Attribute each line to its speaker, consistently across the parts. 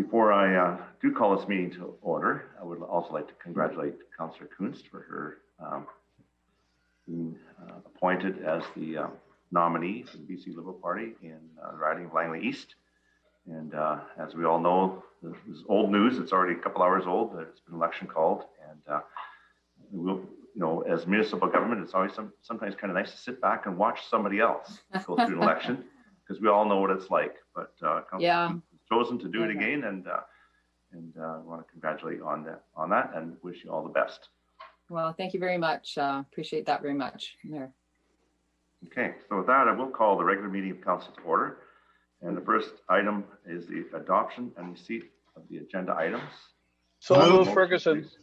Speaker 1: Before I do call this meeting to order, I would also like to congratulate Councillor Kunst for her being appointed as the nominee for the BC Liberal Party in the riding of Langley East. And as we all know, this is old news. It's already a couple hours old. There's been an election called, and we'll, as municipal government, it's always sometimes kind of nice to sit back and watch somebody else go through an election, because we all know what it's like. But Councillor Kunst has chosen to do it again, and I want to congratulate on that and wish you all the best.
Speaker 2: Well, thank you very much. Appreciate that very much, Mayor.
Speaker 1: Okay, so with that, I will call the regular meeting of council to order. And the first item is the adoption and receipt of the agenda items.
Speaker 3: So move, Ferguson.
Speaker 1: Please.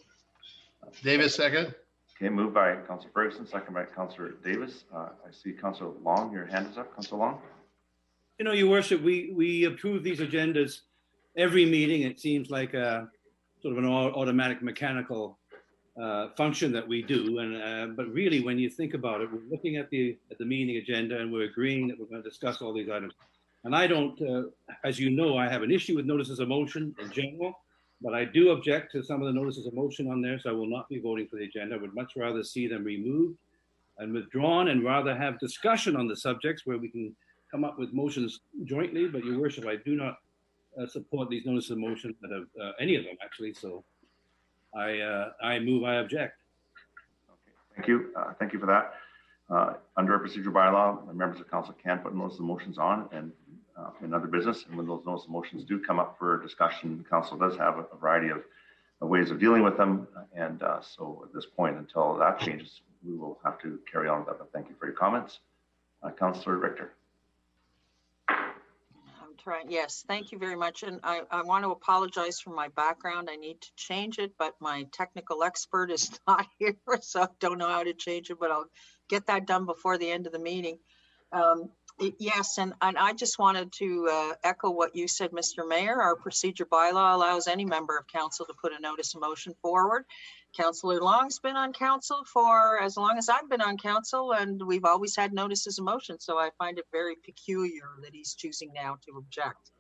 Speaker 4: Davis, second.
Speaker 1: Okay, moved by Councillor Ferguson, second by Councillor Davis. I see Councillor Long, your hand is up. Councillor Long.
Speaker 5: Your worship, we approve these agendas every meeting. It seems like a sort of an automatic mechanical function that we do, and but really, when you think about it, we're looking at the meeting agenda and we're agreeing that we're going to discuss all these items. And I don't, as you know, I have an issue with notices of motion in general, but I do object to some of the notices of motion on there, so I will not be voting for the agenda. I would much rather see them removed and withdrawn, and rather have discussion on the subjects where we can come up with motions jointly. But your worship, I do not support these notices of motion, that have any of them actually. So I move, I object.
Speaker 1: Okay, thank you for that. Under our procedural bylaw, the members of council can put notices of motions on and in other business. And when those notices of motions do come up for discussion, the council does have a variety of ways of dealing with them. And so at this point, until that changes, we will have to carry on with that. But thank you for your comments. Councillor Richter.
Speaker 6: Yes, thank you very much. And I want to apologize for my background. I need to change it, but my technical expert is not here, so I don't know how to change it, but I'll get that done before the end of the meeting. Yes, and I just wanted to echo what you said, Mr. Mayor. Our procedure bylaw allows any member of council to put a notice of motion forward. Councillor Long's been on council for as long as I've been on council, and we've always had notices of motion. So I find it very peculiar that he's choosing now to object.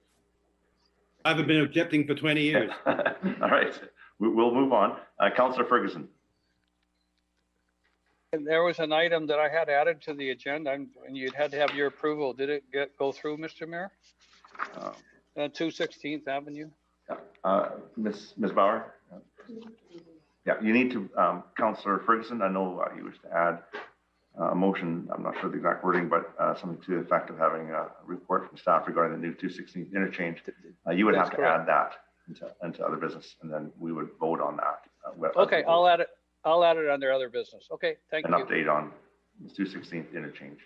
Speaker 5: I haven't been objecting for 20 years.
Speaker 1: All right, we'll move on. Councillor Ferguson.
Speaker 3: There was an item that I had added to the agenda, and you'd had to have your approval. Did it go through, Mr. Mayor? 216th Avenue.
Speaker 1: Ms. Bauer. Yeah, you need to, Councillor Ferguson, I know you wish to add a motion, I'm not sure the exact wording, but something to the effect of having a report from staff regarding the new 216th interchange. You would have to add that into other business, and then we would vote on that.
Speaker 3: Okay, I'll add it. I'll add it under other business. Okay, thank you.
Speaker 1: An update on the 216th interchange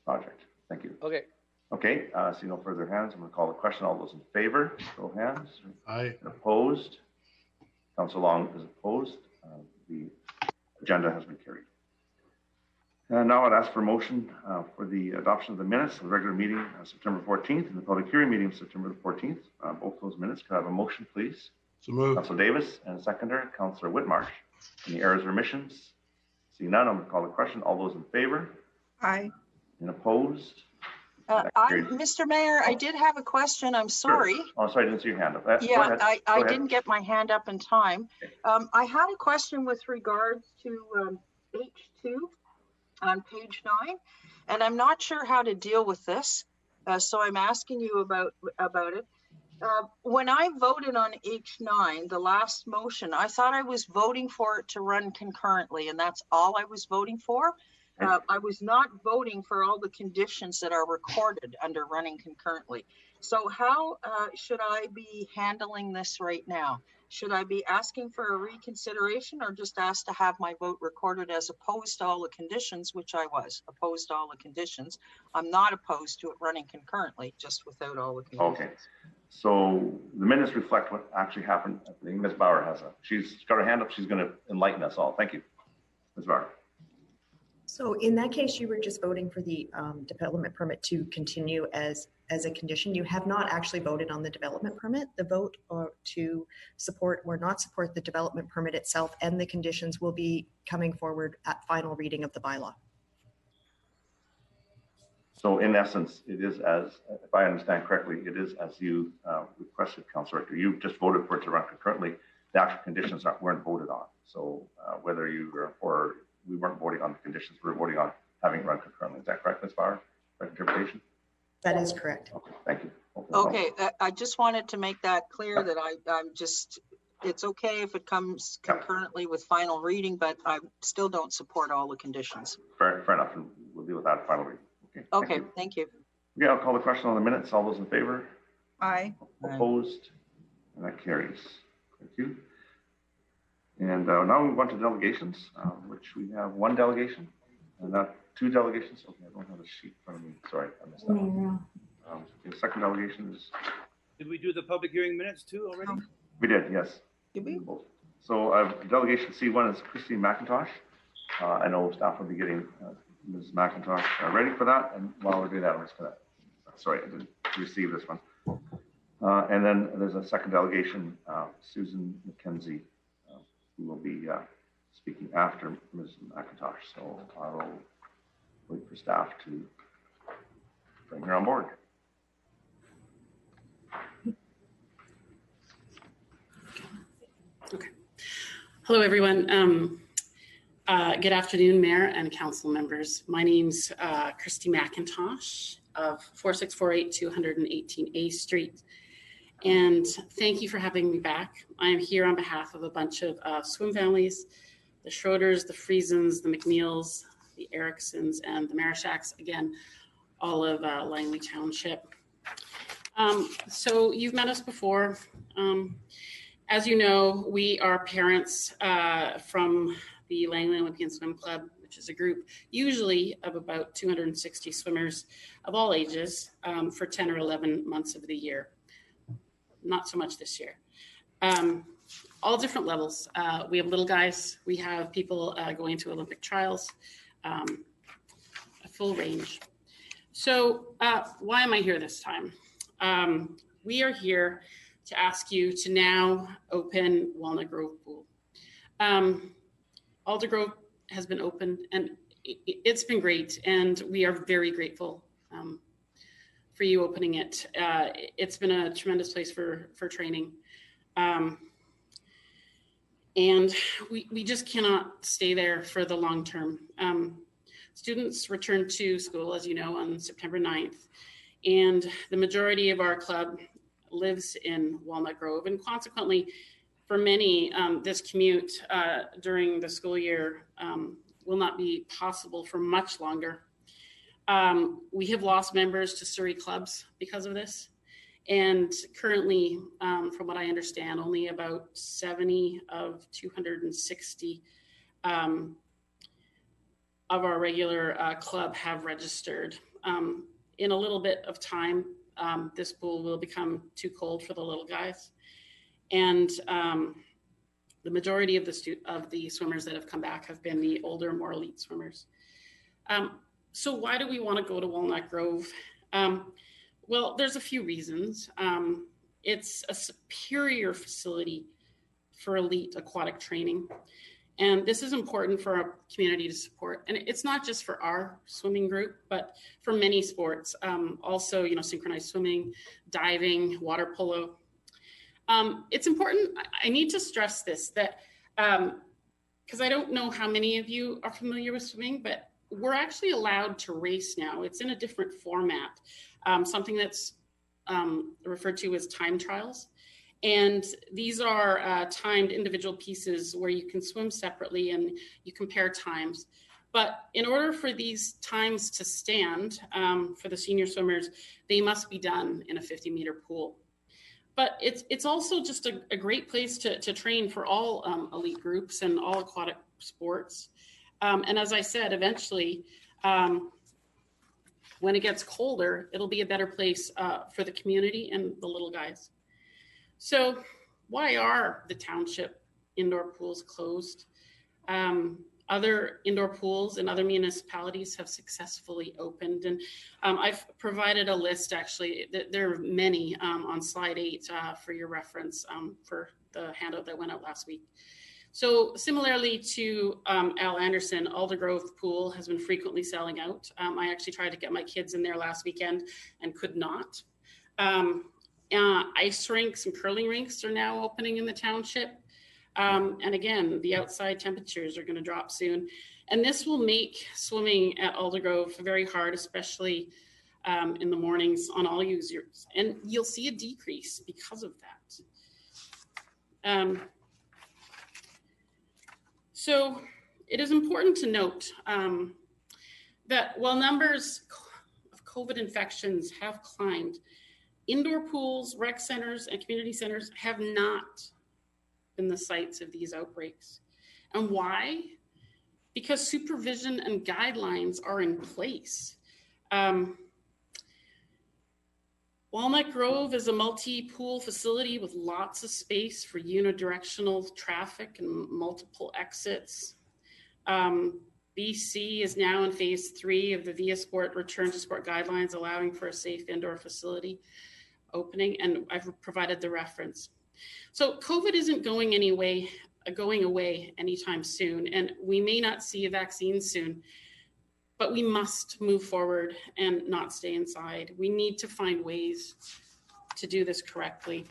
Speaker 1: project. Thank you.
Speaker 3: Okay.
Speaker 1: Okay, see no further hands. I'm going to call the question. All those in favor, show hands.
Speaker 4: Aye.
Speaker 1: Opposed? Councillor Long is opposed. The agenda has been carried. And now I'd ask for a motion for the adoption of the minutes of the regular meeting of September 14th and the public hearing meeting of September the 14th. Both those minutes. Can I have a motion, please?
Speaker 4: So move.
Speaker 1: Councillor Davis and a seconder, Councillor Whitmarsh. Any errors or omissions? See none, I'm going to call the question. All those in favor?
Speaker 6: Aye.
Speaker 1: And opposed?
Speaker 6: Mr. Mayor, I did have a question. I'm sorry.
Speaker 1: Sure. Oh, sorry, I didn't see your hand up.
Speaker 6: Yeah, I didn't get my hand up in time. Okay. I had a question with regards to H2 on page 9, and I'm not sure how to deal with this. So I'm asking you about it. When I voted on H9, the last motion, I thought I was voting for it to run concurrently, and that's all I was voting for. I was not voting for all the conditions that are recorded under running concurrently. So how should I be handling this right now? Should I be asking for a reconsideration, or just ask to have my vote recorded as opposed to all the conditions, which I was opposed to all the conditions? I'm not opposed to it running concurrently, just without all the conditions.
Speaker 1: Okay. So the minutes reflect what actually happened. I think Ms. Bauer has she's got her hand up. She's going to enlighten us all. Thank you, Ms. Bauer.
Speaker 7: So in that case, you were just voting for the development permit to continue as a condition. You have not actually voted on the development permit. The vote to support or not support the development permit itself and the conditions will be coming forward at final reading of the bylaw. So in essence, it is as, if I understand correctly, it is as you
Speaker 1: question, Councillor Rector. You just voted for it to run concurrently. The actual conditions weren't voted on. So whether you were, or we weren't voting on the conditions, we were voting on having it run concurrently. Is that correct, Ms. Bauer? Correct interpretation?
Speaker 7: That is correct.
Speaker 1: Okay, thank you.
Speaker 6: Okay, I just wanted to make that clear that I'm just, it's okay if it comes concurrently with final reading, but I still don't support all the conditions.
Speaker 1: Fair enough. And we'll deal with that final reading.
Speaker 6: Okay, thank you.
Speaker 1: Okay, I'll call the question on the minutes. All those in favor?
Speaker 6: Aye.
Speaker 1: Opposed? And that carries. Thank you. And now we move on to delegations, which we have one delegation and not two delegations. Okay, I don't have a sheet in front of me. Sorry, I missed that one. The second delegation is.
Speaker 5: Did we do the public hearing minutes too already?
Speaker 1: We did, yes.
Speaker 6: Did we?
Speaker 1: So delegation C1 is Christine McIntosh. I know staff will be getting Ms. McIntosh ready for that. And while we're doing that, I'm just going to, sorry, I didn't receive this one. And then there's a second delegation, Susan McKenzie, who will be speaking after Ms. McIntosh. So I will wait for staff to bring her on board.
Speaker 4: Okay. Hello, everyone. Good afternoon, Mayor and Council members. My name's Christy McIntosh of 4648 218 A Street. And thank you for having me back. I am here on behalf of a bunch of swim families, the Schroeders, the Friesens, the McNeils, the Ericksons, and the Marishaks, again, all of Langley Township. So you've met us before. As you know, we are parents from the Langley Olympian Swim Club, which is a group usually of about 260 swimmers of all ages for 10 or 11 months of the year. Not so much this year. All different levels. We have little guys. We have people going to Olympic trials, a full range. So why am I here this time? We are here to ask you to now open Walnut Grove Pool. Alder Grove has been opened and it's been great, and we are very grateful for you opening it. It's been a tremendous place for training. And we just cannot stay there for the long term. Students return to school, as you know, on September 9th, and the majority of our club lives in Walnut Grove, and consequently, for many, this commute during the school year will not be possible for much longer. We have lost members to Surrey clubs because of this, and currently, from what I understand, only about 70 of 260 of our regular club have registered. In a little bit of time, this pool will become too cold for the little guys. And the majority of the swimmers that have come back have been the older, more elite swimmers. So why do we want to go to Walnut Grove? Well, there's a few reasons. It's a superior facility for elite aquatic training. And this is important for our community to support. And it's not just for our swimming group, but for many sports. Also, synchronized swimming, diving, water polo. It's important. I need to stress this, that because I don't know how many of you are familiar with swimming, but we're actually allowed to race now. It's in a different format, something that's referred to as time trials. And these are timed individual pieces where you can swim separately and you compare times. But in order for these times to stand for the senior swimmers, they must be done in a 50-meter pool. But it's also just a great place to train for all elite groups and all aquatic sports. And as I said, eventually, when it gets colder, it'll be a better place for the community and the little guys. So why are the township indoor pools closed? Other indoor pools in other municipalities have successfully opened. And I've provided a list, actually, there are many on slide 8 for your reference for the handout that went out last week. So similarly to Al Anderson, Alder Grove Pool has been frequently selling out. I actually tried to get my kids in there last weekend and could not. Ice rinks and curling rinks are now opening in the township. And again, the outside temperatures are going to drop soon. And this will make swimming at Aldergrove very hard, especially in the mornings on all users. And you'll see a decrease because of that. So it is important to note that while numbers of COVID infections have climbed, indoor pools, rec centers, and community centers have not been the sites of these outbreaks. And why? Because supervision and guidelines are in place. Walnut Grove is a multi-pool facility with lots of space for unidirectional traffic and multiple exits. BC is now in phase 3 of the Via Sport return to sport guidelines, allowing for a safe indoor facility opening, and I've provided the reference. So COVID isn't going away anytime soon, and we may not see a vaccine soon, but we must move forward and not stay inside. We need to find ways to do this correctly.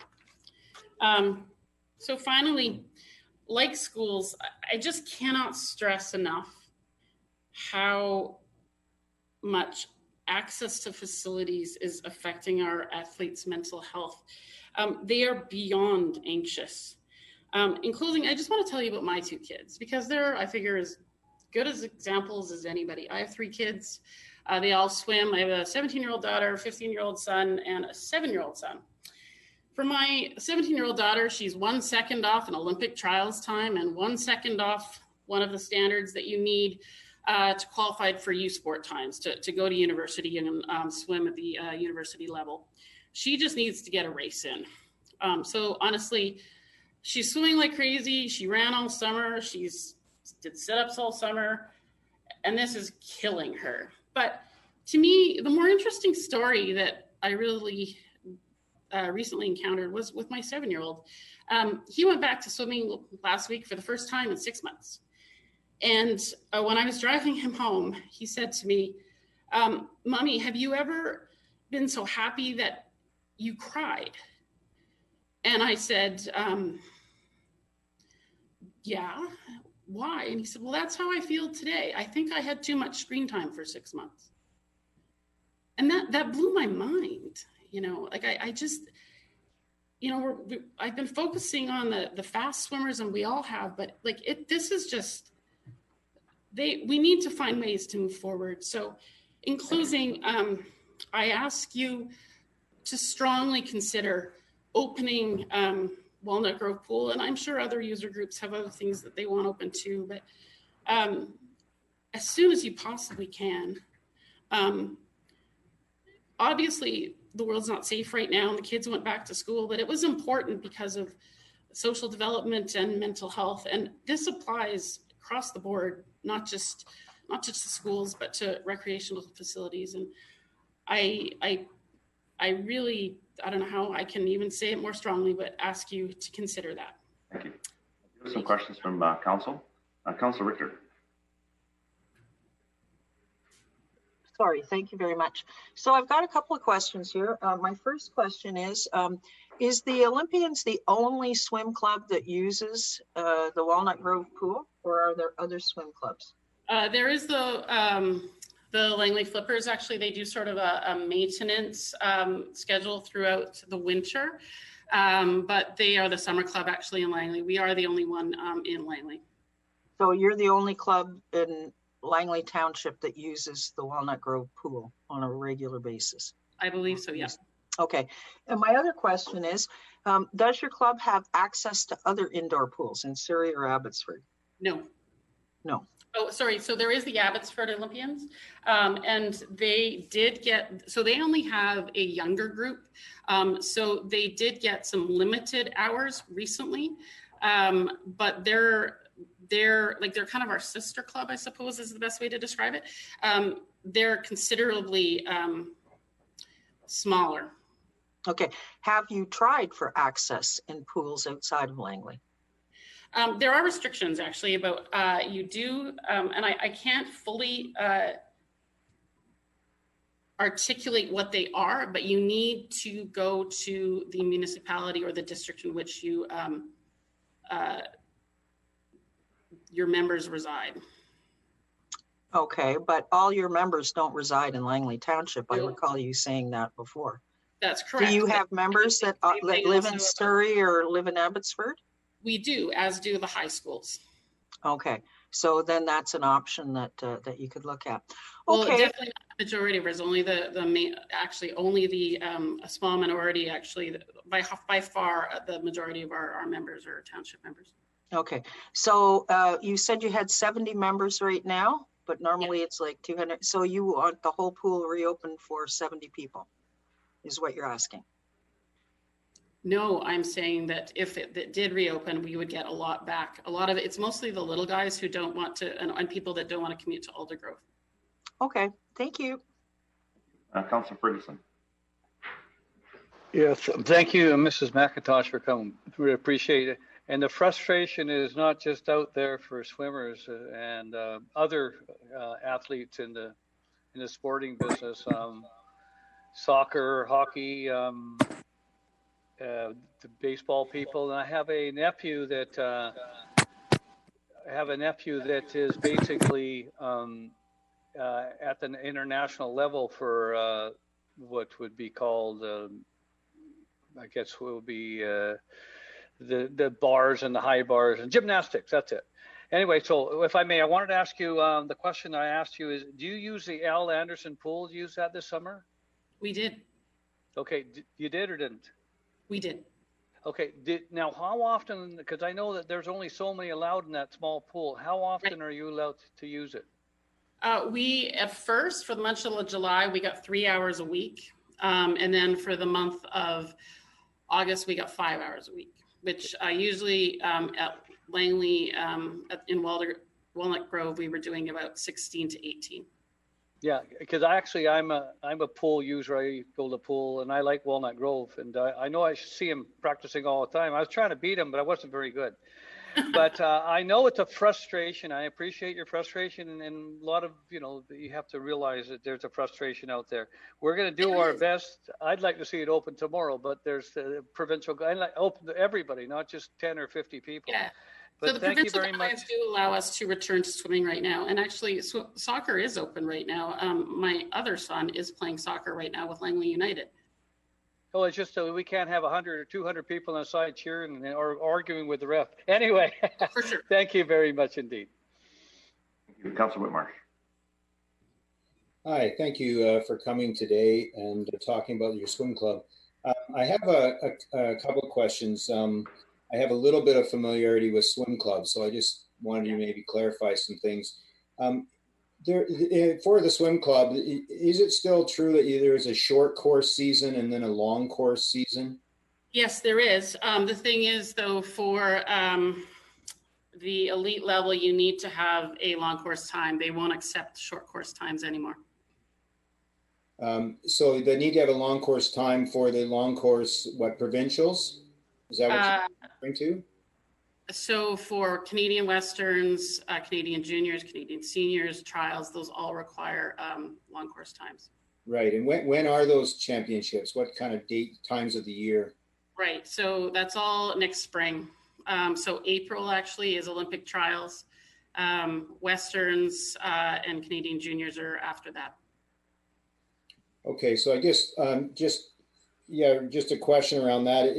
Speaker 4: So finally, like schools, I just cannot stress enough how much access to facilities is affecting our athletes' mental health. They are beyond anxious. In closing, I just want to tell you about my 2 kids, because they're, I figure, as good as examples as anybody. I have 3 kids. They all swim. I have a 17-year-old daughter, a 15-year-old son, and a 7-year-old son. For my 17-year-old daughter, she's 1 second off an Olympic trials time and 1 second off one of the standards that you need to qualify for U Sport times, to go to university and swim at the university level. She just needs to get a race in. So honestly, she's swimming like crazy. She ran all summer. She's did sit-ups all summer, and this is killing her. But to me, the more interesting story that I really recently encountered was with my 7-year-old. He went back to swimming last week for the first time in 6 months. And when I was driving him home, he said to me, Mommy, have you ever been so happy that you cried? And I said, yeah, why? And he said, well, that's how I feel today. I think I had too much screen time for 6 months. And that blew my mind. You know, like I just, you know, I've been focusing on the fast swimmers, and we all have, but like this is just, we need to find ways to move forward. So in closing, I ask you to strongly consider opening Walnut Grove Pool, and I'm sure other user groups have other things that they want open too, but as soon as you possibly can. Obviously, the world's not safe right now, and the kids went back to school, but it was important because of social development and mental health, and this applies across the board, not just to schools, but to recreational facilities. And I really, I don't know how I can even say it more strongly, but ask you to consider that.
Speaker 1: Thank you. Some questions from Council. Councilor Richter.
Speaker 6: Sorry, thank you very much. So I've got a couple of questions here. My first question is the Olympians the only swim club that uses the Walnut Grove Pool, or are there other swim clubs?
Speaker 4: There is the Langley Flippers. Actually, they do sort of a maintenance schedule throughout the winter, but they are the summer club actually in Langley. We are the only one in Langley. So
Speaker 6: you're the only club in Langley Township that uses the Walnut Grove Pool on a regular basis?
Speaker 4: I believe so, yes.
Speaker 6: Okay. And my other question is, does your club have access to other indoor pools in Surrey or Abbotsford?
Speaker 4: No.
Speaker 6: No.
Speaker 4: Oh, sorry. So there is the Abbotsford Olympians, and they did get, so they only have a younger group. So they did get some limited hours recently, but they're kind of our sister club, I suppose is the best way to describe it. They're considerably smaller.
Speaker 6: Okay. Have you tried for access in pools outside of Langley?
Speaker 4: There are restrictions actually about you do, and I can't fully articulate what they are, but you need to go to the municipality or the district in which you your members reside.
Speaker 6: Okay, but all your members don't reside in Langley Township. I
Speaker 4: No.
Speaker 6: recall you saying that before.
Speaker 4: That's
Speaker 6: Do
Speaker 4: correct.
Speaker 6: you have members that live in Surrey or live in Abbotsford?
Speaker 4: We do, as do the high schools.
Speaker 6: Okay, so then that's an option that that you could look at.
Speaker 4: Well,
Speaker 6: Okay,
Speaker 4: definitely not the majority of us. Only the main, actually, only the a small minority. Actually, by far, the majority of our members are township members.
Speaker 6: okay. So you said you had 70 members right now, but normally it's like 200. So you want the whole pool reopened for 70 people, is what you're asking?
Speaker 4: No, I'm saying that if it did reopen, we would get a lot back. A lot of it's mostly the little guys who don't want to, and people that don't want to commute to Aldergrove.
Speaker 6: Okay, thank you.
Speaker 1: Councillor Ferguson.
Speaker 3: Yes, thank you, Mrs. McIntosh, for coming. We appreciate it. And the frustration is not just out there for swimmers and other athletes in the sporting business, soccer, hockey, the baseball people. And I have a nephew that is basically at the international level for what would be called, I guess, will be the bars and the high bars and gymnastics. That's it. Anyway, so if I may, I wanted to ask you the question I asked you is: do you use the Al Anderson pool? Did you use that this summer?
Speaker 4: We did.
Speaker 3: Okay, you did or didn't?
Speaker 4: We did.
Speaker 3: Okay. Now, how often? Because I know that there's only so many allowed in that small pool. How often are you allowed to use it?
Speaker 4: We at first, for the month of July, we got 3 hours a week, and then for the month of August, we got 5 hours a week. Which usually at Langley in Walnut Grove, we were doing about 16 to 18.
Speaker 3: Yeah, because actually I'm a pool user. I go to the pool and I like Walnut Grove, and I know I see him practicing all the time. I was trying to beat him, but I wasn't very good. But I know it's a frustration. I appreciate your frustration, and a lot of, you have to realize that there's a frustration out there. We're going to do our best. I'd like to see it open tomorrow, but there's the provincial, I'd like open to everybody, not just 10 or 50 people.
Speaker 4: Yeah.
Speaker 3: But
Speaker 4: So the
Speaker 3: thank you
Speaker 4: provincial
Speaker 3: very much.
Speaker 4: guidelines do allow us to return to swimming right now. And actually, soccer is open right now. My other son is playing soccer right now with Langley United.
Speaker 3: Oh, it's just we can't have 100 or 200 people on the side cheering or arguing with the ref. Anyway,
Speaker 4: For sure.
Speaker 3: Thank you very much indeed.
Speaker 1: Thank you. Councillor Whitmarsh.
Speaker 8: Hi, thank you for coming today and talking about your swim club. I have a couple of questions. I have a little bit of familiarity with swim clubs, so I just wanted to maybe clarify some things. For the swim club, is it still true that there is a short course season and then a long course season?
Speaker 4: Yes, there is. The thing is, though, for the elite level, you need to have a long course time. They won't accept short course times anymore.
Speaker 8: So they need to have a long course time for the long course, provincials? Is that what you're referring to?
Speaker 4: So for Canadian Westerns, Canadian Juniors, Canadian Seniors, trials, those all require long course times.
Speaker 8: Right. And when are those championships? What kind of times of the year?
Speaker 4: Right. So that's all next spring. So April actually is Olympic trials. Westerns and Canadian Juniors are after that.
Speaker 8: Okay. So I guess just a question around that.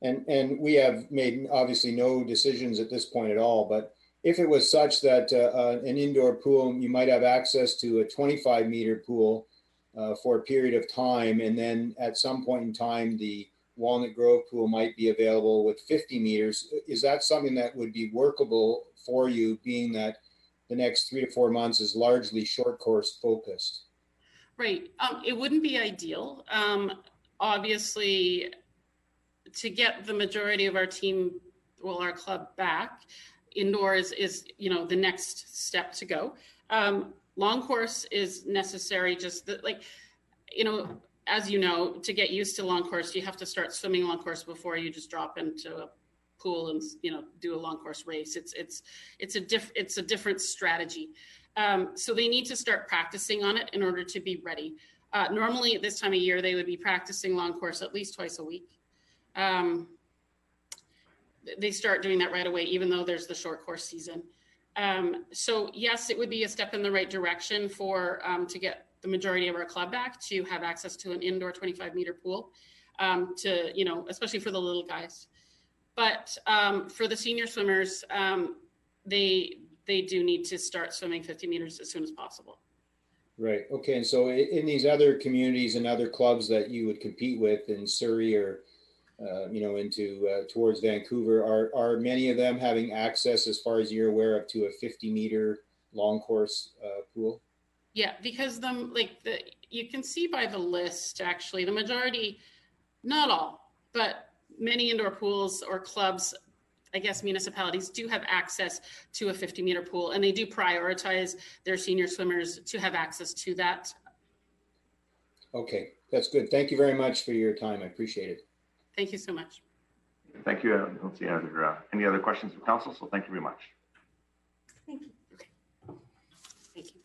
Speaker 8: And we have made obviously no decisions at this point at all, but if it was such that an indoor pool, you might have access to a 25-meter pool for a period of time, and then at some point in time, the Walnut Grove pool might be available with 50 meters. Is that something that would be workable for you, being that the next 3 to 4 months is largely short course focused?
Speaker 4: Right. It wouldn't be ideal. Obviously, to get the majority of our team, our club back, indoors is the next step to go. Long course is necessary, just as you know, to get used to long course, you have to start swimming long course before you just drop into a pool and do a long course race. It's a different strategy. So they need to start practicing on it in order to be ready. Normally at this time of year, they would be practicing long course at least twice a week. They start doing that right away, even though there's the short course season. So yes, it would be a step in the right direction for to get the majority of our club back to have access to an indoor 25-meter pool, to, you know, especially for the little guys. But for the senior swimmers, they do need to start swimming 50 meters as soon as possible.
Speaker 8: Right. Okay. And so in these other communities and other clubs that you would compete with in Surrey or, you know, into towards Vancouver, are many of them having access, as far as you're aware, up to a 50-meter long course pool?
Speaker 4: Yeah, because you can see by the list, actually, the majority, not all, but many indoor pools or clubs, I guess municipalities, do have access to a 50-meter pool, and they do prioritize their senior swimmers to have access to that.
Speaker 8: Okay, that's good. Thank you very much for your time. I appreciate it.
Speaker 4: Thank you so much.
Speaker 1: Thank you. I don't see any other questions from council, so thank you very much.
Speaker 4: Thank you. Okay. Thank you.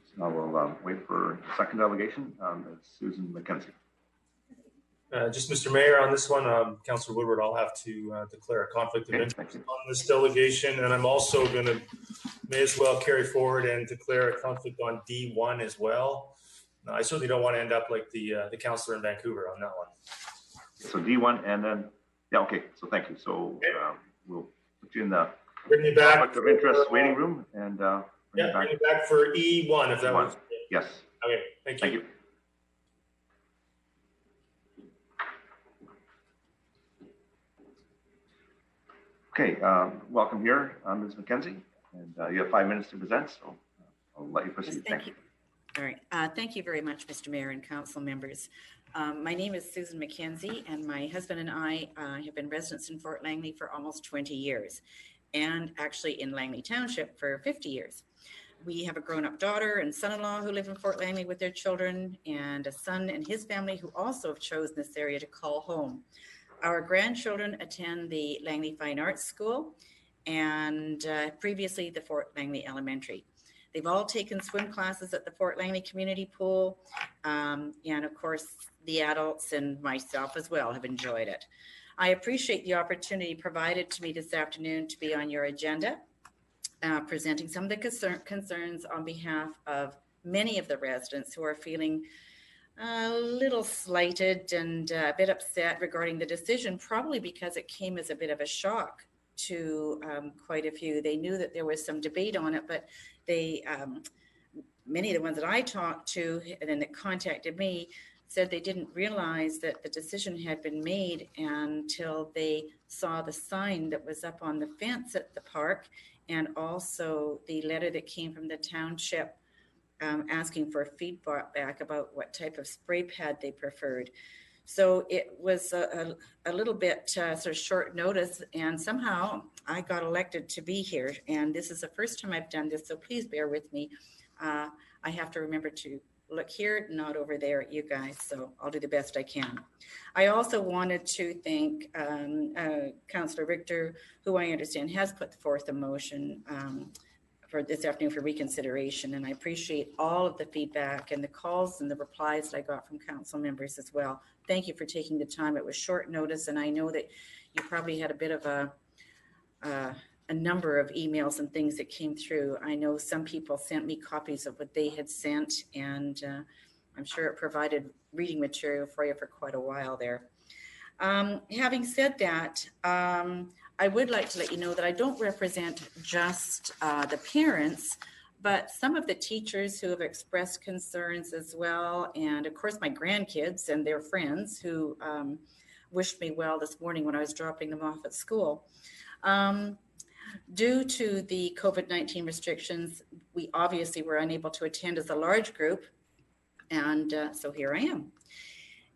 Speaker 1: So now we'll wait for the second delegation. It's Susan McKenzie.
Speaker 9: Just Mr. Mayor, on this one, Councillor Woodward, I'll have to declare a conflict of interest on this delegation, and I'm also going to may as well carry forward and declare a conflict on D1 as well. I certainly don't want to end up like the councillor in Vancouver on that one.
Speaker 1: So D1, and then yeah, okay. So thank you. So we'll put you in the
Speaker 9: bring me back
Speaker 1: conflict of interest waiting room, and
Speaker 9: bring me back for E1 if that was.
Speaker 1: Yes.
Speaker 9: Okay. Thank you.
Speaker 1: Thank you. Okay, welcome here, Ms. McKenzie, and you have 5 minutes to present, so I'll let you proceed.
Speaker 10: Yes, thank you. All right, thank you very much, Mr. Mayor and council members. My name is Susan McKenzie, and my husband and I have been residents in Fort Langley for almost 20 years, and actually in Langley Township for 50 years. We have a grown-up daughter and son-in-law who live in Fort Langley with their children, and a son and his family who also have chosen this area to call home. Our grandchildren attend the Langley Fine Arts School and previously the Fort Langley Elementary. They've all taken swim classes at the Fort Langley Community Pool, and of course the adults and myself as well have enjoyed it. I appreciate the opportunity provided to me this afternoon to be on your agenda, presenting some of the concerns on behalf of many of the residents who are feeling a little slighted and a bit upset regarding the decision, probably because it came as a bit of a shock to quite a few. They knew that there was some debate on it, but they, many of the ones that I talked to and then that contacted me said they didn't realize that the decision had been made until they saw the sign that was up on the fence at the park, and also the letter that came from the township asking for feedback about what type of spray pad they preferred. So it was a little bit sort of short notice, and somehow I got elected to be here. And this is the first time I've done this, so please bear with me. I have to remember to look here, not over there at you guys, so I'll do the best I can. I also wanted to thank Councillor Richter, who I understand has put forth a motion for this afternoon for reconsideration, and I appreciate all of the feedback and the calls and the replies that I got from council members as well. Thank you for taking the time. It was short notice, and I know that you probably had a bit of a number of emails and things that came through. I know some people sent me copies of what they had sent, and I'm sure it provided reading material for you for quite a while there. Having said that, I would like to let you know that I don't represent just the parents, but some of the teachers who have expressed concerns as well, and of course my grandkids and their friends who wished me well this morning when I was dropping them off at school. Due to the COVID-19 restrictions, we obviously were unable to attend as a large group, and so here I am.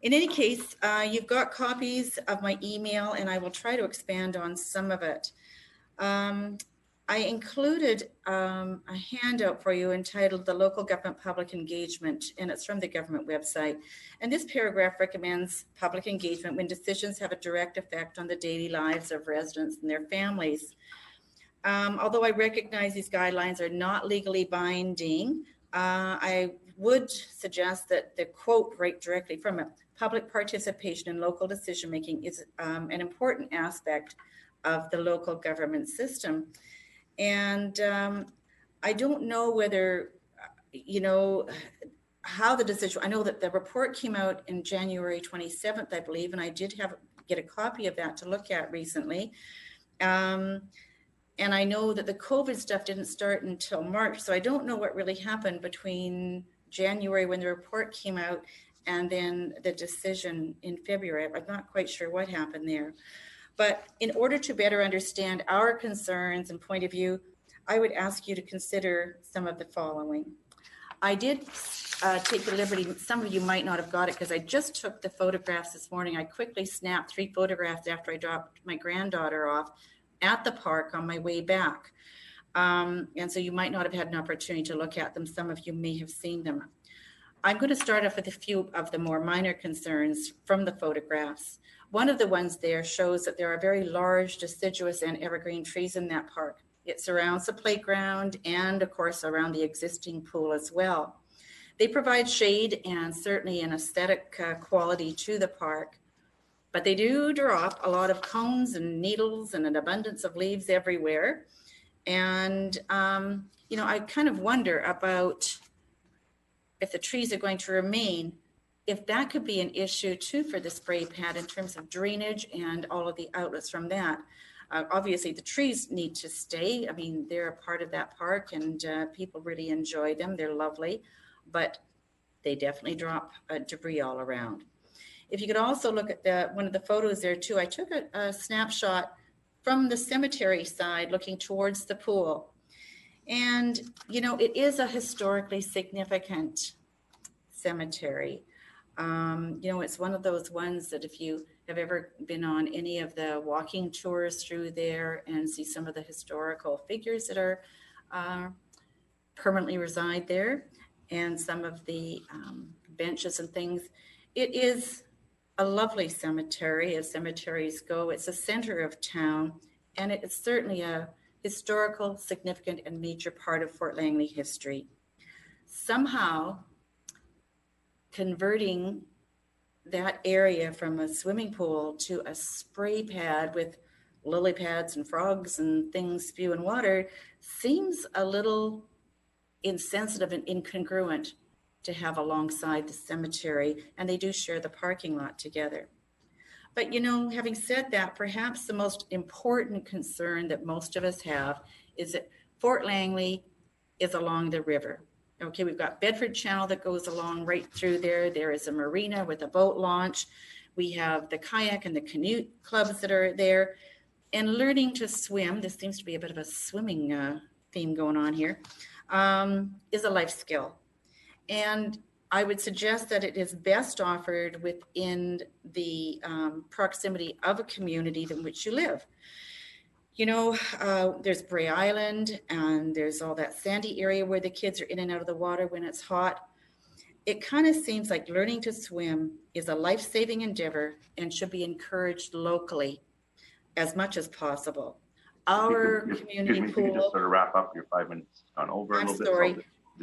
Speaker 10: In any case, you've got copies of my email, and I will try to expand on some of it. I included a handout for you entitled The Local Government Public Engagement, and it's from the government website. And this paragraph recommends public engagement when decisions have a direct effect on the daily lives of residents and their families. Although I recognize these guidelines are not legally binding, I would suggest that the quote right directly from it, public participation in local decision making is an important aspect of the local government system. And I don't know whether, how the decision, I know that the report came out in January 27th, I believe, and I did get a copy of that to look at recently. And I know that the COVID stuff didn't start until March. So I don't know what really happened between January when the report came out and then the decision in February. I'm not quite sure what happened there. But in order to better understand our concerns and point of view, I would ask you to consider some of the following. I did take the liberty, some of you might not have got it because I just took the photographs this morning. I quickly snapped 3 photographs after I dropped my granddaughter off at the park on my way back. And so you might not have had an opportunity to look at them. Some of you may have seen them. I'm going to start off with a few of the more minor concerns from the photographs. One of the ones there shows that there are very large deciduous and evergreen trees in that park. It surrounds the playground and, of course, around the existing pool as well. They provide shade and certainly an aesthetic quality to the park, but they do drop a lot of cones and needles and an abundance of leaves everywhere. And, I kind of wonder about if the trees are going to remain, if that could be an issue too for the spray pad in terms of drainage and all of the outlets from that. Obviously, the trees need to stay. I mean, they're a part of that park and people really enjoy them. They're lovely, but they definitely drop debris all around. If you could also look at one of the photos there too, I took a snapshot from the cemetery side looking towards the pool. And, it is a historically significant cemetery. It's one of those ones that if you have ever been on any of the walking tours through there and see some of the historical figures that are permanently reside there and some of the benches and things, it is a lovely cemetery as cemeteries go. It's a center of town, and it is certainly a historical, significant, and major part of Fort Langley history. Somehow, converting that area from a swimming pool to a spray pad with lily pads and frogs and things spewing water seems a little insensitive and incongruent to have alongside the cemetery, and they do share the parking lot together. But having said that, perhaps the most important concern that most of us have is that Fort Langley is along the river. Okay, we've got Bedford Channel that goes along right through there. There is a marina with a boat launch. We have the kayak and the canoe clubs that are there. And learning to swim, this seems to be a bit of a swimming theme going on here, is a life skill. And I would suggest that it is best offered within the proximity of a community in which you live. There's Bray Island and there's all that sandy area where the kids are in and out of the water when it's hot. It kind of seems like learning to swim is a life-saving endeavor and should be encouraged locally as much as possible. Our community pool.
Speaker 1: Can you just sort of wrap up? Your 5 minutes gone over a little bit.
Speaker 10: Sorry.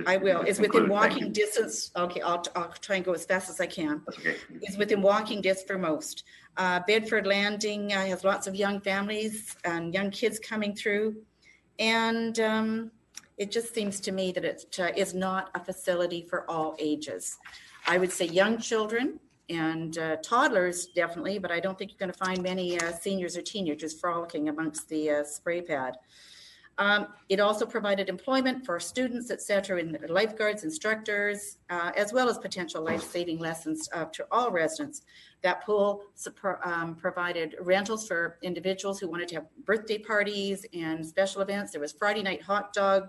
Speaker 10: I will. It's within walking
Speaker 1: distance.
Speaker 10: distance. Okay, I'll try and go as fast as I can.
Speaker 1: That's okay.
Speaker 10: It's within walking distance for most. Bedford Landing has lots of young families and young kids coming through. And it just seems to me that it is not a facility for all ages. I would say young children and toddlers definitely, but I don't think you're going to find many seniors or teenagers frolicking amongst the spray pad. It also provided employment for students, et cetera, and lifeguards, instructors, as well as potential life-saving lessons to all residents. That pool provided rentals for individuals who wanted to have birthday parties and special events. There was Friday night hot dog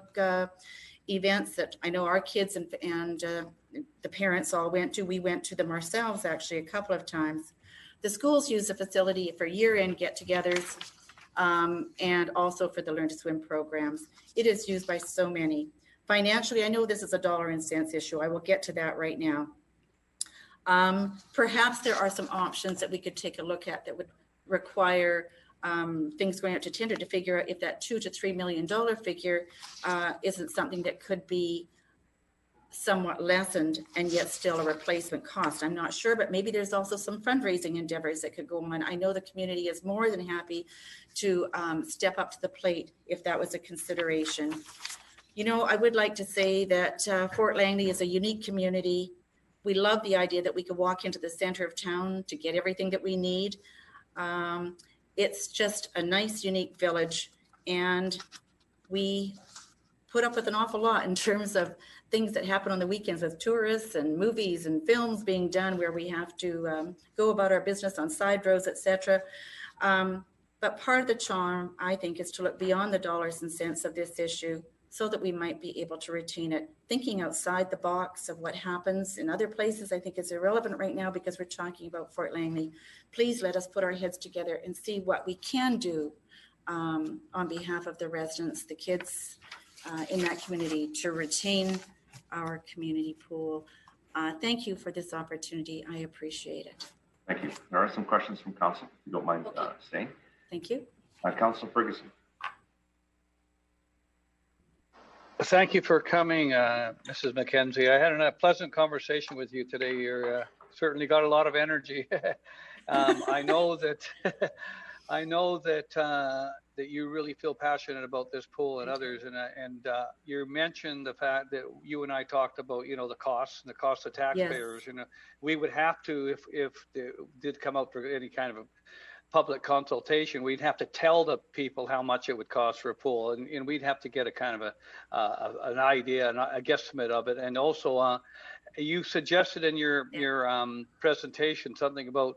Speaker 10: events that I know our kids and the parents all went to. We went to them ourselves actually a couple of times. The schools use the facility for year-end get-togethers and also for the Learn to Swim programs. It is used by so many. Financially, I know this is a dollar and cents issue. I will get to that right now. Perhaps there are some options that we could take a look at that would require things going out to tender to figure out if that $2 to $3 million figure isn't something that could be somewhat lessened and yet still a replacement cost. I'm not sure, but maybe there's also some fundraising endeavors that could go on. I know the community is more than happy to step up to the plate if that was a consideration. You know, I would like to say that Fort Langley is a unique community. We love the idea that we could walk into the center of town to get everything that we need. It's just a nice, unique village, and we put up with an awful lot in terms of things that happen on the weekends with tourists and movies and films being done where we have to go about our business on side roads, etc. But part of the charm, I think, is to look beyond the dollars and cents of this issue so that we might be able to retain it. Thinking outside the box of what happens in other places, I think is irrelevant right now because we're talking about Fort Langley. Please let us put our heads together and see what we can do on behalf of the residents, the kids in that community, to retain our community pool. Thank you for this opportunity. I appreciate it.
Speaker 1: Thank you. There are some questions from council, if you don't mind staying.
Speaker 10: Thank you.
Speaker 1: Councilor Ferguson.
Speaker 3: Thank you for coming, Mrs. McKenzie. I had a pleasant conversation with you today. You're certainly got a lot of energy. I know that that you really feel passionate about this pool and others, and you mentioned the fact that you and I talked about, you know, the costs and the cost of taxpayers. Yes. You know, we would have to, if it did come out for any kind of a public consultation, we'd have to tell the people how much it would cost for a pool, and we'd have to get a kind of an idea and a guesstimate of it. And also, you suggested in your presentation something about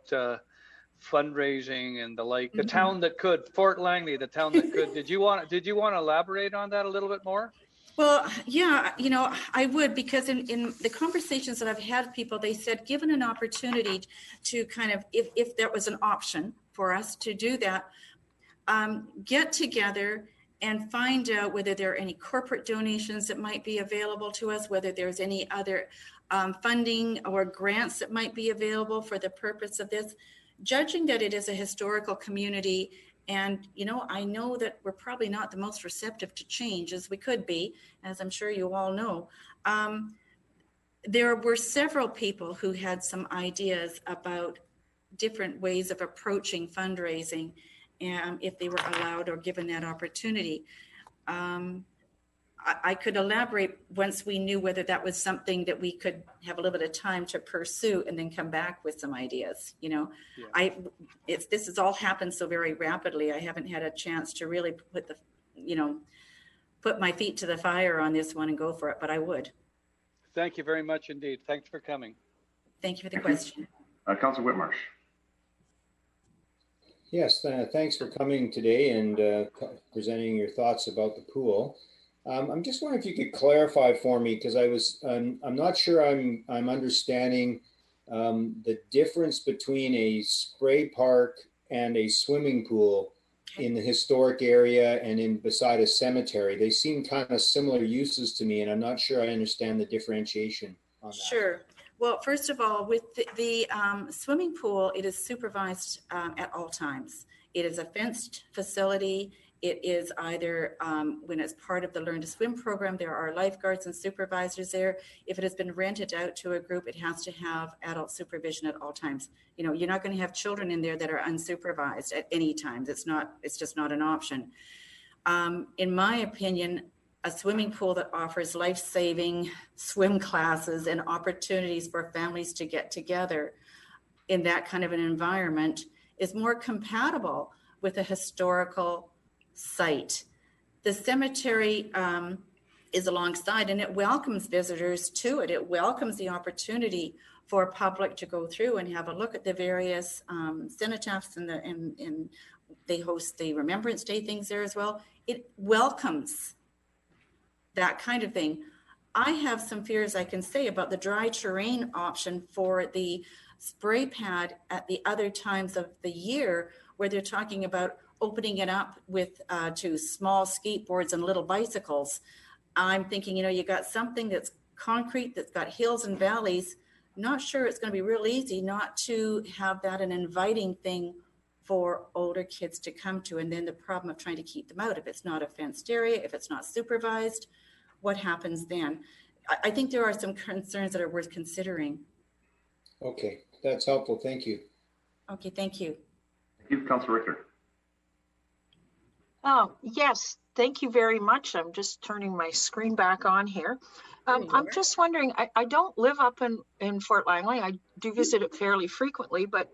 Speaker 3: fundraising and the like. The town that could, Fort Langley, the town that could. Did you want to elaborate on that a little bit more?
Speaker 10: Well, yeah, you know, I would, because in the conversations that I've had with people, they said, given an opportunity to kind of, if there was an option for us to do that, get together and find out whether there are any corporate donations that might be available to us, whether there's any other funding or grants that might be available for the purpose of this. Judging that it is a historical community, and, you know, I know that we're probably not the most receptive to change as we could be, as I'm sure you all know. There were several people who had some ideas about different ways of approaching fundraising, and if they were allowed or given that opportunity. I could elaborate once we knew whether that was something that we could have a little bit of time to pursue and then come back with some ideas. You know, yeah. This has all happened so very rapidly. I haven't had a chance to really put my feet to the fire on this one and go for it, but I would.
Speaker 3: Thank you very much indeed. Thanks for coming.
Speaker 10: Thank you for the question.
Speaker 1: Councilor Whitmarsh.
Speaker 8: Yes, thanks for coming today and presenting your thoughts about the pool. I'm just wondering if you could clarify for me, because I'm not sure I'm understanding the difference between a spray park and a swimming pool in the historic area and beside a cemetery. They seem kind of similar uses to me, and I'm not sure I understand the differentiation on that.
Speaker 10: Sure. Well, first of all, with the swimming pool, it is supervised at all times. It is a fenced facility. It is either when it's part of the Learn to Swim program, there are lifeguards and supervisors there. If it has been rented out to a group, it has to have adult supervision at all times. You know, you're not going to have children in there that are unsupervised at any time. It's just not an option. In my opinion, a swimming pool that offers life-saving swim classes and opportunities for families to get together in that kind of an environment is more compatible with a historical site. The cemetery is alongside, and it welcomes visitors to it. It welcomes the opportunity for public to go through and have a look at the various cenotaphs, and they host the Remembrance Day things there as well. It welcomes that kind of thing. I have some fears, I can say, about the dry terrain option for the spray pad at the other times of the year, where they're talking about opening it up with to small skateboards and little bicycles. I'm thinking, you know, you got something that's concrete, that's got hills and valleys. Not sure it's going to be real easy not to have that an inviting thing for older kids to come to. And then the problem of trying to keep them out, if it's not a fenced area, if it's not supervised, what happens then? I think there are some concerns that are worth considering.
Speaker 8: Okay, that's helpful. Thank you.
Speaker 10: Okay, thank you.
Speaker 1: Thank you, Councillor Richter.
Speaker 6: Oh, yes, thank you very much. I'm just turning my screen back on here. I'm just wondering, I don't live up in Fort Langley. I do visit it fairly frequently, but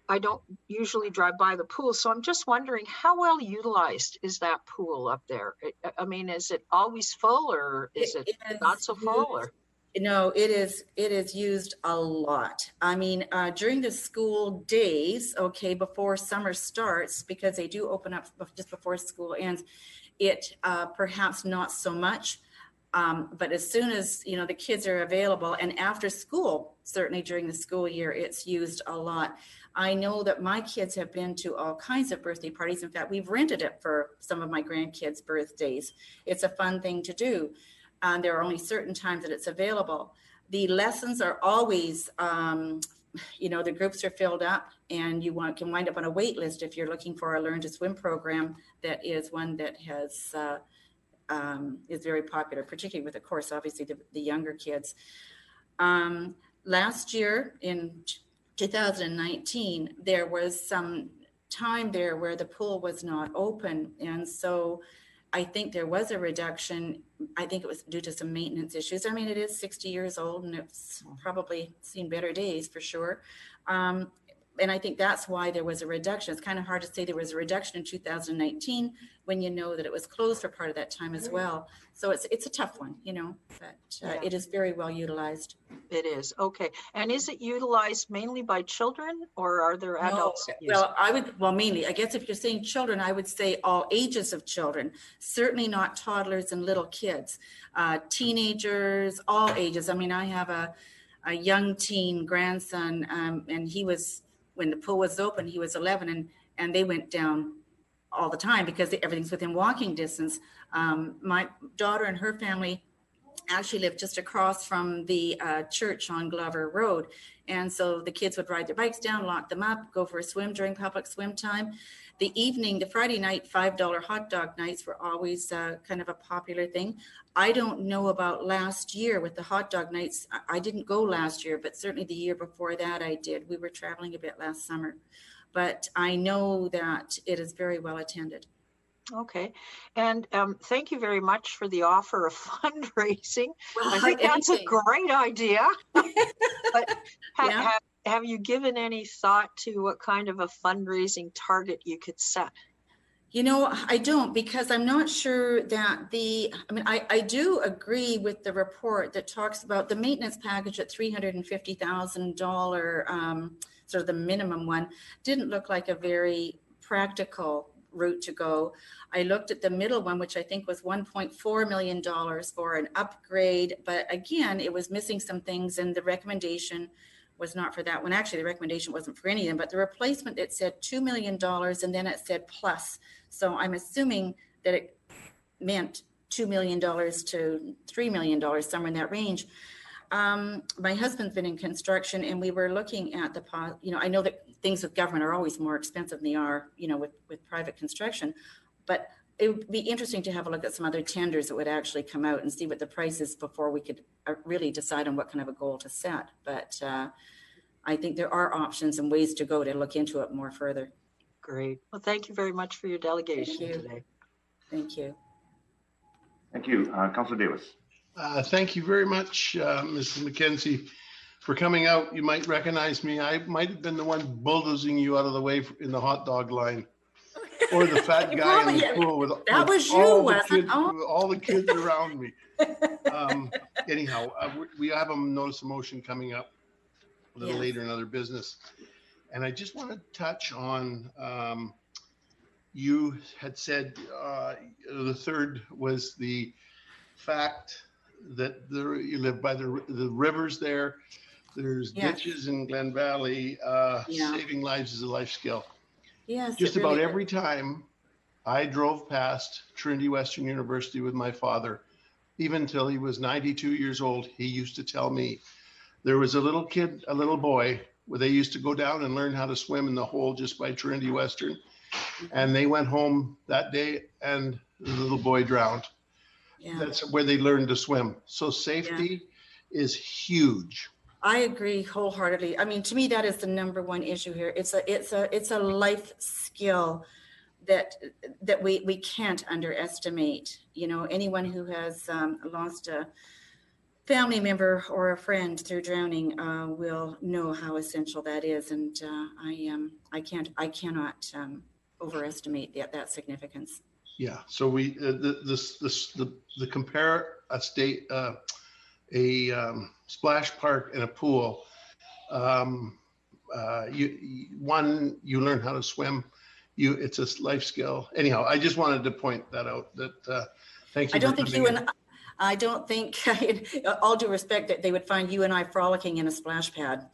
Speaker 6: I don't usually drive by the pool. So I'm just wondering, how well utilized is that pool up there? I mean, is it always full, or is it not so full? Or?
Speaker 10: No, it is used a lot. I mean, during the school days, okay, before summer starts, because they do open up just before school ends, it perhaps not so much. But as soon as, you know, the kids are available, and after school, certainly during the school year, it's used a lot. I know that my kids have been to all kinds of birthday parties. In fact, we've rented it for some of my grandkids' birthdays. It's a fun thing to do. There are only certain times that it's available. The lessons are always, you know, the groups are filled up, and you can wind up on a wait list if you're looking for a Learn to Swim program that is one that has is very popular, particularly with, of course, obviously the younger kids. Last year in 2019, there was some time there where the pool was not open. And so I think there was a reduction. I think it was due to some maintenance issues. I mean, it is 60 years old, and it's probably seen better days for sure. And I think that's why there was a reduction. It's kind of hard to say there was a reduction in 2019 when you know that it was closed for part of that time as well. So it's a tough one, you know, but it is very well utilized.
Speaker 6: It is. Okay. And is it utilized mainly by children, or are there adults?
Speaker 10: No, well, mainly, I guess if you're saying children, I would say all ages of children, certainly not toddlers and little kids, teenagers, all ages. I mean, I have a young teen grandson, and he was, when the pool was open, he was 11, and they went down all the time because everything's within walking distance. My daughter and her family actually lived just across from the church on Glover Road. And so the kids would ride their bikes down, lock them up, go for a swim during public swim time. The evening, the Friday night, $5 hot dog nights were always kind of a popular thing. I don't know about last year with the hot dog nights. I didn't go last year, but certainly the year before that I did. We were traveling a bit last summer, but I know that it is very well attended.
Speaker 6: Okay. And thank you very much for the offer of fundraising.
Speaker 10: Well,
Speaker 6: I think that's a great idea. But have you given any thought to what kind of a fundraising target you could set?
Speaker 10: You know, I don't, because I'm not sure that I do agree with the report that talks about the maintenance package at $350,000, sort of the minimum one, didn't look like a very practical route to go. I looked at the middle one, which I think was $1.4 million for an upgrade, but again, it was missing some things, and the recommendation was not for that one. Actually, the recommendation wasn't for any of them, but the replacement, it said $2 million, and then it said plus. So I'm assuming that it meant $2 million to $3 million, somewhere in that range. My husband's been in construction, and we were looking at I know that things with government are always more expensive than they are, with private construction, but it would be interesting to have a look at some other tenders that would actually come out and see what the price is before we could really decide on what kind of a goal to set. But I think there are options and ways to go to look into it more further.
Speaker 6: Great. Well, thank you very much for your delegation today.
Speaker 10: Thank you.
Speaker 1: Thank you. Councillor Davis.
Speaker 11: Thank you very much, Mrs. McKenzie, for coming out. You might recognize me. I might have been the one bulldozing you out of the way in the hot dog line, or the fat guy in the pool with all the kids around me. Anyhow, we have a notice of motion coming up a little later in other business. And I just want to touch on, you had said the third was the fact that you live by the rivers there. There's ditches in Glen Valley. Saving lives is a life skill.
Speaker 10: Yes.
Speaker 11: Just about every time I drove past Trinity Western University with my father, even until he was 92 years old, he used to tell me there was a little kid, a little boy where they used to go down and learn how to swim in the hole just by Trinity Western. And they went home that day and the little boy drowned.
Speaker 10: Yeah.
Speaker 11: That's where they learned to swim. So safety is huge.
Speaker 10: I agree wholeheartedly. I mean, to me, that is the number one issue here. It's a life skill that we can't underestimate. You know, anyone who has lost a family member or a friend through drowning will know how essential that is, and I cannot overestimate that significance.
Speaker 11: Yeah. So we the compare a splash park and a pool. You learn how to swim. It's a life skill. Anyhow, I just wanted to point that out. That thank you.
Speaker 10: I don't think, all due respect, that they would find you and I frolicking in a splash pad.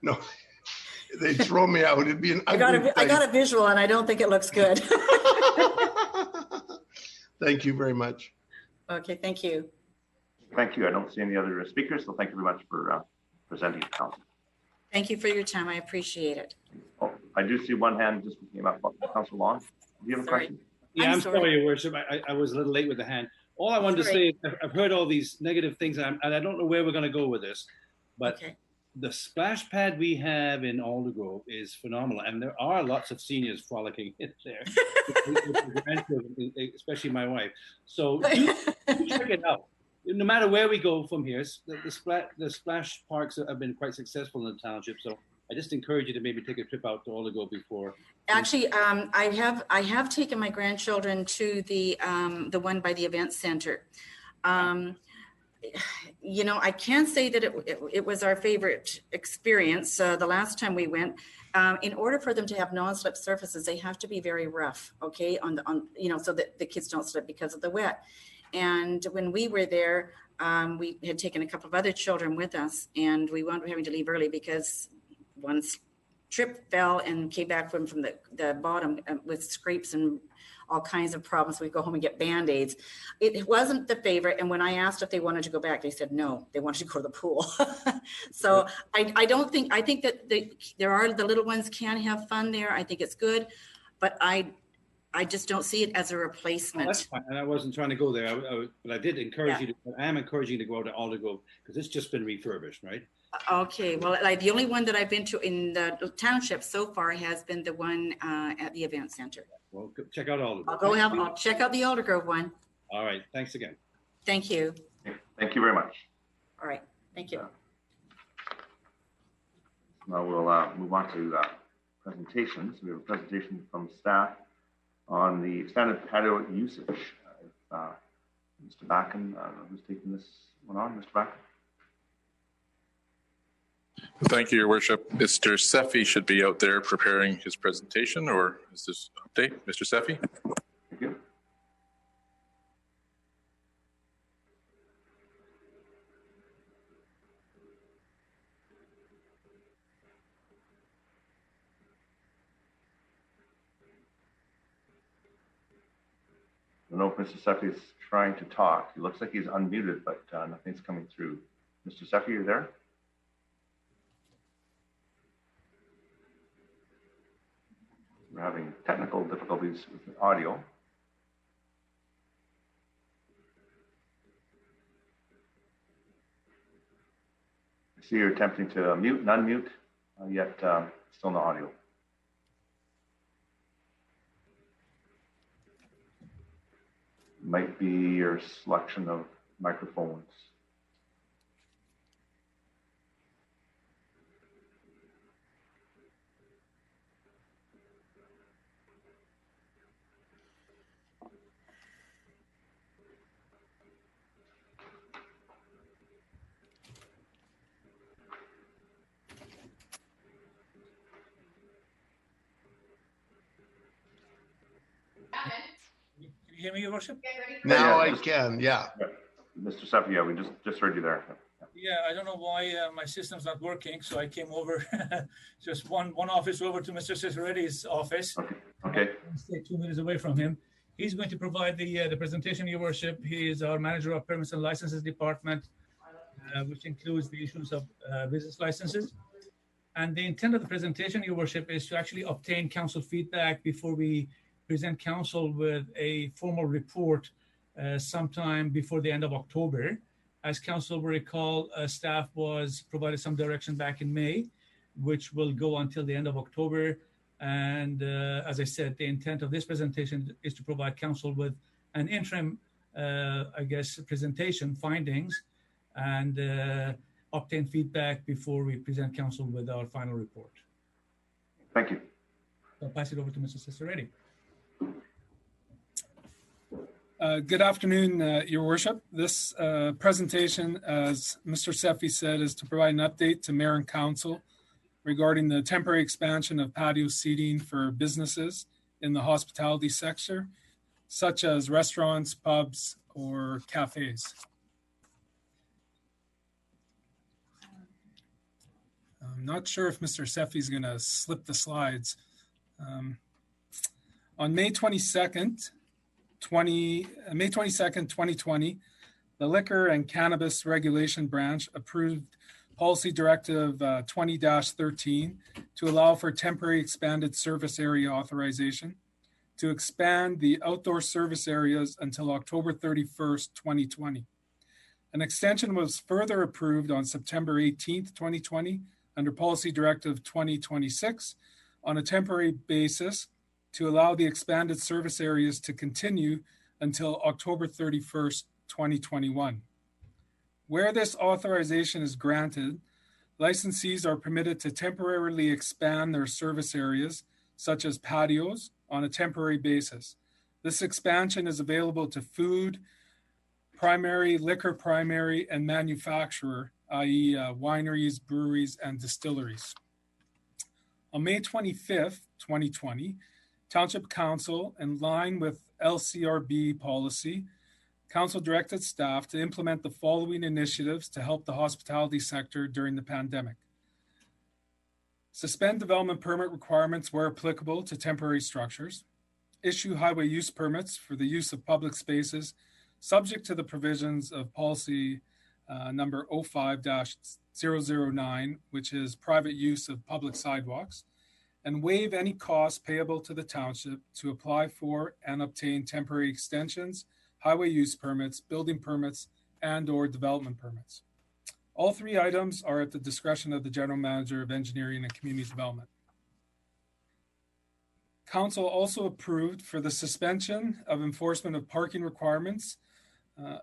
Speaker 11: No, they'd throw me out. It'd be an
Speaker 10: I got a visual, and I don't think it looks good.
Speaker 11: Thank you very much.
Speaker 10: Okay, thank you.
Speaker 1: Thank you. I don't see any other speakers, so thank you very much for presenting to council.
Speaker 10: Thank you for your time. I appreciate it.
Speaker 1: Oh, I do see one hand just came up. Council Long, do you have a question?
Speaker 5: Yeah, I'm sorry, Your Worship. I was a little late with the hand. All I wanted to say, I've heard all these negative things, and I don't know where we're going to go with this, but the splash pad we have in Aldergrove is phenomenal, and there are lots of seniors frolicking in there, especially my wife. So you check it out. No matter where we go from here, the splash parks have been quite successful in the township. So I just encourage you to maybe take a trip out to Aldergrove before.
Speaker 10: Actually, I have taken my grandchildren to the one by the event center. You know, I can't say that it was our favorite experience the last time we went. In order for them to have non-slip surfaces, they have to be very rough, okay, so that the kids don't slip because of the wet. And when we were there, we had taken a couple of other children with us, and we wound up having to leave early because one tripped, fell, and came back from the bottom with scrapes and all kinds of problems. We go home and get Band-Aids. It wasn't the favorite. And when I asked if they wanted to go back, they said no, they wanted to go to the pool. So I think that the little ones can have fun there. I think it's good, but I just don't see it as a replacement.
Speaker 5: Oh, that's fine. And I wasn't trying to go there, but I did encourage you to. I am encouraging you to go to Aldergrove because it's just been refurbished, right?
Speaker 10: Okay. Well, the only one that I've been to in the township so far has been the one at the event center.
Speaker 5: Well, check out Aldergrove.
Speaker 10: I'll check out the Aldergrove one.
Speaker 5: All right. Thanks again.
Speaker 10: Thank you.
Speaker 1: Thank you very much.
Speaker 10: All right. Thank you.
Speaker 1: Now we'll move on to presentations. We have a presentation from staff on the extended patio usage. Mr. Backen, who's taking this one on? Mr. Backen?
Speaker 12: Thank you, Your Worship. Mr. Seffi should be out there preparing his presentation, or is this update? Mr. Seffi?
Speaker 1: Thank you. I don't know if Mr. Seffi is trying to talk. He looks like he's unmuted, but nothing's coming through. Mr. Seffi, you there? We're having technical difficulties with the audio. I see you're attempting to mute and unmute, yet still no audio. Might be your selection of microphones.
Speaker 13: Can you hear me, Your Worship?
Speaker 11: Now I can, yeah.
Speaker 1: Mr. Seffi, yeah, we just heard you there.
Speaker 13: Yeah, I don't know why my system's not working, so I came over just one office over to Mr. Ciceretti's office.
Speaker 1: Okay.
Speaker 13: Stay 2 minutes away from him. He's going to provide the presentation, Your Worship. He is our manager of permits and licenses department, which includes the issues of business licenses. And the intent of the presentation, Your Worship, is to actually obtain council feedback before we present council with a formal report sometime before the end of October. As council will recall, staff was provided some direction back in May, which will go until the end of October. And as I said, the intent of this presentation is to provide council with an interim, presentation findings and obtain feedback before we present council with our final report.
Speaker 1: Thank you.
Speaker 13: I'll pass it over to Mr. Ciceretti.
Speaker 14: Good afternoon, Your Worship. This presentation, as Mr. Seffi said, is to provide an update to Mayor and Council regarding the temporary expansion of patio seating for businesses in the hospitality sector, such as restaurants, pubs, or cafes. I'm not sure if Mr. Seffi is going to slip the slides. On May 22nd, 2020, the Liquor and Cannabis Regulation Branch approved Policy Directive 20-13 to allow for temporary expanded service area authorization to expand the outdoor service areas until October 31st, 2020. An extension was further approved on September 18th, 2020 under Policy Directive 2026 on a temporary basis to allow the expanded service areas to continue until October 31st, 2021. Where this authorization is granted, licensees are permitted to temporarily expand their service areas, such as patios, on a temporary basis. This expansion is available to food, primary, liquor primary, and manufacturer, i.e. Wineries, breweries, and distilleries. On May 25th, 2020, Township Council, in line with LCRB policy, Council directed staff to implement the following initiatives to help the hospitality sector during the pandemic. Suspend development permit requirements where applicable to temporary structures. Issue highway use permits for the use of public spaces subject to the provisions of policy number 05-009, which is private use of public sidewalks, and waive any costs payable to the township to apply for and obtain temporary extensions, highway use permits, building permits, and/or development permits. All three items are at the discretion of the General Manager of Engineering and Community Development. Council also approved for the suspension of enforcement of parking requirements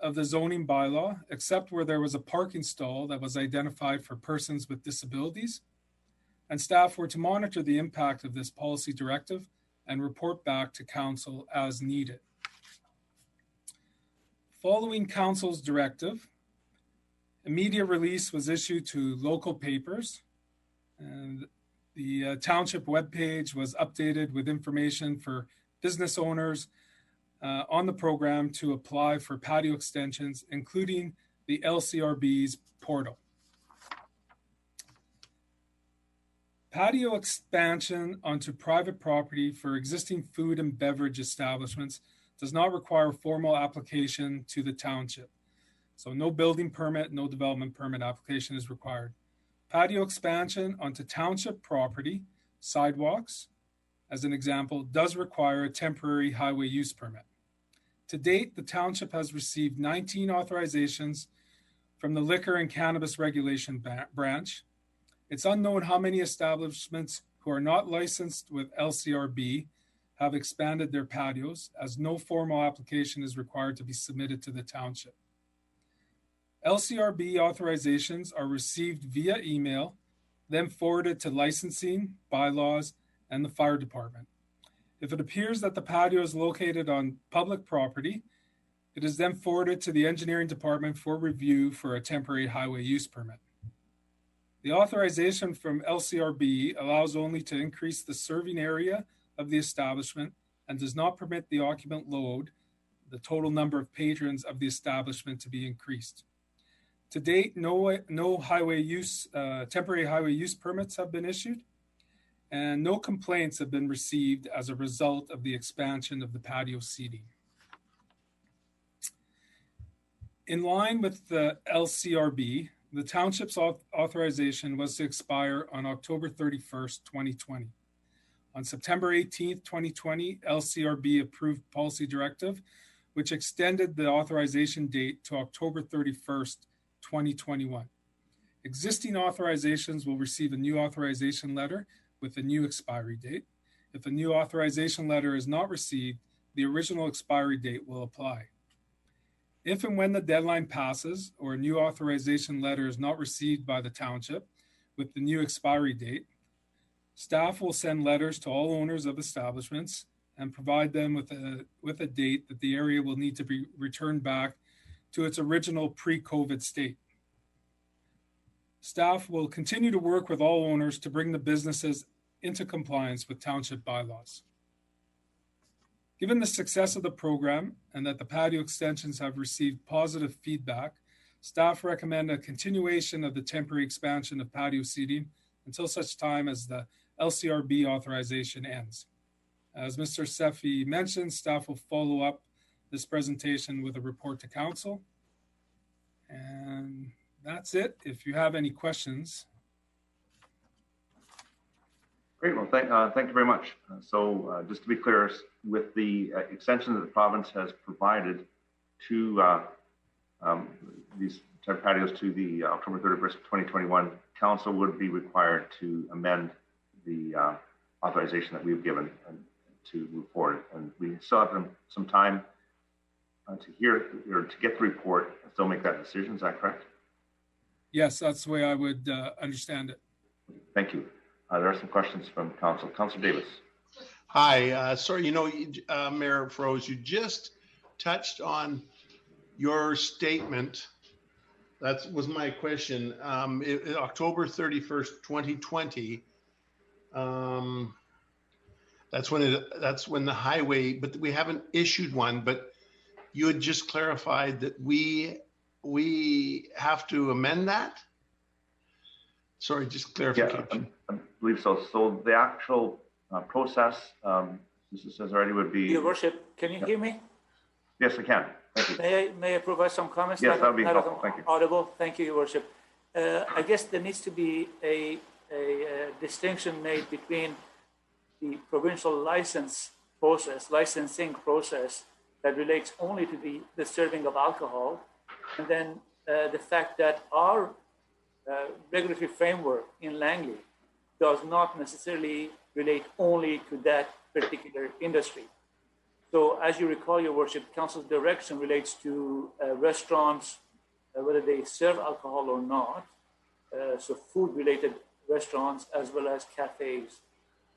Speaker 14: of the zoning bylaw, except where there was a parking stall that was identified for persons with disabilities, and staff were to monitor the impact of this policy directive and report back to Council as needed. Following Council's directive, immediate release was issued to local papers, and the township webpage was updated with information for business owners on the program to apply for patio extensions, including the LCRB's portal. Patio expansion onto private property for existing food and beverage establishments does not require formal application to the township. So no building permit, no development permit application is required. Patio expansion onto township property, sidewalks, as an example, does require a temporary highway use permit. To date, the township has received 19 authorizations from the Liquor and Cannabis Regulation Branch. It's unknown how many establishments who are not licensed with LCRB have expanded their patios, as no formal application is required to be submitted to the township. LCRB authorizations are received via email, then forwarded to licensing, bylaws, and the fire department. If it appears that the patio is located on public property, it is then forwarded to the engineering department for review for a temporary highway use permit. The authorization from LCRB allows only to increase the serving area of the establishment and does not permit the occupant load, the total number of patrons of the establishment, to be increased. To date, no highway use, temporary highway use permits have been issued, and no complaints have been received as a result of the expansion of the patio seating. In line with the LCRB, The township's authorization was to expire on October 31st, 2020. On September 18th, 2020, LCRB approved policy directive, which extended the authorization date to October 31st, 2021. Existing authorizations will receive a new authorization letter with a new expiry date. If a new authorization letter is not received, the original expiry date will apply. If and when the deadline passes or a new authorization letter is not received by the township with the new expiry date, staff will send letters to all owners of establishments and provide them with a date that the area will need to be returned back to its original pre-COVID state. Staff will continue to work with all owners to bring the businesses into compliance with township bylaws. Given the success of the program and that the patio extensions have received positive feedback, staff recommend a continuation of the temporary expansion of patio seating until such time as the LCRB authorization ends. As Mr. Sefi mentioned, staff will follow up this presentation with a report to council. And that's it. If you have any questions.
Speaker 1: Great. Well, thank you very much. Just to be clear, with the extension that the province has provided to these type patios to the October 31st, 2021, council would be required to amend the authorization that we've given and to move forward. And we still have some time to hear or to get the report and still make that decision. Is that correct? Yes,
Speaker 14: that's the way I would understand it.
Speaker 1: Thank you. There are some questions from council. Councilor Davis.
Speaker 11: Hi, sorry, Mayor Froese, you just touched on your statement. That was my question. October 31st, 2020. That's when the highway, but we haven't issued one, but you had just clarified that we have to amend that? Sorry, just clarification.
Speaker 1: Yeah, I believe so. So the actual process, Mr. says already would be.
Speaker 15: Your Worship, can you hear me?
Speaker 1: Yes, I can. Thank you.
Speaker 15: May I provide some comments?
Speaker 1: Yes, that would be helpful. Thank you.
Speaker 15: Audible. Thank you, Your Worship. I guess there needs to be a distinction made between the provincial licensing process that relates only to the serving of alcohol, and then the fact that our regulatory framework in Langley does not necessarily relate only to that particular industry. So as you recall, Your Worship, Council's direction relates to restaurants, whether they serve alcohol or not, so food-related restaurants, as well as cafes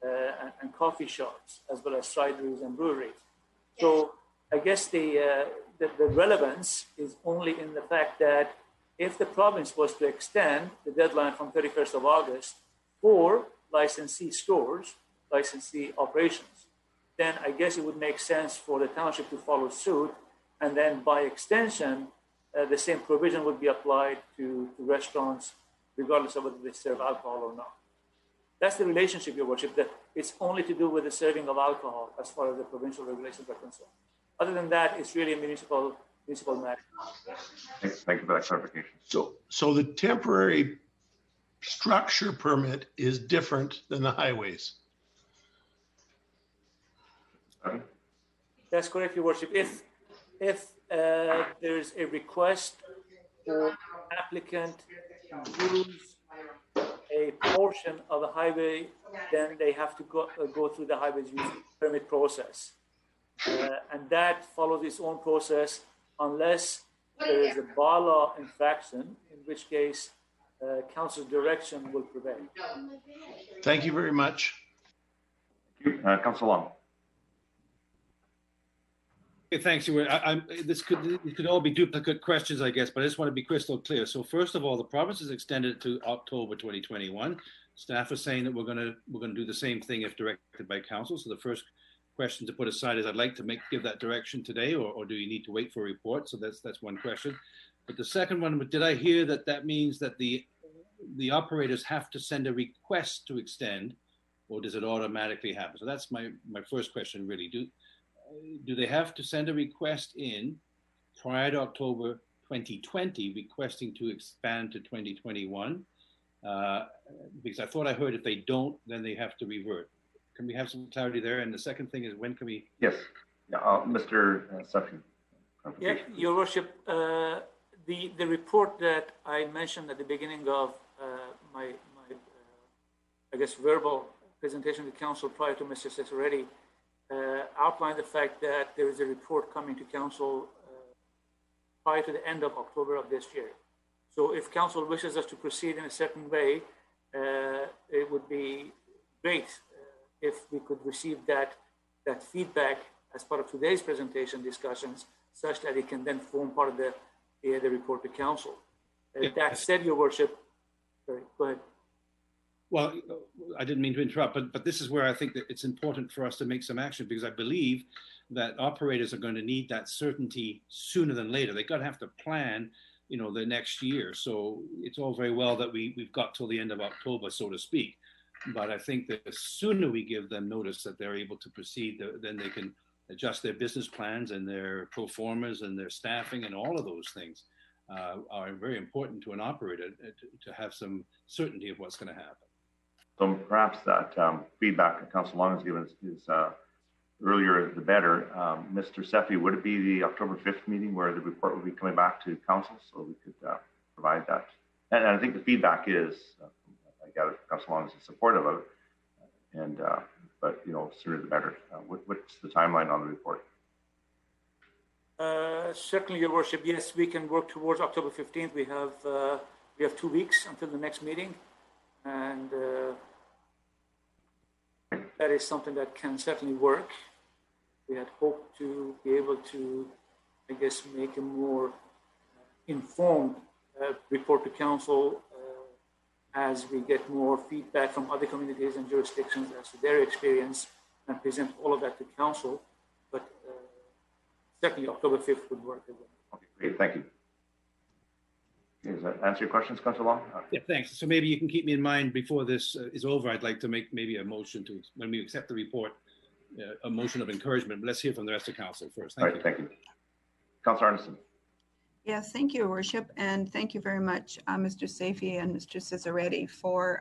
Speaker 15: and coffee shops, as well as cideries and breweries. So I guess the relevance is only in the fact that if the province was to extend the deadline from 31st of August for licensee stores, licensee operations, then I guess it would make sense for the township to follow suit. And then by extension, the same provision would be applied to restaurants, regardless of whether they serve alcohol or not. That's the relationship, Your Worship, that it's only to do with the serving of alcohol as far as the provincial regulations are concerned. Other than that, it's really a municipal matter.
Speaker 1: Thank you for that clarification.
Speaker 11: So the temporary structure permit is different than the highways.
Speaker 15: That's correct, Your Worship. If there's a request for applicant to use a portion of the highway, then they have to go through the highways use permit process. And that follows its own process unless there is a bylaw infraction, in which case council's direction will prevail.
Speaker 11: Thank you very much.
Speaker 1: Thank you. Councilor Long.
Speaker 5: Okay, thanks. This could all be duplicate questions, I guess, but I just want to be crystal clear. So first of all, the province has extended it to October 2021. Staff is saying that we're going to do the same thing if directed by council. So the first question to put aside is, I'd like to give that direction today, or do you need to wait for a report? So that's one question. But the second one, did I hear that means that the operators have to send a request to extend, or does it automatically happen? So that's my first question, really. Do they have to send a request in prior to October 2020, requesting to expand to 2021. Because I thought I heard if they don't, then they have to revert. Can we have some clarity there? And the second thing is, when can we?
Speaker 1: Yes, yeah, Mr. Sutton.
Speaker 15: Yeah, Your Worship, the report that I mentioned at the beginning of my I guess, verbal presentation to Council prior to Mr. Cesarelli outlined the fact that there is a report coming to Council prior to the end of October of this year. So if Council wishes us to proceed in a certain way, it would be great if we could receive that feedback as part of today's presentation discussions, such that it can then form part of the report to Council. That said, Your Worship, sorry, go ahead.
Speaker 5: Well, I didn't mean to interrupt, but this is where I think that it's important for us to make some action, because I believe that operators are going to need that certainty sooner than later. They're going to have to plan, the next year. So it's all very well that we've got till the end of October, so to speak. But I think that the sooner we give them notice that they're able to proceed, then they can adjust their business plans and their pro formas and their staffing, and all of those things are very important to an operator to have some certainty of what's going to happen.
Speaker 1: So perhaps that feedback that Councillor Long has given us is earlier the better. Mr. Seffi, would it be the October 5th meeting where the report will be coming back to Council, so we could provide that? And I think the feedback is, I gather Councillor Long is supportive of it, but sooner the better. What's the timeline on the report?
Speaker 15: Certainly, Your Worship. Yes, we can work towards October 15th. We have 2 weeks until the next meeting, and that is something that can certainly work. We had hoped to be able to, I guess, make a more informed report to Council as we get more feedback from other communities and jurisdictions as to their experience, and present all of that to Council. But certainly October 5th would work as well.
Speaker 1: Okay, great, thank you. Okay, does that answer your questions, Councillor Long?
Speaker 5: Yeah, thanks. So maybe you can keep me in mind before this is over. I'd like to make maybe a motion to, when we accept the report, a motion of encouragement. But let's hear from the rest of Council first. Thank you.
Speaker 1: Thank you. Councillor Arneson.
Speaker 16: Yes, thank you, Your Worship, and thank you very much, Mr. Safey and Mr. Cesarelli, for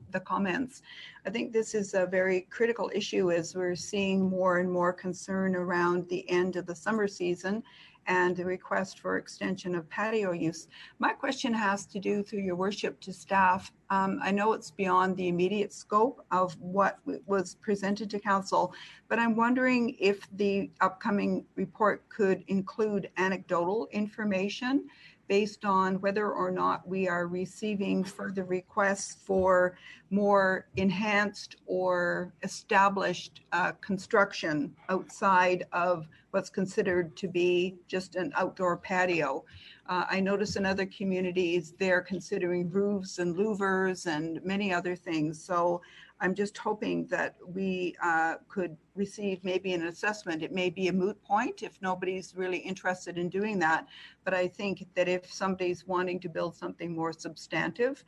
Speaker 16: the comments. I think this is a very critical issue as we're seeing more and more concern around the end of the summer season and the request for extension of patio use. My question has to do, through Your Worship, to staff. I know it's beyond the immediate scope of what was presented to Council, but I'm wondering if the upcoming report could include anecdotal information based on whether or not we are receiving further requests for more enhanced or established construction outside of what's considered to be just an outdoor patio. I notice in other communities, they're considering roofs and louvers and many other things. So I'm just hoping that we could receive maybe an assessment. It may be a moot point if nobody's really interested in doing that. But I think that if somebody's wanting to build something more substantive,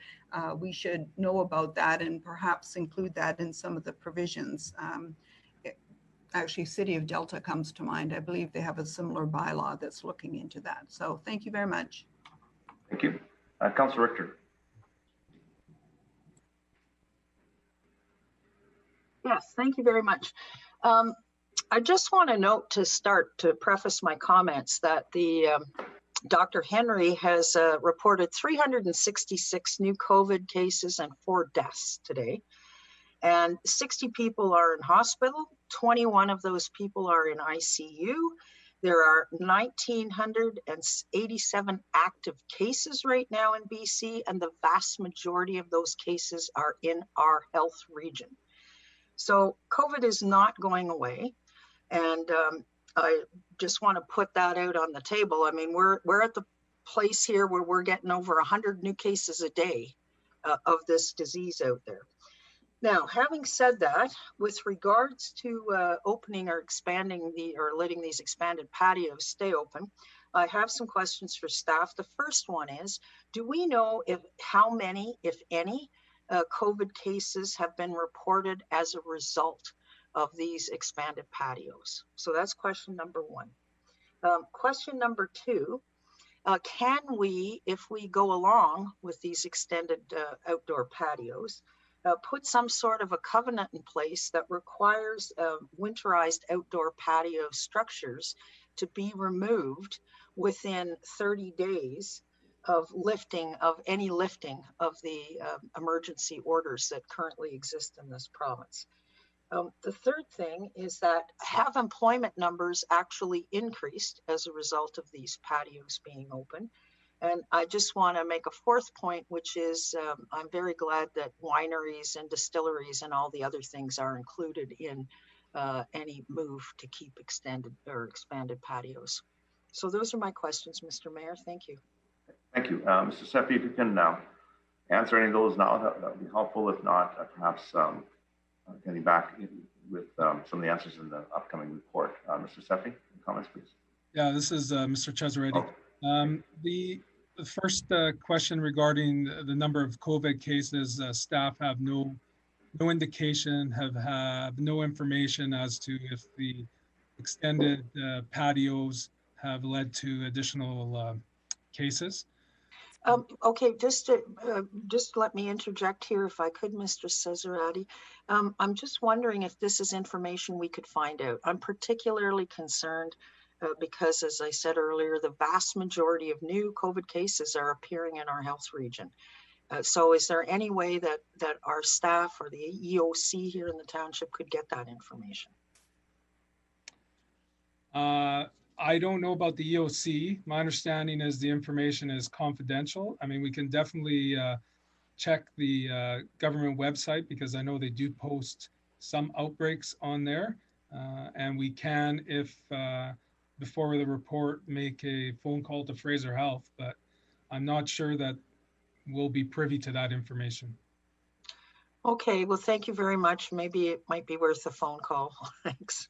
Speaker 16: we should know about that and perhaps include that in some of the provisions. Actually, City of Delta comes to mind. I believe they have a similar bylaw that's looking into that. So thank you very much.
Speaker 1: Thank you. Councillor Richter.
Speaker 6: Yes, thank you very much. I just want to note to start, to preface my comments, that the Dr. Henry has reported 366 new COVID cases and 4 deaths today. And 60 people are in hospital. 21 of those people are in ICU. There are 1,987 active cases right now in BC, and the vast majority of those cases are in our health region. So COVID is not going away. And I just want to put that out on the table. I mean, we're at the place here where we're getting over 100 new cases a day of this disease out there. Now, having said that, with regards to opening or expanding or letting these expanded patios stay open, I have some questions for staff. The first one is, do we know how many, if any, COVID cases have been reported as a result of these expanded patios? So that's question number one. Question number two, Can we, if we go along with these extended outdoor patios, put some sort of a covenant in place that requires winterized outdoor patio structures to be removed within 30 days of any lifting of the emergency orders that currently exist in this province? The third thing is that have employment numbers actually increased as a result of these patios being open? And I just want to make a fourth point, which is I'm very glad that wineries and distilleries and all the other things are included in any move to keep extended or expanded patios. So those are my questions, Mr. Mayor. Thank you.
Speaker 1: Thank you. Mr. Seppi, if you can answer any of those now, that would be helpful. If not, perhaps getting back with some of the answers in the upcoming report. Mr. Seppi, comments, please.
Speaker 14: Yeah, this is Mr. Cesaretti. The first question regarding the number of COVID cases, staff have no indication, have no information as to if the extended patios have led to additional cases.
Speaker 6: Okay, just let me interject here if I could, Mr. Cesaretti. I'm just wondering if this is information we could find out. I'm particularly concerned because, as I said earlier, the vast majority of new COVID cases are appearing in our health region. So is there any way that our staff or the EOC here in the township could get that information?
Speaker 14: I don't know about the EOC. My understanding is the information is confidential. I mean, we can definitely check the government website because I know they do post some outbreaks on there. And we can, if before the report, make a phone call to Fraser Health, but I'm not sure that we'll be privy to that information.
Speaker 6: Okay, well, thank you very much. Maybe it might be worth a phone call. Thanks.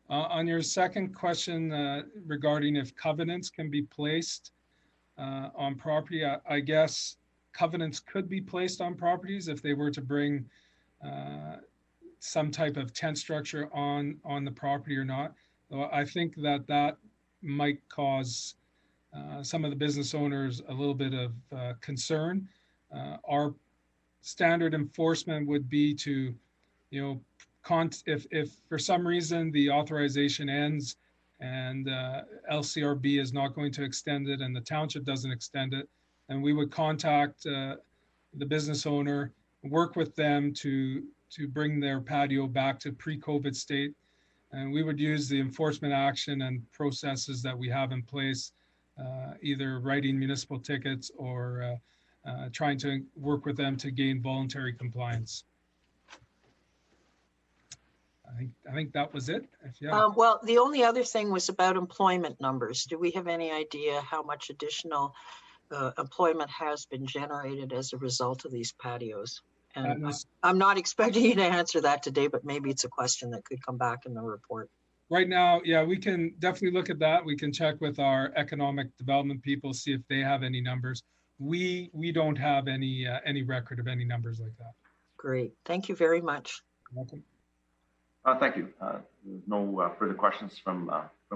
Speaker 14: On your second question regarding if covenants can be placed on property, I guess covenants could be placed on properties if they were to bring some type of tent structure on the property or not. I think that might cause some of the business owners a little bit of concern. Our standard enforcement would be to, if for some reason the authorization ends and LCRB is not going to extend it and the township doesn't extend it, then we would contact the business owner, work with them to bring their patio back to pre-COVID state. And we would use the enforcement action and processes that we have in place, either writing municipal tickets or trying to work with them to gain voluntary compliance. I think that was it.
Speaker 6: Well, the only other thing was about employment numbers. Do we have any idea how much additional employment has been generated as a result of these patios? And I'm not expecting you to answer that today, but maybe it's a question that could come back in the report.
Speaker 14: Right now, yeah, we can definitely look at that. We can check with our economic development people, see if they have any numbers. We don't have any record of any numbers like that.
Speaker 6: Great, thank you very much.
Speaker 14: You're welcome.
Speaker 1: Thank you. There's no further questions from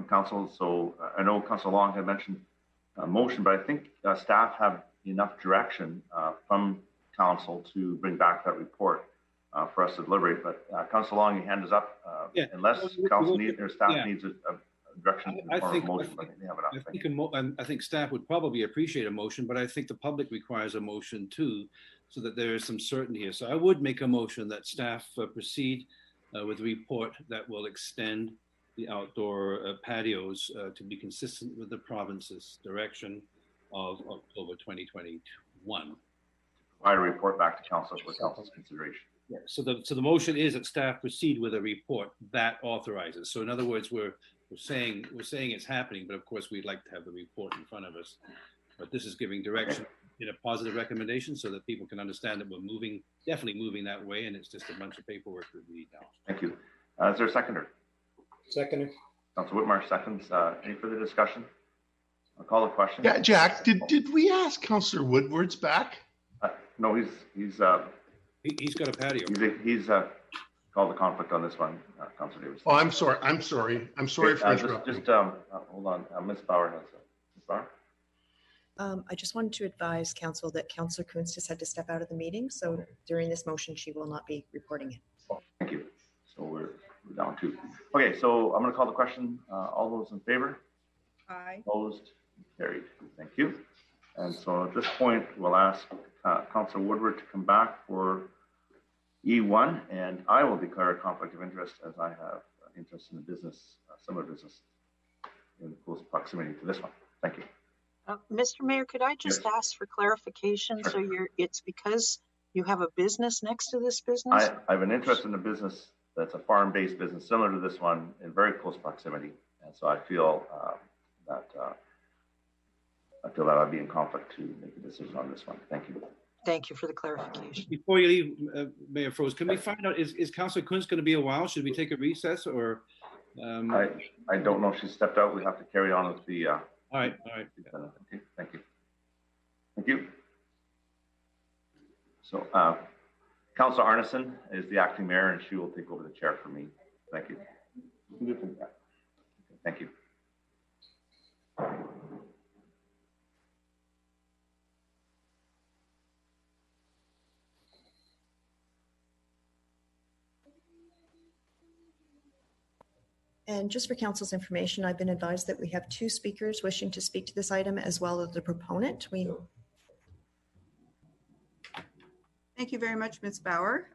Speaker 1: council. So I know Councillor Long had mentioned a motion, but I think staff have enough direction from council to bring back that report for us to deliberate. But Councillor Long, your hand is up. Unless council needs or staff needs a direction in the form of a motion, but they have enough.
Speaker 5: I think staff would probably appreciate a motion, but I think the public requires a motion too, so that there is some certainty here. So I would make a motion that staff proceed with a report that will extend the outdoor patios to be consistent with the province's direction of October 2021.
Speaker 1: Provide a report back to council for council's consideration.
Speaker 5: Yeah. So the motion is that staff proceed with a report that authorizes. So in other words, we're saying it's happening, but of course we'd like to have the report in front of us. But this is giving direction in a positive recommendation so that people can understand that we're definitely moving that way, and it's just a bunch of paperwork that we need now.
Speaker 1: Thank you. Is there a seconder?
Speaker 8: Seconder.
Speaker 1: Councilor Whitmire seconds. Any further discussion? I'll call the question.
Speaker 11: Yeah, Jack, did we ask Councillor Woodward's back?
Speaker 1: No, he's got
Speaker 5: a patio.
Speaker 1: He's called the conflict on this one, Councillor Davis.
Speaker 11: Oh, I'm sorry for interrupting.
Speaker 1: Just hold on. Ms. Bauer has Ms. Bauer?
Speaker 7: I just wanted to advise council that Councillor Kunst has had to step out of the meeting. So during this motion, she will not be reporting it.
Speaker 1: Thank you. So we're down to, okay, so I'm going to call the question. All those in favor?
Speaker 16: Aye.
Speaker 1: Opposed? Carried. Thank you. And so at this point, we'll ask Councillor Woodward to come back for E1, and I will declare a conflict of interest as I have interest in the business, similar business in close proximity to this one. Thank you.
Speaker 6: Mr. Mayor, could I just ask for clarification?
Speaker 1: Sure.
Speaker 6: So it's because you have a business next to this business?
Speaker 1: I have an interest in a business that's a farm-based business similar to this one in very close proximity. And so I feel that I'd be in conflict to make a decision on this one. Thank you.
Speaker 6: Thank you for the clarification.
Speaker 5: Before you leave, Mayor Froese, can we find out, is Councillor Kunst going to be a while? Should we take a recess or?
Speaker 1: I don't know if she stepped out. We have to carry on with the.
Speaker 5: All right.
Speaker 1: Okay, thank you. Thank you. So Councillor Arneson is the acting mayor and she will take over the chair for me. Thank you. Thank you.
Speaker 7: And just for council's information, I've been advised that we have 2 speakers wishing to speak to this item as well as the proponent.
Speaker 16: Thank you very much, Ms. Bauer.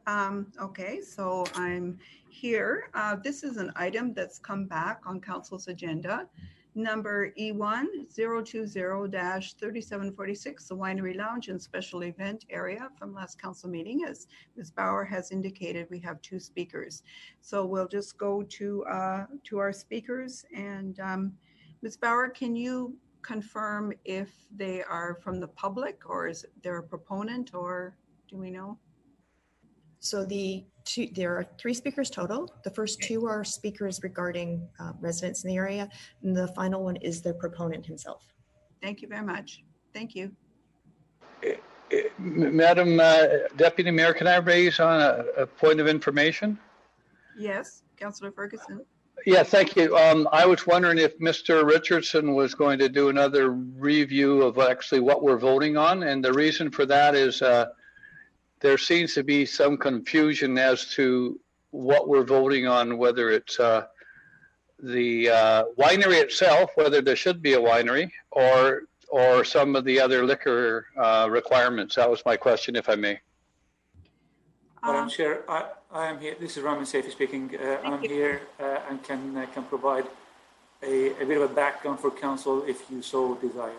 Speaker 16: Okay, so I'm here. This is an item that's come back on council's agenda. Number E1 020-3746, the Winery Lounge and Special Event Area from last council meeting. As Ms. Bauer has indicated, we have 2 speakers. So we'll just go to our speakers. And Ms. Bauer, can you confirm if they are from the public or is there a proponent, or do we know?
Speaker 7: So there are 3 speakers total. The first 2 are speakers regarding residents in the area, and the final one is the proponent himself.
Speaker 16: Thank you very much. Thank you.
Speaker 3: Madam Deputy Mayor, can I raise on a point of information?
Speaker 16: Yes, Councillor Ferguson.
Speaker 3: Yeah, thank you. I was wondering if Mr. Richardson was going to do another review of actually what we're voting on, and the reason for that is there seems to be some confusion as to what we're voting on, whether it's the winery itself, whether there should be a winery, or some of the other liquor requirements. That was my question, if I may.
Speaker 15: Madam Chair, I am here. This is Ramin Saifi speaking. I'm here and can provide a bit of a background for council if you so desire.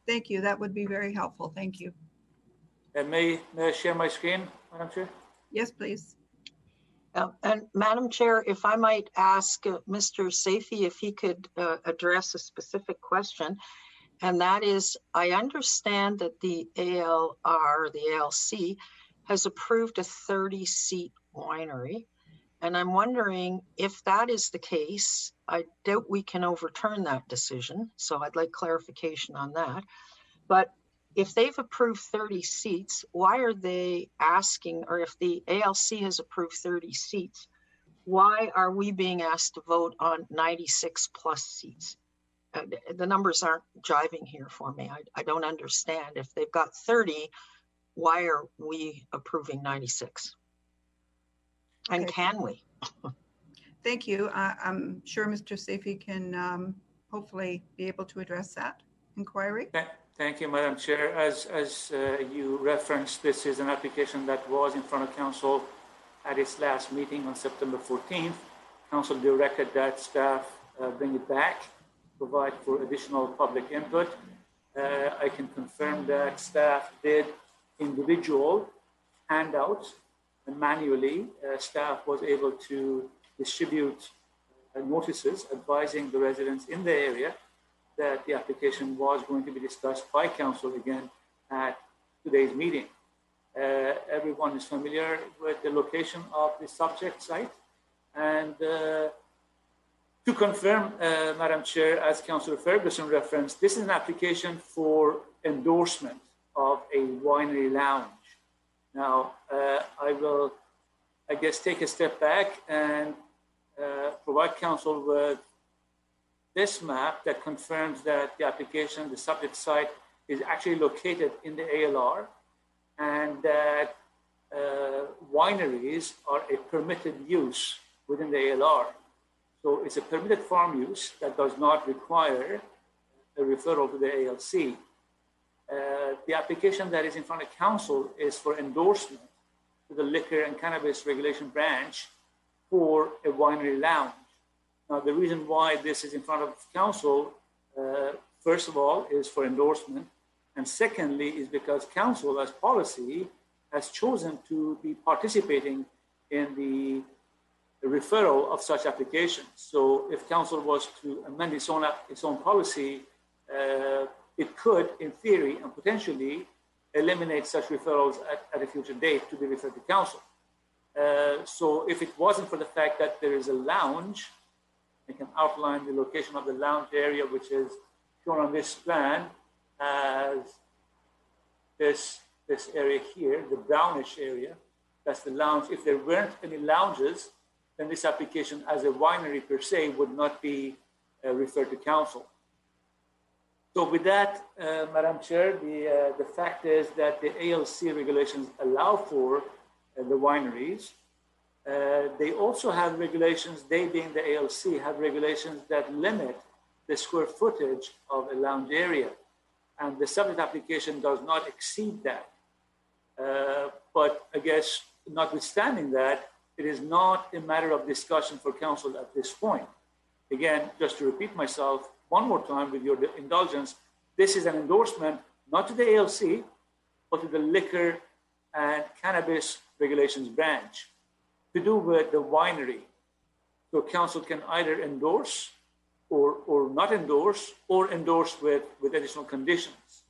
Speaker 16: Thank you. That would be very helpful. Thank you.
Speaker 15: May I share my screen, Madam Chair?
Speaker 16: Yes, please.
Speaker 6: And Madam Chair, if I might ask Mr. Saifi if he could address a specific question, and that is, I understand that the ALC has approved a 30-seat winery, and I'm wondering if that is the case. I doubt we can overturn that decision, so I'd like clarification on that. But if they've approved 30 seats, why are they asking, or if the ALC has approved 30 seats, why are we being asked to vote on 96 plus seats? The numbers aren't jiving here for me. I don't understand. If they've got 30, why are we approving 96? And can we?
Speaker 16: Thank you. I'm sure Mr. Saifi can hopefully be able to address that inquiry.
Speaker 15: Thank you, Madam Chair. As you referenced, this is an application that was in front of Council at its last meeting on September 14th. Council directed that staff bring it back, provide for additional public input. I can confirm that staff did individual handouts, and manually staff was able to distribute notices advising the residents in the area that the application was going to be discussed by council again at today's meeting. Everyone is familiar with the location of the subject site. And to confirm, Madam Chair, as Councillor Ferguson referenced, this is an application for endorsement of a winery lounge. Now, I will, I guess, take a step back and provide council with this map that confirms that the application, the subject site, is actually located in the ALR, and that wineries are a permitted use within the ALR. So it's a permitted farm use that does not require a referral to the ALC. The application that is in front of council is for endorsement to the Liquor and Cannabis Regulation Branch for a winery lounge. Now, the reason why this is in front of council, first of all, is for endorsement. And secondly, is because council as policy has chosen to be participating in the referral of such applications. So if council was to amend its own policy, it could, in theory and potentially, eliminate such referrals at a future date to be referred to council. So if it wasn't for the fact that there is a lounge, I can outline the location of the lounge area, which is shown on this plan as this area here, the brownish area. That's the lounge. If there weren't any lounges, then this application as a winery per se would not be referred to council. So with that, Madam Chair, the fact is that the ALC regulations allow for the wineries. They also have regulations, they being the ALC, have regulations that limit the square footage of a lounge area. And the subject application does not exceed that. But I guess, notwithstanding that, it is not a matter of discussion for council at this point. Again, just to repeat myself one more time with your indulgence, this is an endorsement not to the ALC, but to the Liquor and Cannabis Regulations Branch to do with the winery. So council can either endorse or not endorse, or endorse with additional conditions.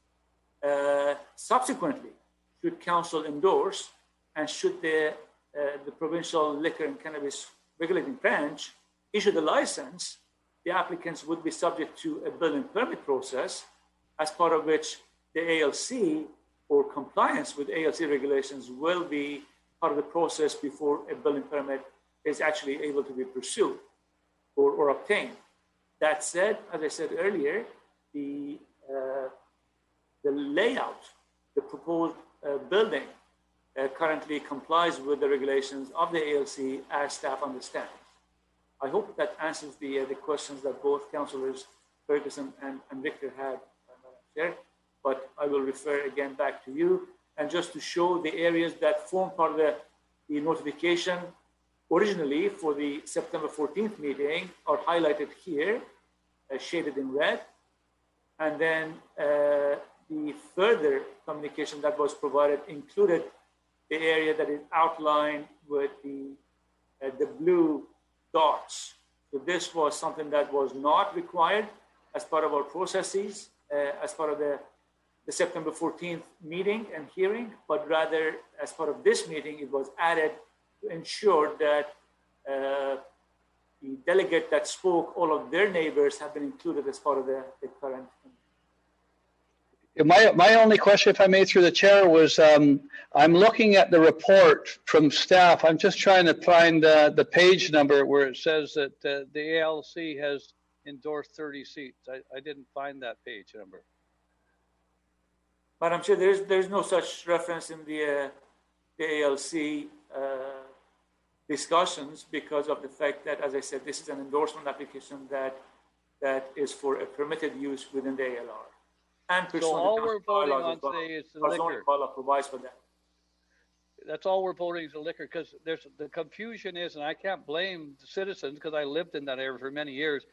Speaker 15: Subsequently, should council endorse, and should the provincial liquor and cannabis regulating branch issue the license, the applicants would be subject to a building permit process, as part of which the ALC or compliance with ALC regulations will be part of the process before a building permit is actually able to be pursued or obtained. That said, as I said earlier, the layout, the proposed building currently complies with the regulations of the ALC as staff understands. I hope that answers the questions that both councillors Ferguson and Victor had, Chair, but I will refer again back to you. And just to show the areas that form part of the notification originally for the September 14th meeting are highlighted here, shaded in red. And then the further communication that was provided included the area that is outlined with the blue dots. So this was something that was not required as part of our processes, as part of the September 14th meeting and hearing, but rather as part of this meeting, it was added to ensure that the delegate that spoke, all of their neighbors have been included as part of the current.
Speaker 3: My only question, if I may, through the chair, was I'm looking at the report from staff. I'm just trying to find the page number where it says that the ALC has endorsed 30 seats. I didn't find that page number.
Speaker 15: But I'm sure there's no such reference in the ALC discussions because of the fact that, as I said, this is an endorsement application that is for a permitted use within the ALR. And
Speaker 3: so all we're voting on today is the liquor.
Speaker 15: Provides for that.
Speaker 3: That's all we're voting is the liquor, because there's the confusion is, and I can't blame the citizens because I lived in that area for many years,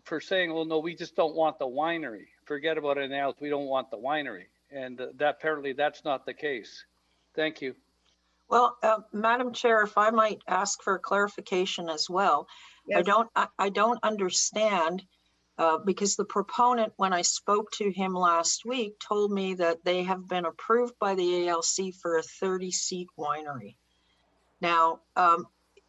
Speaker 3: for saying, well, no, we just don't want the winery. Forget about anything else. We don't want the winery. And that apparently that's not the case. Thank you.
Speaker 6: Well, Madam Chair, if I might ask for clarification as well. Yes. I don't understand because the proponent, when I spoke to him last week, told me that they have been approved by the ALC for a 30-seat winery. Now,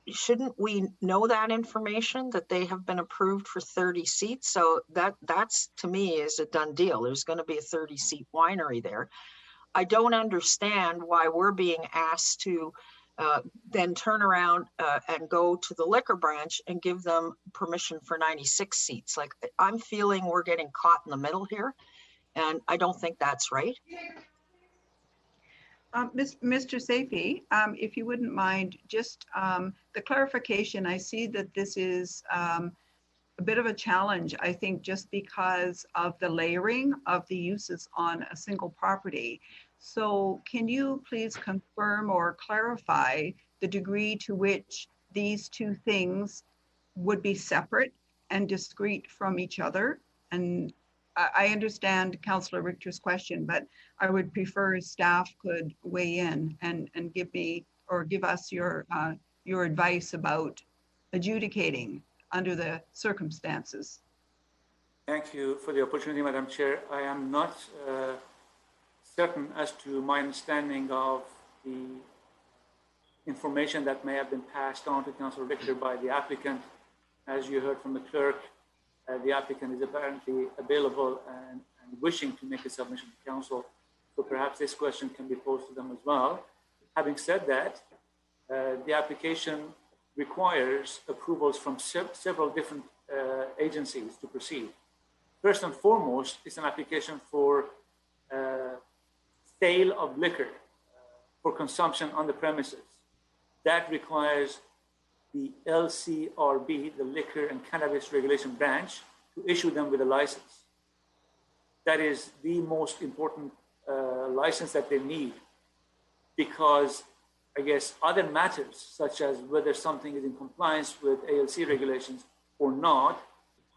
Speaker 6: shouldn't we know that information, that they have been approved for 30 seats? So that's to me is a done deal. There's going to be a 30-seat winery there. I don't understand why we're being asked to then turn around and go to the liquor branch and give them permission for 96 seats. Like, I'm feeling we're getting caught in the middle here. And I don't think that's right.
Speaker 16: Mr. Saifi, if you wouldn't mind, just the clarification, I see that this is a bit of a challenge, I think, just because of the layering of the uses on a single property. So can you please confirm or clarify the degree to which these two things would be separate and discrete from each other? And I understand Councillor Richter's question, but I would prefer staff could weigh in and give me or give us your advice about adjudicating under the circumstances.
Speaker 15: Thank you for the opportunity, Madam Chair. I am not certain as to my understanding of the information that may have been passed on to Councillor Richter by the applicant. As you heard from the clerk, the applicant is apparently available and wishing to make a submission to council. So perhaps this question can be posed to them as well. Having said that, the application requires approvals from several different agencies to proceed. First and foremost, it's an application for sale of liquor for consumption on the premises. That requires the LCRB, the Liquor and Cannabis Regulation Branch, to issue them with a license. That is the most important license that they need, because I guess other matters, such as whether something is in compliance with ALC regulations or not,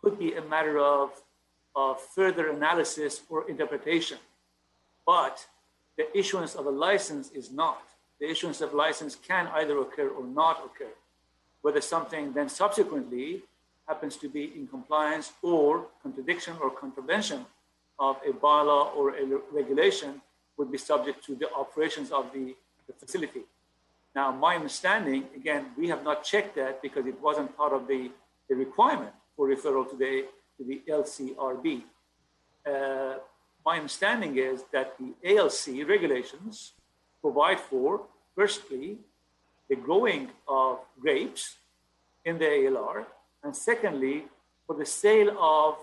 Speaker 15: could be a matter of further analysis or interpretation. But the issuance of a license is not. The issuance of license can either occur or not occur. Whether something then subsequently happens to be in compliance or contradiction or contravention of a bylaw or a regulation would be subject to the operations of the facility. Now, my understanding, again, we have not checked that because it wasn't part of the requirement for referral to the LCRB. My understanding is that the ALC regulations provide for, firstly, the growing of grapes in the ALR, and secondly, for the sale of,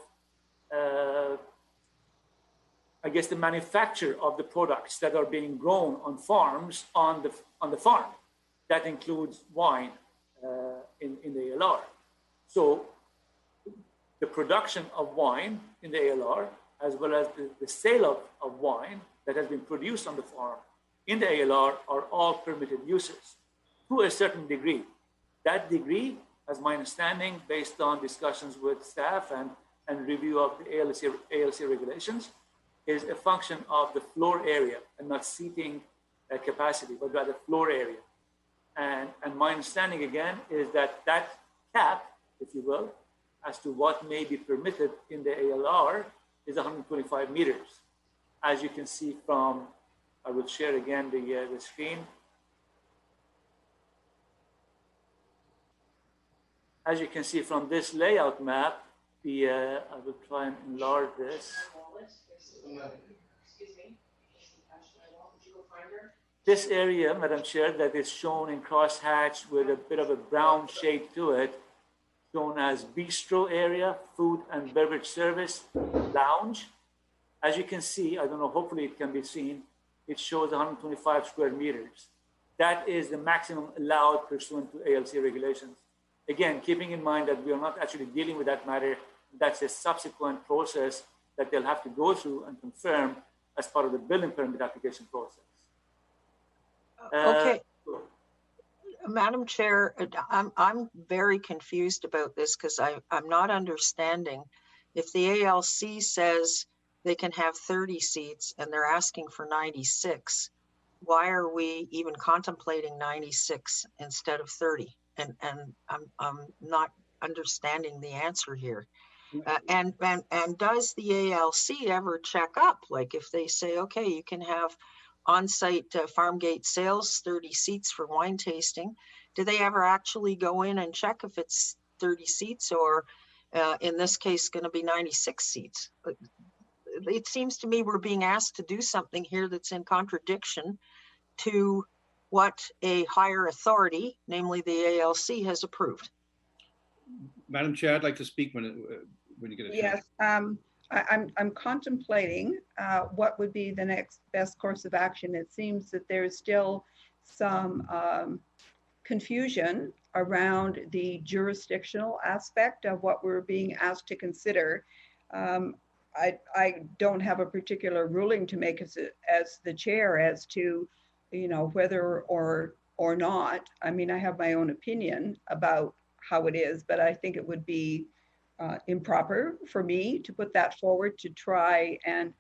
Speaker 15: I guess, the manufacture of the products that are being grown on farms on the farm. That includes wine in the ALR. So the production of wine in the ALR, as well as the sale of wine that has been produced on the farm in the ALR, are all permitted uses to a certain degree. That degree, as my understanding, based on discussions with staff and review of the ALC regulations, is a function of the floor area and not seating capacity, but rather floor area. And my understanding, again, is that cap, if you will, as to what may be permitted in the ALR is 125 meters. As you can see from, I will share again the screen. As you can see from this layout map, I will try and enlarge this. This area, Madam Chair, that is shown in crosshatch with a bit of a brown shade to it, shown as bistro area, food and beverage service, lounge. As you can see, I don't know, hopefully it can be seen, it shows 125 square meters. That is the maximum allowed pursuant to ALC regulations. Again, keeping in mind that we are not actually dealing with that matter, that's a subsequent process that they'll have to go through and confirm as part of the building permit application process.
Speaker 6: Okay. Madam Chair, I'm very confused about this because I'm not understanding. If the ALC says they can have 30 seats and they're asking for 96, why are we even contemplating 96 instead of 30? And I'm not understanding the answer here. And does the ALC ever check up? Like if they say, okay, you can have on-site farm gate sales, 30 seats for wine tasting, do they ever actually go in and check if it's 30 seats or in this case going to be 96 seats? It seems to me we're being asked to do something here that's in contradiction to what a higher authority, namely the ALC, has approved.
Speaker 5: Madam Chair, I'd like to speak when you get a chance.
Speaker 16: Yes, I'm contemplating what would be the next best course of action. It seems that there's still some confusion around the jurisdictional aspect of what we're being asked to consider. I don't have a particular ruling to make as the chair as to, you know, whether or not. I mean, I have my own opinion about how it is, but I think it would be improper for me to put that forward to try and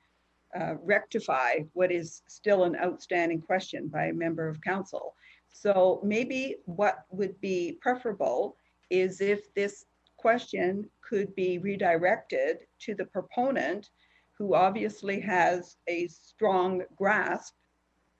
Speaker 16: rectify what is still an outstanding question by a member of council. So maybe what would be preferable is if this question could be redirected to the proponent, who obviously has a strong grasp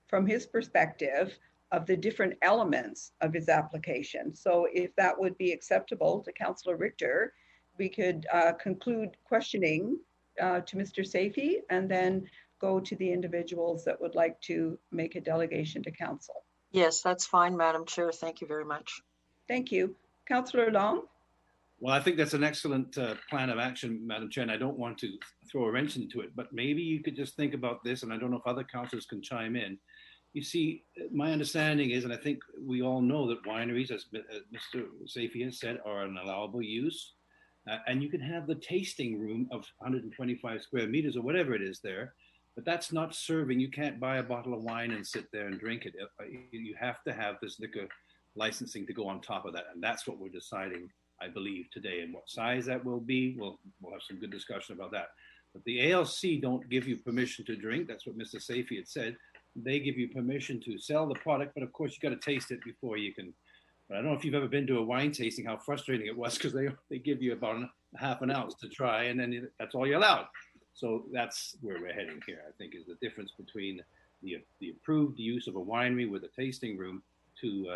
Speaker 16: from his perspective of the different elements of his application. So if that would be acceptable to Councillor Richter, we could conclude questioning to Mr. Safey and then go to the individuals that would like to make a delegation to council.
Speaker 6: Yes, that's fine, Madam Chair. Thank you very much.
Speaker 16: Thank you. Councillor Long?
Speaker 5: Well, I think that's an excellent plan of action, Madam Chair, and I don't want to throw a wrench into it, but maybe you could just think about this, and I don't know if other councillors can chime in. You see, my understanding is, and I think we all know that wineries, as Mr. Safey has said, are an allowable use. And you can have the tasting room of 125 square meters or whatever it is there, but that's not serving. You can't buy a bottle of wine and sit there and drink it. You have to have this liquor licensing to go on top of that. And that's what we're deciding, I believe, today. And what size that will be, we'll have some good discussion about that. But the ALC don't give you permission to drink. That's what Mr. Safey had said. They give you permission to sell the product, but of course you got to taste it before you can. But I don't know if you've ever been to a wine tasting, how frustrating it was, because they give you about half an ounce to try, and then that's all you're allowed. So that's where we're heading here, I think, is the difference between the approved use of a winery with a tasting room to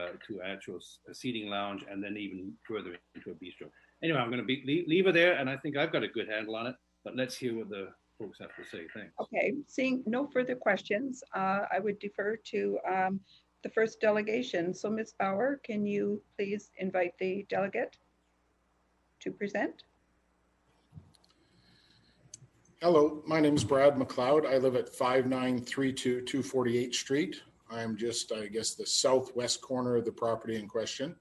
Speaker 5: actual seating lounge, and then even further into a bistro. Anyway, I'm going to leave it there, and I think I've got a good handle on it, but let's hear what the folks have to say. Thanks.
Speaker 16: Okay, seeing no further questions, I would defer to the first delegation. So Ms. Bauer, can you please invite the delegate to present?
Speaker 17: Hello, my name is Brad McLeod. I live at 5932 248th Street. I'm just, I guess, the southwest corner of the property in question.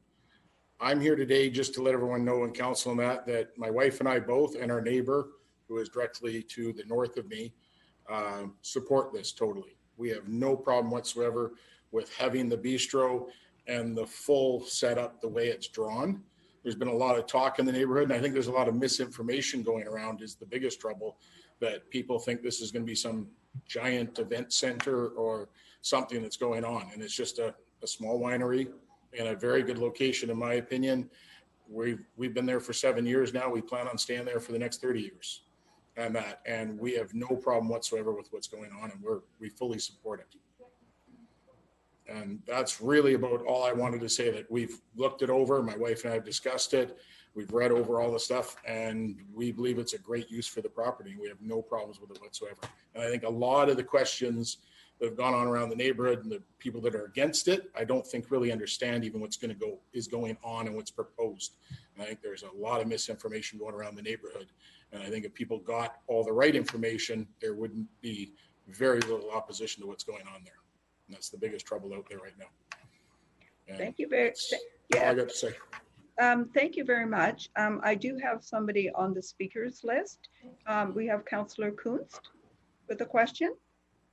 Speaker 17: I'm here today just to let everyone know in council that my wife and I both, and our neighbor, who is directly to the north of me, support this totally. We have no problem whatsoever with having the bistro and the full setup the way it's drawn. There's been a lot of talk in the neighborhood, and I think there's a lot of misinformation going around is the biggest trouble, that people think this is going to be some giant event center or something that's going on. And it's just a small winery in a very good location, in my opinion. We've been there for 7 years now. We plan on staying there for the next 30 years. And we have no problem whatsoever with what's going on, and we fully support it. And that's really about all I wanted to say. That we've looked it over. My wife and I have discussed it. We've read over all the stuff, and we believe it's a great use for the property. We have no problems with it whatsoever. And I think a lot of the questions that have gone on around the neighborhood and the people that are against it, I don't think really understand even what's going on and what's proposed. And I think there's a lot of misinformation going around the neighborhood. And I think if people got all the right information, there wouldn't be very little opposition to what's going on there. And that's the biggest trouble out there right now. And
Speaker 16: thank you very much.
Speaker 17: All I got to say.
Speaker 16: Thank you very much. I do have somebody on the speakers list. We have Councillor Kunst with a question.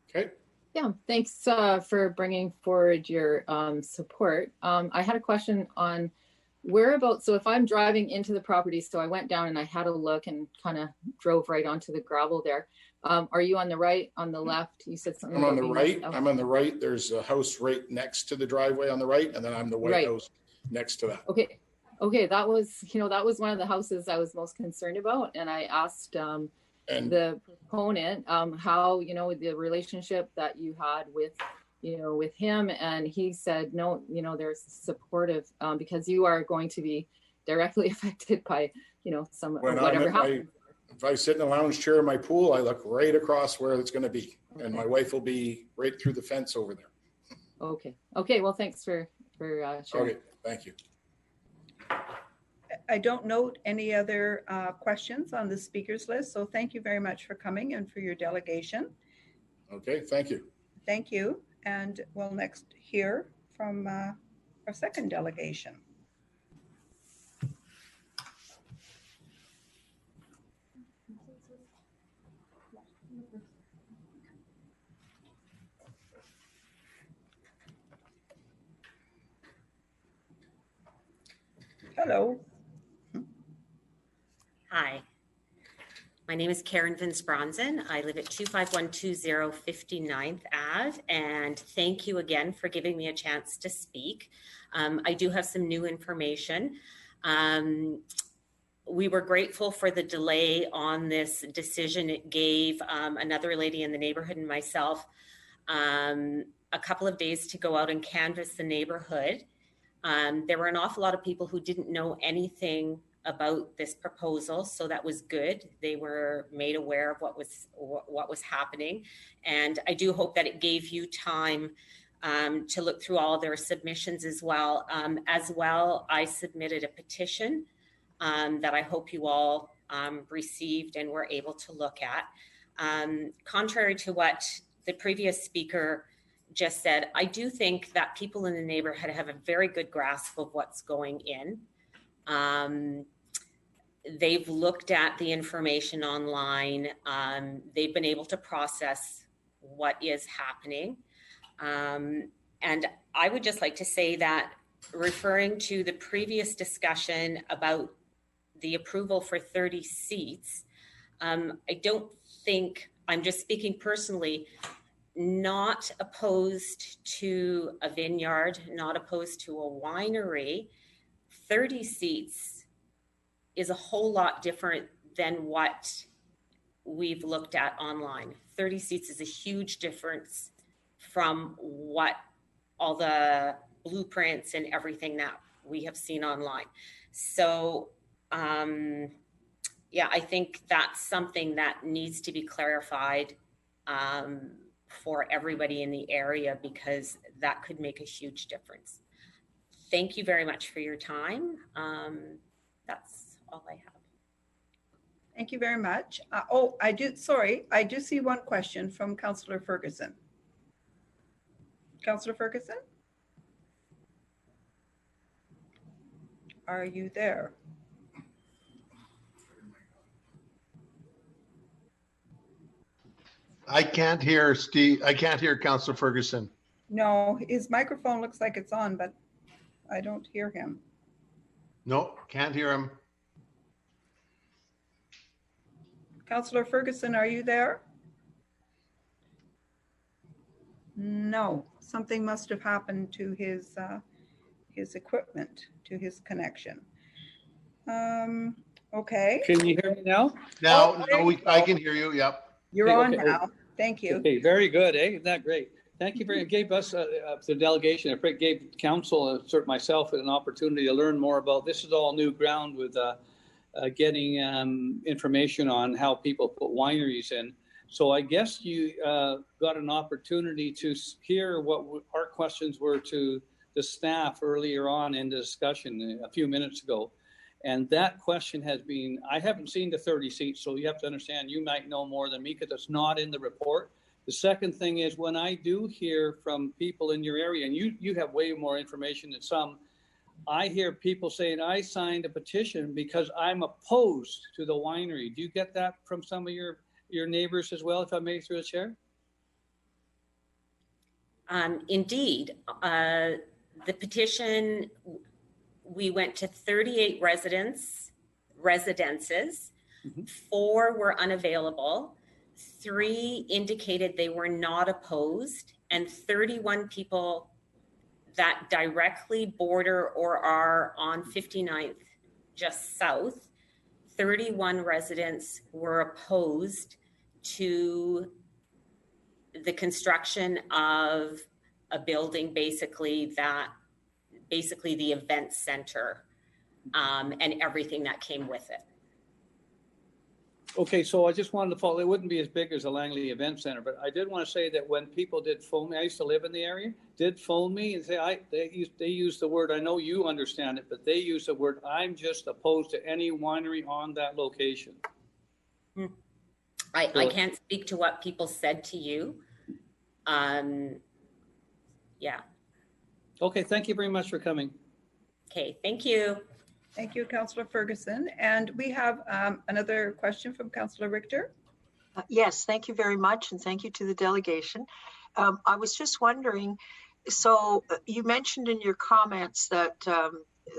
Speaker 17: Okay.
Speaker 2: Yeah, thanks for bringing forward your support. I had a question on whereabouts. So if I'm driving into the property, so I went down and I had a look and kind of drove right onto the gravel there. Are you on the right, on the left? You said something.
Speaker 17: I'm on the right. I'm on the right. There's a house right next to the driveway on the right, and then I'm the white house next to that.
Speaker 2: Okay. Okay, that was one of the houses I was most concerned about, and I asked the proponent how the relationship that you had with him, and he said no, there's supportive because you are going to be directly affected by whatever happens.
Speaker 17: If I sit in a lounge chair in my pool, I look right across where it's going to be, and my wife will be right through the fence over there.
Speaker 2: Okay. Well, thanks for sharing.
Speaker 17: Okay, thank you.
Speaker 16: I don't note any other questions on the speakers list. So thank you very much for coming and for your delegation.
Speaker 17: Okay, thank you.
Speaker 16: Thank you. And we'll next hear from our second delegation. Hello.
Speaker 18: Hi, my name is Karen Vince Bronson. I live at 25120 59th Ave, and thank you again for giving me a chance to speak. I do have some new information. We were grateful for the delay on this decision. It gave another lady in the neighborhood and myself a couple of days to go out and canvass the neighborhood. There were an awful lot of people who didn't know anything about this proposal, so that was good. They were made aware of what was happening, and I do hope that it gave you time to look through all their submissions as well. I submitted a petition that I hope you all received and were able to look at. Contrary to what the previous speaker just said, I do think that people in the neighborhood have a very good grasp of what's going in. They've looked at the information online. They've been able to process what is happening. And I would just like to say that, referring to the previous discussion about the approval for 30 seats, I don't think, I'm just speaking personally, not opposed to a vineyard, not opposed to a winery. 30 seats is a whole lot different than what we've looked at online. 30 seats is a huge difference from what all the blueprints and everything that we have seen online. So yeah, I think that's something that needs to be clarified for everybody in the area, because that could make a huge difference. Thank you very much for your time. That's all I have.
Speaker 16: Thank you very much. I do see one question from Councillor Ferguson. Councillor Ferguson? Are you there?
Speaker 11: I can't hear Steve. I can't hear Councillor Ferguson.
Speaker 16: No, his microphone looks like it's on, but I don't hear him.
Speaker 11: No, can't hear him.
Speaker 16: Councillor Ferguson, are you there? No, something must have happened to his equipment, to his connection. Okay.
Speaker 3: Can you hear me now?
Speaker 11: I can hear you. Yep.
Speaker 16: You're on now. Thank you.
Speaker 3: Okay, very good. Isn't that great? Thank you very much. It gave us, the delegation, it gave council, myself, an opportunity to learn more about, this is all new ground with getting information on how people put wineries in. So I guess you got an opportunity to hear what our questions were to the staff earlier on in the discussion a few minutes ago. And that question has been, I haven't seen the 30 seats, so you have to understand, you might know more than me because it's not in the report. The second thing is, when I do hear from people in your area, and you have way more information than some, I hear people saying, I signed a petition because I'm opposed to the winery. Do you get that from some of your neighbors as well, if I may, through the chair?
Speaker 18: Indeed. The petition, we went to 38 residences. 4 were unavailable. 3 indicated they were not opposed, and 31 people that directly border or are on 59th just south, 31 residents were opposed to the construction of a building, basically the event center, and everything that came with it.
Speaker 3: Okay, so I just wanted to follow, it wouldn't be as big as the Langley Event Center, but I did want to say that when people did phone me, I used to live in the area, did phone me and say, they use the word, I know you understand it, but they use the word, I'm just opposed to any winery on that location.
Speaker 18: I can't speak to what people said to you. Yeah.
Speaker 3: Okay, thank you very much for coming.
Speaker 18: Okay, thank you.
Speaker 16: Thank you, Councillor Ferguson. And we have another question from Councillor Richter.
Speaker 6: Yes, thank you very much. And thank you to the delegation. I was just wondering, so you mentioned in your comments that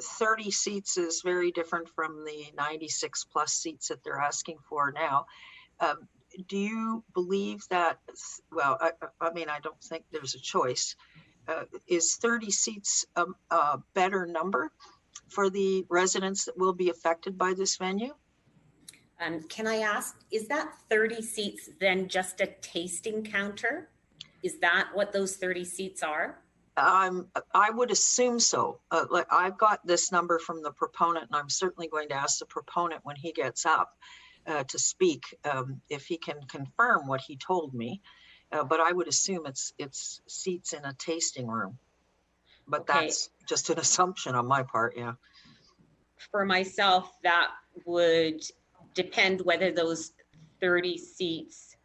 Speaker 6: 30 seats is very different from the 96 plus seats that they're asking for now. Do you believe that, well, I mean, I don't think there's a choice. Is 30 seats a better number for the residents that will be affected by this venue?
Speaker 18: Can I ask, is that 30 seats then just a tasting counter? Is that what those 30 seats are?
Speaker 6: I would assume so. Like I've got this number from the proponent, and I'm certainly going to ask the proponent when he gets up to speak if he can confirm what he told me. But I would assume it's seats in a tasting room. But okay, that's just an assumption on my part, yeah.
Speaker 18: For myself, that would depend whether those 30 seats,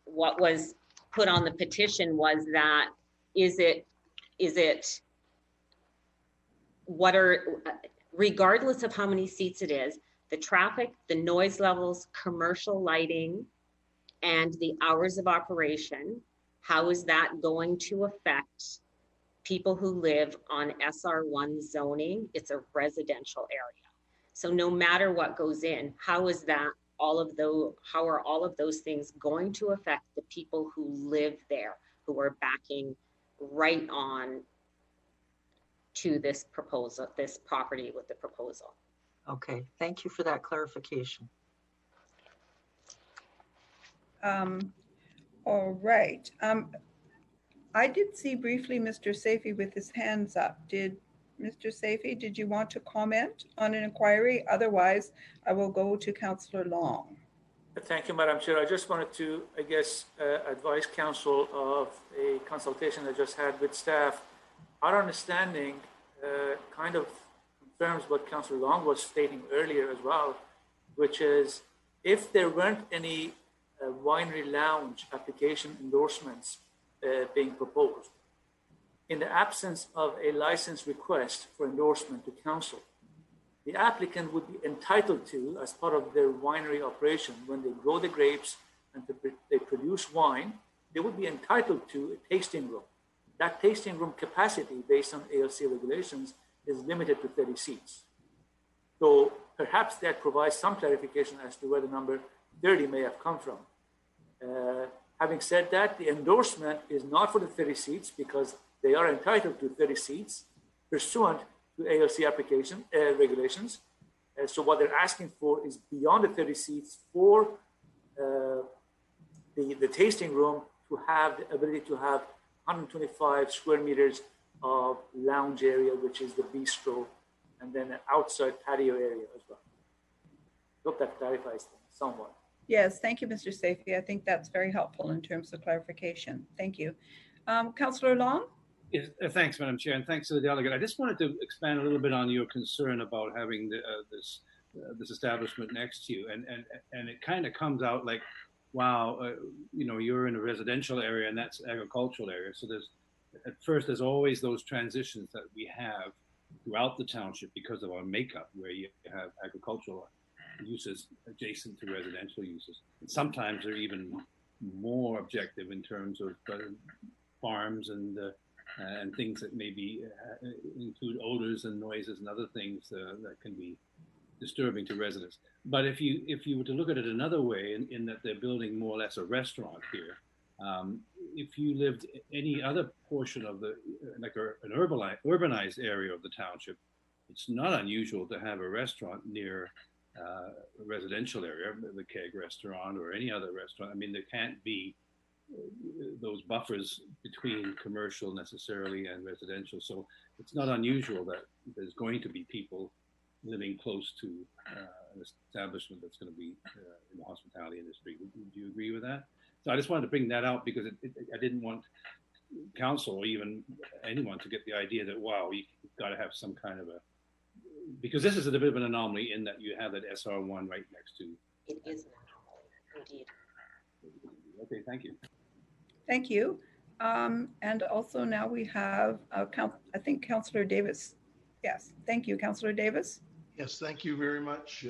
Speaker 18: what was put on the petition was that, regardless of how many seats it is, the traffic, the noise levels, commercial lighting, and the hours of operation, how is that going to affect people who live on SR1 zoning? It's a residential area. So no matter what goes in, how are all of those things going to affect the people who live there, who are backing right on to this proposal, this property with the proposal?
Speaker 6: Okay, thank you for that clarification.
Speaker 16: All right. I did see briefly Mr. Safey with his hands up. Did Mr. Safey, did you want to comment on an inquiry? Otherwise, I will go to Councillor Long.
Speaker 15: Thank you, Madam Chair. I just wanted to, I guess, advise Council of a consultation I just had with staff. Our understanding kind of confirms what Councillor Long was stating earlier as well, which is if there weren't any winery lounge application endorsements being proposed, in the absence of a license request for endorsement to council, the applicant would be entitled to, as part of their winery operation, when they grow the grapes and they produce wine, they would be entitled to a tasting room. That tasting room capacity, based on ALC regulations, is limited to 30 seats. So perhaps that provides some clarification as to where the number 30 may have come from. Having said that, the endorsement is not for the 30 seats because they are entitled to 30 seats pursuant to ALC application regulations. So what they're asking for is beyond the 30 seats for the tasting room to have the ability to have 125 square meters of lounge area, which is the bistro, and then an outside patio area as well. Hope that clarifies things somewhat.
Speaker 16: Yes, thank you, Mr. Safey. I think that's very helpful in terms of clarification. Thank you. Councillor Long?
Speaker 5: Yes, thanks, Madam Chair, and thanks to the delegate. I just wanted to expand a little bit on your concern about having this establishment next to you, and it kind of comes out like, wow, you're in a residential area and that's agricultural area. So there's always those transitions that we have throughout the township because of our makeup, where you have agricultural uses adjacent to residential uses. And sometimes they're even more objective in terms of farms and things that maybe include odors and noises and other things that can be disturbing to residents. But if you were to look at it another way, in that they're building more or less a restaurant here, if you lived any other portion of an urbanized area of the township, it's not unusual to have a restaurant near a residential area, the Keg restaurant or any other restaurant. I mean, there can't be those buffers between commercial necessarily and residential. So it's not unusual that there's going to be people living close to an establishment that's going to be in the hospitality industry. Would you agree with that? So I just wanted to bring that out because I didn't want council or even anyone to get the idea that, wow, you've got to have some kind of a, because this is a bit of an anomaly in that you have that SR1 right next to.
Speaker 18: It is an anomaly, indeed.
Speaker 5: Okay, thank you.
Speaker 16: Thank you. And also now we have, I think Councillor Davis. Yes, thank you, Councillor Davis.
Speaker 11: Yes, thank you very much,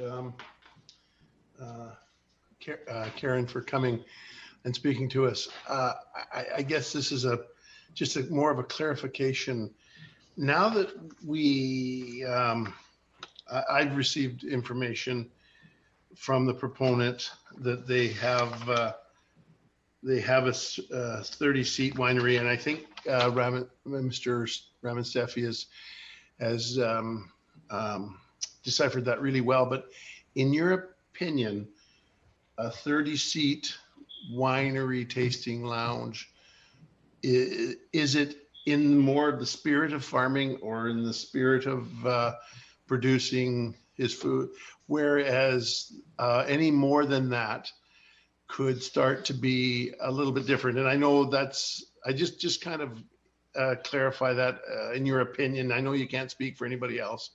Speaker 11: Karen, for coming and speaking to us. I guess this is just more of a clarification. Now that I've received information from the proponent that they have a 30-seat winery, and I think Mr. Raman Steffi has deciphered that really well. But in your opinion, a 30-seat winery tasting lounge, is it in more of the spirit of farming or in the spirit of producing his food? Whereas any more than that could start to be a little bit different. And I know I just kind of clarify that in your opinion. I know you can't speak for anybody else,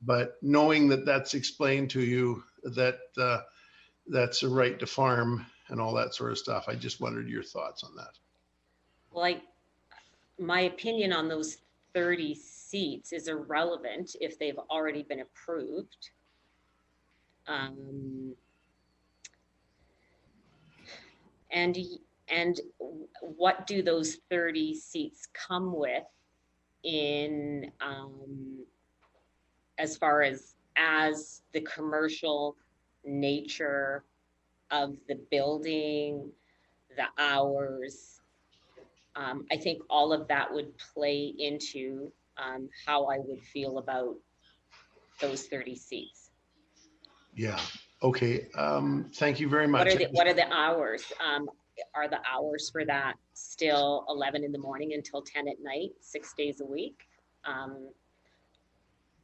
Speaker 11: but knowing that that's explained to you, that that's a right to farm and all that sort of stuff. I just wondered your thoughts on that.
Speaker 18: Well, my opinion on those 30 seats is irrelevant if they've already been approved. And what do those 30 seats come with in as far as the commercial nature of the building, the hours? I think all of that would play into how I would feel about those 30 seats.
Speaker 11: Yeah. Okay. Thank you very much.
Speaker 18: What are the hours? Are the hours for that still 11 in the morning until 10 at night, 6 days a week?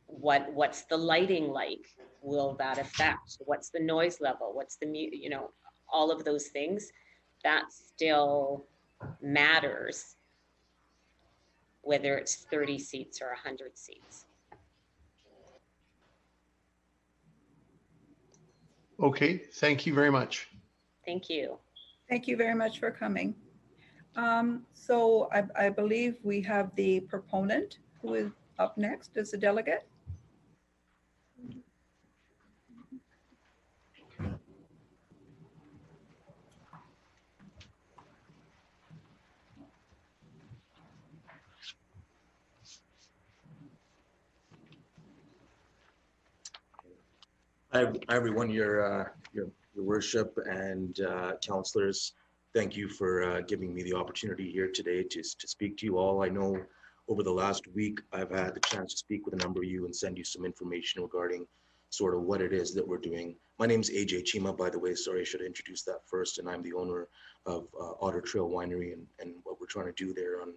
Speaker 18: What's the lighting like? Will that affect? What's the noise level? What's the all of those things that still matters, whether it's 30 seats or 100 seats.
Speaker 11: Okay, thank you very much.
Speaker 18: Thank you.
Speaker 16: Thank you very much for coming. So I believe we have the proponent who is up next as a delegate.
Speaker 19: Hi everyone, your worship and councillors. Thank you for giving me the opportunity here today to speak to you all. I know over the last week I've had the chance to speak with a number of you and send you some information regarding sort of what it is that we're doing. My name's AJ Chima, by the way. Sorry, I should have introduced that first. And I'm the owner of Otter Trail Winery and what we're trying to do there on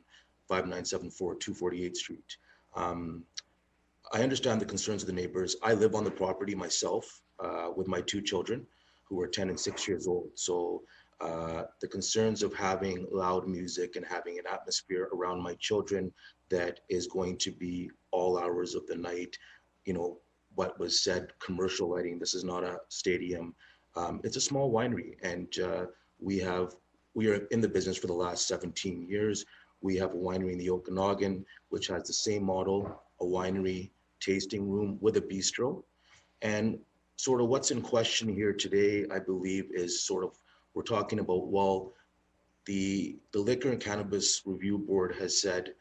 Speaker 19: 5974 248th Street. I understand the concerns of the neighbors. I live on the property myself with my two children who are 10 and 6 years old. So the concerns of having loud music and having an atmosphere around my children that is going to be all hours of the night, what was said, commercial lighting. This is not a stadium. It's a small winery, and we are in the business for the last 17 years. We have a winery in the Okanagan, which has the same model, a winery, tasting room with a bistro. And sort of what's in question here today, I believe, is sort of, we're talking about, well, the Liquor and Cannabis Review Board has said,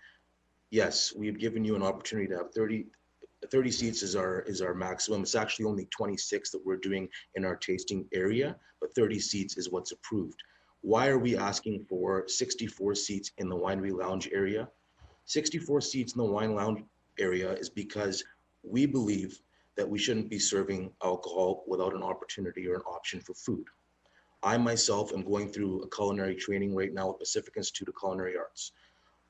Speaker 19: yes, we've given you an opportunity to have 30 seats is our maximum. It's actually only 26 that we're doing in our tasting area, but 30 seats is what's approved. Why are we asking for 64 seats in the winery lounge area? 64 seats in the wine lounge area is because we believe that we shouldn't be serving alcohol without an opportunity or an option for food. I myself am going through a culinary training right now at Pacific Institute of Culinary Arts.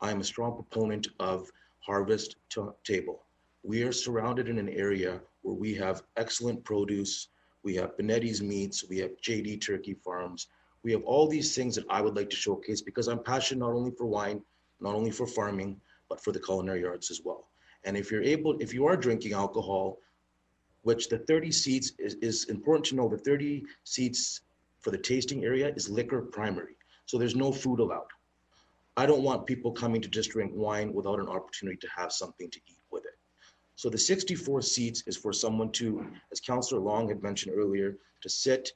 Speaker 19: I am a strong proponent of harvest to table. We are surrounded in an area where we have excellent produce. We have Benetti's Meats. We have JD Turkey Farms. We have all these things that I would like to showcase because I'm passionate not only for wine, not only for farming, but for the culinary arts as well. And if you are drinking alcohol, which the 30 seats is important to know, the 30 seats for the tasting area is liquor primary. So there's no food allowed. I don't want people coming to just drink wine without an opportunity to have something to eat with it. So the 64 seats is for someone to, as Councillor Long had mentioned earlier, to sit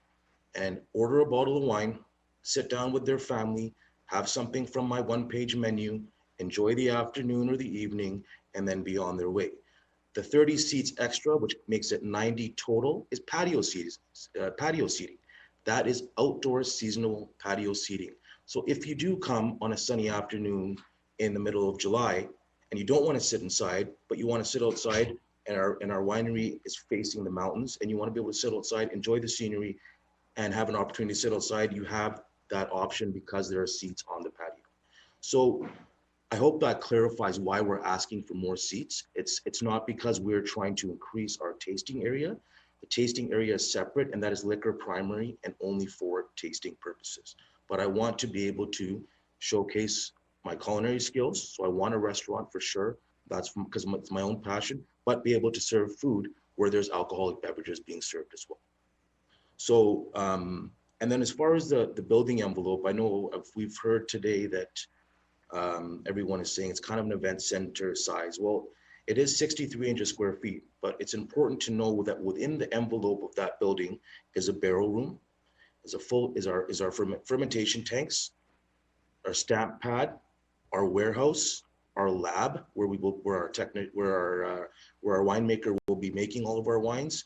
Speaker 19: and order a bottle of wine, sit down with their family, have something from my one-page menu, enjoy the afternoon or the evening, and then be on their way. The 30 seats extra, which makes it 90 total, is patio seating. That is outdoor seasonal patio seating. So if you do come on a sunny afternoon in the middle of July and you don't want to sit inside, but you want to sit outside and our winery is facing the mountains and you want to be able to sit outside, enjoy the scenery and have an opportunity to sit outside, you have that option because there are seats on the patio. So I hope that clarifies why we're asking for more seats. It's not because we're trying to increase our tasting area. The tasting area is separate and that is liquor primary and only for tasting purposes. But I want to be able to showcase my culinary skills. So I want a restaurant for sure. That's because it's my own passion, but be able to serve food where there's alcoholic beverages being served as well. So, and then as far as the building envelope, I know we've heard today that everyone is saying it's kind of an event center size. Well, it is 63 square feet, but it's important to know that within the envelope of that building is a barrel room, is our fermentation tanks, our stamp pad, our warehouse, our lab where our winemaker will be making all of our wines.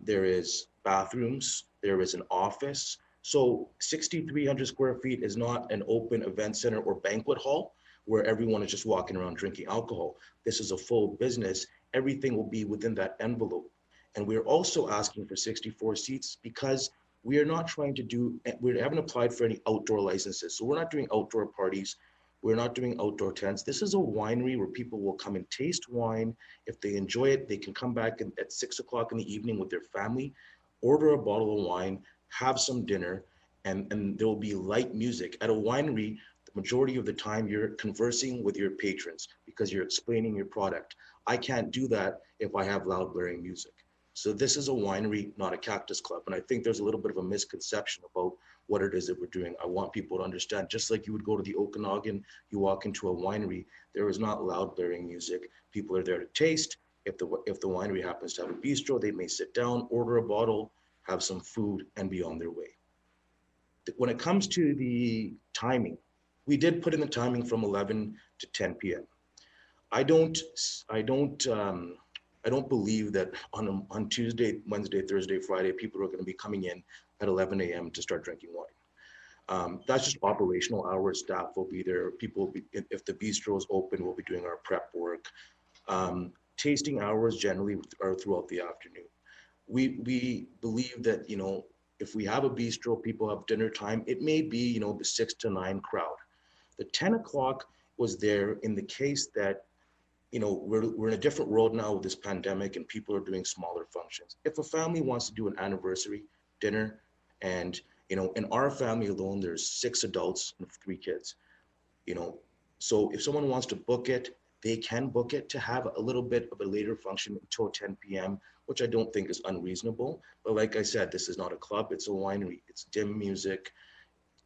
Speaker 19: There is bathrooms, there is an office. So 6,300 square feet is not an open event center or banquet hall where everyone is just walking around drinking alcohol. This is a full business. Everything will be within that envelope. And we're also asking for 64 seats because we are not trying to do, we haven't applied for any outdoor licenses. So we're not doing outdoor parties. We're not doing outdoor tents. This is a winery where people will come and taste wine. If they enjoy it, they can come back at 6 o'clock in the evening with their family, order a bottle of wine, have some dinner, and there will be light music. At a winery, the majority of the time you're conversing with your patrons because you're explaining your product. I can't do that if I have loud blaring music. So this is a winery, not a cactus club. And I think there's a little bit of a misconception about what it is that we're doing. I want people to understand, just like you would go to the Okanagan, you walk into a winery, there is not loud blaring music. People are there to taste. If the winery happens to have a bistro, they may sit down, order a bottle, have some food, and be on their way. When it comes to the timing, we did put in the timing from 11 to 10 p.m. I don't believe that on Tuesday, Wednesday, Thursday, Friday, people are going to be coming in at 11 a.m. to start drinking wine. That's just operational hours. Staff will be there. People will be, if the bistro is open, we'll be doing our prep work. Tasting hours generally are throughout the afternoon. We believe that, if we have a bistro, people have dinner time, it may be, the 6 to 9 crowd. The 10 o'clock was there in the case that, we're in a different world now with this pandemic and people are doing smaller functions. If a family wants to do an anniversary dinner and, in our family alone, there's 6 adults and 3 kids, so if someone wants to book it, they can book it to have a little bit of a later function until 10 p.m., which I don't think is unreasonable. But like I said, this is not a club, it's a winery. It's dim music,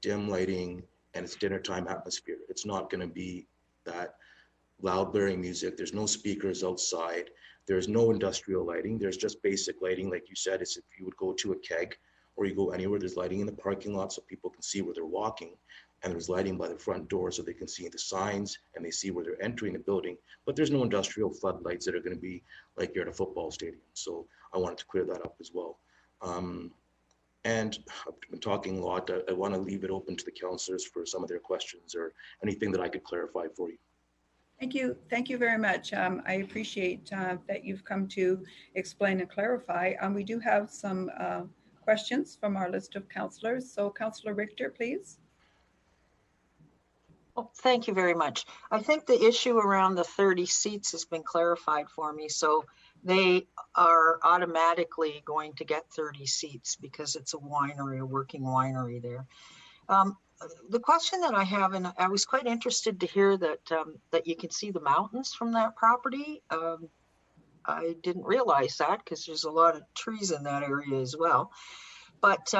Speaker 19: dim lighting, and it's dinner time atmosphere. It's not gonna be that loud blaring music. There's no speakers outside. There's no industrial lighting. There's just basic lighting. Like you said, it's if you would go to a keg or you go anywhere, there's lighting in the parking lot so people can see where they're walking. And there's lighting by the front door so they can see the signs and they see where they're entering the building. But there's no industrial floodlights that are going to be like you're at a football stadium. So I wanted to clear that up as well. And I've been talking a lot. I want to leave it open to the councillors for some of their questions or anything that I could clarify for you.
Speaker 16: Thank you. Thank you very much. I appreciate that you've come to explain and clarify. We do have some questions from our list of councillors. So Councillor Richter, please.
Speaker 6: Oh, thank you very much. I think the issue around the 30 seats has been clarified for me. So they are automatically going to get 30 seats because it's a winery, a working winery there. The question that I have, and I was quite interested to hear that that you can see the mountains from that property. I didn't realize that because there's a lot of trees in that area as well. But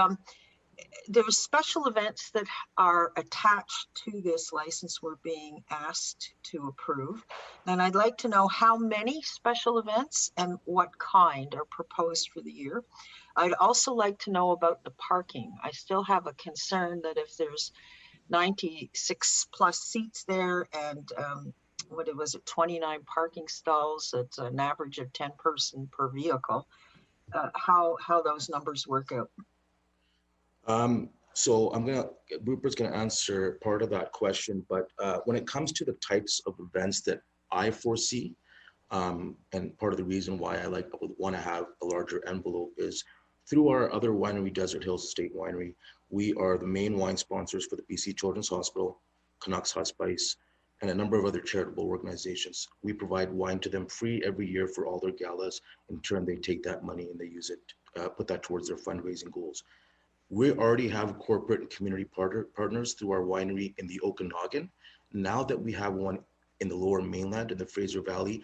Speaker 6: there's special events that are attached to this license we're being asked to approve. And I'd like to know how many special events and what kind are proposed for the year. I'd also like to know about the parking. I still have a concern that if there's 96 plus seats there and what it was, 29 parking stalls, it's an average of 10 person per vehicle, how those numbers work out.
Speaker 19: So Rupert's gonna answer part of that question, but when it comes to the types of events that I foresee, and part of the reason why I would want to have a larger envelope is through our other winery, Desert Hills Estate Winery, we are the main wine sponsors for the BC Children's Hospital, Canucks Hospice, and a number of other charitable organizations. We provide wine to them free every year for all their galas. In turn, they take that money and they use it, put that towards their fundraising goals. We already have corporate and community partners through our winery in the Okanagan. Now that we have one in the Lower Mainland in the Fraser Valley,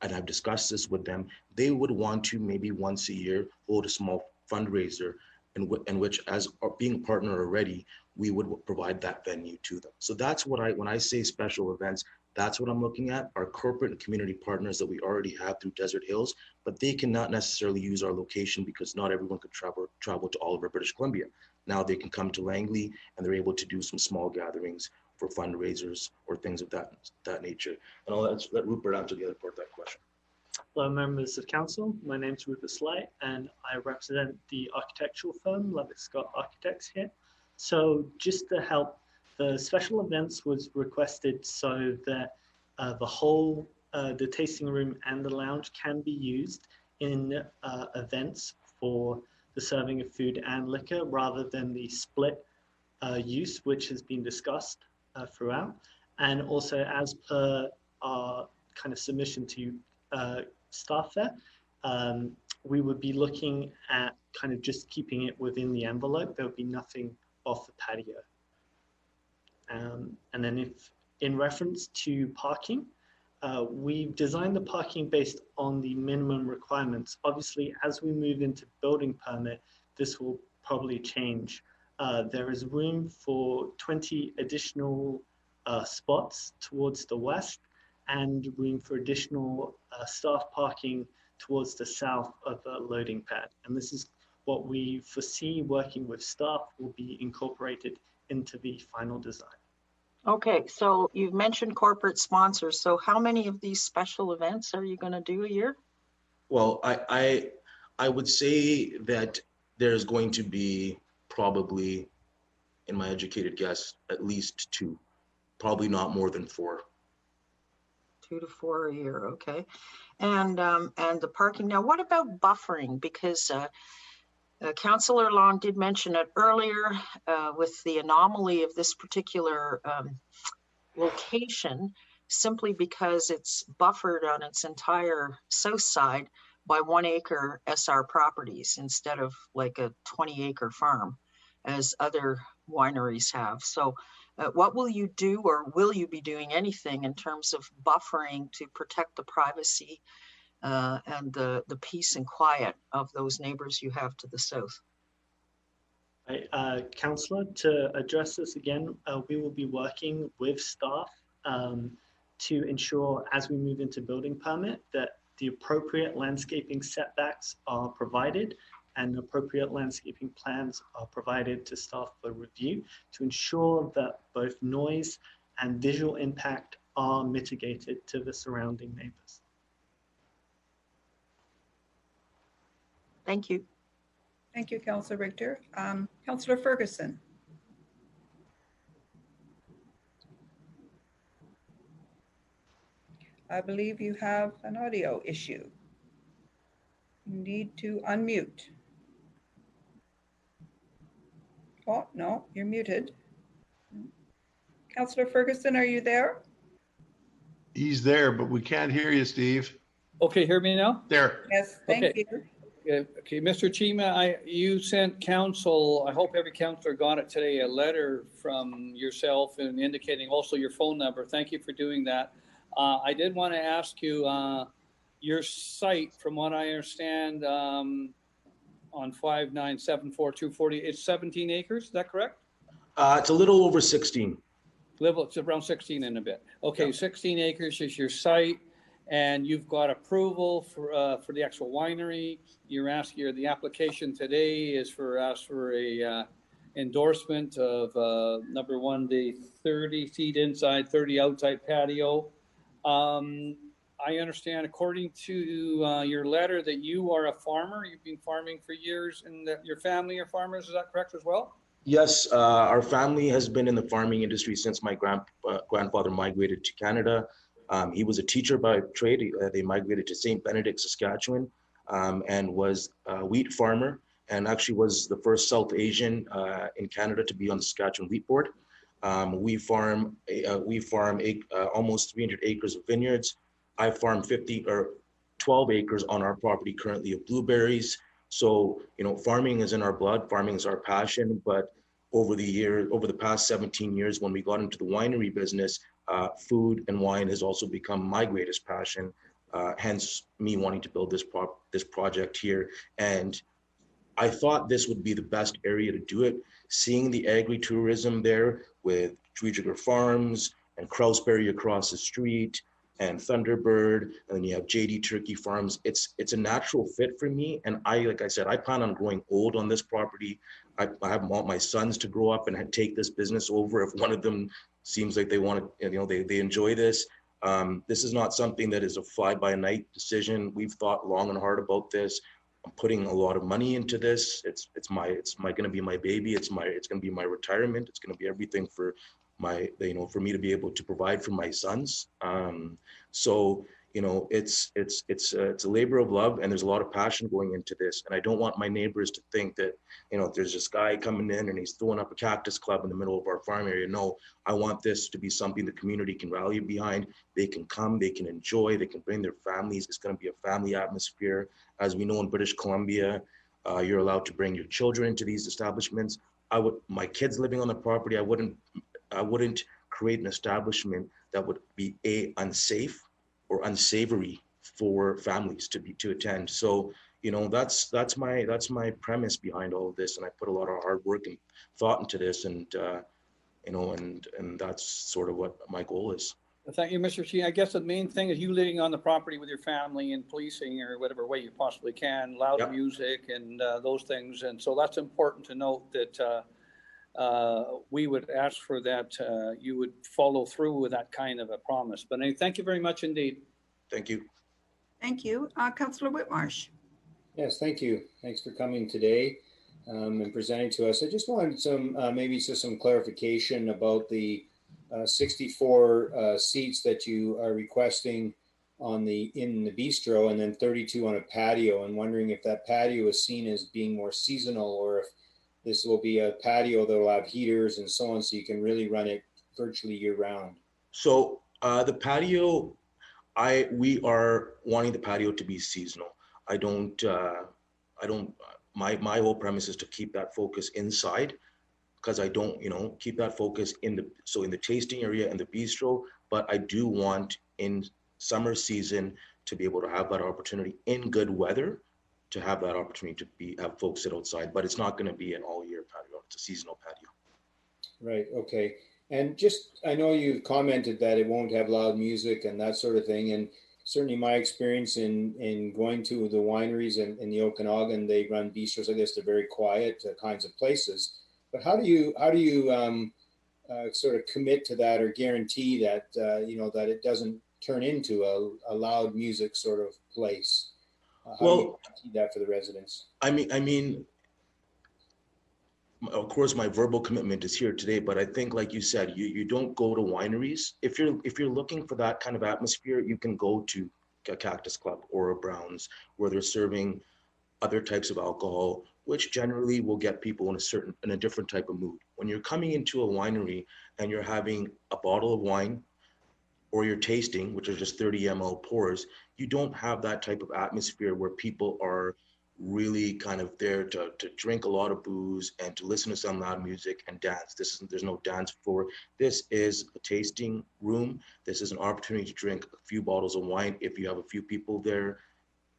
Speaker 19: and I've discussed this with them, they would want to maybe once a year hold a small fundraiser in which, as being a partner already, we would provide that venue to them. So that's what when I say special events, that's what I'm looking at, our corporate and community partners that we already have through Desert Hills, but they cannot necessarily use our location because not everyone could travel to Oliver, British Columbia. Now they can come to Langley and they're able to do some small gatherings for fundraisers or things of that nature. And I'll let Rupert answer the other part of that question.
Speaker 20: Hello, members of council. My name is Rupert Slight and I represent the architectural firm Lubbock Scott Architects here. So just to help, the special events was requested so that the whole, the tasting room and the lounge can be used in events for the serving of food and liquor rather than the split use, which has been discussed throughout. And also as per our kind of submission to staff there, we would be looking at kind of just keeping it within the envelope. There would be nothing off the patio. And then if in reference to parking, we've designed the parking based on the minimum requirements. Obviously, as we move into building permit, this will probably change. There is room for 20 additional spots towards the west and room for additional staff parking towards the south of the loading pad. And this is what we foresee working with staff will be incorporated into the final design.
Speaker 6: Okay, so you've mentioned corporate sponsors. So how many of these special events are you going to do a year?
Speaker 19: Well, I would say that there's going to be probably, in my educated guess, at least 2, probably not more than 4.
Speaker 6: 2 to 4 a year, okay. And the parking. Now, what about buffering? Because Councillor Long did mention it earlier with the anomaly of this particular location, simply because it's buffered on its entire south side by 1 acre SR properties instead of like a 20-acre farm as other wineries have. So what will you do, or will you be doing anything in terms of buffering to protect the privacy and the peace and quiet of those neighbors you have to the south?
Speaker 20: Councillor, to address this again, we will be working with staff to ensure as we move into building permit that the appropriate landscaping setbacks are provided and appropriate landscaping plans are provided to staff for review to ensure that both noise and visual impact are mitigated to the surrounding neighbors.
Speaker 6: Thank you.
Speaker 16: Thank you, Councillor Richter. Councillor Ferguson. I believe you have an audio issue. You need to unmute. Oh, no, you're muted. Councillor Ferguson, are you there?
Speaker 11: He's there, but we can't hear you, Steve.
Speaker 21: Okay, hear me now?
Speaker 11: There.
Speaker 16: Yes, thank
Speaker 21: Okay.
Speaker 16: you.
Speaker 21: Okay, Mr. Chima, you sent council, I hope every councillor got it today, a letter from yourself and indicating also your phone number. Thank you for doing that. I did want to ask you, your site, from what I understand, on 5974240, it's 17 acres, is that correct?
Speaker 19: It's a little over 16.
Speaker 21: It's around 16 and a bit. Okay, 16 acres is your site, and you've got approval for the actual winery. The application today is for a endorsement of number one, the 30 feet inside, 30 outside patio. I understand, according to your letter, that you are a farmer. You've been farming for years, and that your family are farmers. Is that correct as well?
Speaker 19: Yes, our family has been in the farming industry since my grandfather migrated to Canada. He was a teacher by trade. They migrated to St. Benedict, Saskatchewan, and was a wheat farmer, and actually was the first South Asian in Canada to be on the Saskatchewan Wheat Board. We farm almost 300 acres of vineyards. I farm 12 acres on our property currently of blueberries. So, farming is in our blood, farming is our passion, but over the past 17 years, when we got into the winery business, food and wine has also become my greatest passion, hence me wanting to build this project here. And I thought this would be the best area to do it. Seeing the agritourism there with Treejiger Farms and Krauseberry across the street and Thunderbird, and then you have JD Turkey Farms. It's a natural fit for me. And like I said, I plan on growing old on this property. I want my sons to grow up and take this business over. If one of them seems like they want to, they enjoy this. This is not something that is a fly-by-night decision. We've thought long and hard about this. I'm putting a lot of money into this. It's going to be my baby. It's going to be my retirement. It's going to be everything for for me to be able to provide for my sons. So, it's a labor of love, and there's a lot of passion going into this. And I don't want my neighbors to think that, there's this guy coming in and he's throwing up a cactus club in the middle of our farm area. No, I want this to be something the community can rally behind. They can come, they can enjoy, they can bring their families. It's going to be a family atmosphere. As we know, in British Columbia, you're allowed to bring your children into these establishments. My kids living on the property, I wouldn't create an establishment that would be unsafe or unsavory for families to attend. So, that's my premise behind all of this, and I put a lot of hard work and thought into this, and and that's sort of what my goal is.
Speaker 21: Thank you, Mr. Chi. I guess the main thing is you living on the property with your family and policing or whatever way you possibly can, loud music and those things, and so that's important to note that. We would ask for that you would follow through with that kind of a promise. But thank you very much indeed.
Speaker 19: Thank you.
Speaker 16: Thank you. Councillor Whitmarsh.
Speaker 8: Yes, thank you. Thanks for coming today and presenting to us. I just wanted some clarification about the 64 seats that you are requesting in the bistro, and then 32 on a patio, and wondering if that patio is seen as being more seasonal, or if this will be a patio that will have heaters and so on, so you can really run it virtually year round.
Speaker 19: So the patio, we are wanting the patio to be seasonal. My whole premise is to keep that focus inside, because I don't, keep that focus in the tasting area and the bistro, but I do want in summer season to be able to have that opportunity in good weather, to have that opportunity to have folks sit outside, but it's not going to be an all year patio. It's a seasonal patio.
Speaker 8: Right. Okay. And I know you've commented that it won't have loud music and that sort of thing. And certainly my experience in going to the wineries in the Okanagan, they run bistros like this. They're very quiet kinds of places. But how do you sort of commit to that or guarantee that, that it doesn't turn into a loud music sort of place? How do you see that for the residents?
Speaker 19: I mean, of course, my verbal commitment is here today, but I think, like you said, you don't go to wineries. If you're looking for that kind of atmosphere, you can go to a Cactus Club or a Brown's, where they're serving other types of alcohol, which generally will get people in a different type of mood. When you're coming into a winery and you're having a bottle of wine or you're tasting, which are just 30 ml pours, you don't have that type of atmosphere where people are really kind of there to drink a lot of booze and to listen to some loud music and dance. There's no dance floor. This is a tasting room. This is an opportunity to drink a few bottles of wine if you have a few people there,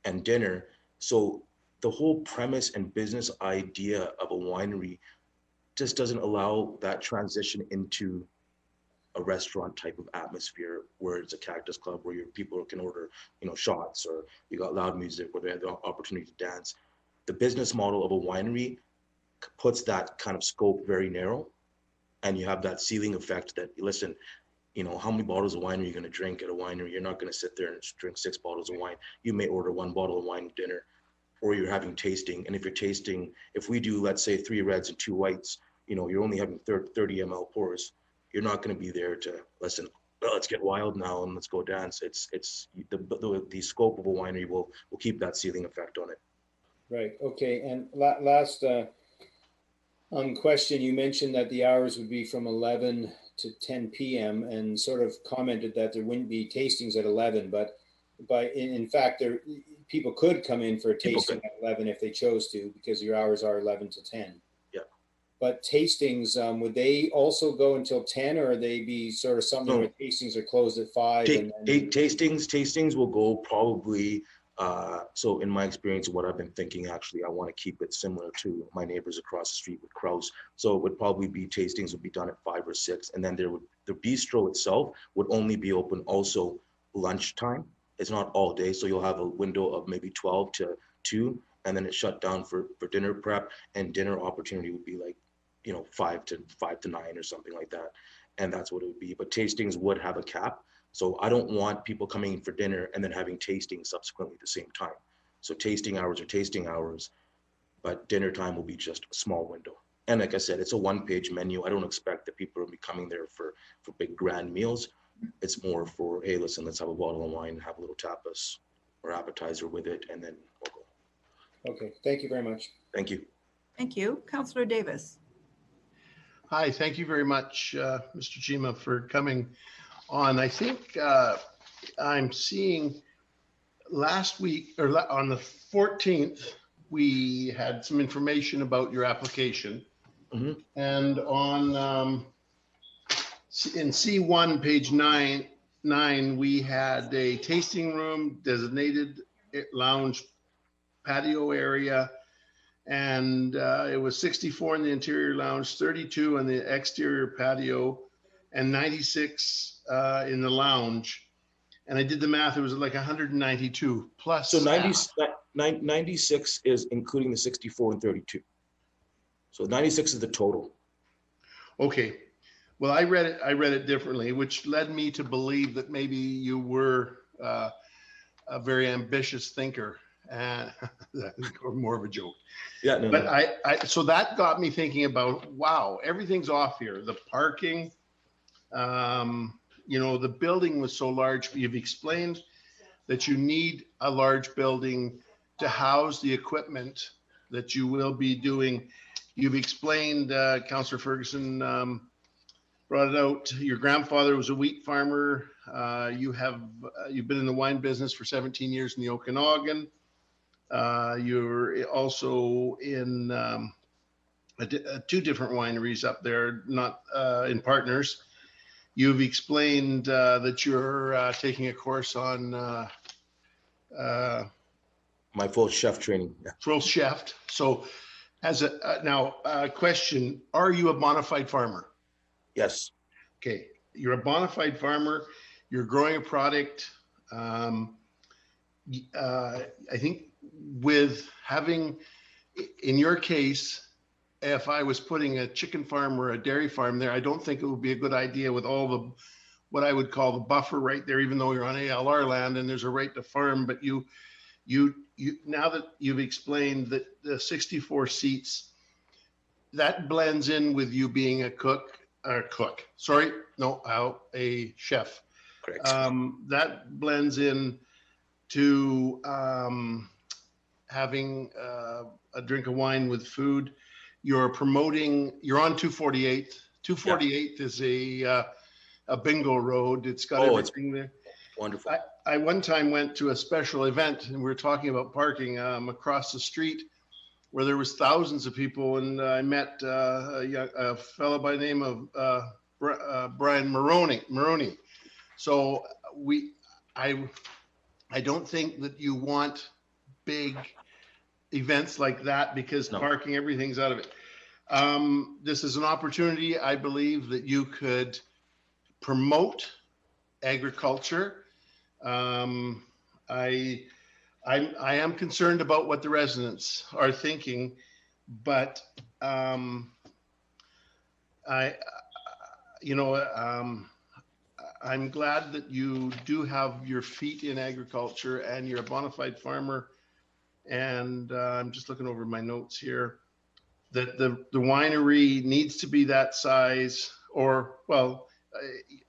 Speaker 19: and dinner. So the whole premise and business idea of a winery just doesn't allow that transition into a restaurant type of atmosphere where it's a Cactus Club where your people can order, shots, or you got loud music where they have the opportunity to dance. The business model of a winery puts that kind of scope very narrow, and you have that ceiling effect that, listen, how many bottles of wine are you going to drink at a winery? You're not going to sit there and drink 6 bottles of wine. You may order 1 bottle of wine at dinner, or you're having tasting. And if you're tasting, if we do, let's say 3 reds and 2 whites, you're only having 30 ml pours. You're not going to be there to listen, let's get wild now and let's go dance. It's the scope of a winery will keep that ceiling effect on it.
Speaker 8: Right. Okay. And last question, you mentioned that the hours would be from 11 to 10 p.m. and sort of commented that there wouldn't be tastings at 11, but in fact, people could come in for a tasting at 11 if they chose to, because your hours are 11 to 10. But tastings, would they also go until 10, or they be sort of something where tastings are closed at 5?
Speaker 19: Tastings will go probably, so in my experience, what I've been thinking, actually, I want to keep it similar to my neighbors across the street with Kraus. So it would probably be tastings would be done at 5 or 6. And then the bistro itself would only be open also lunchtime. It's not all day. So you'll have a window of maybe 12 to 2, and then it's shut down for dinner prep, and dinner opportunity would be like, 5 to 9 or something like that. And that's what it would be. But tastings would have a cap. So I don't want people coming in for dinner and then having tasting subsequently at the same time. So tasting hours are tasting hours, but dinner time will be just a small window. And like I said, it's a 1-page menu. I don't expect that people will be coming there for big grand meals. It's more for, hey, listen, let's have a bottle of wine, have a little tapas or appetizer with it, and then we'll go.
Speaker 8: Okay. Thank you very much.
Speaker 19: Thank you.
Speaker 16: Thank you. Councillor Davis.
Speaker 11: Hi, thank you very much, Mr. Chima, for coming on. I think I'm seeing last week, or on the 14th, we had some information about your application.
Speaker 19: Mm-hmm.
Speaker 11: And on in C1, page 9, we had a tasting room, designated lounge, patio area, and it was 64 in the interior lounge, 32 in the exterior patio, and 96 in the lounge. And I did the math, it was like 192 plus.
Speaker 19: So 96 is including the 64 and 32. So 96 is the total.
Speaker 11: Okay. Well, I read it differently, which led me to believe that maybe you were a very ambitious thinker, and or more of a joke.
Speaker 19: Yeah, no.
Speaker 11: But so that got me thinking about, wow, everything's off here. The parking, the building was so large. You've explained that you need a large building to house the equipment that you will be doing. You've explained, Councillor Ferguson brought it out. Your grandfather was a wheat farmer. You've been in the wine business for 17 years in the Okanagan. You're also in 2 different wineries up there, not in partners. You've explained that you're taking a course on
Speaker 19: my full chef training. Yeah.
Speaker 11: Full chef. So, as now question: are you a bona fide farmer?
Speaker 19: Yes.
Speaker 11: Okay, you're a bona fide farmer. You're growing a product. I think with having, in your case, if I was putting a chicken farm or a dairy farm there, I don't think it would be a good idea with all the, what I would call the buffer right there, even though you're on ALR land and there's a right to farm. But you now that you've explained that the 64 seats, that blends in with you being a chef.
Speaker 19: Correct.
Speaker 11: That blends in to having a drink of wine with food. You're promoting, you're on 248. 248 is a bingo road. It's got everything there.
Speaker 19: Wonderful.
Speaker 11: I one time went to a special event and we were talking about parking across the street where there was thousands of people, and I met a fellow by the name of Brian Maroney. So I don't think that you want big events like that because parking, everything's out of it. This is an opportunity, I believe, that you could promote agriculture. I am concerned about what the residents are thinking, but I'm glad that you do have your feet in agriculture and you're a bona fide farmer. And I'm just looking over my notes here that the winery needs to be that size, or, well,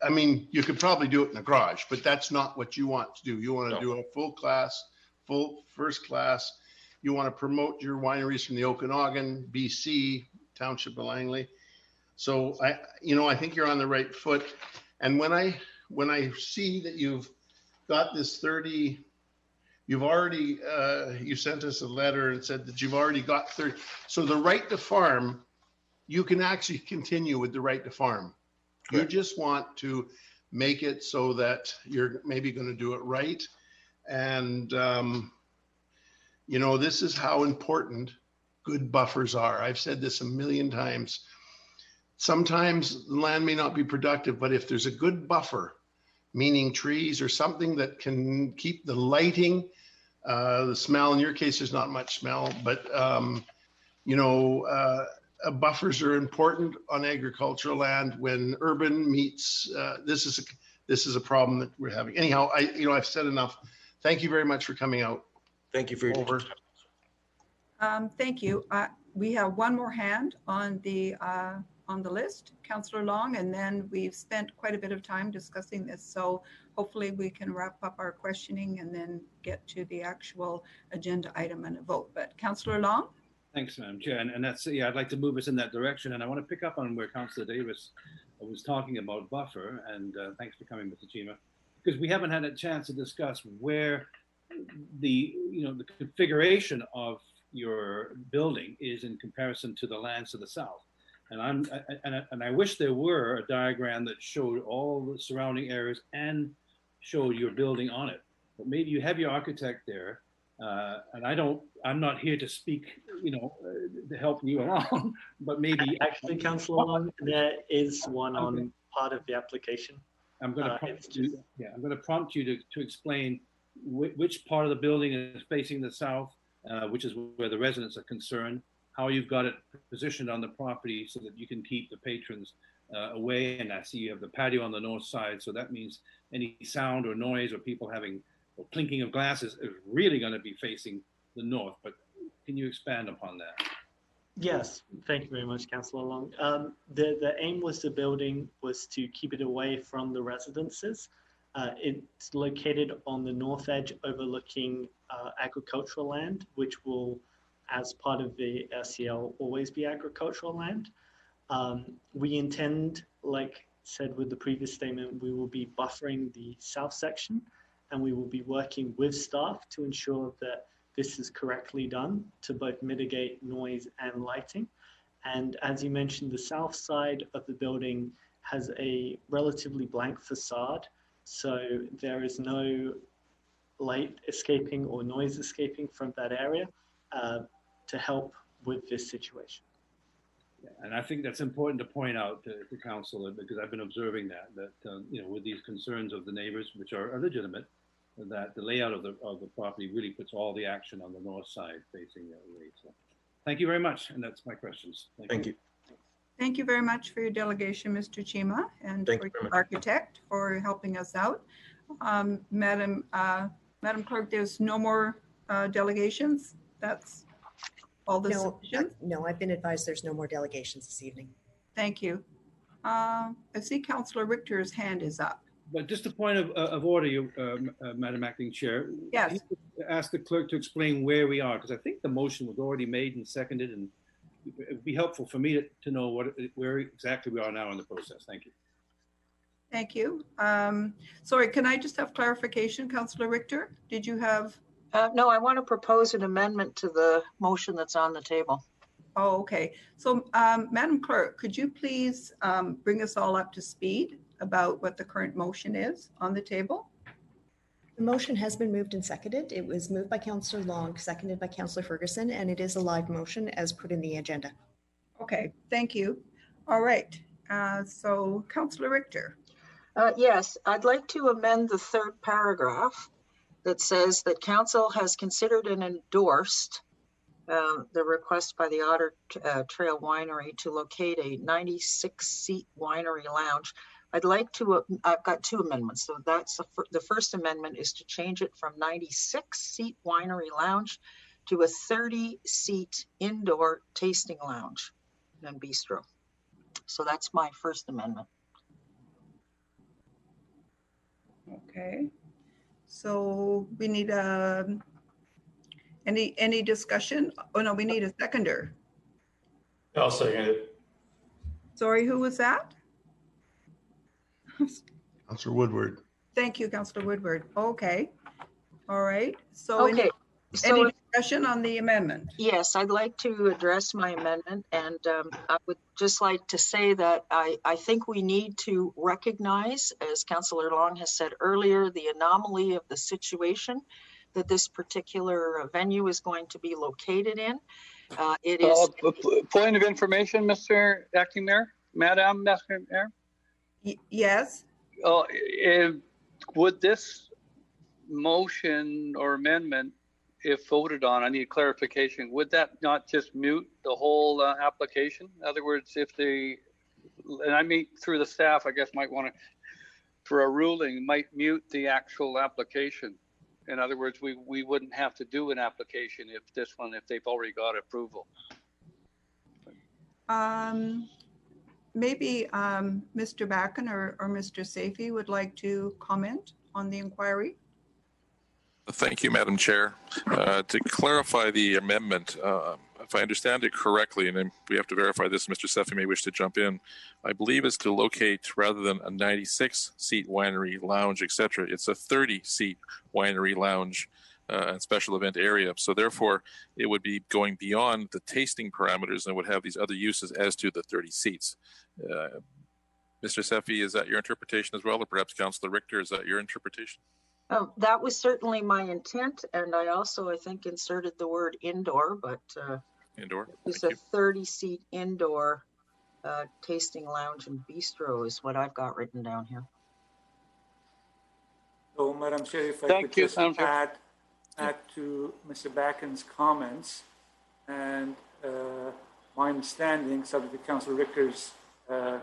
Speaker 11: I mean, you could probably do it in a garage, but that's not what you want to do. You want to do a full first class. You want to promote your wineries from the Okanagan, BC, Township of Langley. So I think you're on the right foot. And when I see that you've got this 30, you've already, you sent us a letter and said that you've already got 30. So the right to farm, you can actually continue with the right to farm. Correct. You just want to make it so that you're maybe going to do it right. And, this is how important good buffers are. I've said this a million times. Sometimes the land may not be productive, but if there's a good buffer, meaning trees or something that can keep the lighting, the smell, in your case, there's not much smell, but, buffers are important on agricultural land. When urban meets, this is a problem that we're having. Anyhow, I've said enough. Thank you very much for coming out.
Speaker 19: Thank you for your
Speaker 11: over.
Speaker 16: Thank you. We have one more hand on the list, Councillor Long, and then we've spent quite a bit of time discussing this. So hopefully we can wrap up our questioning and then get to the actual agenda item and a vote. But Councillor Long?
Speaker 5: Thanks, Madam Chair. And that's, I'd like to move us in that direction. And I want to pick up on where Councillor Davis was talking about buffer. And thanks for coming, Mr. Chima, because we haven't had a chance to discuss where the configuration of your building is in comparison to the lands to the south. And I wish there were a diagram that showed all the surrounding areas and showed your building on it. But maybe you have your architect there. And I'm not here to speak, to help you along, but maybe
Speaker 20: actually, Councillor Long, there is one on part of the application.
Speaker 5: I'm going to prompt you to explain which part of the building is facing the south, which is where the residents are concerned, how you've got it positioned on the property so that you can keep the patrons away. And I see you have the patio on the north side, so that means any sound or noise or people having clinking of glasses is really going to be facing the north. But can you expand upon that?
Speaker 20: Yes, thank you very much, Councillor Long. The aim was the building was to keep it away from the residences. It's located on the north edge overlooking agricultural land, which will, as part of the SCL, always be agricultural land. We intend, like said with the previous statement, we will be buffering the south section, and we will be working with staff to ensure that this is correctly done to both mitigate noise and lighting. And as you mentioned, the south side of the building has a relatively blank facade, so there is no light escaping or noise escaping from that area to help with this situation.
Speaker 5: And I think that's important to point out to Council, because I've been observing that with these concerns of the neighbors, which are legitimate, that the layout of the property really puts all the action on the north side facing that way. So thank you very much. And that's my questions. Thank you.
Speaker 16: Thank you very much for your delegation, Mr. Chima, and for your architect for helping us out. Madam Clerk, there's no more delegations. That's all the submissions?
Speaker 7: No, I've been advised there's no more delegations this evening.
Speaker 16: Thank you. I see Councillor Richter's hand is up.
Speaker 5: But just a point of order, Madam Acting Chair.
Speaker 16: Yes.
Speaker 5: Ask the clerk to explain where we are, because I think the motion was already made and seconded, and it would be helpful for me to know where exactly we are now in the process. Thank you.
Speaker 16: Thank you. Sorry, can I just have clarification, Councillor Richter? Did you have?
Speaker 6: No, I want to propose an amendment to the motion that's on the table.
Speaker 16: Oh, okay. So, Madam Clerk, could you please bring us all up to speed about what the current motion is on the table?
Speaker 7: The motion has been moved and seconded. It was moved by Councillor Long, seconded by Councillor Ferguson, and it is a live motion as put in the agenda.
Speaker 16: Okay, thank you. All right. So, Councillor Richter.
Speaker 6: Yes, I'd like to amend the third paragraph that says that Council has considered and endorsed the request by the Otter Trail Winery to locate a 96-seat winery lounge. I'd like to, I've got two amendments. So that's the first amendment is to change it from 96-seat winery lounge to a 30-seat indoor tasting lounge and bistro. So that's my first amendment.
Speaker 16: Okay. So we need any discussion? Oh no, we need a seconder.
Speaker 9: I'll second it.
Speaker 16: Sorry, who was that?
Speaker 11: Councillor Woodward.
Speaker 16: Thank you, Councillor Woodward. Okay. All right. So
Speaker 6: Okay.
Speaker 16: Any discussion on the amendment?
Speaker 6: Yes, I'd like to address my amendment, and I would just like to say that I think we need to recognize, as Councillor Long has said earlier, the anomaly of the situation that this particular venue is going to be located in. It is
Speaker 3: point of information, Mr. Acting Mayor, Madam Acting Mayor.
Speaker 16: Yes.
Speaker 3: Would this motion or amendment, if voted on, I need clarification, would that not just mute the whole application? In other words, if they, and I mean through the staff, I guess might want to, for a ruling, might mute the actual application. In other words, we wouldn't have to do an application if they've already got approval.
Speaker 16: Maybe Mr. Backen or Mr. Safey would like to comment on the inquiry.
Speaker 12: Thank you, Madam Chair. To clarify the amendment, if I understand it correctly, and we have to verify this, Mr. Seffi may wish to jump in, I believe it's to locate, rather than a 96-seat winery, lounge, etc., it's a 30-seat winery, lounge, and special event area. So therefore, it would be going beyond the tasting parameters and would have these other uses as to the 30 seats. Mr. Seffi, is that your interpretation as well? Or perhaps Councillor Richter, is that your interpretation?
Speaker 6: that was certainly my intent, and I also, I think, inserted the word indoor, but
Speaker 12: indoor.
Speaker 6: It's a 30-seat indoor tasting lounge and bistro is what I've got written down here.
Speaker 15: So, Madam Chair, if I could just add to Mr. Backen's comments, and my understanding, subject to Councillor Richter's, I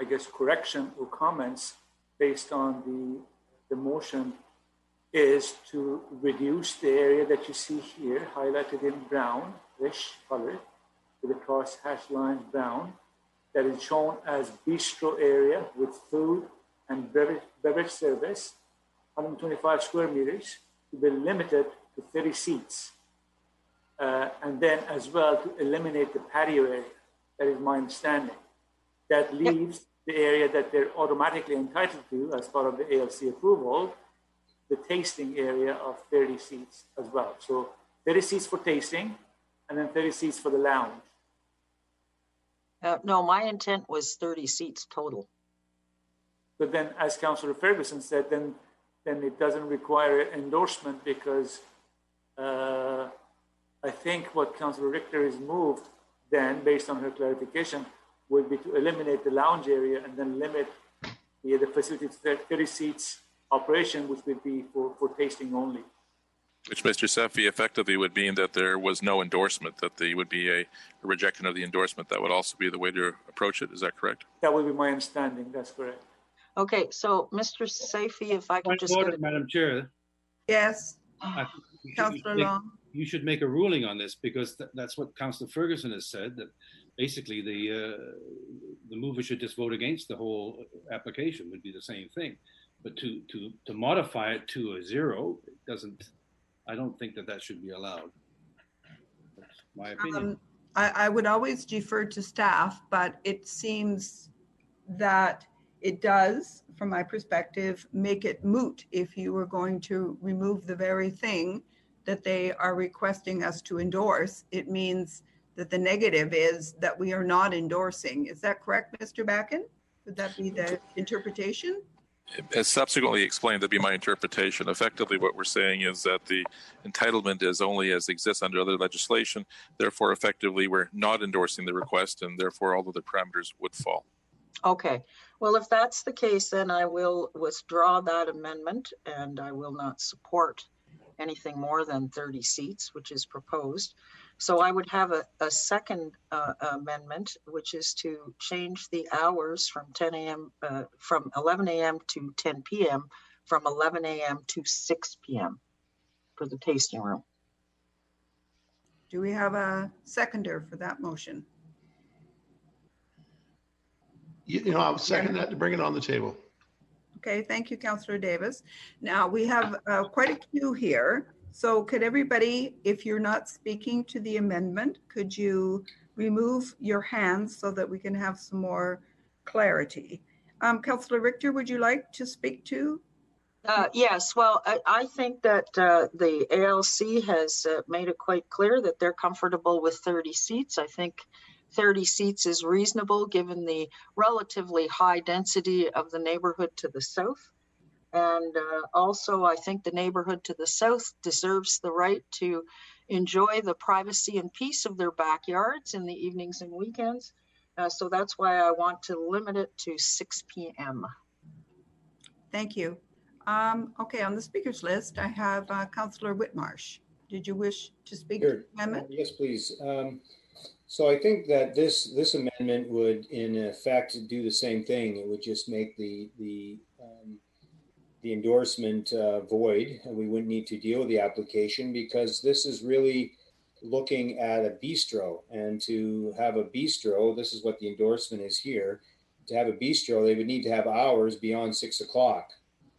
Speaker 15: guess, correction or comments based on the motion, is to reduce the area that you see here, highlighted in brownish color, with the cross hash line brown, that is shown as bistro area with food and beverage service, 125 square meters, to be limited to 30 seats. And then as well to eliminate the patio area. That is my understanding. That leaves the area that they're automatically entitled to as part of the ALC approval, the tasting area of 30 seats as well. So 30 seats for tasting and then 30 seats for the lounge.
Speaker 6: No, my intent was 30 seats total.
Speaker 15: But then, as Councillor Ferguson said, then it doesn't require endorsement because I think what Councillor Richter has moved then, based on her clarification, would be to eliminate the lounge area and then limit the facility to 30 seats operation, which would be for tasting only.
Speaker 12: Which, Mr. Seffi, effectively would mean that there was no endorsement, that there would be a rejection of the endorsement. That would also be the way to approach it. Is that correct?
Speaker 15: That would be my understanding. That's correct.
Speaker 6: Okay, so Mr. Safey, if I could just
Speaker 5: order, Madam Chair.
Speaker 16: Yes, Councillor Long.
Speaker 5: You should make a ruling on this because that's what Councillor Ferguson has said, that basically the mover should just vote against the whole application would be the same thing. But to modify it to a 0, it doesn't. I don't think that should be allowed. That's my opinion.
Speaker 16: I would always defer to staff, but it seems that it does, from my perspective, make it moot if you were going to remove the very thing that they are requesting us to endorse. It means that the negative is that we are not endorsing. Is that correct, Mr. Backen? Would that be the interpretation?
Speaker 12: As subsequently explained, that'd be my interpretation. Effectively, what we're saying is that the entitlement is only as exists under other legislation. Therefore, effectively, we're not endorsing the request, and therefore all of the parameters would fall.
Speaker 6: Okay, well, if that's the case, then I will withdraw that amendment and I will not support anything more than 30 seats, which is proposed. So I would have a second amendment, which is to change the hours from 10 a.m., from 11 a.m. to 10 p.m., from 11 a.m. to 6 p.m. for the tasting room.
Speaker 16: Do we have a seconder for that motion?
Speaker 11: You know, I'll second that to bring it on the table.
Speaker 16: Okay, thank you, Councillor Davis. Now we have quite a queue here. So could everybody, if you're not speaking to the amendment, could you remove your hands so that we can have some more clarity? Councillor Richter, would you like to speak to?
Speaker 6: Yes, well, I think that the ALC has made it quite clear that they're comfortable with 30 seats. I think 30 seats is reasonable given the relatively high density of the neighborhood to the south. And also, I think the neighborhood to the south deserves the right to enjoy the privacy and peace of their backyards in the evenings and weekends. So that's why I want to limit it to 6 p.m.
Speaker 16: Thank you. Okay, on the speakers list, I have Councillor Whitmarsh. Did you wish to speak to the amendment?
Speaker 8: Yes, please. So I think that this amendment would, in effect, do the same thing. It would just make the endorsement void, and we wouldn't need to deal with the application because this is really looking at a bistro. And to have a bistro, this is what the endorsement is here. To have a bistro, they would need to have hours beyond 6 o'clock.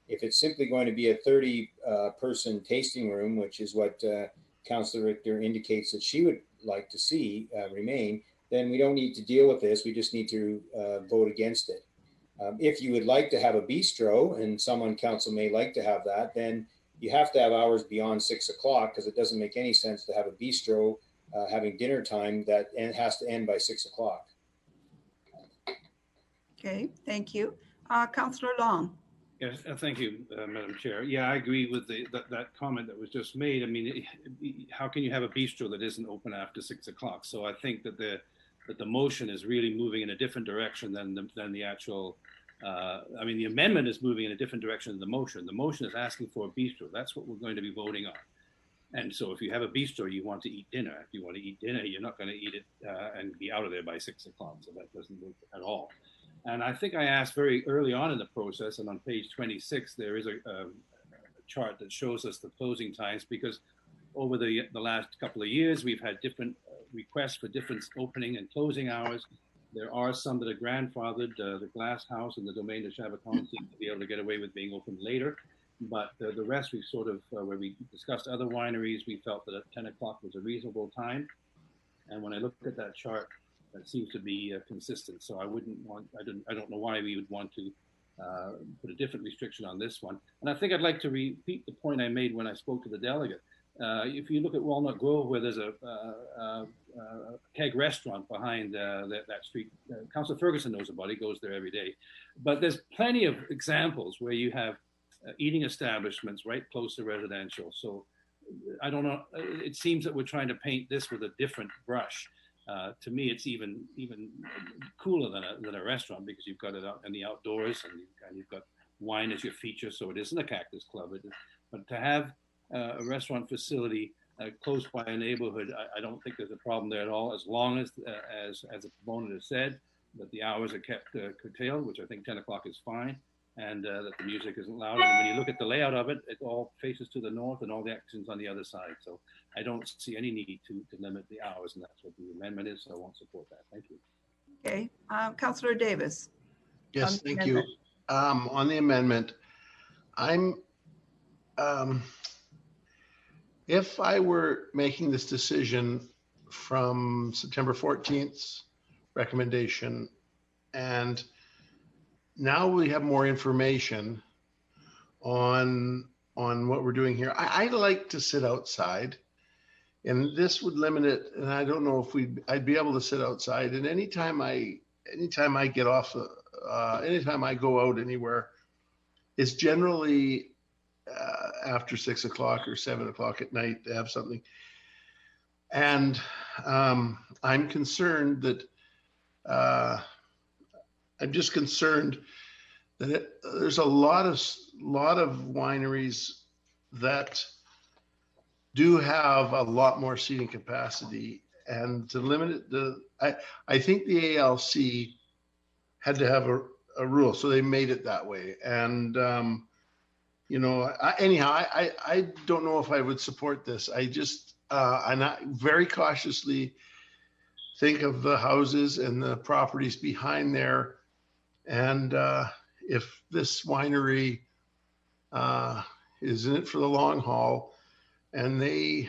Speaker 8: If it's simply going to be a 30-person tasting room, which is what Councillor Richter indicates that she would like to see remain, then we don't need to deal with this. We just need to vote against it. If you would like to have a bistro, and someone council may like to have that, then you have to have hours beyond 6 o'clock because it doesn't make any sense to have a bistro having dinner time that has to end by 6 o'clock.
Speaker 16: Okay, thank you. Councillor Long.
Speaker 5: Yes, thank you, Madam Chair. Yeah, I agree with that comment that was just made. I mean, how can you have a bistro that isn't open after 6 o'clock? So I think that the motion is really moving in a different direction than the actual. I mean, the amendment is moving in a different direction than the motion. The motion is asking for a bistro. That's what we're going to be voting on. And so if you have a bistro, you want to eat dinner. If you want to eat dinner, you're not going to eat it and be out of there by 6 o'clock. So that doesn't work at all. And I think I asked very early on in the process, and on page 26, there is a chart that shows us the closing times, because over the last couple of years, we've had different requests for different opening and closing hours. There are some that are grandfathered. The Glass House and the Domaine de Chavacon seem to be able to get away with being open later. But the rest, we sort of, where we discussed other wineries, we felt that at 10 o'clock was a reasonable time. And when I looked at that chart, that seems to be consistent. So I wouldn't want, I don't know why we would want to put a different restriction on this one. And I think I'd like to repeat the point I made when I spoke to the delegate. If you look at Walnut Grove, where there's a keg restaurant behind that street, Councillor Ferguson knows about it, he goes there every day. But there's plenty of examples where you have eating establishments right close to residential. So I don't know, it seems that we're trying to paint this with a different brush. To me, it's even cooler than a restaurant, because you've got it out in the outdoors and you've got wine as your feature. So it isn't a Cactus Club. But to have a restaurant facility close by a neighborhood, I don't think there's a problem there at all, as long as the proponent has said, that the hours are kept curtailed, which I think 10 o'clock is fine, and that the music isn't loud. And when you look at the layout of it, it all faces to the north and all the actions on the other side. So I don't see any need to limit the hours, and that's what the amendment is, so I won't support that. Thank you.
Speaker 16: Okay, Councillor Davis.
Speaker 11: Yes, thank you. On the amendment, I'm, if I were making this decision from September 14th recommendation, and now we have more information on what we're doing here, I like to sit outside, and this would limit it. And I don't know if I'd be able to sit outside. And anytime I get off, anytime I go out anywhere, it's generally after 6 o'clock or 7 o'clock at night to have something. And I'm concerned that I'm just concerned that there's a lot of wineries that do have a lot more seating capacity, and to limit it, I think the ALC had to have a rule, so they made it that way. And you know, I don't know if I would support this. I just I very cautiously think of the houses and the properties behind there, and if this winery is in it for the long haul, and they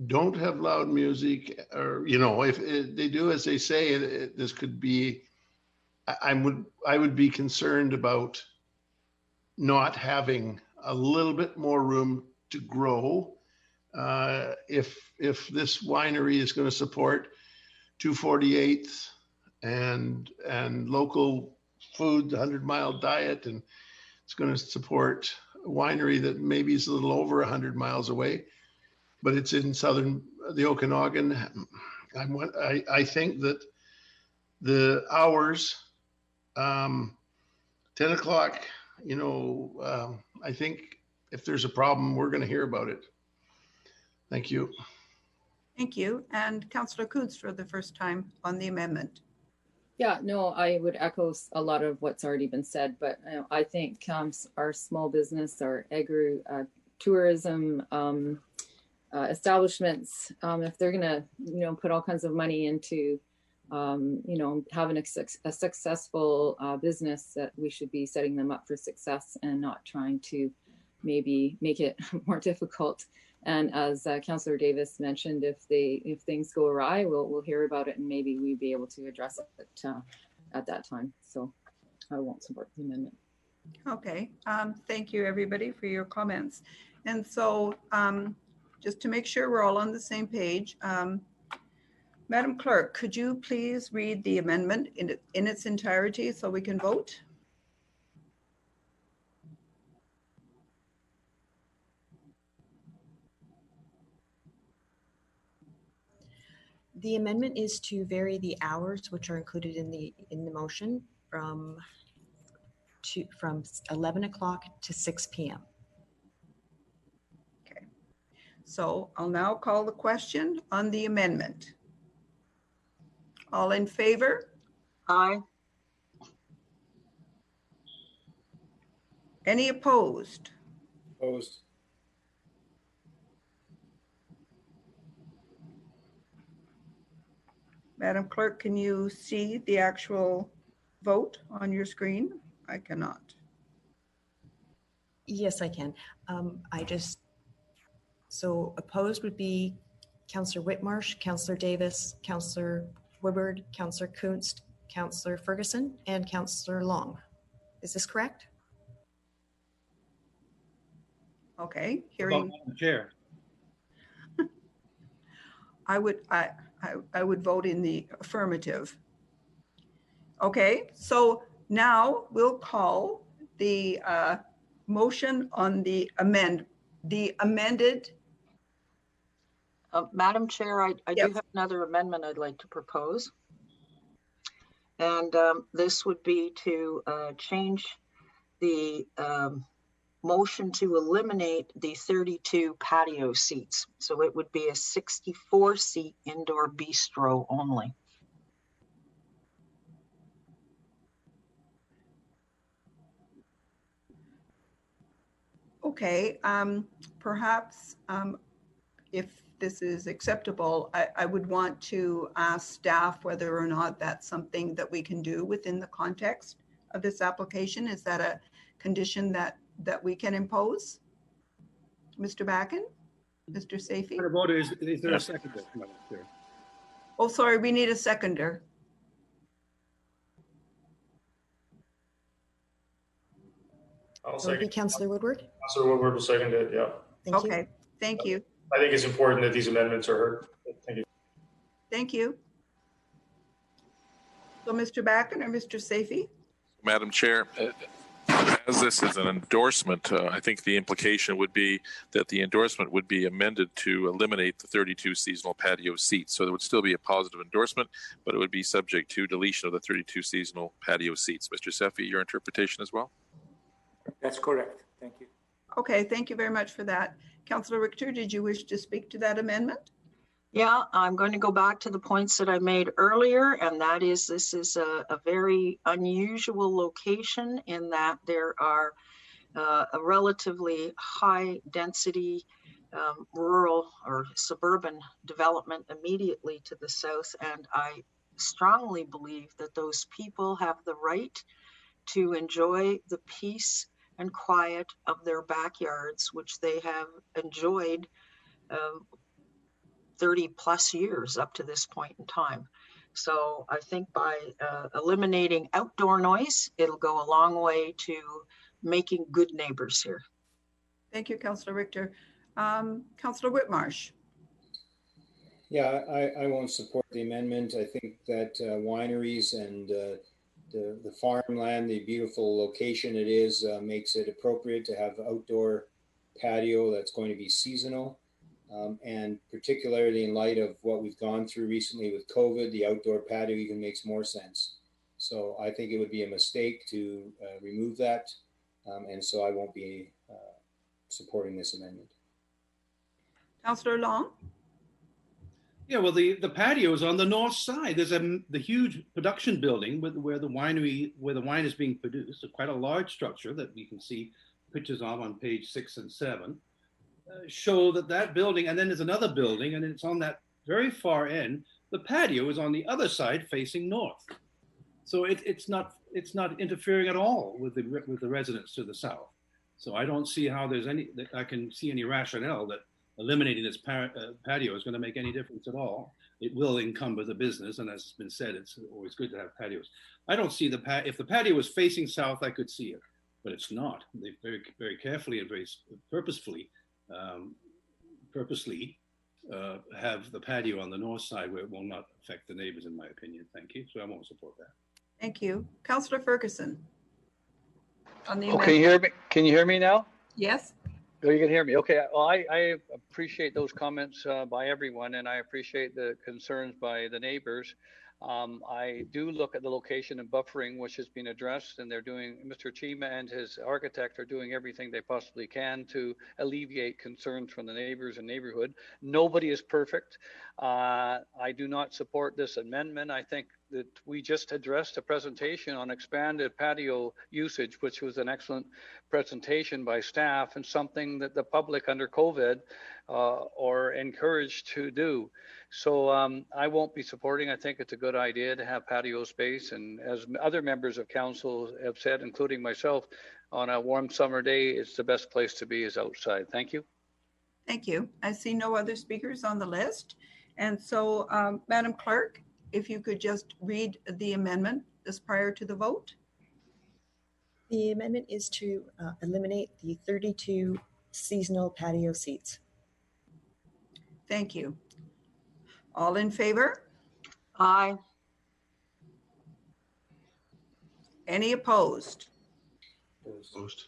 Speaker 11: don't have loud music, or, you know, if they do, as they say, this could be, I would be concerned about not having a little bit more room to grow. If this winery is going to support 248th and local food, the 100-mile diet, and it's going to support a winery that maybe is a little over 100 miles away, but it's in southern the Okanagan. I think that the hours, 10 o'clock, you know, I think if there's a problem, we're going to hear about it. Thank you.
Speaker 16: Thank you. And Councillor Coons for the first time on the amendment.
Speaker 2: Yeah, no, I would echo a lot of what's already been said, but I think our small business, our agri-tourism establishments, if they're going to, you know, put all kinds of money into, you know, having a successful business, that we should be setting them up for success and not trying to maybe make it more difficult. And as Councillor Davis mentioned, if things go awry, we'll hear about it, and maybe we'd be able to address it at that time. So I won't support the amendment.
Speaker 16: Okay, thank you everybody for your comments. And so just to make sure we're all on the same page, Madam Clerk, could you please read the amendment in its entirety so we can vote?
Speaker 7: The amendment is to vary the hours which are included in the motion from 11 o'clock to 6 p.m.
Speaker 16: Okay, so I'll now call the question on the amendment. All in favor?
Speaker 6: Aye.
Speaker 16: Any opposed?
Speaker 8: Opposed.
Speaker 16: Madam Clerk, can you see the actual vote on your screen? I cannot.
Speaker 7: Yes, I can. So opposed would be Councillor Whitmarsh, Councillor Davis, Councillor Woodward, Councillor Kunst, Councillor Ferguson, and Councillor Long. Is this correct?
Speaker 16: Okay, hearing.
Speaker 5: Chair.
Speaker 16: I would vote in the affirmative. Okay, so now we'll call the motion on the amended.
Speaker 6: Madam Chair, I
Speaker 16: Yes.
Speaker 6: do have another amendment I'd like to propose. And this would be to change the motion to eliminate the 32 patio seats. So it would be a 64-seat indoor bistro only.
Speaker 16: Okay, perhaps if this is acceptable, I would want to ask staff whether or not that's something that we can do within the context of this application. Is that a condition that that we can impose? Mr. Backen? Mr. Safey?
Speaker 5: Point of order, is there a second?
Speaker 16: Oh, sorry, we need a seconder.
Speaker 9: I'll
Speaker 7: That would be
Speaker 9: second.
Speaker 7: Councillor Woodward.
Speaker 9: Councillor Woodward will second it, yeah.
Speaker 7: Thank you.
Speaker 16: Okay, thank you.
Speaker 9: I think it's important that these amendments are heard. Thank you.
Speaker 16: Thank you. So Mr. Backen or Mr. Safey?
Speaker 12: Madam Chair, as this is an endorsement, I think the implication would be that the endorsement would be amended to eliminate the 32 seasonal patio seats. So there would still be a positive endorsement, but it would be subject to deletion of the 32 seasonal patio seats. Mr. Seffi, your interpretation as well?
Speaker 15: That's correct. Thank you.
Speaker 16: Okay, thank you very much for that. Councillor Richter, did you wish to speak to that amendment?
Speaker 6: Yeah, I'm going to go back to the points that I made earlier, and that is this is a very unusual location in that there are a relatively high density rural or suburban development immediately to the south, and I strongly believe that those people have the right to enjoy the peace and quiet of their backyards, which they have enjoyed 30 plus years up to this point in time. So I think by eliminating outdoor noise, it'll go a long way to making good neighbors here.
Speaker 16: Thank you, Councillor Richter. Councillor Whitmarsh.
Speaker 8: Yeah, I won't support the amendment. I think that wineries and the farmland, the beautiful location it is, makes it appropriate to have outdoor patio that's going to be seasonal. And particularly in light of what we've gone through recently with COVID, the outdoor patio even makes more sense. So I think it would be a mistake to remove that. And so I won't be supporting this amendment.
Speaker 16: Councillor Long?
Speaker 5: Yeah, well, the patio is on the north side. There's the huge production building where the wine is being produced. Quite a large structure that we can see pictures of on page 6 and 7. Show that building, and then there's another building, and it's on that very far end. The patio is on the other side facing north, so it's not interfering at all with the residents to the south. So I don't see how I can see any rationale that eliminating this patio is going to make any difference at all. It will encumber the business, and as has been said, it's always good to have patios. I don't see if the patio was facing south, I could see it, but it's not. They very, very carefully and very purposely have the patio on the north side where it will not affect the neighbors, in my opinion. Thank you. So I won't support that.
Speaker 16: Thank you. Councillor Ferguson.
Speaker 3: Okay, can you hear me now?
Speaker 16: Yes.
Speaker 3: Oh, you can hear me. Okay. Well, I appreciate those comments by everyone, and I appreciate the concerns by the neighbors. I do look at the location and buffering, which has been addressed, and Mr. Chima and his architect are doing everything they possibly can to alleviate concerns from the neighbors and neighborhood. Nobody is perfect. I do not support this amendment. I think that we just addressed a presentation on expanded patio usage, which was an excellent presentation by staff and something that the public under COVID are encouraged to do. So I won't be supporting. I think it's a good idea to have patio space. And as other members of council have said, including myself, on a warm summer day, it's the best place to be is outside. Thank you.
Speaker 16: Thank you. I see no other speakers on the list. And so, Madam Clerk, if you could just read the amendment just prior to the vote.
Speaker 7: The amendment is to eliminate the 32 seasonal patio seats.
Speaker 16: Thank you. All in favor?
Speaker 6: Aye.
Speaker 16: Any opposed?
Speaker 11: Opposed.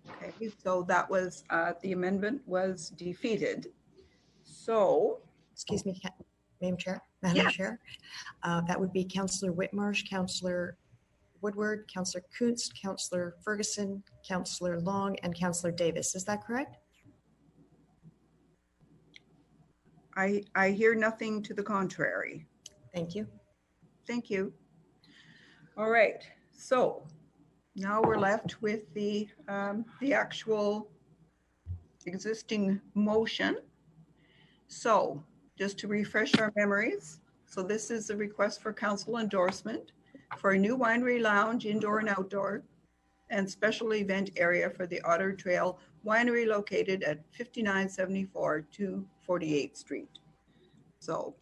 Speaker 16: Okay, so that was, the amendment was defeated. So.
Speaker 7: Excuse me, Madam Chair. That would be Councillor Whitmarsh, Councillor Woodward, Councillor Kuntz, Councillor Ferguson, Councillor Long, and Councillor Davis. Is that correct?
Speaker 16: I hear nothing to the contrary.
Speaker 7: Thank you.
Speaker 16: Thank you. All right, so now we're left with the actual existing motion. So just to refresh our memories, so this is a request for council endorsement for a new winery lounge, indoor and outdoor, and special event area for the Otter Trail Winery located at 5974 248th Street. So.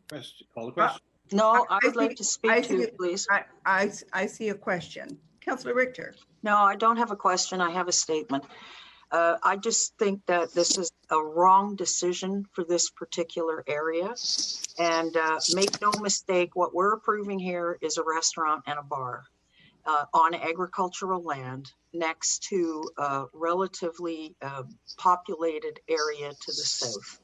Speaker 5: Question, call the question.
Speaker 6: No, I would like to speak to it, please.
Speaker 16: I see a question. Councillor Richter.
Speaker 6: No, I don't have a question. I have a statement. I just think that this is a wrong decision for this particular area. And make no mistake, what we're approving here is a restaurant and a bar on agricultural land next to a relatively populated area to the south.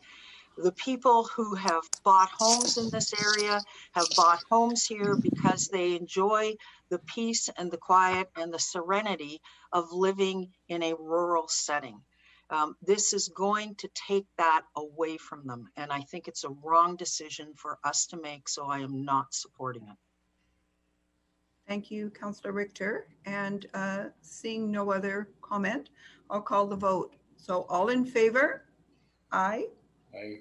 Speaker 6: The people who have bought homes in this area have bought homes here because they enjoy the peace and the quiet and the serenity of living in a rural setting. This is going to take that away from them. And I think it's a wrong decision for us to make, so I am not supporting it.
Speaker 16: Thank you, Councillor Richter. And seeing no other comment, I'll call the vote. So all in favor? Aye.
Speaker 8: Aye.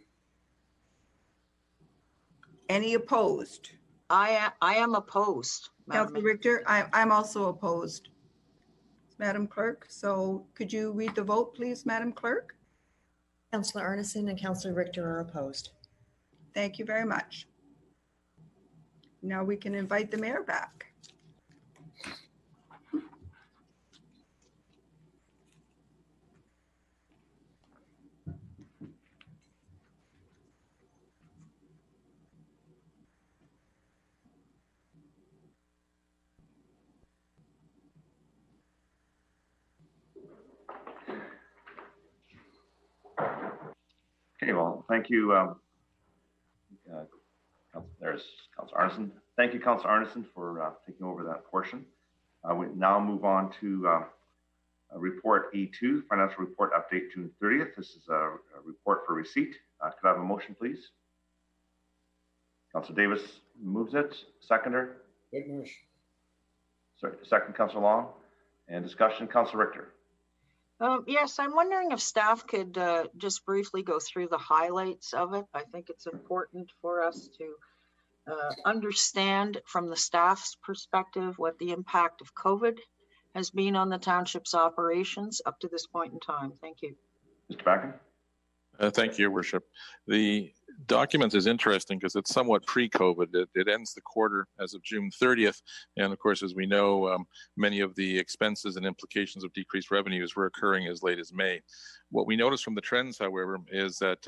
Speaker 16: Any opposed?
Speaker 6: I am opposed.
Speaker 16: Councillor Richter, I'm also opposed, Madam Clerk. So could you read the vote, please, Madam Clerk?
Speaker 7: Councillor Arneson and Councillor Richter are opposed.
Speaker 16: Thank you very much. Now we can invite the mayor back.
Speaker 1: Okay, well, thank you. There's Councillor Arneson. Thank you, Councillor Arneson, for taking over that portion. We now move on to report E2, financial report update June 30th. This is a report for receipt. Could I have a motion, please? Councillor Davis moves it. Seconder? Sorry, second, Councillor Long. And discussion, Councillor Richter.
Speaker 6: Yes, I'm wondering if staff could just briefly go through the highlights of it. I think it's important for us to understand from the staff's perspective what the impact of COVID has been on the township's operations up to this point in time. Thank you.
Speaker 1: Mr. Backen.
Speaker 12: Thank you, Your Worship. The document is interesting because it's somewhat pre-COVID. It ends the quarter as of June 30th. And of course, as we know, many of the expenses and implications of decreased revenues were occurring as late as May. What we noticed from the trends, however, is that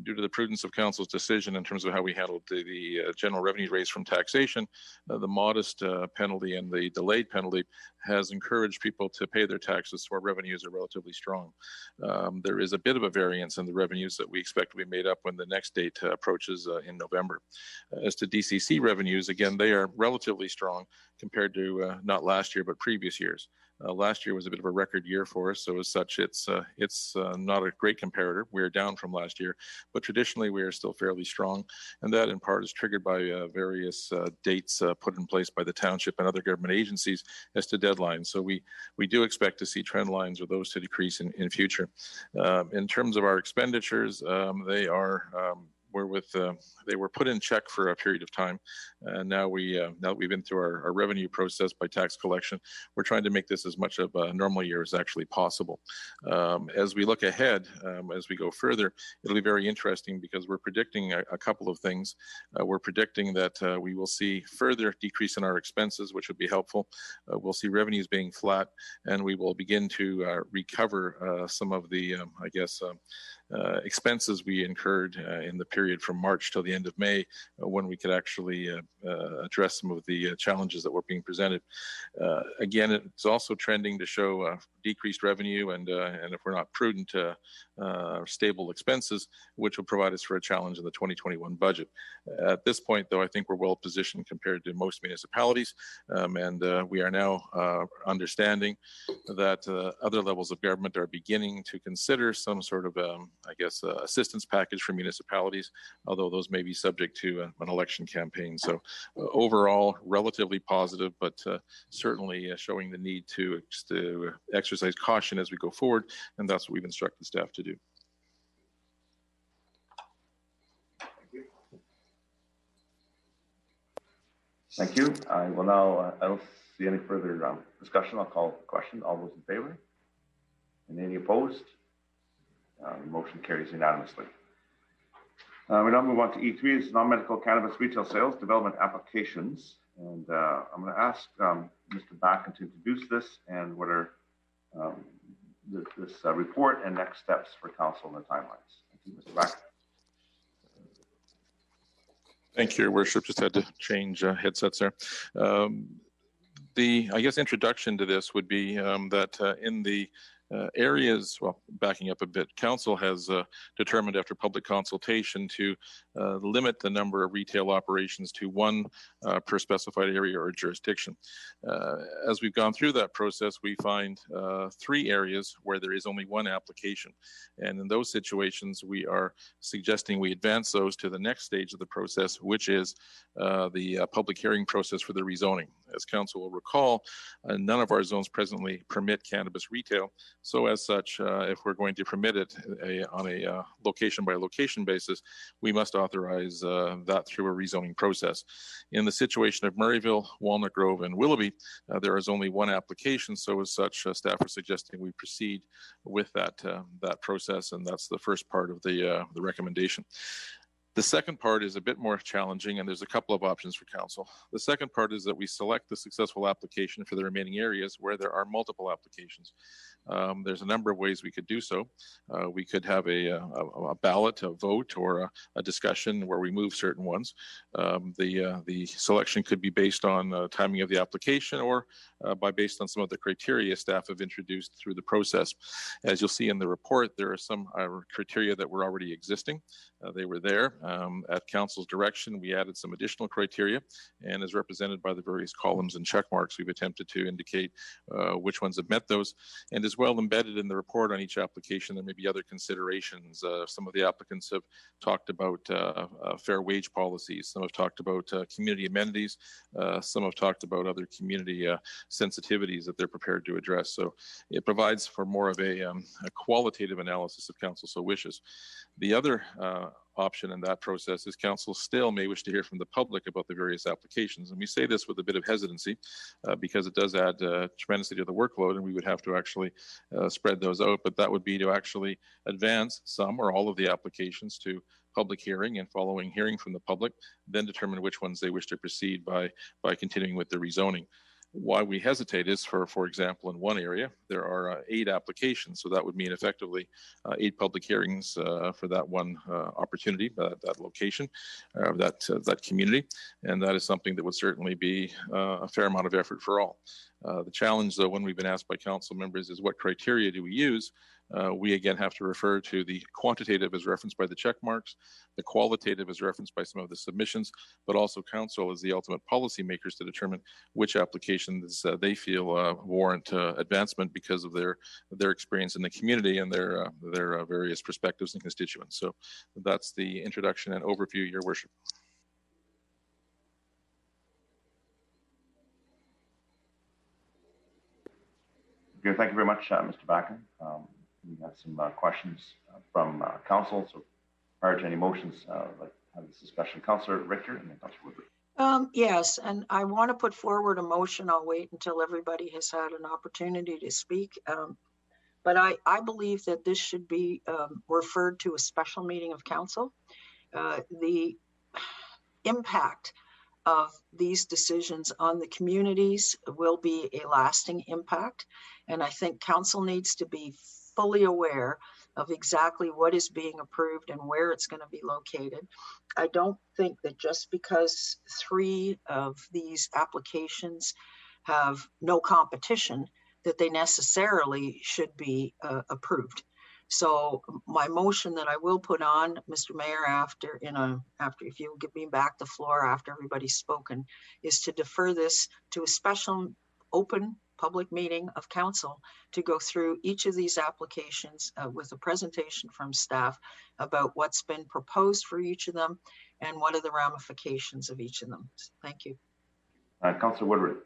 Speaker 12: due to the prudence of Council's decision in terms of how we handled the general revenue raise from taxation, the modest penalty and the delayed penalty has encouraged people to pay their taxes, so our revenues are relatively strong. There is a bit of a variance in the revenues that we expect to be made up when the next date approaches in November. As to DCC revenues, again, they are relatively strong compared to not last year, but previous years. Last year was a bit of a record year for us, so as such, it's not a great comparator. We're down from last year, but traditionally we are still fairly strong, and that in part is triggered by various dates put in place by the township and other government agencies as to deadlines. So we do expect to see trend lines or those to decrease in future. In terms of our expenditures, they are they were put in check for a period of time, and now that we've been through our revenue process by tax collection, we're trying to make this as much of a normal year as actually possible. As we look ahead, as we go further, it'll be very interesting because we're predicting a couple of things. We're predicting that we will see further decrease in our expenses, which would be helpful. We'll see revenues being flat, and we will begin to recover some of the, expenses we incurred in the period from March till the end of May, when we could actually address some of the challenges that were being presented. Again, it's also trending to show decreased revenue and if we're not prudent, stable expenses, which will provide us for a challenge in the 2021 budget. At this point, though, I think we're well positioned compared to most municipalities, and we are now understanding that other levels of government are beginning to consider some sort of assistance package for municipalities, although those may be subject to an election campaign. So overall, relatively positive, but certainly showing the need to exercise caution as we go forward, and that's what we've instructed staff to do.
Speaker 1: Thank you. I will now, I don't see any further discussion. I'll call the question. All those in favor? And any opposed? Motion carries unanimously. We now move on to E3, is non-medical cannabis retail sales development applications. And I'm going to ask Mr. Backen to introduce this and what are this report and next steps for council and the timelines. Thank you, Mr. Backen.
Speaker 12: Thank you, Your Worship. Just had to change headsets there. The, I guess, introduction to this would be that in the areas, well, backing up a bit, council has determined after public consultation to limit the number of retail operations to one per specified area or jurisdiction. As we've gone through that process, we find 3 areas where there is only one application. And in those situations, we are suggesting we advance those to the next stage of the process, which is the public hearing process for the rezoning. As council will recall, none of our zones presently permit cannabis retail. So as such, if we're going to permit it on a location by location basis, we must authorize that through a rezoning process. In the situation of Murrayville, Walnut Grove, and Willoughby, there is only one application. So as such, staff are suggesting we proceed with that process, and that's the first part of the recommendation. The second part is a bit more challenging, and there's a couple of options for council. The second part is that we select the successful application for the remaining areas where there are multiple applications. There's a number of ways we could do so. We could have a ballot, a vote, or a discussion where we move certain ones. The selection could be based on timing of the application or based on some of the criteria staff have introduced through the process. As you'll see in the report, there are some criteria that were already existing. They were there. At council's direction, we added some additional criteria, and as represented by the various columns and check marks, we've attempted to indicate which ones have met those. And as well embedded in the report on each application, there may be other considerations. Some of the applicants have talked about fair wage policies. Some have talked about community amenities. Some have talked about other community sensitivities that they're prepared to address. So it provides for more of a qualitative analysis if council so wishes. The other option in that process is council still may wish to hear from the public about the various applications. And we say this with a bit of hesitancy because it does add tremendously to the workload, and we would have to actually spread those out. But that would be to actually advance some or all of the applications to public hearing, and following hearing from the public, then determine which ones they wish to proceed by continuing with the rezoning. Why we hesitate is, for example, in one area, there are 8 applications. So that would mean effectively 8 public hearings for that one opportunity, that location, that community. And that is something that would certainly be a fair amount of effort for all. The challenge, though, when we've been asked by council members is what criteria do we use? We again have to refer to the quantitative as referenced by the check marks, the qualitative as referenced by some of the submissions, but also council as the ultimate policymakers to determine which applications they feel warrant advancement because of their experience in the community and their various perspectives and constituents. So that's the introduction and overview, Your Worship.
Speaker 1: Okay, thank you very much, Mr. Backen. We have some questions from council. So prior to any motions, I'd like to have this discussion. Councillor Richter and then Councillor Woodward.
Speaker 6: Yes, and I want to put forward a motion. I'll wait until everybody has had an opportunity to speak. But I believe that this should be referred to a special meeting of council. The impact of these decisions on the communities will be a lasting impact. And I think council needs to be fully aware of exactly what is being approved and where it's going to be located. I don't think that just because 3 of these applications have no competition, that they necessarily should be approved. So my motion that I will put on, Mr. Mayor, after if you give me back the floor after everybody's spoken, is to defer this to a special open public meeting of council to go through each of these applications with a presentation from staff about what's been proposed for each of them and what are the ramifications of each of them. Thank you.
Speaker 1: Councillor Woodward.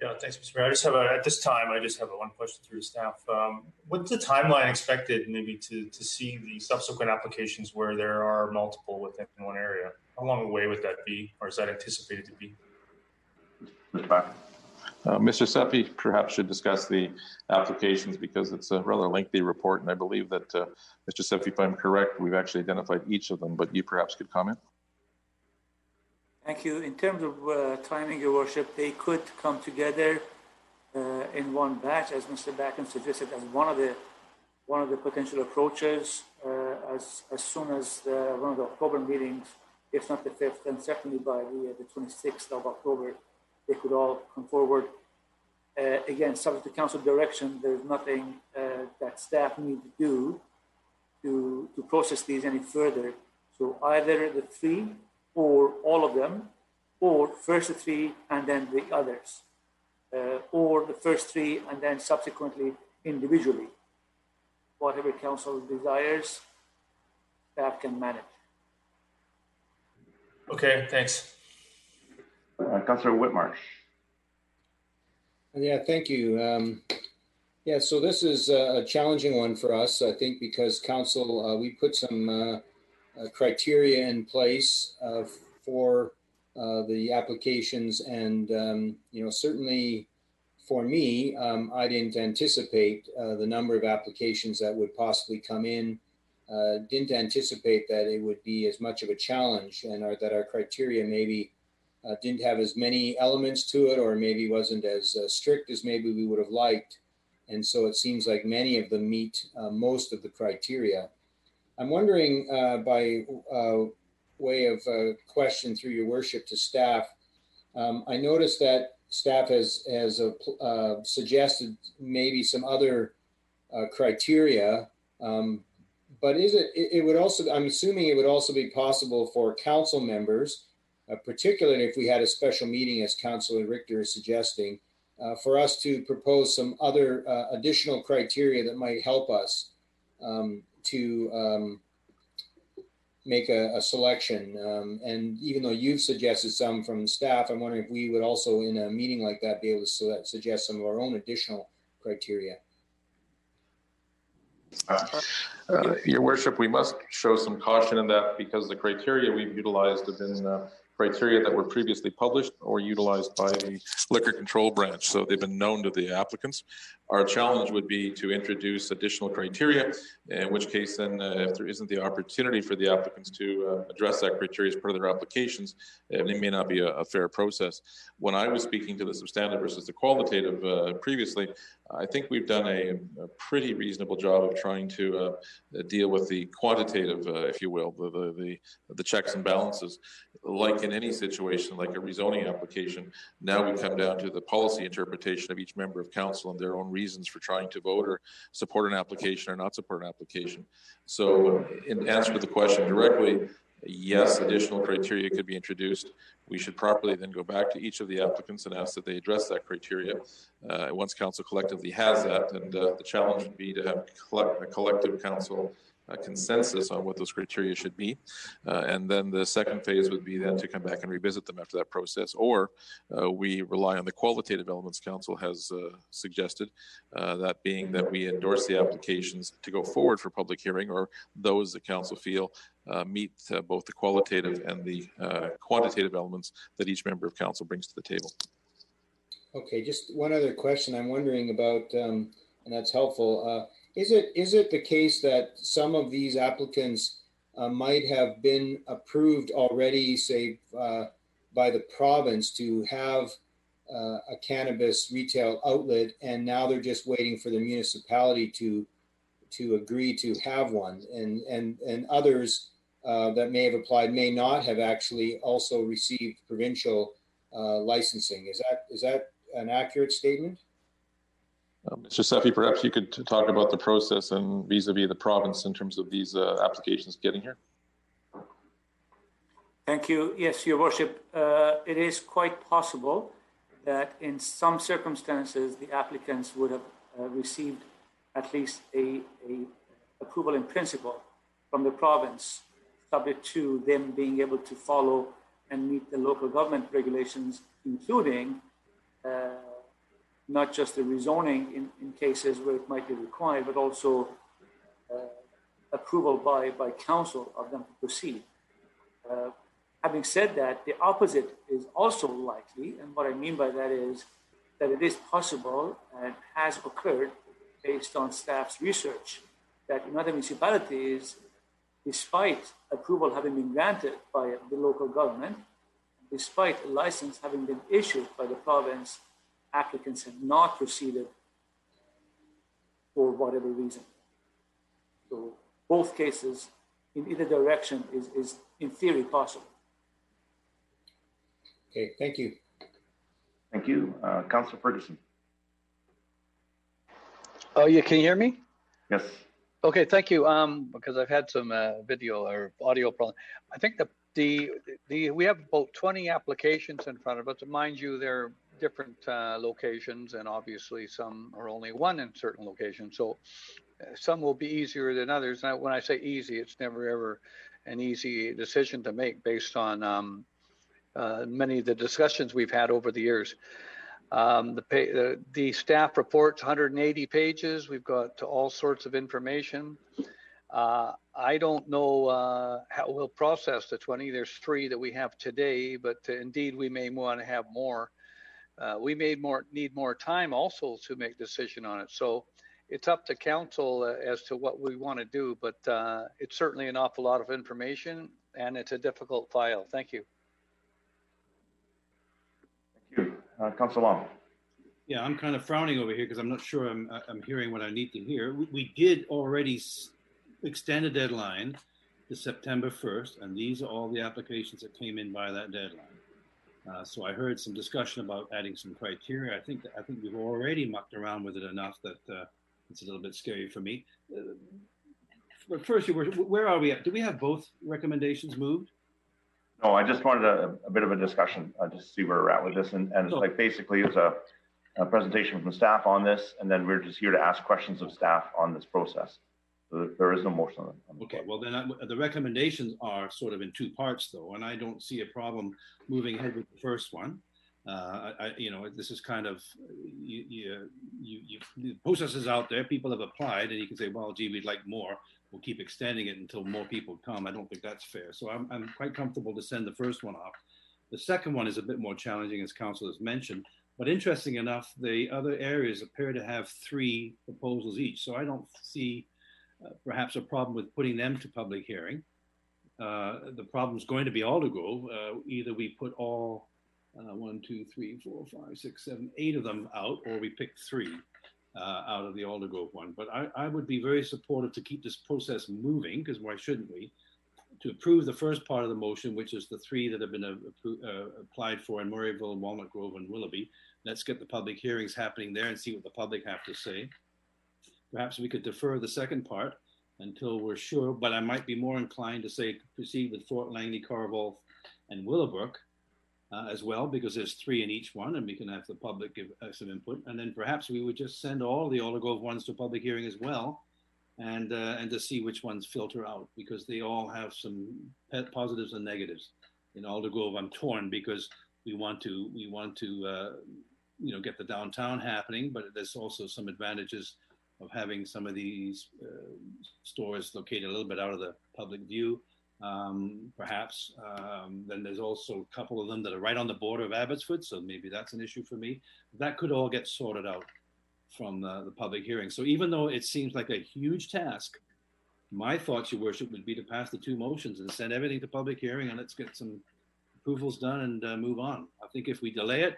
Speaker 9: Yeah, thanks, Mr. Mayor. At this time, I just have one question through the staff. What's the timeline expected maybe to see the subsequent applications where there are multiple within one area? How long away would that be, or is that anticipated to be?
Speaker 12: Mr. Seppi perhaps should discuss the applications because it's a rather lengthy report, and I believe that, Mr. Seppi, if I'm correct, we've actually identified each of them, but you perhaps could comment.
Speaker 15: Thank you. In terms of timing, Your Worship, they could come together in one batch, as Mr. Backen suggested, as one of the potential approaches as soon as one of the October meetings, if not the 5th, and certainly by the 26th of October, they could all come forward. Again, subject to council direction, there's nothing that staff need to do to process these any further. So either the 3 or all of them, or first the 3 and then the others, or the first 3 and then subsequently individually. Whatever council desires, staff can manage.
Speaker 9: Okay, thanks.
Speaker 1: Councillor Whitmarsh.
Speaker 8: Yeah, thank you. Yeah, so this is a challenging one for us, I think, because council, we put some criteria in place for the applications, and certainly for me, I didn't anticipate the number of applications that would possibly come in. Didn't anticipate that it would be as much of a challenge, and that our criteria maybe didn't have as many elements to it, or maybe wasn't as strict as maybe we would have liked. And so it seems like many of them meet most of the criteria. I'm wondering, by way of question through your worship to staff, I noticed that staff has suggested maybe some other criteria, but it would also, I'm assuming it would also be possible for council members, particularly if we had a special meeting, as Councillor Richter is suggesting, for us to propose some other additional criteria that might help us to make a selection. And even though you've suggested some from staff, I'm wondering if we would also, in a meeting like that, be able to suggest some of our own additional criteria.
Speaker 12: Your Worship, we must show some caution in that, because the criteria we've utilized have been criteria that were previously published or utilized by the Liquor Control Branch. So they've been known to the applicants. Our challenge would be to introduce additional criteria, in which case then if there isn't the opportunity for the applicants to address that criteria as part of their applications, it may not be a fair process. When I was speaking to the substantive versus the qualitative previously, I think we've done a pretty reasonable job of trying to deal with the quantitative, if you will, the checks and balances. Like in any situation, like a rezoning application, now we come down to the policy interpretation of each member of council and their own reasons for trying to vote or support an application or not support an application. So in answer to the question directly, yes, additional criteria could be introduced. We should properly then go back to each of the applicants and ask that they address that criteria once council collectively has that. And the challenge would be to have a collective council consensus on what those criteria should be. And then the second phase would be then to come back and revisit them after that process, or we rely on the qualitative elements council has suggested, that being that we endorse the applications to go forward for public hearing, or those that council feel meet both the qualitative and the quantitative elements that each member of council brings to the table.
Speaker 8: Okay, just one other question I'm wondering about, and that's helpful. Is it the case that some of these applicants might have been approved already, say, by the province to have a cannabis retail outlet, and now they're just waiting for the municipality to agree to have one, and others that may have applied may not have actually also received provincial licensing? Is that an accurate statement?
Speaker 12: Mr. Seppi, perhaps you could talk about the process and vis-a-vis the province in terms of these applications getting here.
Speaker 15: Thank you. Yes, Your Worship, it is quite possible that in some circumstances the applicants would have received at least a approval in principle from the province, subject to them being able to follow and meet the local government regulations, including not just the rezoning in cases where it might be required, but also approval by council of them to proceed. Having said that, the opposite is also likely, and what I mean by that is that it is possible and has occurred based on staff's research that in other municipalities, despite approval having been granted by the local government, despite a license having been issued by the province, applicants have not proceeded for whatever reason. So both cases in either direction is in theory possible.
Speaker 8: Okay, thank you.
Speaker 1: Thank you. Councillor Ferguson.
Speaker 3: Oh, you can hear me?
Speaker 1: Yes.
Speaker 3: Okay, thank you. Because I've had some video or audio problem. I think we have about 20 applications in front of us. Mind you, they're different locations, and obviously some are only one in certain locations. So some will be easier than others. Now, when I say easy, it's never ever an easy decision to make based on many of the discussions we've had over the years. The staff report's 180 pages. We've got all sorts of information. I don't know how we'll process the 20. There's 3 that we have today, but indeed we may want to have more. We may need more time also to make a decision on it. So it's up to council as to what we want to do, but it's certainly an awful lot of information, and it's a difficult file. Thank you.
Speaker 1: Thank you. Councillor Long.
Speaker 5: Yeah, I'm kind of frowning over here because I'm not sure I'm hearing what I need to hear. We did already extend a deadline to September 1st, and these are all the applications that came in by that deadline. So I heard some discussion about adding some criteria. I think we've already mucked around with it enough that it's a little bit scary for me. But first, where are we at? Do we have both recommendations moved?
Speaker 1: No, I just wanted a bit of a discussion just to see where we're at with this. And it's like basically it's a presentation from staff on this, and then we're just here to ask questions of staff on this process. So there is no motion on it.
Speaker 5: Okay, well then the recommendations are sort of in 2 parts though, and I don't see a problem moving ahead with the first one. This is kind of, the process is out there, people have applied, and you can say, well, gee, we'd like more. We'll keep extending it until more people come. I don't think that's fair. So I'm quite comfortable to send the first one off. The second one is a bit more challenging, as council has mentioned, but interesting enough, the other areas appear to have 3 proposals each. So I don't see perhaps a problem with putting them to public hearing. The problem is going to be Aldergrove. Either we put all 1, 2, 3, 4, 5, 6, 7, 8 of them out, or we pick 3 out of the Aldergrove one. But I would be very supportive to keep this process moving, because why shouldn't we? To approve the first part of the motion, which is the 3 that have been applied for in Murrayville, Walnut Grove, and Willoughby. Let's get the public hearings happening there and see what the public have to say. Perhaps we could defer the second part until we're sure, but I might be more inclined to say proceed with Fort Langley, Carvall, and Willowbrook as well, because there's 3 in each one, and we can have the public give some input. And then perhaps we would just send all the Aldergrove ones to public hearing as well, and to see which ones filter out, because they all have some positives and negatives. In Aldergrove, I'm torn because we want to get the downtown happening, but there's also some advantages of having some of these stores located a little bit out of the public view, perhaps. Then there's also a couple of them that are right on the border of Abbotsford, so maybe that's an issue for me. That could all get sorted out from the public hearing. So even though it seems like a huge task, my thoughts, Your Worship, would be to pass the 2 motions and send everything to public hearing, and let's get some approvals done and move on. I think if we delay it,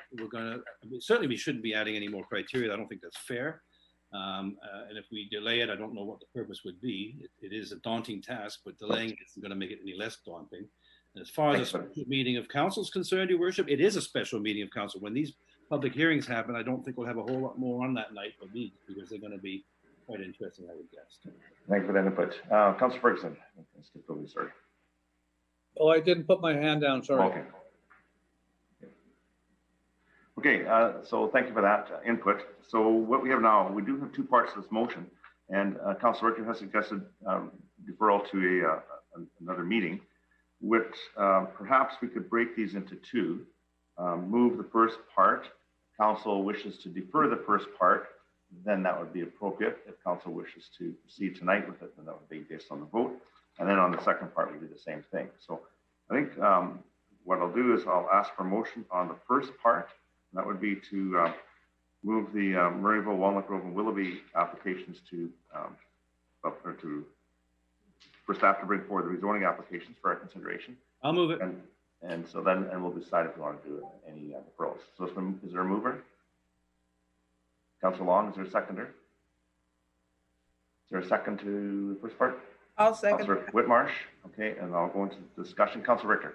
Speaker 5: certainly we shouldn't be adding any more criteria. I don't think that's fair. And if we delay it, I don't know what the purpose would be. It is a daunting task, but delaying it isn't going to make it any less daunting. And as far as a special meeting of council is concerned, Your Worship, it is a special meeting of council. When these public hearings happen, I don't think we'll have a whole lot more on that night for me, because they're going to be quite interesting, I would guess.
Speaker 1: Thank you for that input. Councillor Ferguson, sorry.
Speaker 21: Oh, I didn't put my hand down, sorry.
Speaker 1: Okay. Okay, so thank you for that input. So what we have now, we do have 2 parts to this motion, and Councillor Ricker has suggested deferral to another meeting, which perhaps we could break these into 2, move the first part council wishes to defer the first part, then that would be appropriate. If council wishes to proceed tonight with it, then that would be based on the vote. And then on the second part, we do the same thing. So I think what I'll do is I'll ask for motion on the first part. And that would be to move the Murrayville, Walnut Grove, and Willoughby applications for staff to bring forward the rezoning applications for our consideration.
Speaker 5: I'll move it.
Speaker 1: And so then, we'll decide if we want to do any deferrals. So is there a mover? Councillor Long, is there a seconder? Is there a second to the first part?
Speaker 6: I'll second.
Speaker 1: Councillor Whitmarsh. Okay, and I'll go into discussion. Councillor Richter.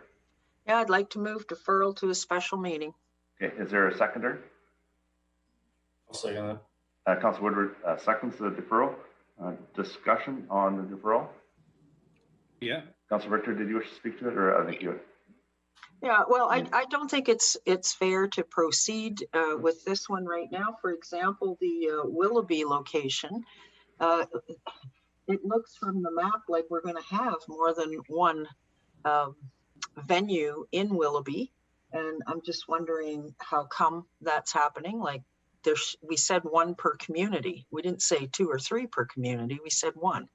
Speaker 6: Yeah, I'd like to move deferral to a special meeting.
Speaker 1: Okay, is there a seconder?
Speaker 9: I'll second
Speaker 1: that. Councillor Woodward seconds the deferral. Discussion on the deferral.
Speaker 5: Yeah.
Speaker 1: Councillor Richter, did you wish to speak to it, or I think you?
Speaker 6: Yeah, well, I don't think it's fair to proceed with this one right now. For example, the Willoughby location, it looks from the map like we're going to have more than one venue in Willoughby, and I'm just wondering how come that's happening. Like we said one per community. We didn't say 2 or 3 per community. We said 1.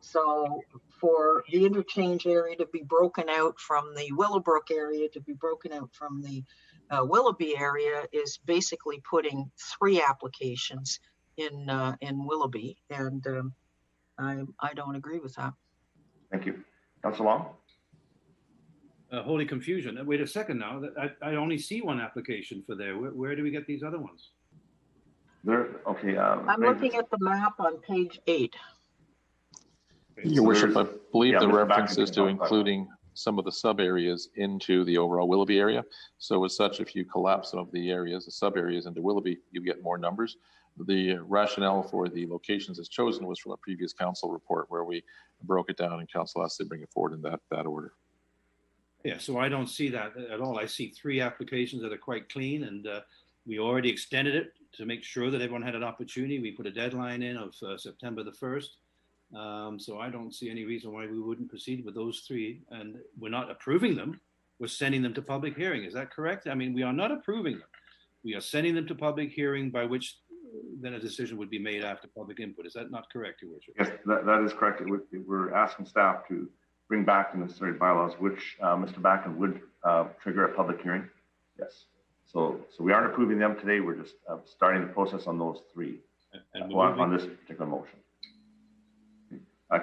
Speaker 6: So for the interchange area to be broken out from the Willowbrook area to be broken out from the Willoughby area is basically putting 3 applications in Willoughby, and I don't agree with that.
Speaker 1: Thank you. Councillor Long?
Speaker 5: Holy confusion. Wait a second now. I only see 1 application for there. Where do we get these other ones?
Speaker 1: Okay.
Speaker 6: I'm looking at the map on page 8.
Speaker 12: Your Worship, I believe the reference is to including some of the sub areas into the overall Willoughby area. So as such, if you collapse some of the areas, the sub areas into Willoughby, you get more numbers. The rationale for the locations as chosen was from a previous council report where we broke it down and council asked to bring it forward in that order.
Speaker 5: Yeah, so I don't see that at all. I see 3 applications that are quite clean, and we already extended it to make sure that everyone had an opportunity. We put a deadline in of September the 1st. So I don't see any reason why we wouldn't proceed with those 3, and we're not approving them. We're sending them to public hearing. Is that correct? I mean, we are not approving them. We are sending them to public hearing, by which then a decision would be made after public input. Is that not correct, Your Worship?
Speaker 1: Yes, that is correct. We're asking staff to bring back the necessary bylaws, which Mr. Backen would trigger a public hearing. Yes. So we aren't approving them today. We're just starting the process on those 3 on this particular motion.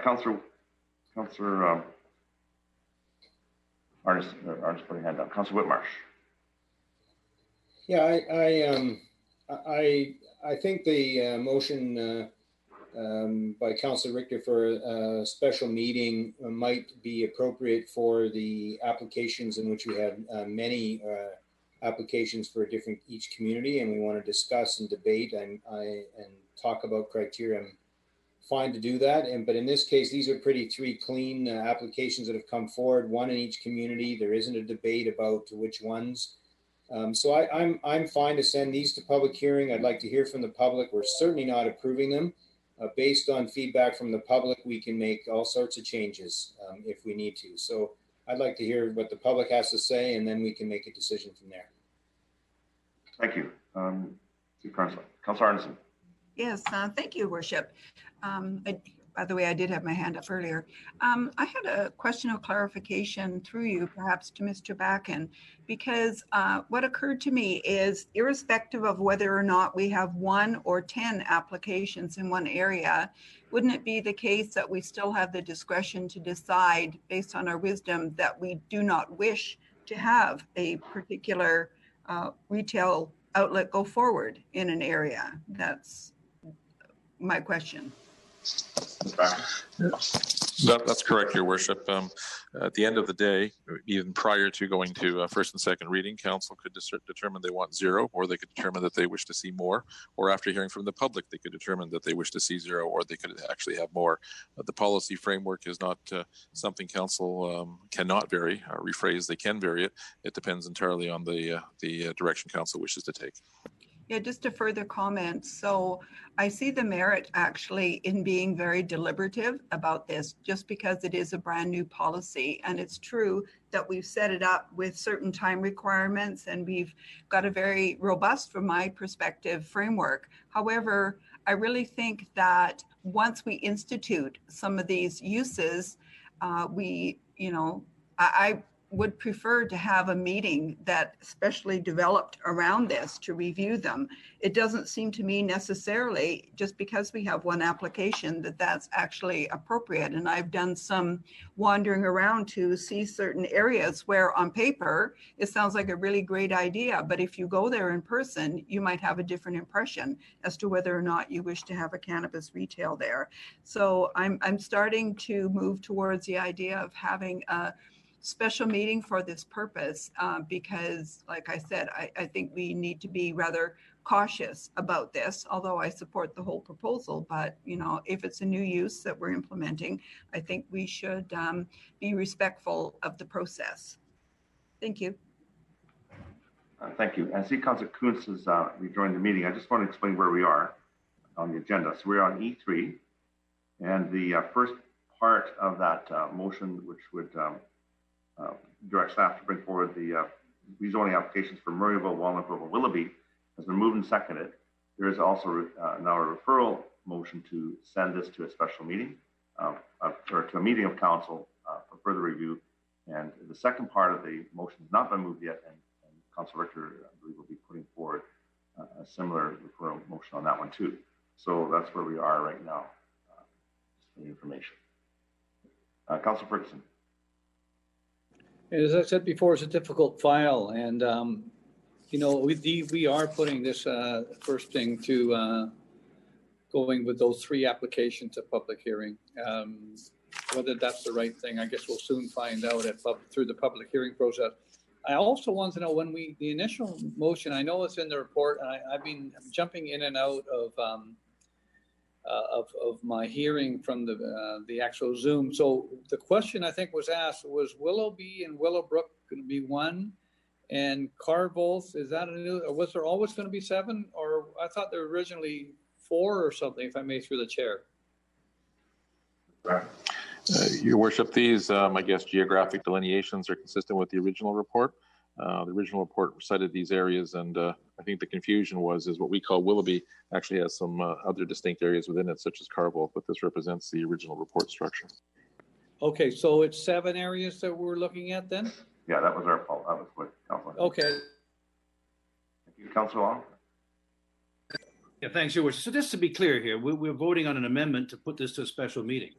Speaker 1: Councillor Arnis putting hand down. Councillor Whitmarsh.
Speaker 8: Yeah, I think the motion by Councillor Richter for a special meeting might be appropriate for the applications in which we have many applications for each community, and we want to discuss and debate and talk about criteria. I'm fine to do that, but in this case, these are 3 clean applications that have come forward, 1 in each community. There isn't a debate about which ones. So I'm fine to send these to public hearing. I'd like to hear from the public. We're certainly not approving them. Based on feedback from the public, we can make all sorts of changes if we need to. So I'd like to hear what the public has to say, and then we can make a decision from there.
Speaker 1: Thank you. Councillor Arneson.
Speaker 16: Yes, thank you, Worship. By the way, I did have my hand up earlier. I had a question of clarification through you, perhaps to Mr. Backen, because what occurred to me is, irrespective of whether or not we have 1 or 10 applications in one area, wouldn't it be the case that we still have the discretion to decide, based on our wisdom, that we do not wish to have a particular retail outlet go forward in an area? That's my question.
Speaker 12: That's correct, Your Worship. At the end of the day, even prior to going to first and second reading, council could determine they want 0, or they could determine that they wish to see more, or after hearing from the public, they could determine that they wish to see 0, or they could actually have more. The policy framework is not something council cannot vary. Rephrase, they can vary it. It depends entirely on the direction council wishes to take.
Speaker 16: Yeah, just a further comment. So I see the merit actually in being very deliberative about this, just because it is a brand new policy. And it's true that we've set it up with certain time requirements and we've got a very robust, from my perspective, framework. However, I really think that once we institute some of these uses, I would prefer to have a meeting that specially developed around this to review them. It doesn't seem to me necessarily, just because we have one application, that that's actually appropriate. And I've done some wandering around to see certain areas where on paper, it sounds like a really great idea. But if you go there in person, you might have a different impression as to whether or not you wish to have a cannabis retail there. So I'm starting to move towards the idea of having a special meeting for this purpose, because like I said, I think we need to be rather cautious about this, although I support the whole proposal. But, if it's a new use that we're implementing, I think we should be respectful of the process. Thank you.
Speaker 1: Thank you. I see Councillor Kuntz has rejoined the meeting. I just want to explain where we are on the agenda. So we're on E3, and the first part of that motion, which would direct staff to bring forward the rezoning applications for Murrayville, Walnut Grove, and Willoughby, has been moved and seconded. There is also now a referral motion to send this to a special meeting, or to a meeting of council for further review. And the second part of the motion has not been moved yet, and Council Richter, I believe, will be putting forward a similar referral motion on that one too. So that's where we are right now, just for the information. Councillor Ferguson.
Speaker 21: As I said before, it's a difficult file, and we are putting this first thing to going with those 3 applications to public hearing. Whether that's the right thing, I guess we'll soon find out through the public hearing process. I also want to know when the initial motion, I know it's in the report, and I've been jumping in and out of my hearing from the actual Zoom. So the question I think was asked was Willoughby and Willowbrook going to be 1, and Carboth, is that a new, or was there always going to be 7? Or I thought there were originally 4 or something, if I may, through the chair.
Speaker 12: Your Worship, these, I guess, geographic delineations are consistent with the original report. The original report cited these areas, and I think the confusion is what we call Willoughby actually has some other distinct areas within it, such as Carboth, but this represents the original report structure.
Speaker 21: Okay, so it's 7 areas that we're looking at then?
Speaker 1: Yeah, that was our fault. That was what Councilor.
Speaker 21: Okay.
Speaker 1: Thank you, Councilor Long.
Speaker 5: Yeah, thanks, Your Worship. So just to be clear here, we're voting on an amendment to put this to a special meeting.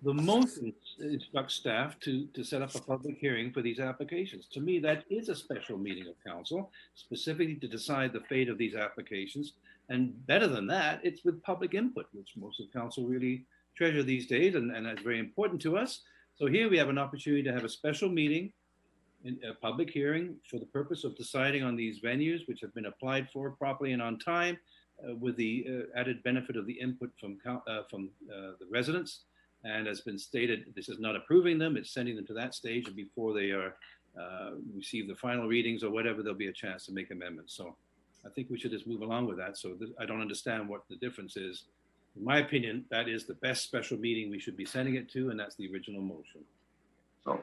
Speaker 5: The motion instructs staff to set up a public hearing for these applications. To me, that is a special meeting of council, specifically to decide the fate of these applications. And better than that, it's with public input, which most of council really treasure these days, and that's very important to us. So here we have an opportunity to have a special meeting, a public hearing for the purpose of deciding on these venues, which have been applied for properly and on time, with the added benefit of the input from the residents. And as been stated, this is not approving them, it's sending them to that stage, and before they are receive the final readings or whatever, there'll be a chance to make amendments. So I think we should just move along with that. So I don't understand what the difference is. In my opinion, that is the best special meeting we should be sending it to, and that's the original motion.
Speaker 1: So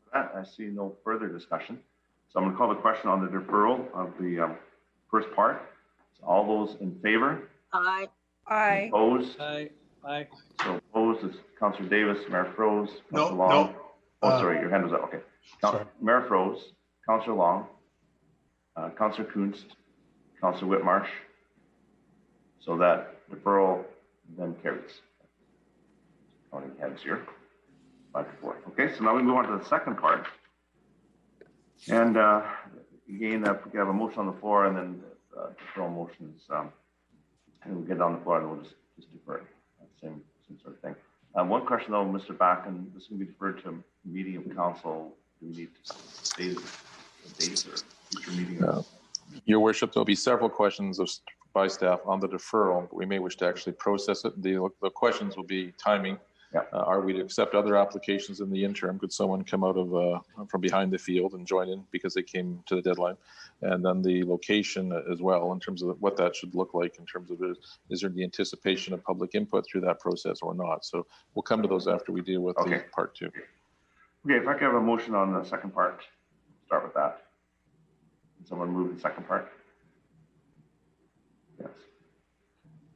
Speaker 1: for that, I see no further discussion. So I'm going to call the question on the deferral of the first part. So all those in favor?
Speaker 6: Aye.
Speaker 1: Aye. Opposed?
Speaker 21: Aye. Aye.
Speaker 1: So opposed is Councillor Davis, Mayor Froese, Councillor
Speaker 11: No,
Speaker 1: Long.
Speaker 11: no.
Speaker 1: Oh, sorry, your hand was up. Okay.
Speaker 11: Sorry.
Speaker 1: Mayor Froese, Councillor Long, Councillor Kuntz, Councillor Whitmarsh. So that deferral then carries. Counting heads here. 5-4. Okay, so now we move on to the second part. And again, we have a motion on the floor, and then deferral motions. And we'll get it on the floor, and we'll just defer. Same sort of thing. One question though, Mr. Backen, this is going to be deferred to meeting of council. Do we need to state the dates or future meetings?
Speaker 12: Your Worship, there'll be several questions by staff on the deferral, but we may wish to actually process it. The questions will be timing. Are we to accept other applications in the interim? Could someone come out of from behind the field and join in because they came to the deadline? And then the location as well, in terms of what that should look like, in terms of is there the anticipation of public input through that process or not? So we'll come to those after we deal with the part 2.
Speaker 1: Okay, if I could have a motion on the second part, start with that. Can someone move the second part? Yes.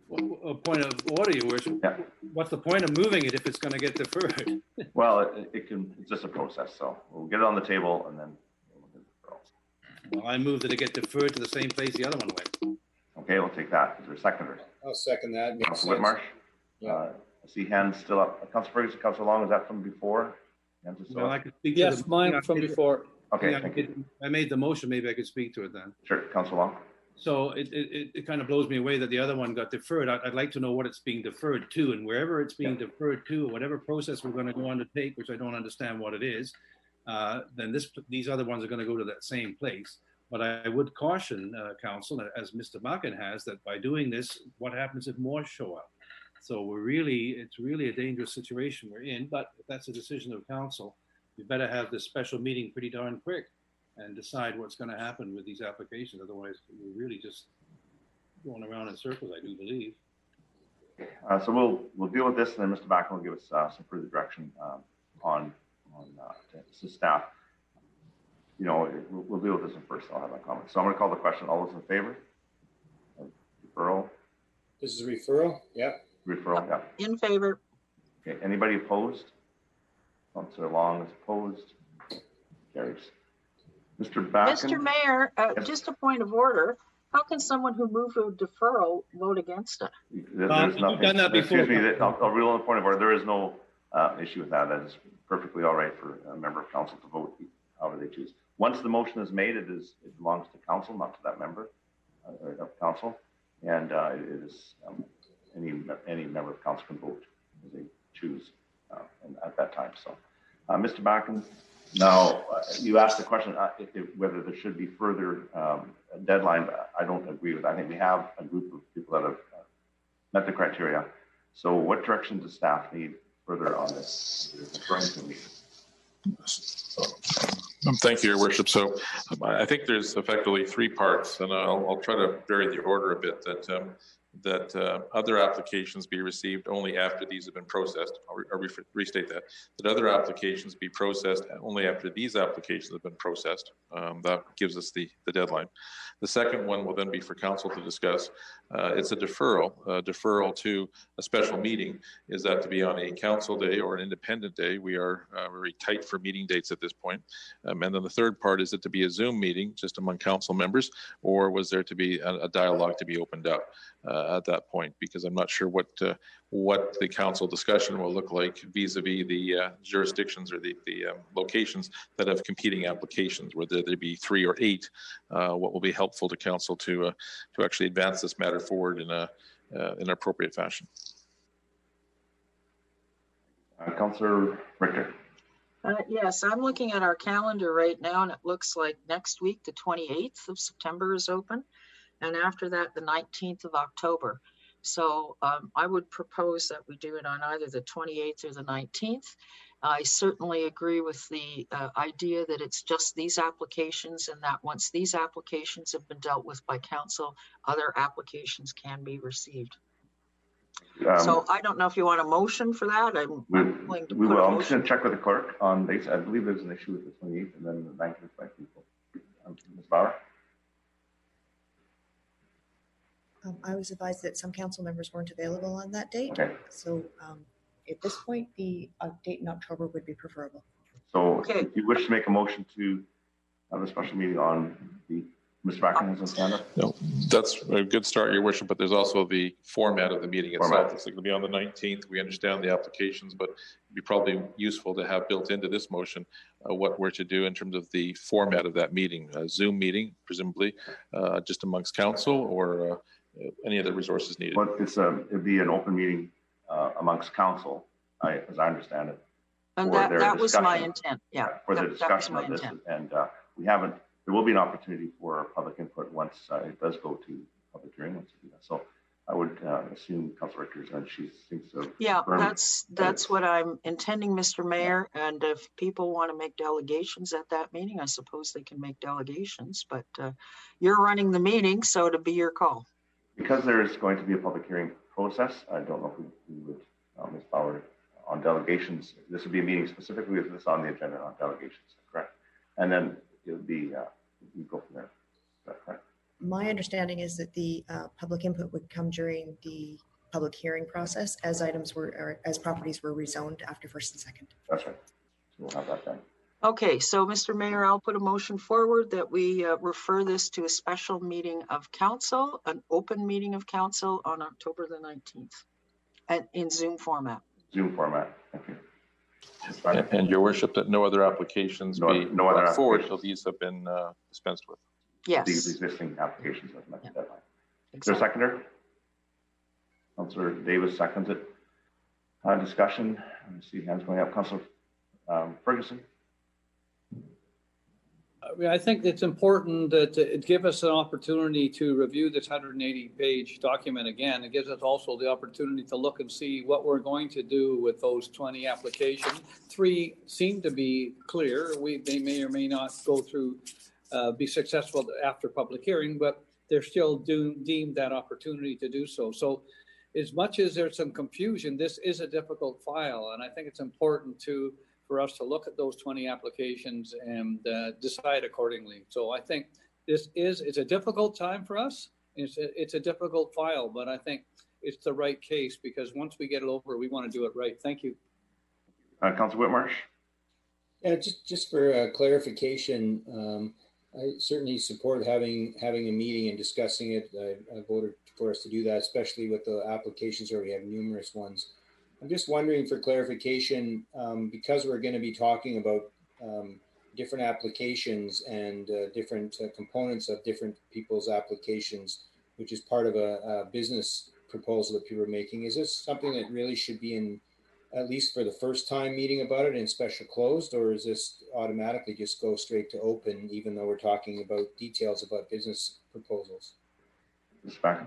Speaker 5: Well, a point of order, Your Worship.
Speaker 1: Yeah.
Speaker 5: What's the point of moving it if it's going to get deferred?
Speaker 1: Well, it's just a process, so we'll get it on the table and then.
Speaker 5: Well, I move that it get deferred to the same place the other one went.
Speaker 1: Okay, we'll take that. Is there a seconder?
Speaker 8: I'll second that.
Speaker 1: Councilor Whitmarsh?
Speaker 8: Yeah.
Speaker 1: I see hands still up. Councilor Ferguson, Councilor Long, is that from before? Hands are still
Speaker 5: Well,
Speaker 1: up?
Speaker 5: I could speak
Speaker 21: Yes,
Speaker 5: to
Speaker 21: mine from before.
Speaker 1: Okay,
Speaker 5: Yeah,
Speaker 1: thank you.
Speaker 5: I made the motion. Maybe I could speak to it then.
Speaker 1: Sure, Councilor Long.
Speaker 5: So it kind of blows me away that the other one got deferred. I'd like to know what it's being deferred to, and wherever it's being deferred to, whatever process we're going to go on to take, which I don't understand what it is, then these other ones are going to go to that same place. But I would caution council, as Mr. Bakken has, that by doing this, what happens if more show up? So it's really a dangerous situation we're in. But if that's a decision of council, we better have this special meeting pretty darn quick and decide what's going to happen with these applications. Otherwise, we're really just going around in circles, I do believe.
Speaker 1: So we'll deal with this, and then Mr. Bakken will give us some further direction to staff. You know, we'll deal with this one first. I'll have my comments. So I'm going to call the question. All those in favor? Referral?
Speaker 8: This is referral? Yeah.
Speaker 1: Referral, yeah.
Speaker 6: In favor.
Speaker 1: Okay. Anybody opposed? Councilor Long is opposed. Carries. Mr. Bakken?
Speaker 6: Mr. Mayor,
Speaker 1: Yes.
Speaker 6: just a point of order. How can someone who moved a deferral vote against it?
Speaker 1: There's nothing.
Speaker 5: You've done that before.
Speaker 1: Excuse me, I'll rule on the point of order. There is no issue with that. That is perfectly all right for a member of council to vote however they choose. Once the motion is made, it belongs to council, not to that member of council, and it is any member of council can vote as they choose at that time. So, Mr. Bakken, now you asked the question whether there should be further deadline. I don't agree with that. I think we have a group of people that have met the criteria. So, what direction does staff need further on this?
Speaker 12: Thank you, Your Worship. So I think there's effectively 3 parts, and I'll try to vary the order a bit, that other applications be received only after these have been processed. I'll restate that other applications be processed only after these applications have been processed. That gives us the deadline. The second one will then be for council to discuss. It's a deferral to a special meeting. Is that to be on a council day or an independent day? We are very tight for meeting dates at this point. And then the third part, is it to be a Zoom meeting just among council members, or was there to be a dialogue to be opened up at that point? Because I'm not sure what the council discussion will look like vis-a-vis the jurisdictions or the locations that have competing applications, whether there be 3 or 8. What will be helpful to council to actually advance this matter forward in an appropriate fashion.
Speaker 1: Councillor Richter.
Speaker 6: Yes, I'm looking at our calendar right now, and it looks like next week, the 28th of September is open. And after that, the 19th of October. So I would propose that we do it on either the 28th or the 19th. I certainly agree with the idea that it's just these applications, and that once these applications have been dealt with by council, other applications can be received. So I don't know if you want a motion for that. I'm willing to put a
Speaker 1: I'm
Speaker 6: motion.
Speaker 1: just going to check with the clerk on this. I believe there's an issue with the 28th and then the 19th by people. Ms. Bauer?
Speaker 7: I was advised that some council members weren't available on that date.
Speaker 1: Okay.
Speaker 7: So at this point, the date in October would be preferable.
Speaker 1: So if you wish to make a motion to have a special meeting on the, Mr. Bakken has his hand up.
Speaker 12: No, that's a good start, Your Worship, but there's also the format of the meeting itself. It's going to be on the 19th. We understand the applications, but it'd be probably useful to have built into this motion what we're to do in terms of the format of that meeting. A Zoom meeting, presumably, just amongst council, or any other resources needed.
Speaker 1: Well, it'd be an open meeting amongst council, as I understand it.
Speaker 6: And that was my intent. Yeah.
Speaker 1: For the discussion of this, and we haven't. There will be an opportunity for public input once it does go to public hearing. So I would assume Councilor Rickers, and she seems to.
Speaker 6: Yeah,
Speaker 1: confirm
Speaker 6: that's what I'm intending, Mr. Mayor. And if people want to make delegations at that meeting, I suppose they can make delegations, but you're running the meeting, so it'll be your call.
Speaker 1: Because there is going to be a public hearing process, I don't know who would, Ms. Bauer, on delegations. This would be a meeting specifically with this on the agenda on delegations, correct? And then it would be, we go from there. Is that correct?
Speaker 7: My understanding is that the public input would come during the public hearing process as items were, or as properties were rezoned after first and second.
Speaker 1: That's right. So we'll have that done.
Speaker 6: Okay, so Mr. Mayor, I'll put a motion forward that we refer this to a special meeting of council, an open meeting of council on October the 19th and in Zoom format.
Speaker 1: Zoom format, thank you.
Speaker 12: And your worship, that no other applications be brought forward till these have been dispensed with.
Speaker 6: Yes.
Speaker 1: These existing applications have met the deadline. Is there a seconder? Councilor Davis seconds it. Discussion. I see hands going up. Councilor Ferguson.
Speaker 21: I mean, I think it's important that it gives us an opportunity to review this 180-page document again. It gives us also the opportunity to look and see what we're going to do with those 20 applications. 3 seem to be clear. They may or may not go through, be successful after public hearing, but they're still deemed that opportunity to do so. So as much as there's some confusion, this is a difficult file, and I think it's important for us to look at those 20 applications and decide accordingly. So I think it's a difficult time for us. It's a difficult file, but I think it's the right case because once we get it over, we want to do it right. Thank you.
Speaker 1: Councilor Whitmarsh.
Speaker 8: Yeah, just for clarification, I certainly support having a meeting and discussing it. I voted for us to do that, especially with the applications where we have numerous ones. I'm just wondering for clarification, because we're going to be talking about different applications and different components of different people's applications, which is part of a business proposal that people are making. Is this something that really should be in, at least for the first time meeting about it, in special closed, or is this automatically just go straight to open, even though we're talking about details about business proposals?
Speaker 1: Mr. Backen.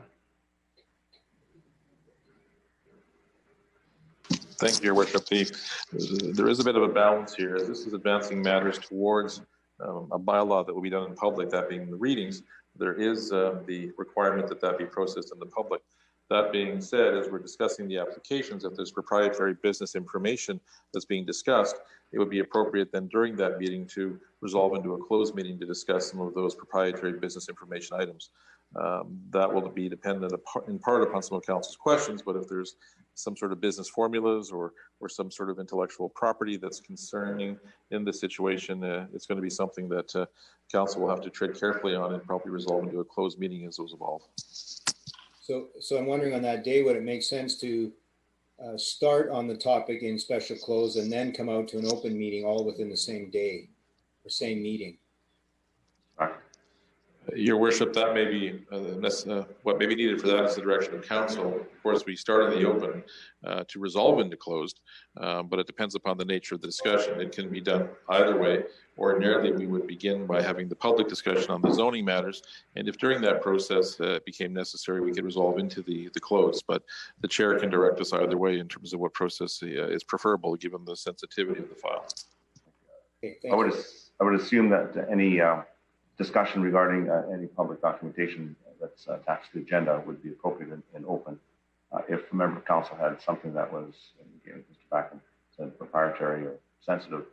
Speaker 12: Thank you, Your Worship. There is a bit of a balance here. As this is advancing matters towards a bylaw that will be done in public, that being the readings, there is the requirement that be processed in the public. That being said, as we're discussing the applications, if there's proprietary business information that's being discussed, it would be appropriate then during that meeting to resolve into a closed meeting to discuss some of those proprietary business information items. That will be dependent in part upon some of council's questions, but if there's some sort of business formulas or some sort of intellectual property that's concerning in this situation, it's going to be something that council will have to tread carefully on and probably resolve into a closed meeting as those evolve.
Speaker 8: So I'm wondering on that day, would it make sense to start on the topic in special close and then come out to an open meeting all within the same day or same meeting?
Speaker 12: Your Worship, that may be what may be needed for that is the direction of council. Of course, we start in the open to resolve into closed, but it depends upon the nature of the discussion. It can be done either way. Ordinarily, we would begin by having the public discussion on the zoning matters, and if during that process it became necessary, we could resolve into the close. But the chair can direct us either way in terms of what process is preferable, given the sensitivity of the file.
Speaker 8: Okay,
Speaker 1: I would assume that any discussion regarding any public documentation that's attached to the agenda would be appropriate and open. If a member of council had something that was, again, Mr. Backen said, proprietary or sensitive,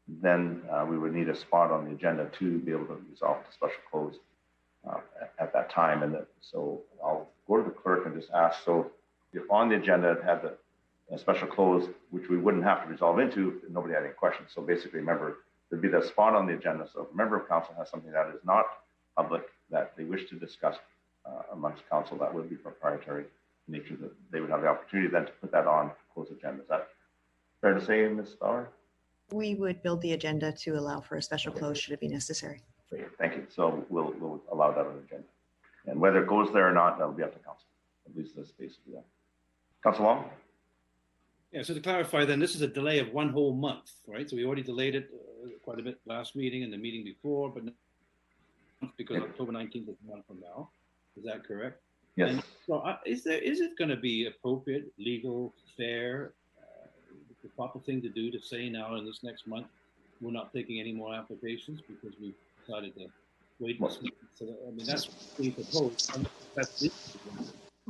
Speaker 1: then we would need a spot on the agenda to be able to resolve the special close at that time. And so I'll go to the clerk and just ask, so if on the agenda it had the special close, which we wouldn't have to resolve into, if nobody had any questions. So basically, remember, there'd be that spot on the agenda. So if a member of council has something that is not public that they wish to discuss amongst council, that would be proprietary in nature, that they would have the opportunity then to put that on closed agenda. Is that fair to say, Ms. Bauer?
Speaker 7: We would build the agenda to allow for a special close should it be necessary.
Speaker 1: Great, thank you. So we'll allow that on the agenda. And whether it goes there or not, that'll be up to council. At least the space will be there. Council Long?
Speaker 5: Yeah, so to clarify then, this is a delay of 1 whole month, right? So we already delayed it quite a bit last meeting and the meeting before, but because October 19th is 1 from now. Is that correct?
Speaker 1: Yes.
Speaker 5: And so is it going to be appropriate, legal, fair, the proper thing to do to say now in this next month, we're not taking any more applications because we've decided to wait and see. So, I mean, that's what we proposed. That's legal.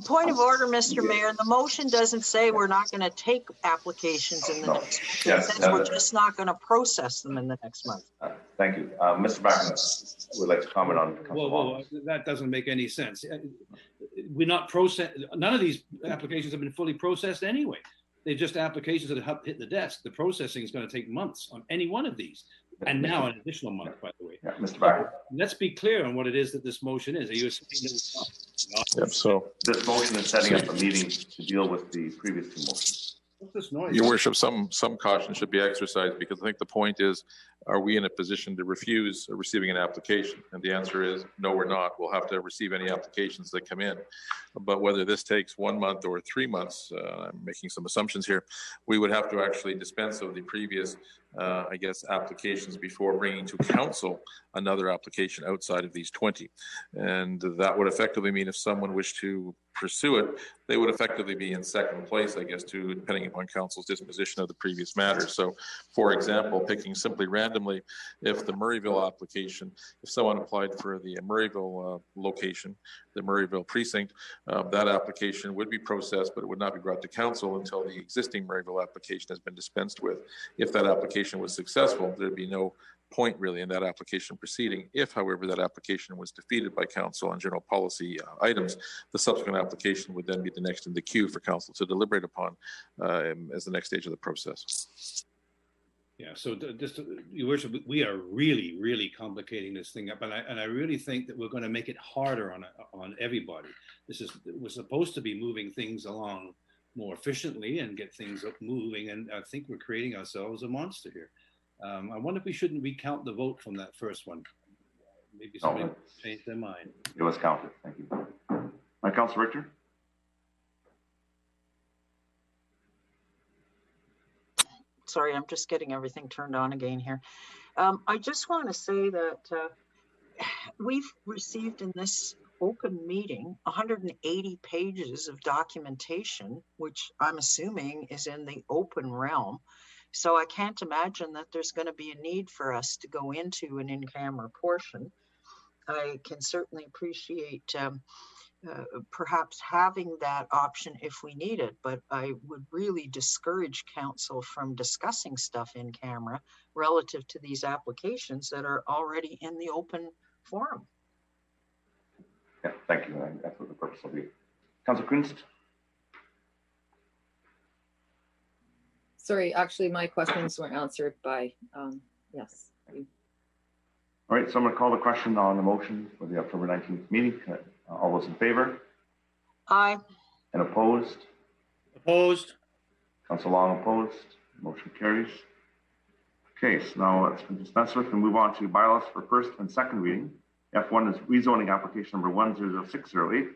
Speaker 6: Point of order, Mr. Mayor. The motion doesn't say we're not going to take applications in the next month. It says we're just not going to process them in the next month.
Speaker 1: Thank you. Mr. Backman would like to comment on.
Speaker 5: Whoa, that doesn't make any sense. We're not none of these applications have been fully processed anyway. They're just applications that have hit the desk. The processing is going to take months on any one of these. And now an additional month, by the way.
Speaker 1: Yeah, Mr. Backman.
Speaker 5: Let's be clear on what it is that this motion is. Are you saying that it's not?
Speaker 12: Yep, so
Speaker 1: this motion is setting up a meeting to deal with the previous two motions.
Speaker 5: What's this noise?
Speaker 12: Your Worship, some caution should be exercised because I think the point is, are we in a position to refuse receiving an application? And the answer is no, we're not. We'll have to receive any applications that come in. But whether this takes 1 month or 3 months, I'm making some assumptions here, we would have to actually dispense of the previous, I guess, applications before bringing to council another application outside of these 20. And that would effectively mean if someone wished to pursue it, they would effectively be in second place, I guess, depending upon council's disposition of the previous matter. So, for example, picking simply randomly, if the Murrayville application, if someone applied for the Murrayville location, the Murrayville precinct, that application would be processed, but it would not be brought to council until the existing Murrayville application has been dispensed with. If that application was successful, there'd be no point really in that application proceeding. If, however, that application was defeated by council on general policy items, the subsequent application would then be the next in the queue for council to deliberate upon as the next stage of the process.
Speaker 5: Yeah, so just, Your Worship, we are really, really complicating this thing up, and I really think that we're going to make it harder on everybody. We're supposed to be moving things along more efficiently and get things up moving, and I think we're creating ourselves a monster here. I wonder if we shouldn't recount the vote from that first one. Maybe somebody will change their mind.
Speaker 1: It was counted. Thank you. My Councilor Richter.
Speaker 6: Sorry, I'm just getting everything turned on again here. I just want to say that we've received in this open meeting 180 pages of documentation, which I'm assuming is in the open realm. So I can't imagine that there's going to be a need for us to go into an in-camera portion. I can certainly appreciate perhaps having that option if we need it, but I would really discourage council from discussing stuff in camera relative to these applications that are already in the open forum.
Speaker 1: Yeah, thank you. That's what the purpose will be. Councilor Kunst.
Speaker 2: Sorry, actually, my questions weren't answered by, yes.
Speaker 1: All right, so I'm going to call the question on the motion for the October 19th meeting. All those in favor?
Speaker 6: Aye.
Speaker 1: And opposed?
Speaker 5: Opposed.
Speaker 1: Councilor Long opposed. Motion carries. Okay, so now it's been dispensed with and move on to bylaws for first and second reading. F1 is rezoning application number 1000608.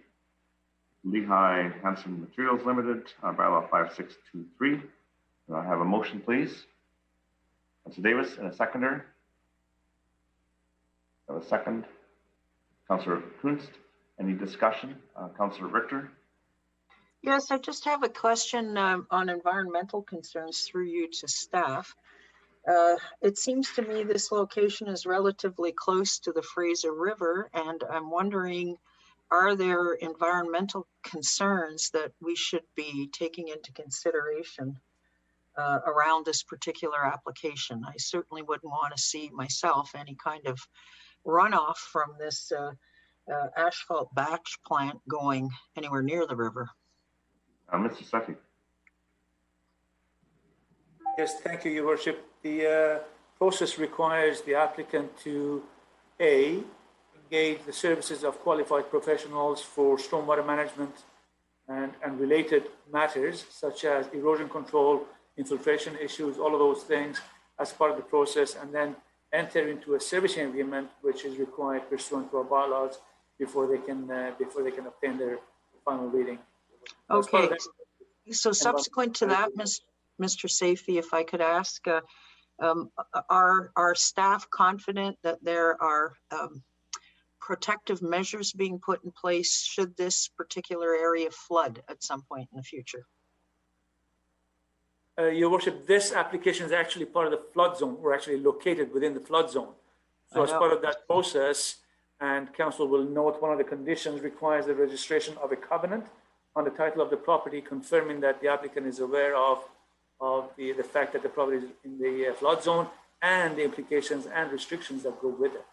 Speaker 1: Lehigh Hanson Materials Limited, bylaw 5623. I have a motion, please. Councilor Davis and a seconder. I have a second. Councilor Kunst. Any discussion? Councilor Richter.
Speaker 6: Yes, I just have a question on environmental concerns through you to staff. It seems to me this location is relatively close to the Fraser River, and I'm wondering, are there environmental concerns that we should be taking into consideration around this particular application? I certainly wouldn't want to see myself any kind of runoff from this asphalt batch plant going anywhere near the river.
Speaker 1: Mr. Sethi.
Speaker 15: Yes, thank you, Your Worship. The process requires the applicant to A, engage the services of qualified professionals for stormwater management and related matters such as erosion control, infiltration issues, all of those things as part of the process, and then enter into a servicing agreement, which is required pursuant to our bylaws before they can obtain their final reading.
Speaker 6: Okay, so subsequent to that, Mr. Safi, if I could ask, are staff confident that there are protective measures being put in place should this particular area flood at some point in the future?
Speaker 15: Your worship, this application is actually part of the flood zone. We're actually located within the flood zone. So as part of that process, and council will note, one of the conditions requires the registration of a covenant on the title of the property, confirming that the applicant is aware of the fact that the property is in the flood zone and the implications and restrictions that go with it.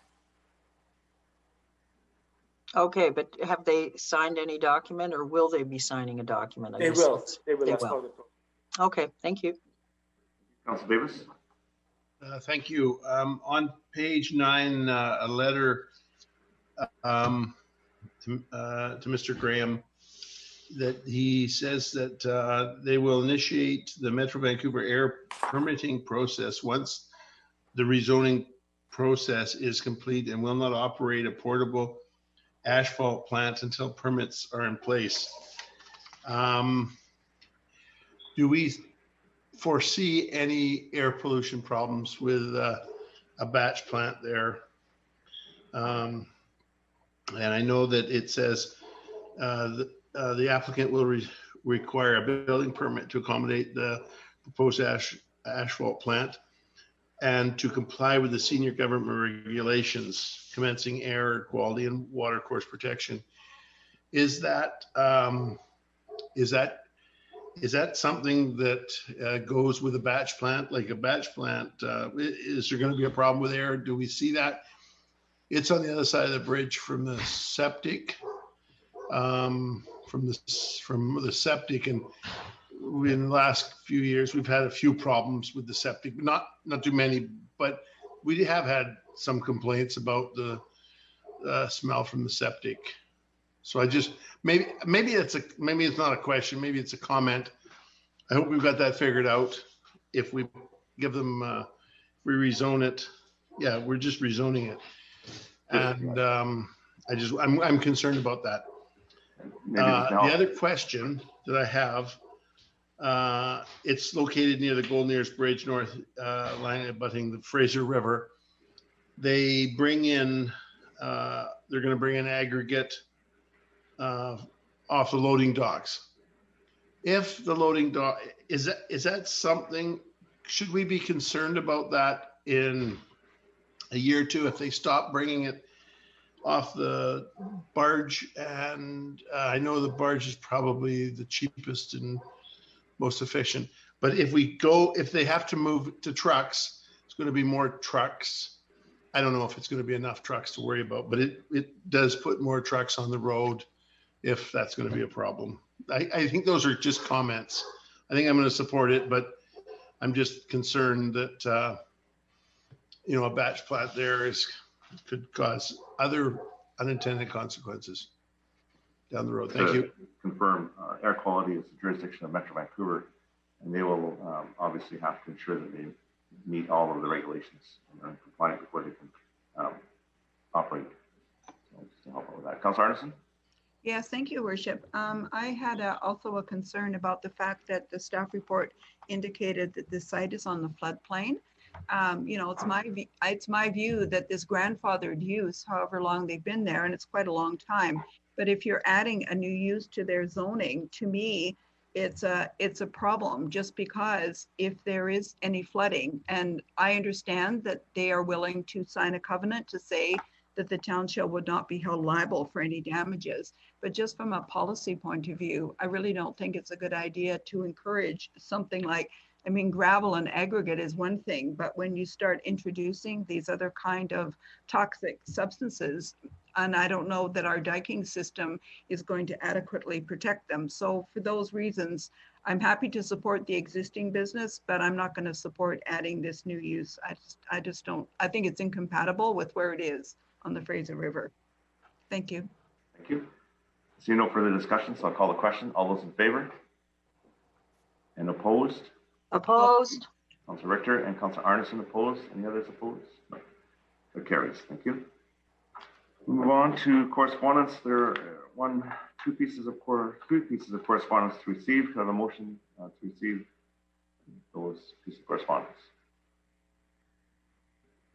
Speaker 6: Okay, but have they signed any document, or will they be signing a document?
Speaker 15: They will. They will.
Speaker 6: They
Speaker 15: That's
Speaker 6: will.
Speaker 15: part of the process.
Speaker 6: Okay, thank you.
Speaker 1: Councilor Davis.
Speaker 11: Thank you. On page 9, a letter to Mr. Graham, that he says that they will initiate the Metro Vancouver air permitting process once the rezoning process is complete, and will not operate a portable asphalt plant until permits are in place. Do we foresee any air pollution problems with a batch plant there? And I know that it says the applicant will require a building permit to accommodate the proposed asphalt plant and to comply with the senior government regulations commencing air quality and water course protection. Is that something that goes with a batch plant? Like a batch plant, is there going to be a problem with air? Do we see that? It's on the other side of the bridge from the septic, from the septic, and in the last few years we've had a few problems with the septic, not too many, but we have had some complaints about the smell from the septic. So I just maybe it's not a question, maybe it's a comment. I hope we've got that figured out. If we give them, we rezone it, yeah, we're just rezoning it, and I'm concerned about that. The other question that I have, it's located near the Golden Ears Bridge, north line abutting the Fraser River. They bring in, they're going to bring in aggregate off the loading docks. If the loading dock, is that something, should we be concerned about that in a year or two if they stop bringing it off the barge? And I know the barge is probably the cheapest and most efficient, but if they have to move to trucks, it's going to be more trucks. I don't know if it's going to be enough trucks to worry about, but it does put more trucks on the road if that's going to be a problem. I think those are just comments. I think I'm going to support it, but I'm just concerned that a batch plant there could cause other unintended consequences down the road. Thank you.
Speaker 1: Confirm, air quality is the jurisdiction of Metro Vancouver, and they will obviously have to ensure that they meet all of the regulations and are compliant before they can operate. So just to help out with that. Councilor Arneson?
Speaker 16: Yes, thank you, Worship. I had also a concern about the fact that the staff report indicated that the site is on the floodplain. It's my view that this grandfathered use, however long they've been there, and it's quite a long time. But if you're adding a new use to their zoning, to me, it's a problem, just because if there is any flooding, and I understand that they are willing to sign a covenant to say that the township would not be held liable for any damages. But just from a policy point of view, I really don't think it's a good idea to encourage something like, gravel and aggregate is one thing, but when you start introducing these other kind of toxic substances, and I don't know that our diking system is going to adequately protect them. So for those reasons, I'm happy to support the existing business, but I'm not going to support adding this new use. I just don't, I think it's incompatible with where it is on the Fraser River. Thank you.
Speaker 1: Thank you. See no further discussion, so I'll call the question. All those in favor? And opposed?
Speaker 6: Opposed.
Speaker 1: Councilor Richter and Councilor Arneson opposed. Any others opposed? No. That carries. Thank you. We move on to correspondence. There are three pieces of correspondence to receive. Can I have a motion to receive those pieces of correspondence?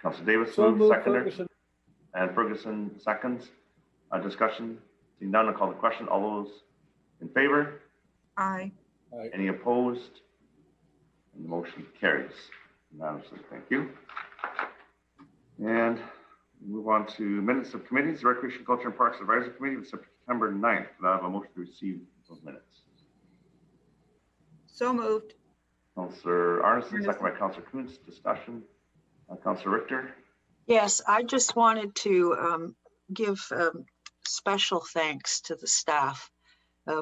Speaker 1: Councilor Davis, seconder. and Ferguson seconds. Discussion. Seeing none, I'll call the question. All those in favor?
Speaker 16: Aye.
Speaker 21: Aye.
Speaker 1: Any opposed? And the motion carries unanimously. Thank you. And move on to minutes of committees. The Recreation, Culture and Parks Advisory Committee of September 9th. Could I have a motion to receive those minutes?
Speaker 16: So moved.
Speaker 1: Councillor Arneson, second by Councillor Kuntz. Discussion. Councillor Richter.
Speaker 6: Yes, I just wanted to give special thanks to the staff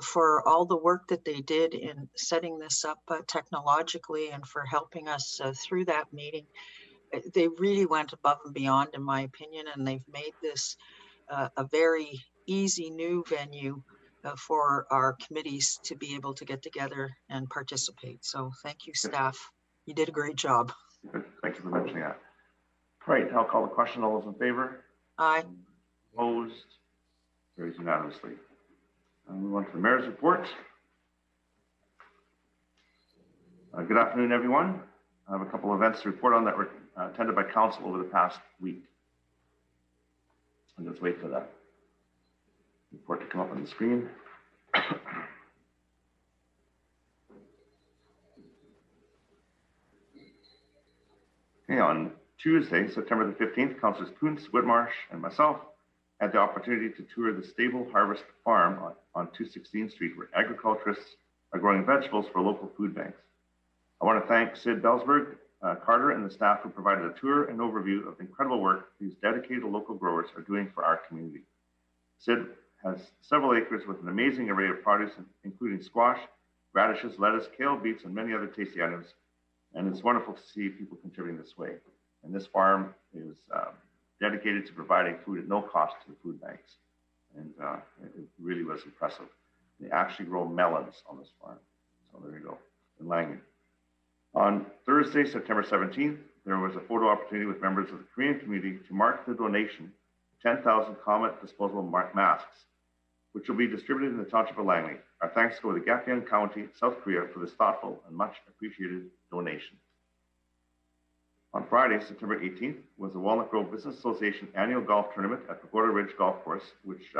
Speaker 6: for all the work that they did in setting this up technologically and for helping us through that meeting. They really went above and beyond, in my opinion, and they've made this a very easy new venue for our committees to be able to get together and participate. So thank you, staff. You did a great job.
Speaker 1: Good. Thank you for mentioning that. All right, I'll call the question. All those in favor?
Speaker 6: Aye.
Speaker 1: Opposed? Carries unanimously. And we move on to the Mayor's report. Good afternoon, everyone. I have a couple of events to report on that were attended by council over the past week. I'll just wait for that report to come up on the screen. Okay, on Tuesday, September the 15th, Councillors Kuntz, Whitmarsh, and myself had the opportunity to tour the Stable Harvest Farm on 216th Street, where agriculturists are growing vegetables for local food banks. I want to thank Sid Belsberg, Carter, and the staff who provided a tour and overview of the incredible work these dedicated local growers are doing for our community. Sid has several acres with an amazing array of produce, including squash, radishes, lettuce, kale, beets, and many other tasty items. And it's wonderful to see people contributing this way. And this farm is dedicated to providing food at no cost to the food banks. And it really was impressive. They actually grow melons on this farm. So there you go, in Langley. On Thursday, September 17th, there was a photo opportunity with members of the Korean community to mark the donation of 10,000 Comet disposable masks, which will be distributed in the Township of Langley. Our thanks go to Gapyeong County, South Korea, for this thoughtful and much appreciated donation. On Friday, September 18th, was the Walnut Grove Business Association annual golf tournament at Pagoda Ridge Golf Course, which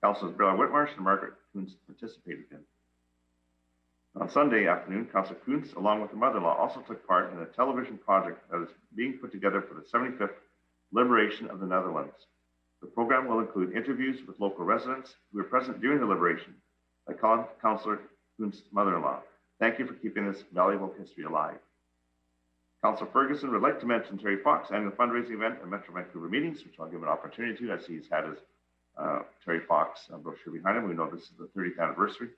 Speaker 1: Councillors Bella Whitmarsh and Margaret Kuntz participated in. On Sunday afternoon, Councillor Kuntz, along with her mother-in-law, also took part in a television project that is being put together for the 75th Liberation of the Netherlands. The program will include interviews with local residents who were present during the liberation, like Councillor Kuntz's mother-in-law. Thank you for keeping this valuable history alive. Councillor Ferguson would like to mention Terry Fox annual fundraising event at Metro Vancouver meetings, which I'll give an opportunity to, as he's had his Terry Fox brochure behind him. We know this is the 30th anniversary.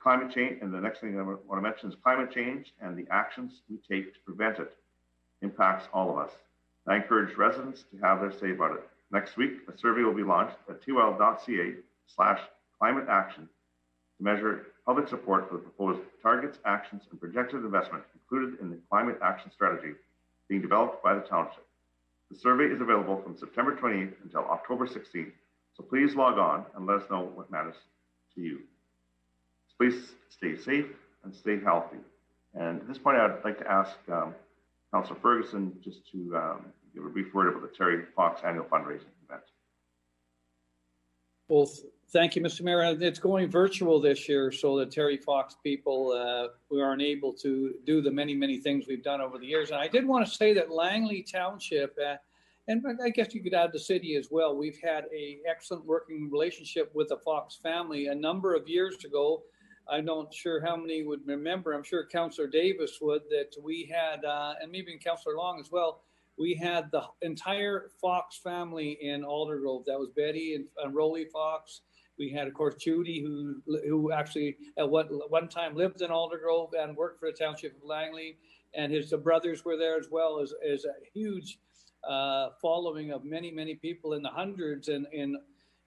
Speaker 1: Climate change, and the next thing I want to mention is climate change and the actions we take to prevent it impacts all of us. I encourage residents to have their say about it. Next week, a survey will be launched at twl.ca/climate action to measure public support for the proposed targets, actions, and projected investment included in the climate action strategy being developed by the township. The survey is available from September 28th until October 16th, so please log on and let us know what matters to you. So please stay safe and stay healthy. And at this point, I'd like to ask Councillor Ferguson just to give a brief word about the Terry Fox annual fundraising event.
Speaker 21: Well, thank you, Mr. Mayor. It's going virtual this year, so the Terry Fox people, we aren't able to do the many, many things we've done over the years. And I did want to say that Langley Township, and I guess you could add the city as well, we've had an excellent working relationship with the Fox family. A number of years ago, I'm not sure how many would remember, I'm sure Councillor Davis would, that we had, and maybe Councillor Long as well, we had the entire Fox family in Aldergrove. That was Betty and Rolly Fox. We had, of course, Judy, who actually at one time lived in Aldergrove and worked for the Township of Langley. And his brothers were there as well as a huge following of many, many people in the hundreds in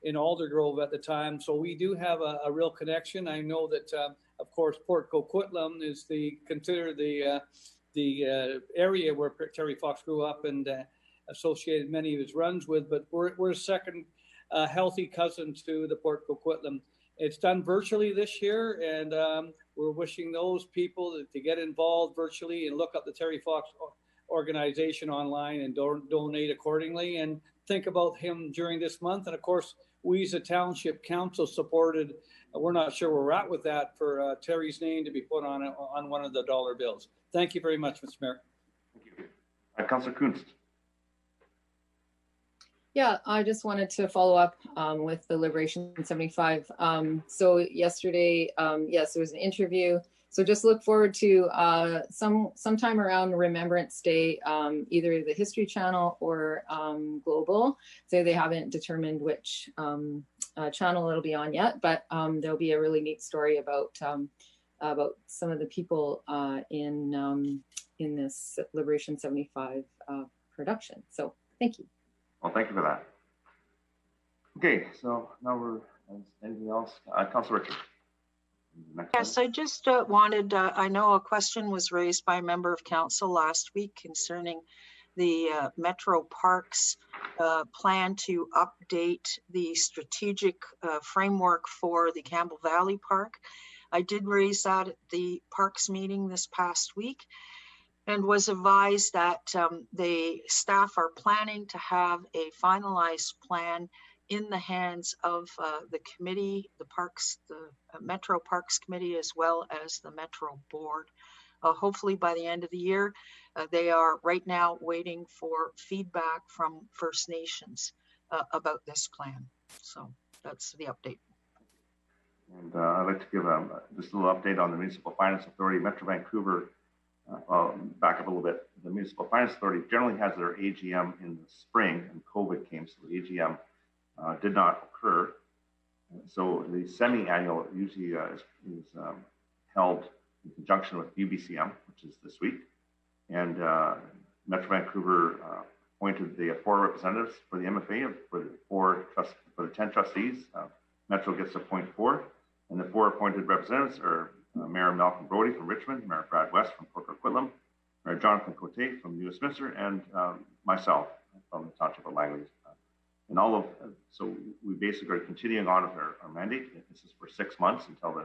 Speaker 21: Aldergrove at the time. So we do have a real connection. I know that, of course, Port Coquitlam is considered the area where Terry Fox grew up and associated many of his runs with, but we're a second healthy cousin to the Port Coquitlam. It's done virtually this year, and we're wishing those people to get involved virtually and look up the Terry Fox organization online and donate accordingly. And think about him during this month. And of course, we as a Township Council supported, we're not sure where we're at with that, for Terry's name to be put on one of the dollar bills. Thank you very much, Mr. Mayor.
Speaker 1: Thank you. Councillor Kunst.
Speaker 2: Yeah, I just wanted to follow up with the Liberation 75. So yesterday, yes, there was an interview. So just look forward to sometime around Remembrance Day, either the History Channel or Global. So they haven't determined which channel it'll be on yet, but there'll be a really neat story about some of the people in this Liberation 75 production. So thank you.
Speaker 1: Well, thank you for that. Okay, so now we're, anything else? Councillor Richard.
Speaker 6: Yes, I just wanted, I know a question was raised by a member of council last week concerning the Metro Parks plan to update the strategic framework for the Campbell Valley Park. I did raise that at the Parks meeting this past week, and was advised that the staff are planning to have a finalized plan in the hands of the committee, the Metro Parks Committee, as well as the Metro Board. Hopefully by the end of the year. They are right now waiting for feedback from First Nations about this plan. So that's the update.
Speaker 1: And I'd like to give just a little update on the Municipal Finance Authority. Metro Vancouver, back up a little bit. The Municipal Finance Authority generally has their AGM in the spring, and COVID came, so the AGM did not occur. So the semi-annual usually is held in conjunction with UBCM, which is this week. And Metro Vancouver appointed the 4 representatives for the MFA for the 10 trustees. Metro gets to appoint 4, and the 4 appointed representatives are Mayor Malcolm Brody from Richmond, Mayor Brad West from Port Coquitlam, Mayor Jonathan Cote from New Westminster, and myself from the Township of Langley. And all of, so we basically are continuing on with our mandate. This is for 6 months until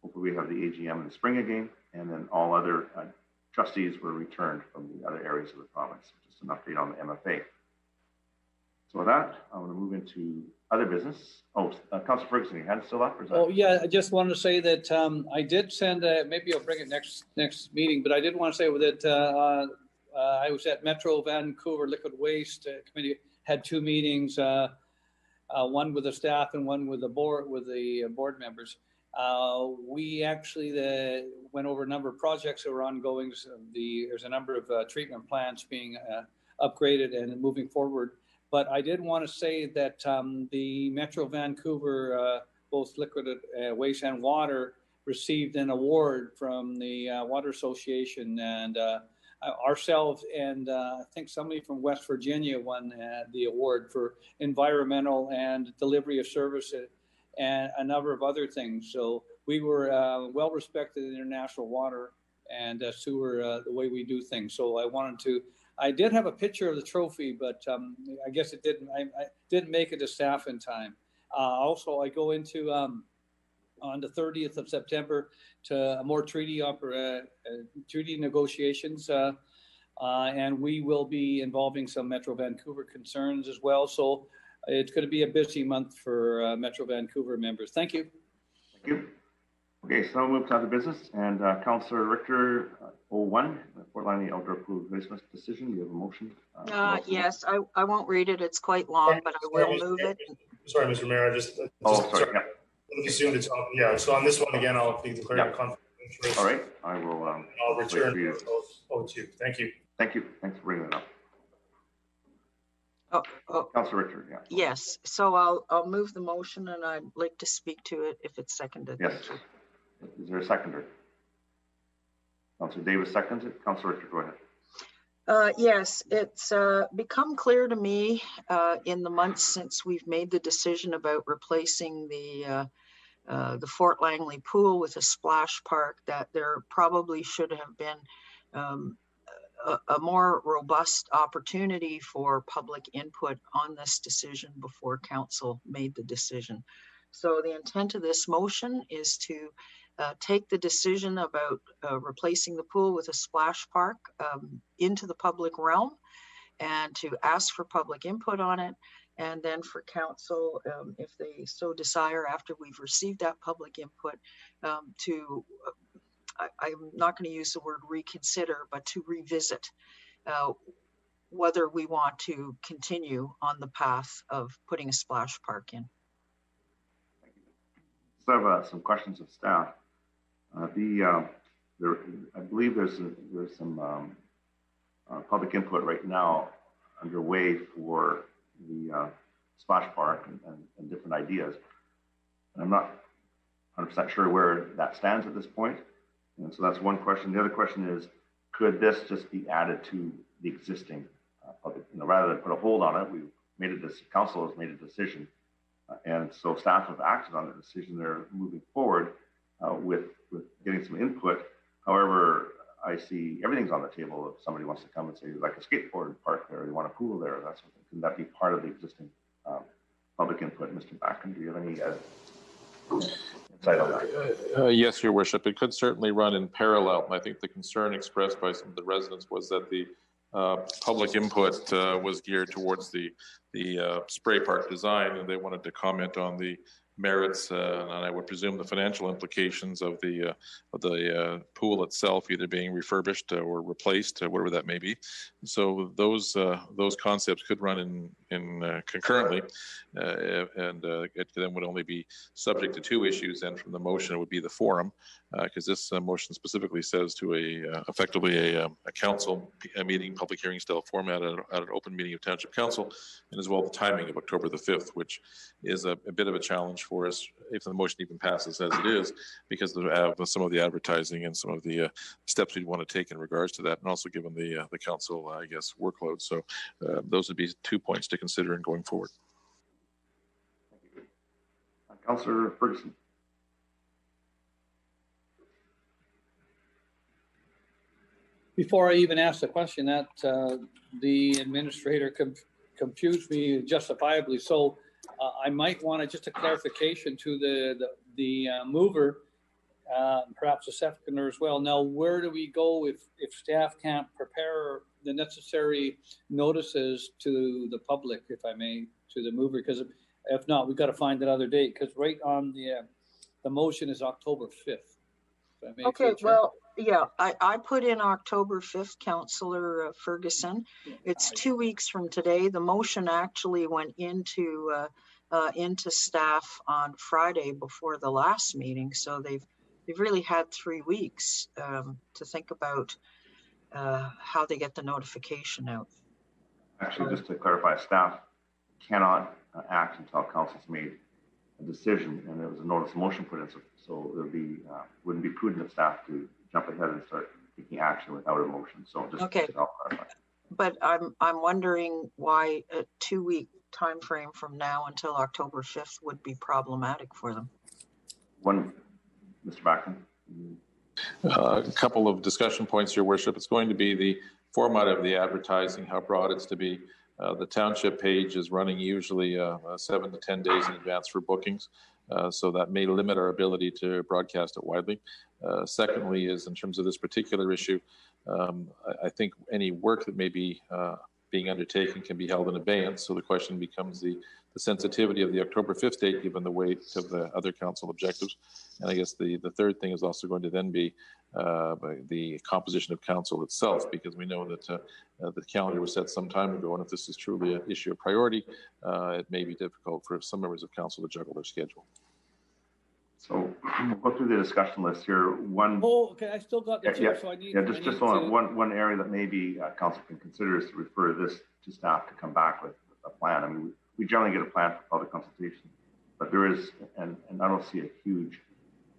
Speaker 1: hopefully we have the AGM in the spring again, and then all other trustees were returned from the other areas of the province. Just an update on the MFA. So with that, I'm going to move into other business. Oh, Councillor Ferguson, your hand still up? Or is that...
Speaker 21: Oh yeah, I just wanted to say that I did send, maybe I'll bring it next meeting, but I did want to say that I was at Metro Vancouver Liquid Waste Committee, had 2 meetings, one with the staff and one with the board members. We actually went over a number of projects that were ongoing. There's a number of treatment plants being upgraded and moving forward. But I did want to say that the Metro Vancouver, both liquid waste and water, received an award from the Water Association, and ourselves and I think somebody from West Virginia won the award for environmental and delivery of service and a number of other things. So we were well respected in international water and sewer, the way we do things. So I did have a picture of the trophy, but I guess I didn't make it to staff in time. Also, I go into on the 30th of September to more treaty negotiations, and we will be involving some Metro Vancouver concerns as well. So it's going to be a busy month for Metro Vancouver members. Thank you.
Speaker 1: Thank you. Okay, so I'll move to other business. And Councillor Richter, 01, Fort Langley Outdoor Pool Replacement Decision. Do you have a motion?
Speaker 6: Yes, I won't read it. It's quite long, but I will move it.
Speaker 9: Sorry, Mr. Mayor.
Speaker 1: Sorry. Yeah.
Speaker 9: Assume it's on, yeah. So on this one again, I'll be declaring a conflict of interest.
Speaker 1: All right, I will.
Speaker 9: I'll return to those 02. Thank you.
Speaker 1: Thank you. Thanks for bringing that up. Councillor Richard, yeah.
Speaker 6: Yes, so I'll move the motion, and I'd like to speak to it if it's seconded.
Speaker 1: Yes. Is there a seconder? Councillor Davis seconds it. Councillor Richard, go ahead.
Speaker 6: Yes, it's become clear to me in the months since we've made the decision about replacing the Fort Langley pool with a splash park that there probably should have been a more robust opportunity for public input on this decision before council made the decision. So the intent of this motion is to take the decision about replacing the pool with a splash park into the public realm and to ask for public input on it. And then for council, if they so desire, after we've received that public input, I'm not going to use the word reconsider, but to revisit whether we want to continue on the path of putting a splash park in.
Speaker 1: So I have some questions of staff. I believe there's some public input right now underway for the splash park and different ideas. And I'm not 100% sure where that stands at this point. And so that's one question. The other question is, could this just be added to the existing public, rather than put a hold on it? We've made council has made a decision. And so staff have acted on the decision. They're moving forward with getting some input. However, I see everything's on the table. If somebody wants to come and say, like a skateboard park there, or you want a pool there, that sort of thing. Can that be part of the existing public input? Mr. Backen, do you have any insight on that?
Speaker 12: Yes, Your Worship. It could certainly run in parallel. I think the concern expressed by some of the residents was that the public input was geared towards the spray park design, and they wanted to comment on the merits and I would presume the financial implications of the pool itself, either being refurbished or replaced, whatever that may be. So those concepts could run in concurrently, and it then would only be subject to two issues. And from the motion, it would be the forum, because this motion specifically says to effectively a council meeting, public hearing style format at an open meeting of Township Council, and as well the timing of October the 5th, which is a bit of a challenge for us if the motion even passes as it is, because of some of the advertising and some of the steps we'd want to take in regards to that, and also given the council, I guess, workload. So those would be 2 points to consider in going forward.
Speaker 1: Councillor Ferguson.
Speaker 21: Before I even ask the question, that the administrator confused me justifiably. So I might want just a clarification to the mover, perhaps the seconder as well. Now, where do we go if staff can't prepare the necessary notices to the public, if I may, to the mover? Because if not, we've got to find another date, because right on the motion is October 5th.
Speaker 6: Okay, well, yeah, I put in October 5th, Councillor Ferguson. It's 2 weeks from today. The motion actually went into staff on Friday before the last meeting, so they've really had 3 weeks to think about how they get the notification out.
Speaker 1: Actually, just to clarify, staff cannot act until council's made a decision, and there was a notice of motion put in, so it wouldn't be prudent of staff to jump ahead and start taking action without a motion. So just
Speaker 6: okay.
Speaker 1: To help clarify.
Speaker 6: But I'm wondering why a 2 week time frame from now until October 5th would be problematic for them.
Speaker 1: One, Mr. Backen.
Speaker 12: A couple of discussion points, Your Worship. It's going to be the format of the advertising, how broad it's to be. The township page is running usually 7 to 10 days in advance for bookings, so that may limit our ability to broadcast it widely. Secondly is in terms of this particular issue, I think any work that may be being undertaken can be held in abeyance, so the question becomes the sensitivity of the October 5th date given the weight of the other council objectives. And I guess the third thing is also going to then be the composition of council itself, because we know that the calendar was set some time ago, and if this is truly an issue of priority, it may be difficult for some members of council to juggle their schedule.
Speaker 1: So we'll go through the discussion list here.
Speaker 21: Okay, I still got the chair, so I need.
Speaker 1: Just one area that maybe council can consider is to refer this to staff to come back with a plan. I mean, we generally get a plan for public consultation, but there is, and I don't see a huge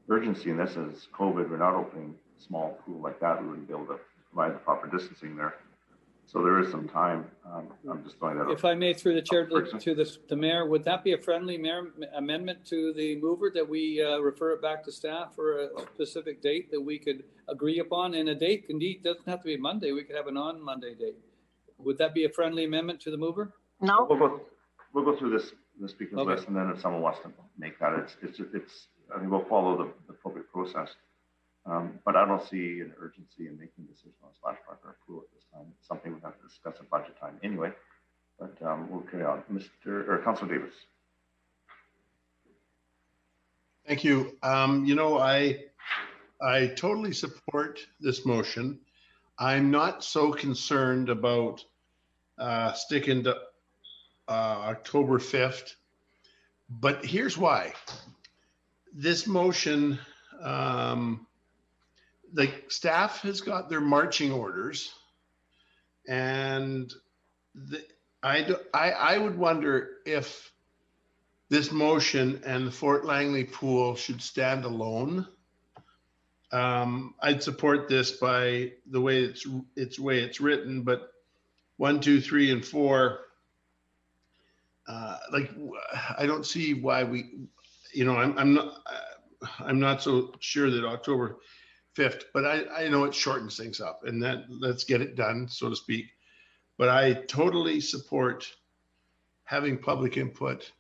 Speaker 1: urgency in this as COVID. We're not opening a small pool like that. We wouldn't be able to provide the proper distancing there. So there is some time. I'm just throwing that out.
Speaker 21: If I may, through the chair to the mayor, would that be a friendly mayor amendment to the mover that we refer it back to staff for a specific date that we could agree upon? And a date indeed doesn't have to be Monday. We could have a non-Monday date. Would that be a friendly amendment to the mover?
Speaker 6: No.
Speaker 1: We'll go through the speakers list, and then if someone wants to make that, it's I think we'll follow the appropriate process. But I don't see an urgency in making a decision on splash park or pool at this time. It's something we have to discuss at budget time. anyway, but we'll carry on. Councilor Davis.
Speaker 11: Thank you. You know, I totally support this motion. I'm not so concerned about sticking to October 5th, but here's why. This motion, the staff has got their marching orders, and I would wonder if this motion and the Fort Langley pool should stand alone. I'd support this by the way it's written, but 1, 2, 3, and 4, like I don't see why we, you know, I'm not so sure that October 5th, but I know it shortens things up, and that let's get it done, so to speak. But I totally support having public input.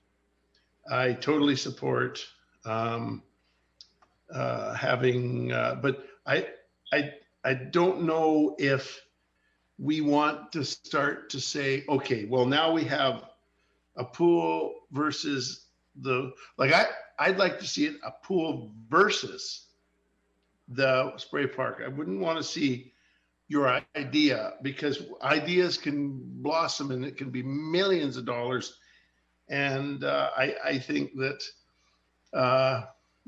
Speaker 11: I totally support having, but I don't know if we want to start to say, okay, well, now we have a pool versus I'd like to see it a pool versus the spray park. I wouldn't want to see your idea, because ideas can blossom and it can be millions of dollars. And I think that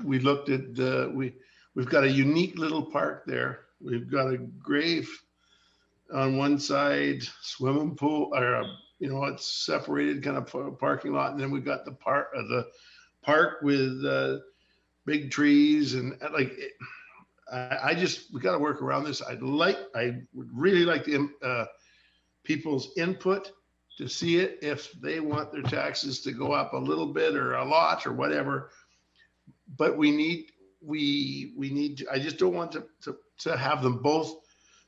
Speaker 11: we looked at we've got a unique little park there. We've got a grave on one side, swimming pool, or you know, it's separated kind of parking lot, and then we've got the park with big trees and like. We got to work around this. I would really like the people's input to see it, if they want their taxes to go up a little bit or a lot or whatever. But we need to, I just don't want to have them both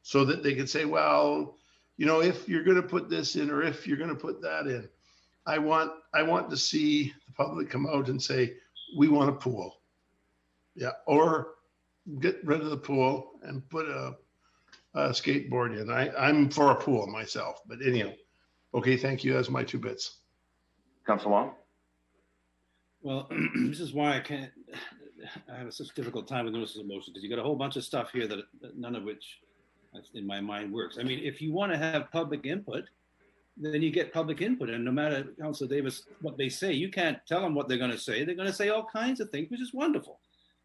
Speaker 11: so that they can say, well, you know, if you're going to put this in or if you're going to put that in. I want to see the public come out and say, we want a pool. Yeah. Or get rid of the pool and put a skateboard in. I'm for a pool myself, but anyhow. Okay, thank you. That's my 2 bits.
Speaker 1: Councilor Long?
Speaker 5: Well, this is why I have such a difficult time with notices of motion, because you got a whole bunch of stuff here that none of which in my mind works. I mean, if you want to have public input, then you get public input, and no matter, Councilor Davis, what they say, you can't tell them what they're going to say. They're going to say all kinds of things, which is wonderful.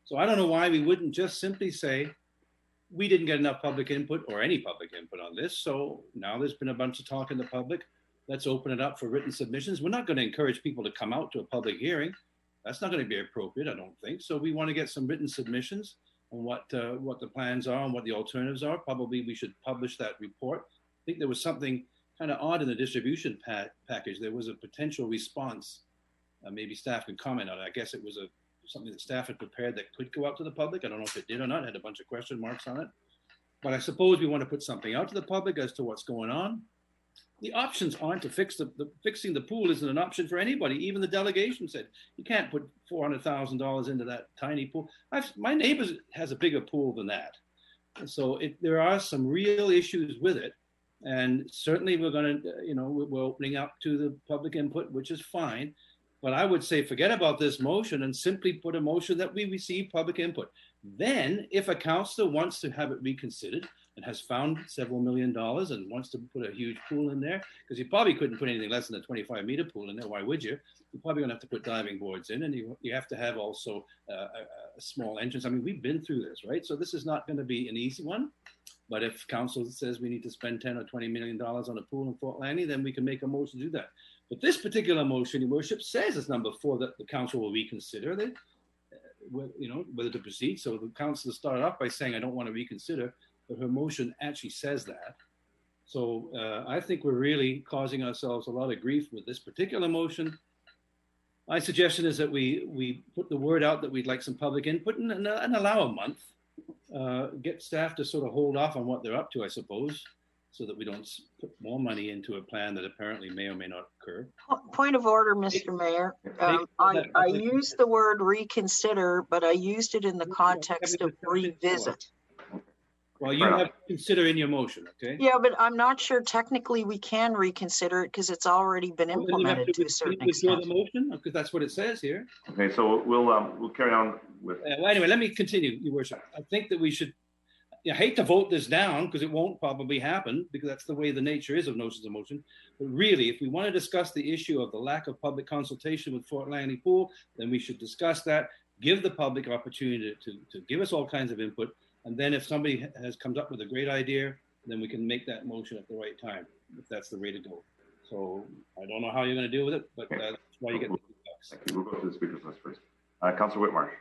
Speaker 5: So I don't know why we wouldn't just simply say, we didn't get enough public input or any public input on this. So now there's been a bunch of talk in the public. Let's open it up for written submissions. We're not going to encourage people to come out to a public hearing. That's not going to be appropriate, I don't think. So we want to get some written submissions on what the plans are and what the alternatives are. Probably we should publish that report. I think there was something kind of odd in the distribution package. There was a potential response. Maybe staff can comment on it. I guess it was something that staff had prepared that could go out to the public. I don't know if it did or not. It had a bunch of question marks on it. But I suppose we want to put something out to the public as to what's going on. The options aren't to fix fixing the pool isn't an option for anybody. Even the delegation said you can't put $400,000 into that tiny pool. My neighbor has a bigger pool than that. And so there are some real issues with it. And certainly we're going to, you know, we're opening up to the public input, which is fine. But I would say forget about this motion and simply put a motion that we receive public input. Then if a councillor wants to have it reconsidered and has found several $1 million and wants to put a huge pool in there, because you probably couldn't put anything less than a 25-meter pool in there. Why would you? You're probably going to have to put diving boards in, and you have to have also a small entrance. I mean, we've been through this, right? So this is not going to be an easy one. But if council says we need to spend $10 or $20 million on a pool in Fort Langley, then we can make a motion to do that. But this particular motion, Your Worship, says it's number 4 that the council will reconsider it, you know, whether to proceed. So the council started off by saying, I don't want to reconsider, but her motion actually says that. So I think we're really causing ourselves a lot of grief with this particular motion. My suggestion is that we put the word out that we'd like some public input and allow a month. Get staff to sort of hold off on what they're up to, I suppose, so that we don't put more money into a plan that apparently may or may not occur.
Speaker 6: Point of order, Mr. Mayor. I used the word reconsider, but I used it in the context of revisit.
Speaker 5: Well, you have to consider in your motion, okay?
Speaker 6: Yeah, but I'm not sure technically we can reconsider it because it's already been
Speaker 5: Well, then you have
Speaker 6: implemented to a certain
Speaker 5: withdraw
Speaker 6: extent.
Speaker 5: the motion, because that's what it says here.
Speaker 1: Okay, so we'll carry on with.
Speaker 5: Well, anyway, let me continue, Your Worship. I think that we should. I hate to vote this down because it won't probably happen because that's the way the nature is of notices of motion. But really, if we want to discuss the issue of the lack of public consultation with Fort Langley Pool, then we should discuss that. Give the public opportunity to give us all kinds of input. And then if somebody comes up with a great idea, then we can make that motion at the right time, if that's the way to go. So I don't know how you're going to deal with it, but that's why you get the feedbacks.
Speaker 1: Thank you. We'll go to the speakers list first. Councillor Whitmarsh.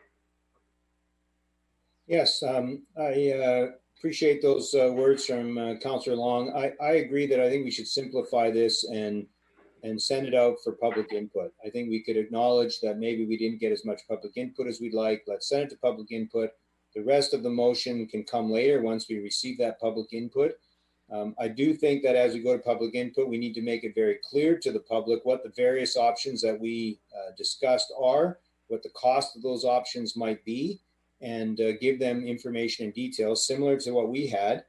Speaker 8: Yes, I appreciate those words from Councillor Long. I agree that I think we should simplify this and send it out for public input. I think we could acknowledge that maybe we didn't get as much public input as we'd like. Let's send it to public input. The rest of the motion can come later once we receive that public input. I do think that as we go to public input, we need to make it very clear to the public what the various options that we discussed are, what the cost of those options might be, and give them information and details similar to what we had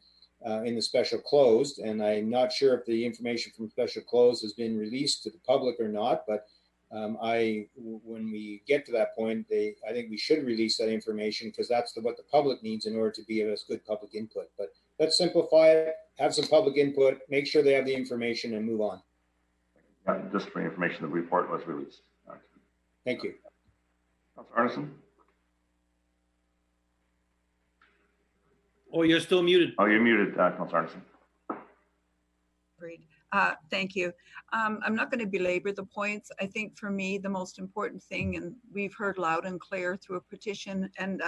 Speaker 8: in the special closed. And I'm not sure if the information from special closed has been released to the public or not, but when we get to that point, I think we should release that information because that's what the public needs in order to give us good public input. But let's simplify it, have some public input, make sure they have the information and move on.
Speaker 1: Yeah, just for information, the report was released.
Speaker 8: Thank you.
Speaker 1: Councillor Arneson.
Speaker 5: Oh, you're still muted.
Speaker 1: Oh, you're muted, Councillor Arneson.
Speaker 16: Great. Thank you. I'm not going to belabor the points. I think for me, the most important thing, and we've heard loud and clear through a petition and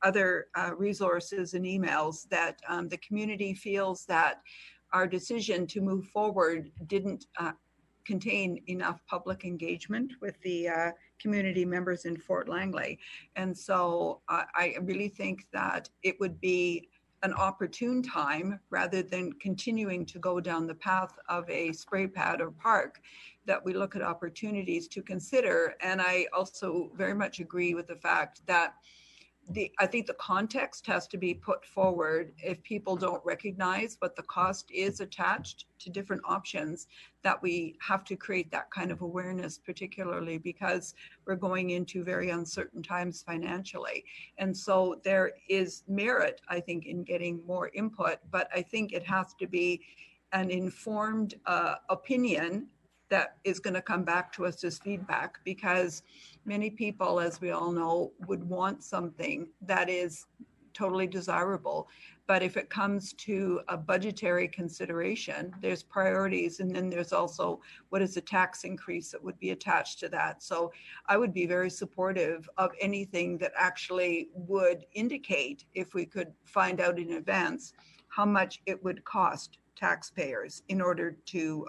Speaker 16: other resources and emails, that the community feels that our decision to move forward didn't contain enough public engagement with the community members in Fort Langley. And so I really think that it would be an opportune time, rather than continuing to go down the path of a spray pad or park, that we look at opportunities to consider. And I also very much agree with the fact that I think the context has to be put forward. If people don't recognize what the cost is attached to different options, that we have to create that kind of awareness, particularly because we're going into very uncertain times financially. And so there is merit, I think, in getting more input, but I think it has to be an informed opinion that is going to come back to us as feedback, because many people, as we all know, would want something that is totally desirable. But if it comes to a budgetary consideration, there's priorities, and then there's also what is the tax increase that would be attached to that. So I would be very supportive of anything that actually would indicate, if we could find out in advance, how much it would cost taxpayers in order to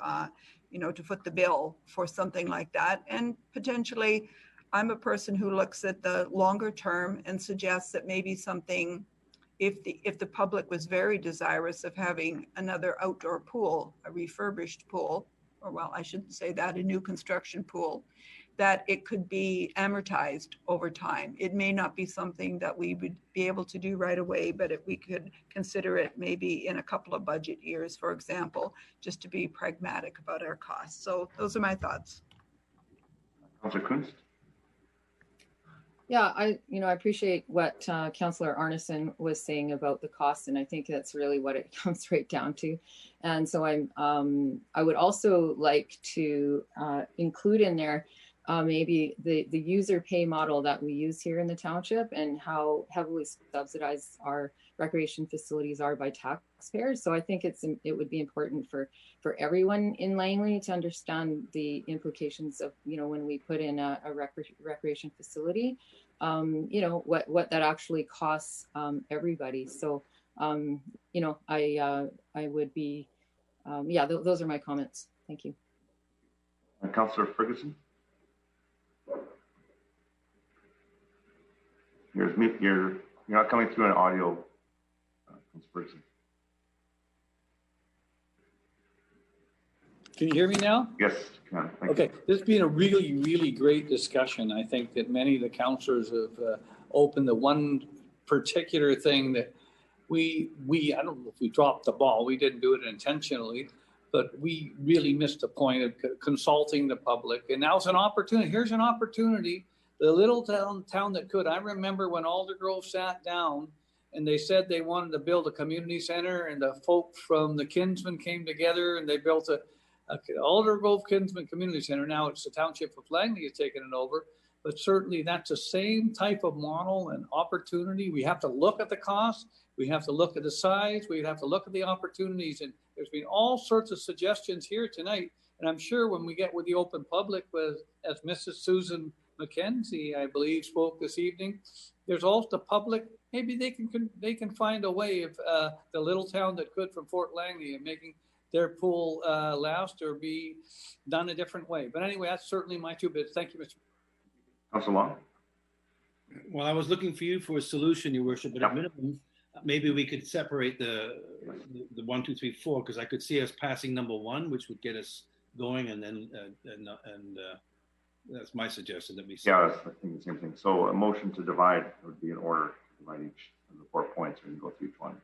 Speaker 16: to foot the bill for something like that. And potentially, I'm a person who looks at the longer term and suggests that maybe something, if the public was very desirous of having another outdoor pool, a refurbished pool, or well, I shouldn't say that, a new construction pool, that it could be amortized over time. It may not be something that we would be able to do right away, but if we could consider it maybe in a couple of budget years, for example, just to be pragmatic about our costs. So those are my thoughts.
Speaker 1: Councillor Kunst.
Speaker 2: Yeah, I appreciate what Councillor Arneson was saying about the cost, and I think that's really what it comes right down to. And so I would also like to include in there maybe the user pay model that we use here in the township, and how heavily subsidized our recreation facilities are by taxpayers. So I think it would be important for everyone in Langley to understand the implications of, when we put in a recreation facility, what that actually costs everybody. So, I would be, those are my comments. Thank you.
Speaker 1: Councillor Ferguson. You're not coming through an audio, Ferguson.
Speaker 21: Can you hear me now?
Speaker 1: Yes, can.
Speaker 21: Okay, this has been a really, really great discussion. I think that many of the councillors have opened the one particular thing that we, I don't know if we dropped the ball, we didn't do it intentionally, but we really missed the point of consulting the public. And now's an opportunity, here's an opportunity, the little town that could. I remember when Aldergrove sat down and they said they wanted to build a community center, and the folk from the Kinsman came together and they built a Aldergrove Kinsman Community Center. Now it's the Township of Langley has taken it over, but certainly that's the same type of model and opportunity. We have to look at the cost, we have to look at the size, we have to look at the opportunities, and there's been all sorts of suggestions here tonight. And I'm sure when we get with the open public, as Mrs. Susan McKenzie, I believe, spoke this evening, there's also the public. Maybe they can find a way of the little town that could from Fort Langley and making their pool last or be done a different way. But anyway, that's certainly my 2 bits. Thank you, Mr.
Speaker 1: Councilor Long?
Speaker 5: Well, I was looking for you for a solution, Your Worship, but at minimum, maybe we could separate the 1, 2, 3, 4, because I could see us passing number 1, which would get us going, and then that's my suggestion that we.
Speaker 1: Yeah, I think the same thing. So a motion to divide would be in order to divide each of the 4 points. We can go through each one.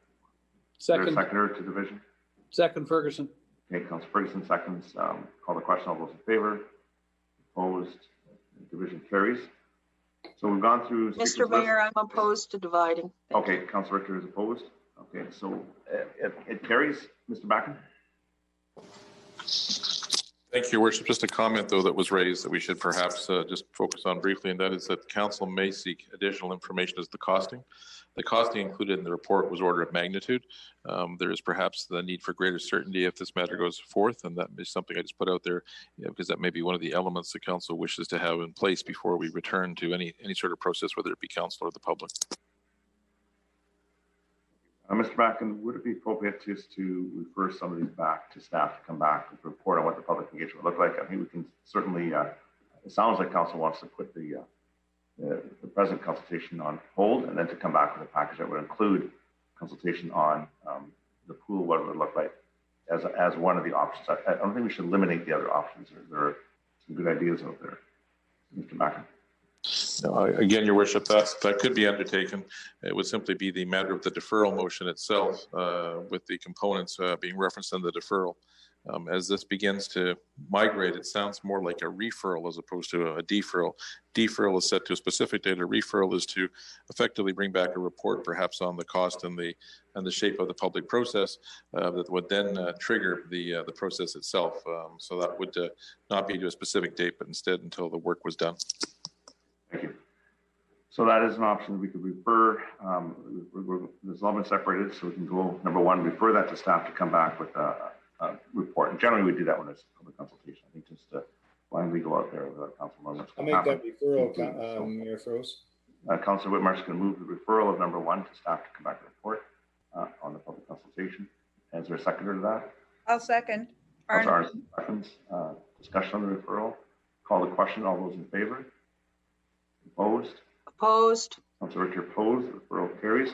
Speaker 21: Second.
Speaker 1: Seconder to division.
Speaker 21: Second, Ferguson.
Speaker 1: Okay, Councilor Ferguson seconds. Call the question. All those in favor? Opposed? Division carries. So we've gone through.
Speaker 6: Mr. Mayor, I'm opposed to dividing.
Speaker 1: Okay, Councilor Richter is opposed. Okay, so it carries. Mr. Backen?
Speaker 12: Thank you, Your Worship. Just a comment, though, that was raised that we should perhaps just focus on briefly, and that is that council may seek additional information as the costing. The costing included in the report was order of magnitude. There is perhaps the need for greater certainty if this matter goes forth, and that is something I just put out there, because that may be one of the elements the council wishes to have in place before we return to any sort of process, whether it be council or the public.
Speaker 1: Mr. Backen, would it be appropriate just to refer some of these back to staff to come back with a report on what the public engagement would look like? I think we can certainly, it sounds like council wants to put the present consultation on hold and then to come back with a package that would include consultation on the pool, what it would look like as one of the options. I don't think we should eliminate the other options. There are some good ideas out there. Mr. Backen.
Speaker 12: No, again, Your Worship, that could be undertaken. It would simply be the matter of the deferral motion itself, with the components being referenced in the deferral. As this begins to migrate, it sounds more like a referral as opposed to a deferral. Deferral is set to a specific date. A referral is to effectively bring back a report, perhaps on the cost and the shape of the public process that would then trigger the process itself. So that would not be to a specific date, but instead until the work was done.
Speaker 1: Thank you. So that is an option. We could refer, this has all been separated, so we can go, number 1, refer that to staff to come back with a report. And generally we do that when it's a public consultation. I think just blindly go out there without council moments.
Speaker 8: I'll make that referral, Mayor Froese.
Speaker 1: Councilor Whitmarsh is going to move the referral of number 1 to staff to come back with a report on the public consultation. And is there a seconder to that?
Speaker 16: I'll second.
Speaker 1: Councilor Arnott, discussion on the referral. Call the question. All those in favor? Opposed?
Speaker 6: Opposed.
Speaker 1: Councilor Richter opposed. The referral carries.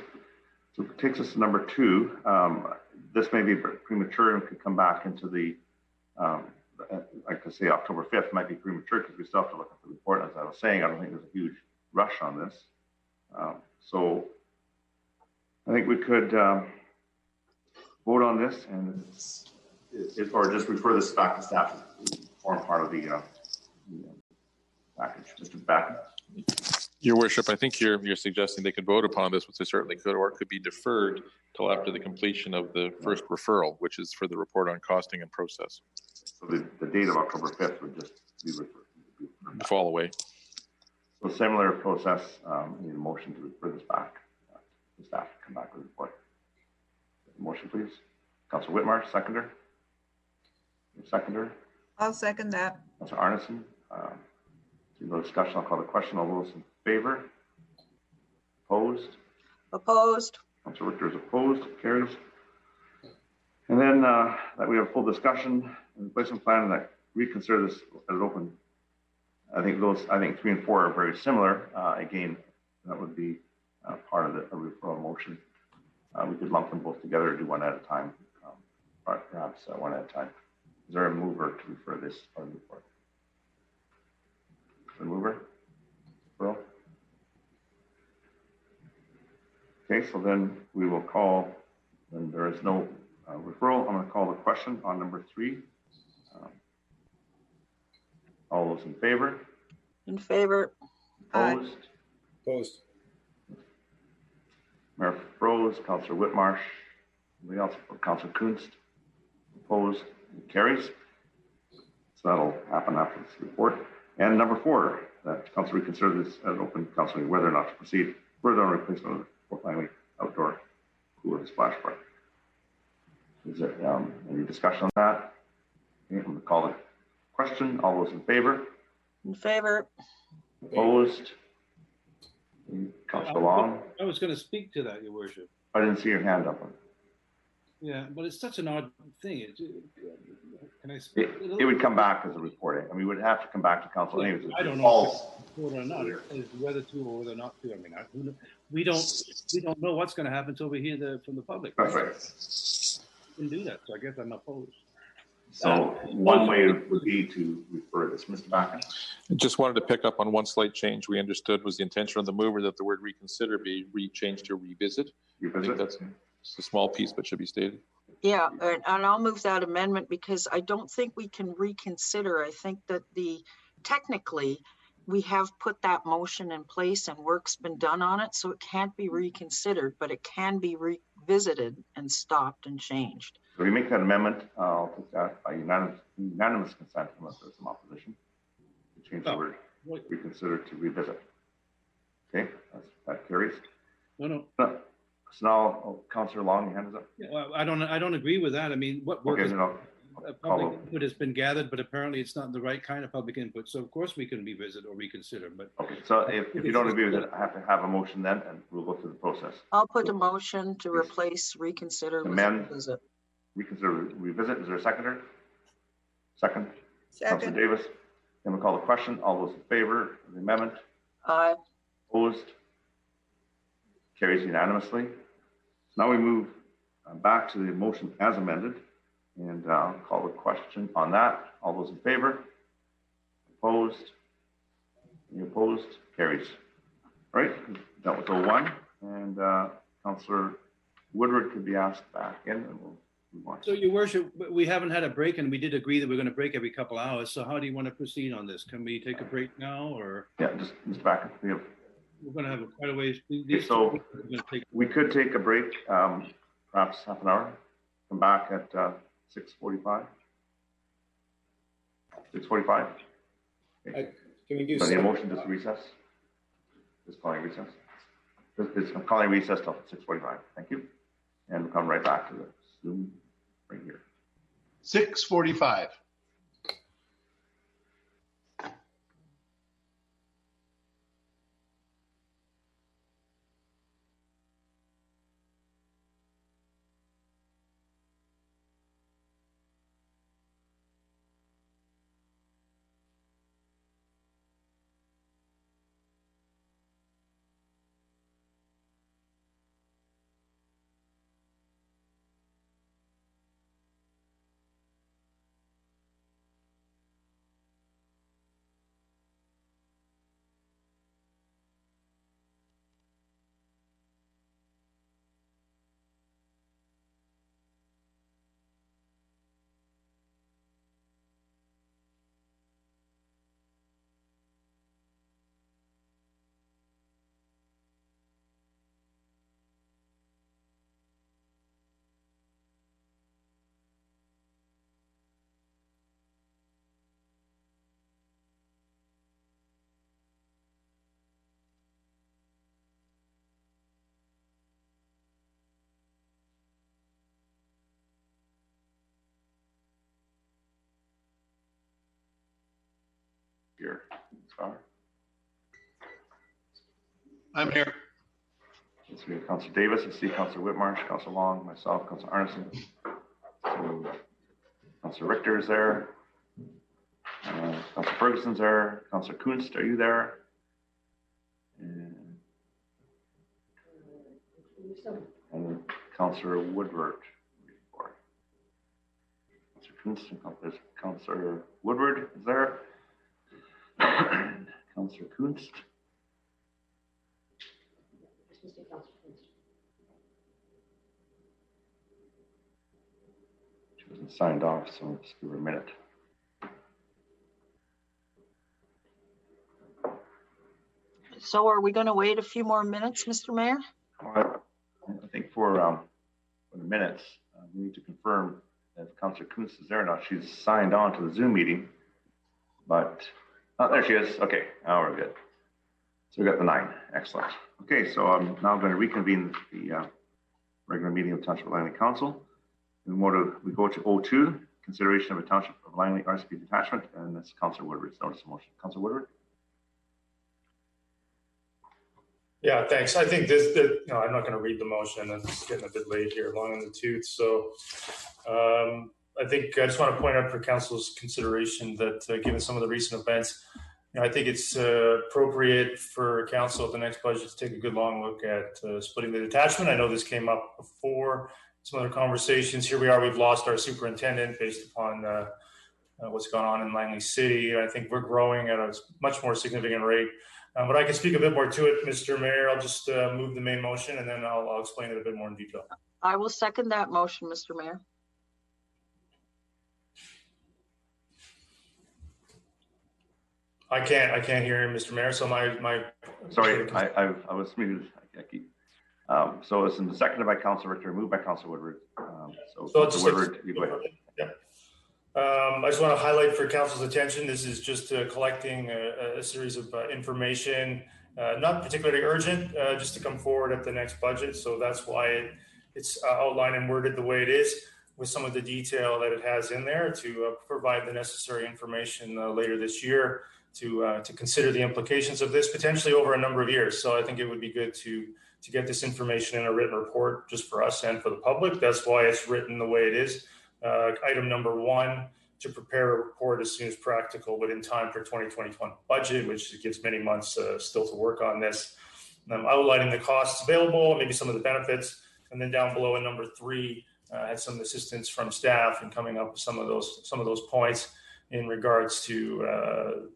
Speaker 1: So it takes us to number 2. This may be premature and could come back into the, like I say, October 5th might be premature because we still have to look at the report. As I was saying, I don't think there's a huge rush on this. So I think we could vote on this and or just refer this back to staff to form part of the package. Mr. Backen.
Speaker 12: Your Worship, I think you're suggesting they could vote upon this, which they certainly could, or it could be deferred till after the completion of the first referral, which is for the report on costing and process.
Speaker 1: So the date of October 5th would just be referred.
Speaker 12: Fall away.
Speaker 1: So similar process, need a motion to refer this back to staff to come back with a report. Motion, please. Councilor Whitmarsh, seconder. Seconder.
Speaker 16: I'll second that.
Speaker 1: Councilor Arneson. No discussion. I'll call the question. All those in favor? Opposed?
Speaker 6: Opposed.
Speaker 1: Councilor Richter is opposed. Carries. And then that we have full discussion and replacement plan, and that reconsider this as open. I think 3 and 4 are very similar. Again, that would be part of the referral motion. We could lump them both together or do one at a time, perhaps one at a time. Is there a mover to refer this part of the report? The mover? Referral? Okay, so then we will call, when there is no referral, I'm going to call the question on number 3. All those in favor?
Speaker 6: In favor.
Speaker 1: Opposed?
Speaker 8: Opposed.
Speaker 1: Mayor Froese, Councillor Whitmarsh, anybody else? Councillor Kunst, opposed, carries. So that'll happen after this report. And number 4, that council reconsider this as open council meeting, whether or not to proceed further on replacement of the Fort Langley outdoor pool and splash park. Is there any discussion on that? Okay, I'm going to call the question. All those in favor?
Speaker 6: In favor.
Speaker 1: Opposed? Councillor Long?
Speaker 5: I was going to speak to that, Your Worship.
Speaker 1: I didn't see your hand up.
Speaker 5: Yeah, but it's such an odd thing. Can I speak?
Speaker 1: It would come back as a report. I mean, we would have to come back to council anyways.
Speaker 5: I don't know whether or not it's whether to or whether not to. I mean, we don't know what's going to happen until we hear from the public.
Speaker 1: That's right.
Speaker 5: We can do that, so I guess I'm opposed.
Speaker 1: So one way would be to refer this, Mr. Backen.
Speaker 12: I just wanted to pick up on one slight change we understood was the intention of the mover that the word reconsider be changed to revisit. I think that's just a small piece, but should be stated.
Speaker 6: Yeah, and I'll move that amendment because I don't think we can reconsider. I think that technically we have put that motion in place and work's been done on it, so it can't be reconsidered, but it can be revisited and stopped and changed.
Speaker 1: So we make that amendment, I'll take that by unanimous consent unless there's some opposition. To change the word reconsider to revisit. Okay, that carries.
Speaker 5: No.
Speaker 1: So now, Councillor Long, your hand is up.
Speaker 5: Yeah, well, I don't agree with that. I mean, what work public input has been gathered, but apparently it's not the right kind of public input. So of course we can revisit or reconsider. But
Speaker 1: okay, so if you don't agree with it, I have to have a motion then, and we'll go through the process.
Speaker 6: I'll put a motion to replace reconsider with revisit.
Speaker 1: Reconsider revisit. Is there a seconder? Second.
Speaker 6: Second.
Speaker 1: Councillor Davis. Then we'll call the question. All those in favor of the amendment?
Speaker 6: Aye.
Speaker 1: Opposed? Carries unanimously. So now we move back to the motion as amended, and I'll call the question on that. All those in favor? Opposed? Any opposed? Carries. All right, that was 01, and Councillor Woodward could be asked back in, and we'll move on.
Speaker 5: So, Your Worship, we haven't had a break, and we did agree that we're going to break every couple hours. So how do you want to proceed on this? Can we take a break now, or?
Speaker 1: Yeah, just back.
Speaker 5: We're going to have quite a ways.
Speaker 1: So we could take a break, perhaps half an hour, come back at 6:45. 6:45. Okay.
Speaker 8: Can we do
Speaker 1: so the motion to recess? Just calling recess. I'm calling recess till 6:45. Thank you. And we'll come right back to the Zoom right here.
Speaker 11: 6:45.
Speaker 1: Here, Scar.
Speaker 11: I'm here.
Speaker 1: Let's see Councillor Davis. I see Councillor Whitmarsh, Councillor Long, myself, Councillor Arneson. So, Councillor Richter is there. Councillor Ferguson's there. Councillor Kunst, are you there? And Councillor Woodward. Councillor Kunst and Councillor Woodward is there. Councillor Kunst. hasn't signed off, so just give her a minute.
Speaker 6: So are we going to wait a few more minutes, Mr. Mayor?
Speaker 1: I think for the minutes, we need to confirm if Councillor Kunst is there or not. She's signed on to the Zoom meeting, but there she is. Okay, now we're good. So we got the 9. Excellent. Okay, so I'm now going to reconvene the regular meeting of Township of Langley Council. We go to O2, consideration of a Township of Langley RCP detachment, and that's Councillor Woodward's notice of motion. Councillor Woodward.
Speaker 9: Yeah, thanks. I think I'm not going to read the motion. It's getting a bit late here, long in the tooth. So I think I just want to point out for council's consideration that given some of the recent events, I think it's appropriate for council at the next budget to take a good long look at splitting the detachment. I know this came up before, some other conversations. Here we are, we've lost our superintendent based upon what's gone on in Langley City. I think we're growing at a much more significant rate. But I can speak a bit more to it, Mr. Mayor. I'll just move the main motion and then I'll explain it a bit more in detail.
Speaker 6: I will second that motion, Mr. Mayor.
Speaker 9: I can't hear him, Mr. Mayor. So my
Speaker 1: sorry, I was muted. I keep. So it's been seconded by Councillor Richter, moved by Councillor Woodward. So Councillor Woodward, you go ahead.
Speaker 9: Yeah. I just want to highlight for council's attention, this is just collecting a series of information, not particularly urgent, just to come forward at the next budget. So that's why it's outlined and worded the way it is, with some of the detail that it has in there to provide the necessary information later this year to consider the implications of this potentially over a number of years. So I think it would be good to get this information in a written report just for us and for the public. That's why it's written the way it is. Item number 1, to prepare a report as soon as practical, but in time for 2021 budget, which gives many months still to work on this. Outlining the costs available, maybe some of the benefits, and then down below in number 3, had some assistance from staff in coming up with some of those points in regards to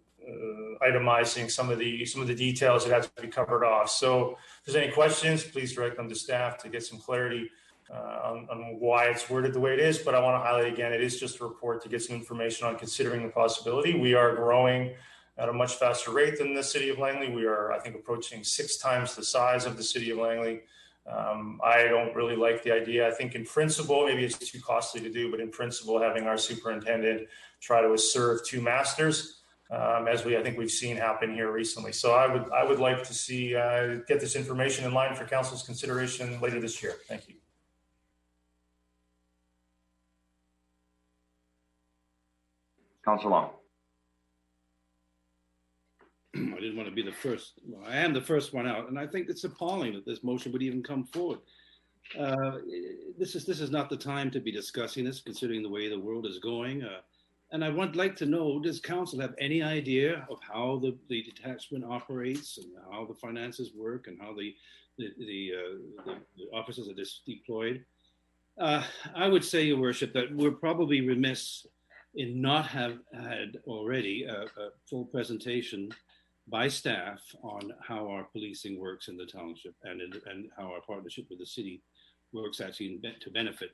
Speaker 9: itemizing some of the details that have to be covered off. So if there's any questions, please direct them to staff to get some clarity on why it's worded the way it is. But I want to highlight again, it is just a report to get some information on considering the possibility. We are growing at a much faster rate than the city of Langley. We are, I think, approaching 6 times the size of the city of Langley. I don't really like the idea. I think in principle, maybe it's too costly to do, but in principle, having our superintendent try to serve 2 masters, as I think we've seen happen here recently. So I would like to see get this information in line for council's consideration later this year. Thank you.
Speaker 1: Councillor Long.
Speaker 5: I didn't want to be the first. Well, I am the first one out, and I think it's appalling that this motion would even come forward. This is not the time to be discussing this, considering the way the world is going. And I would like to know, does council have any idea of how the detachment operates and how the finances work and how the officers are deployed? I would say, Your Worship, that we're probably remiss in not have had already a full presentation by staff on how our policing works in the township and how our partnership with the city works actually to benefit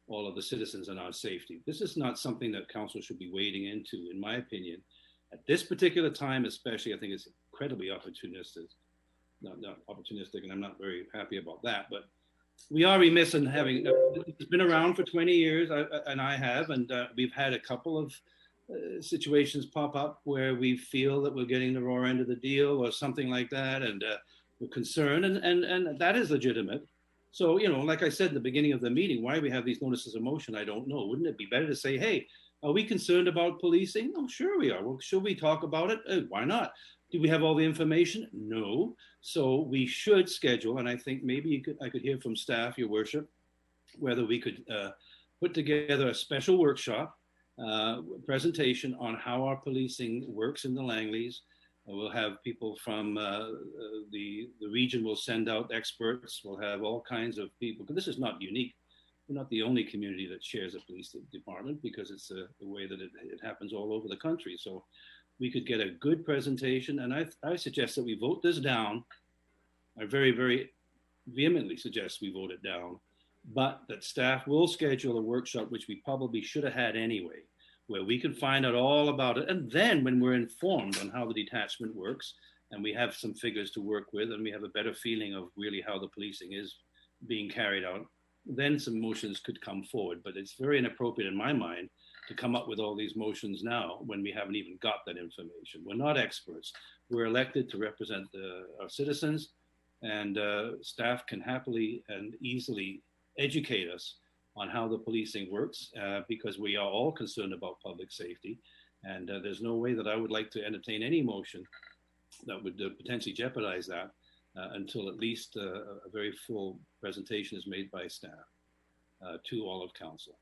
Speaker 5: all of the citizens and our safety. This is not something that council should be wading into, in my opinion. At this particular time, especially, I think it's incredibly opportunistic. Not opportunistic, and I'm not very happy about that, but we are remiss in having, it's been around for 20 years, and I have, and we've had a couple of situations pop up where we feel that we're getting the raw end of the deal or something like that, and we're concerned, and that is legitimate. So, like I said in the beginning of the meeting, why we have these notices of motion, I don't know. Wouldn't it be better to say, hey, are we concerned about policing? Oh, sure we are. Well, should we talk about it? Why not? Do we have all the information? No. So we should schedule, and I think maybe I could hear from staff, Your Worship, whether we could put together a special workshop presentation on how our policing works in the Langleys. We'll have people from the region will send out experts. We'll have all kinds of people, because this is not unique. We're not the only community that shares a police department, because it's the way that it happens all over the country. So we could get a good presentation, and I suggest that we vote this down. I very, very vehemently suggest we vote it down, but that staff will schedule a workshop, which we probably should have had anyway, where we can find out all about it. And then when we're informed on how the detachment works, and we have some figures to work with, and we have a better feeling of really how the policing is being carried out, then some motions could come forward. But it's very inappropriate in my mind to come up with all these motions now when we haven't even got that information. We're not experts. We're elected to represent our citizens, and staff can happily and easily educate us on how the policing works, because we are all concerned about public safety. And there's no way that I would like to entertain any motion that would potentially jeopardize that until at least a very full presentation is made by staff to all of council.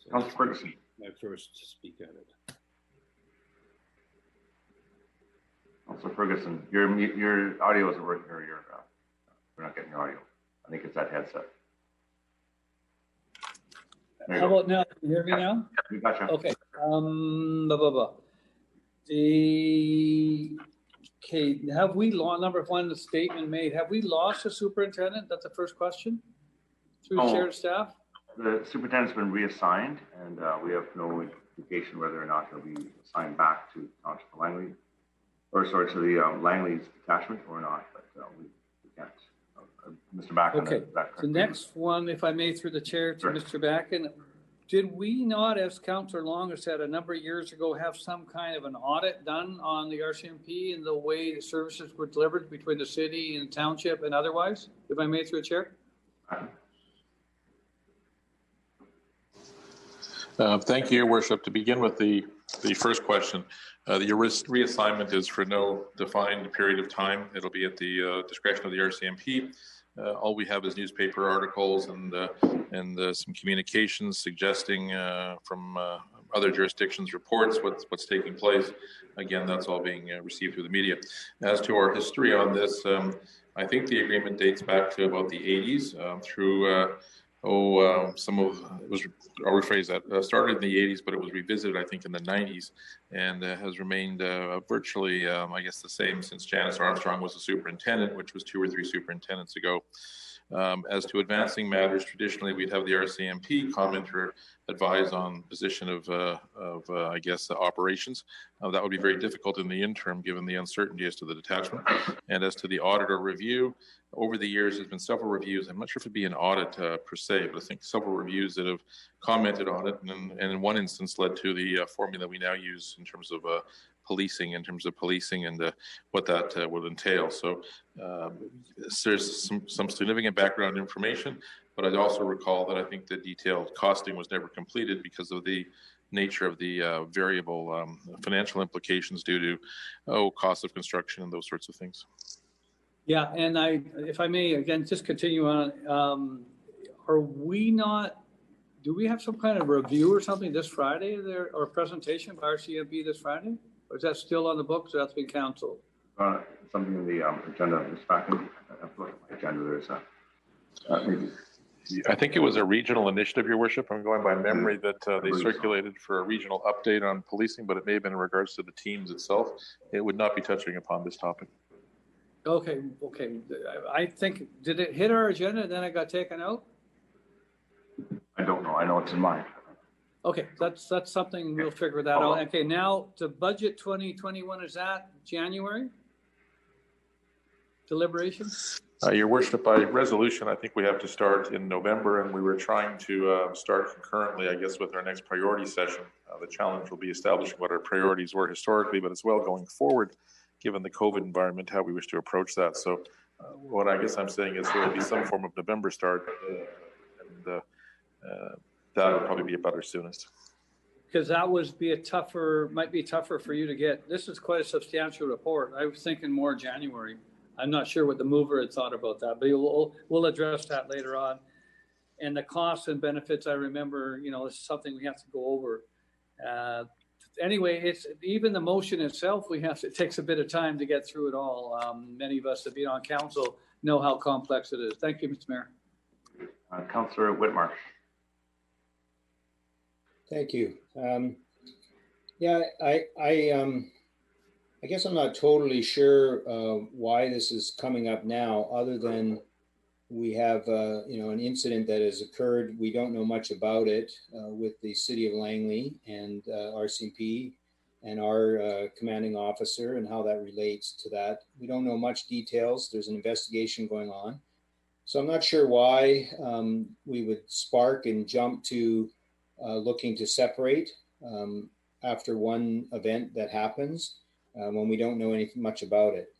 Speaker 5: So
Speaker 1: Councillor Ferguson.
Speaker 5: My first to speak at it.
Speaker 1: Councillor Ferguson, your audio isn't working, or we're not getting your audio. I think it's that headset.
Speaker 21: How about now? Can you hear me now?
Speaker 1: We got you.
Speaker 21: Okay. Have we lost, number one, the statement made, have we lost a superintendent? That's the first question through shared staff.
Speaker 1: The superintendent's been reassigned, and we have no indication whether or not he'll be assigned back to Township of Langley, or sorry, to the Langley's detachment or not, but we can't. Mr. Backen.
Speaker 21: Okay, the next one, if I may, through the chair to Mr. Backen. Did we not, as Councillor Long has said a number of years ago, have some kind of an audit done on the RCMP and the way the services were delivered between the city and township and otherwise, if I may, through the chair?
Speaker 12: Thank you, Your Worship. To begin with the first question, the reassignment is for no defined period of time. It'll be at the discretion of the RCMP. All we have is newspaper articles and some communications suggesting from other jurisdictions reports what's taking place. Again, that's all being received through the media. As to our history on this, I think the agreement dates back to about the 80s through I'll rephrase that, started in the 80s, but it was revisited, I think, in the 90s, and has remained virtually, I guess, the same since Janice Armstrong was the superintendent, which was 2 or 3 superintendents ago. As to advancing matters, traditionally we'd have the RCMP comment or advise on position of I guess, operations. That would be very difficult in the interim, given the uncertainty as to the detachment. And as to the auditor review, over the years, there's been several reviews. I'm not sure if it'd be an audit per se, but I think several reviews that have commented on it, and in one instance led to the formula we now use in terms of policing, and what that would entail. So there's some significant background information, but I'd also recall that I think the detailed costing was never completed because of the nature of the variable financial implications due to cost of construction and those sorts of things.
Speaker 21: Yeah, and if I may, again, just continue on. Do we have some kind of review or something this Friday there, or presentation by RCMP this Friday? Or is that still on the books, or that's been canceled?
Speaker 1: Something in the agenda is back in the agenda. There's maybe.
Speaker 12: I think it was a regional initiative, Your Worship. I'm going by memory that they circulated for a regional update on policing, but it may have been in regards to the teams itself. It would not be touching upon this topic.
Speaker 21: Okay. I think, did it hit our agenda and then it got taken out?
Speaker 1: I don't know. I know it's in mine.
Speaker 21: Okay, that's something we'll figure that out. Okay, now to budget 2021, is that January? Deliberation?
Speaker 12: Your Worship, by resolution, I think we have to start in November, and we were trying to start concurrently, I guess, with our next priority session. The challenge will be establishing what our priorities were historically, but as well going forward, given the COVID environment, how we wish to approach that. So what I guess I'm saying is there will be some form of November start, and that would probably be about our soonest.
Speaker 21: Because that might be tougher for you to get. This is quite a substantial report. I was thinking more January. I'm not sure what the mover had thought about that, but we'll address that later on. And the costs and benefits, I remember, this is something we have to go over. Anyway, it's even the motion itself. It takes a bit of time to get through it all. Many of us that have been on council know how complex it is. Thank you, Mr. Mayor.
Speaker 1: Councillor Whitmarsh.
Speaker 8: Thank you. Yeah, I guess I'm not totally sure why this is coming up now, other than we have, an incident that has occurred. We don't know much about it with the City of Langley and RCMP and our commanding officer and how that relates to that. We don't know much details. There's an investigation going on. So I'm not sure why we would spark and jump to looking to separate after one event that happens when we don't know anything much about it.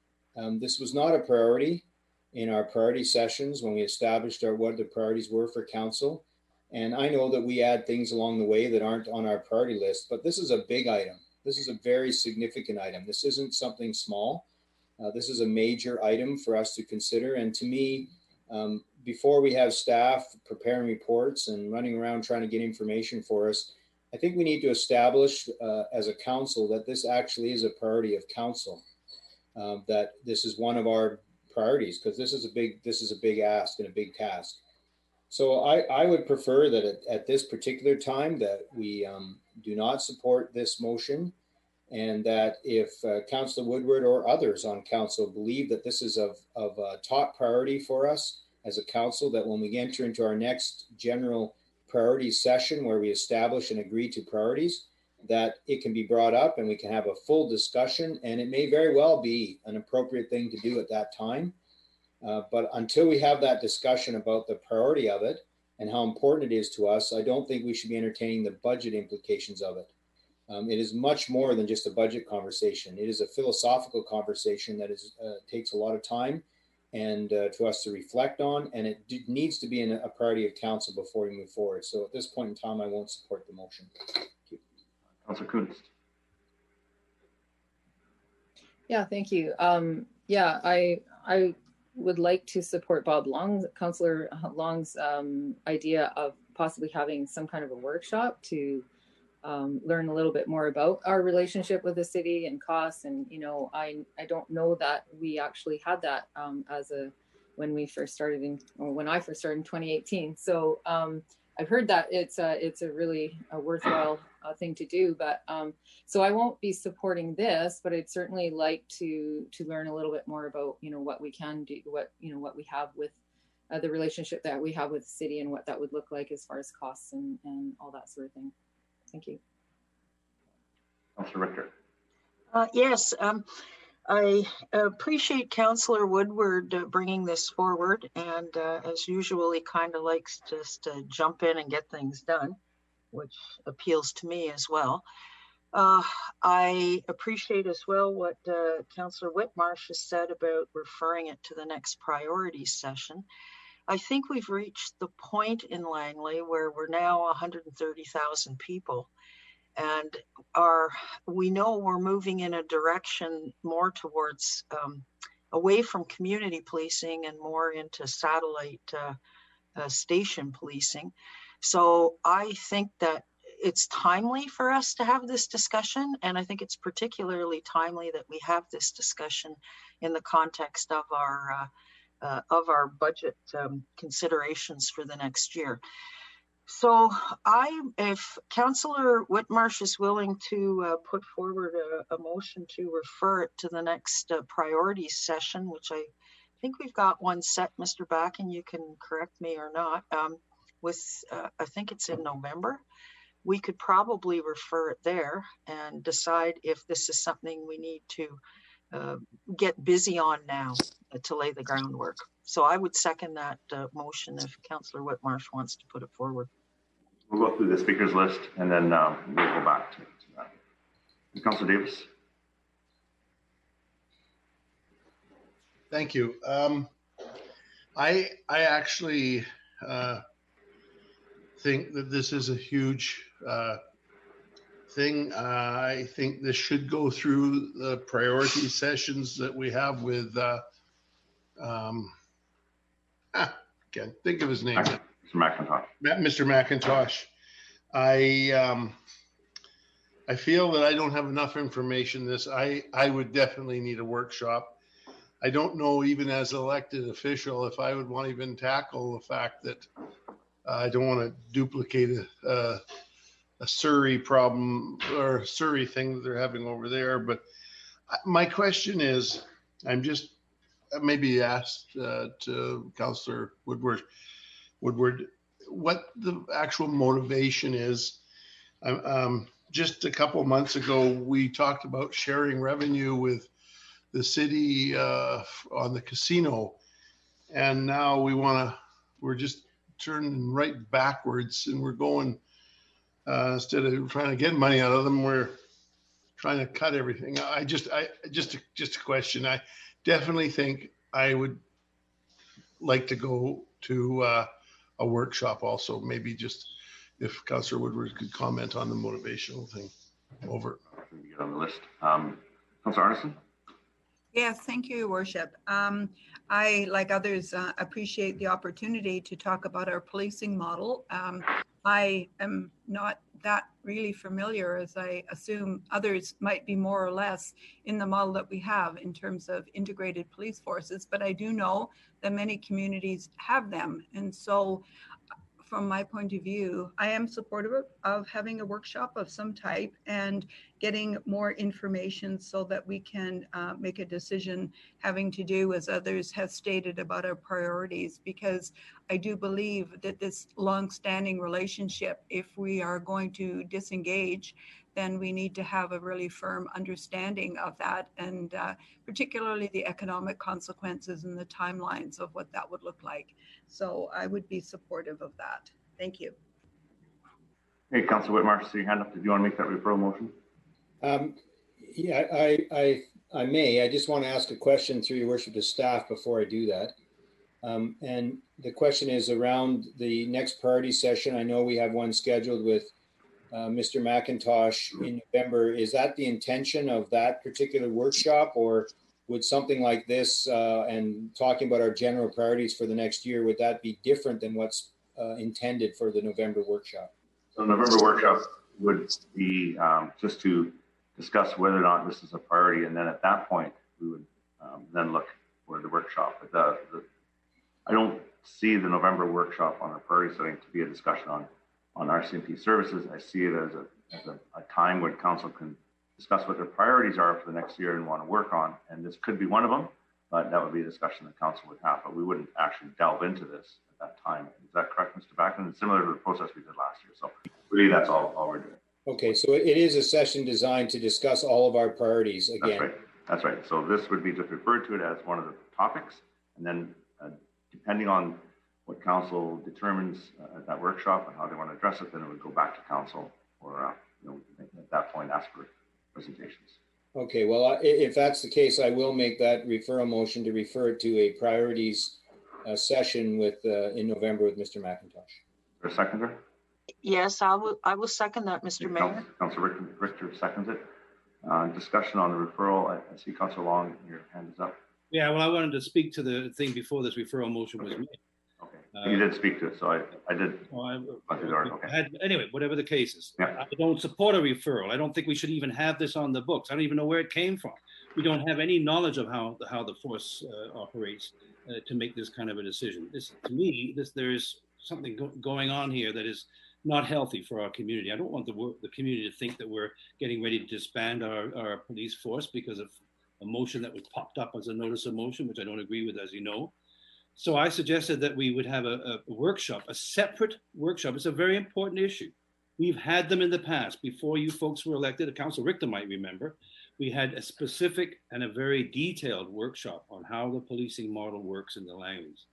Speaker 8: This was not a priority in our priority sessions when we established what the priorities were for council. And I know that we add things along the way that aren't on our priority list, but this is a big item. This is a very significant item. This isn't something small. This is a major item for us to consider. And to me, before we have staff preparing reports and running around trying to get information for us, I think we need to establish as a council that this actually is a priority of council, that this is one of our priorities, because this is a big ask and a big task. So I would prefer that at this particular time that we do not support this motion, and that if Councillor Woodward or others on council believe that this is of top priority for us as a council, that when we enter into our next general priorities session where we establish and agree to priorities, that it can be brought up and we can have a full discussion, and it may very well be an appropriate thing to do at that time. But until we have that discussion about the priority of it and how important it is to us, I don't think we should be entertaining the budget implications of it. It is much more than just a budget conversation. It is a philosophical conversation that takes a lot of time and to us to reflect on, and it needs to be a priority of council before we move forward. So at this point in time, I won't support the motion.
Speaker 1: Councillor Kunst.
Speaker 2: Yeah, thank you. Yeah, I would like to support Councillor Long's idea of possibly having some kind of a workshop to learn a little bit more about our relationship with the city and costs. And, I don't know that we actually had that when I first started in 2018. So I've heard that it's a really worthwhile thing to do, but so I won't be supporting this, but I'd certainly like to learn a little bit more about what we can do, what we have with the relationship that we have with the city and what that would look like as far as costs and all that sort of thing. Thank you.
Speaker 1: Councillor Richter.
Speaker 6: Yes, I appreciate Councillor Woodward bringing this forward, and as usual, he kind of likes just to jump in and get things done, which appeals to me as well. I appreciate as well what Councillor Whitmarsh has said about referring it to the next priorities session. I think we've reached the point in Langley where we're now 130,000 people. And we know we're moving in a direction more towards away from community policing and more into satellite station policing. So I think that it's timely for us to have this discussion. And I think it's particularly timely that we have this discussion in the context of our budget considerations for the next year. So if Councillor Whitmarsh is willing to put forward a motion to refer it to the next priorities session, which I think we've got one set, Mr. Back, and you can correct me or not, I think it's in November, we could probably refer it there and decide if this is something we need to get busy on now to lay the groundwork. So I would second that motion if Councillor Whitmarsh wants to put it forward.
Speaker 1: We'll go through the speakers list and then we'll go back to that. Councillor Davis.
Speaker 11: Thank you. I actually think that this is a huge thing. I think this should go through the priority sessions that we have with can't think of his name.
Speaker 1: Mr. McIntosh.
Speaker 11: Mr. McIntosh. I feel that I don't have enough information. I would definitely need a workshop. I don't know, even as an elected official, if I would want to even tackle the fact that I don't want to duplicate a Surrey problem or a Surrey thing that they're having over there. But my question is, I'm just maybe ask to Councillor Woodward what the actual motivation is. Just a couple of months ago, we talked about sharing revenue with the city on the casino, and now we're just turning right backwards, and we're going instead of trying to get money out of them, we're trying to cut everything. Just a question. I definitely think I would like to go to a workshop also. Maybe just if Councillor Woodward could comment on the motivational thing. Over.
Speaker 1: Get on the list. Councillor Arneson?
Speaker 16: Yes, thank you, Your Worship. I, like others, appreciate the opportunity to talk about our policing model. I am not that really familiar, as I assume others might be more or less, in the model that we have in terms of integrated police forces, but I do know that many communities have them. And so from my point of view, I am supportive of having a workshop of some type and getting more information so that we can make a decision having to do, as others have stated, about our priorities, because I do believe that this long-standing relationship, if we are going to disengage, then we need to have a really firm understanding of that, and particularly the economic consequences and the timelines of what that would look like. So I would be supportive of that. Thank you.
Speaker 1: Hey, Councillor Whitmar, so your hand up. Did you want to make that referral motion?
Speaker 8: Yeah, I may. I just want to ask a question through Your Worship to staff before I do that. And the question is around the next priority session. I know we have one scheduled with Mr. McIntosh in November. Is that the intention of that particular workshop, or would something like this and talking about our general priorities for the next year, would that be different than what's intended for the November workshop?
Speaker 1: So the November workshop would be just to discuss whether or not this is a priority, and then at that point we would then look for the workshop. But I don't see the November workshop on our priority setting to be a discussion on RCMP services. I see it as a time when council can discuss what their priorities are for the next year and want to work on, and this could be one of them, but that would be a discussion that council would have, but we wouldn't actually delve into this at that time. Is that correct, Mr. Backman? It's similar to the process we did last year, so really that's all we're doing.
Speaker 8: Okay, so it is a session designed to discuss all of our priorities again.
Speaker 1: That's right. So this would be just referred to it as one of the topics, and then depending on what council determines at that workshop and how they want to address it, then it would go back to council, or at that point ask for presentations.
Speaker 8: Okay, well, if that's the case, I will make that referral motion to refer it to a priorities session with in November with Mr. McIntosh.
Speaker 1: Is there a seconder?
Speaker 6: Yes, I will second that, Mr. Mayor.
Speaker 1: Councillor Richter seconds it. Discussion on the referral. I see Councillor Long, your hand is up.
Speaker 5: Yeah, well, I wanted to speak to the thing before this referral motion was made.
Speaker 1: Okay, you did speak to it, so I did.
Speaker 5: Anyway, whatever the case is,
Speaker 1: yeah.
Speaker 5: I don't support a referral. I don't think we should even have this on the books. I don't even know where it came from. We don't have any knowledge of how the force operates to make this kind of a decision. To me, there is something going on here that is not healthy for our community. I don't want the community to think that we're getting ready to disband our police force because of a motion that was popped up as a notice of motion, which I don't agree with, as you know. So I suggested that we would have a workshop, a separate workshop. It's a very important issue. We've had them in the past. Before you folks were elected, Councillor Richter might remember, we had a specific and a very detailed workshop on how the policing model works in the Langleys.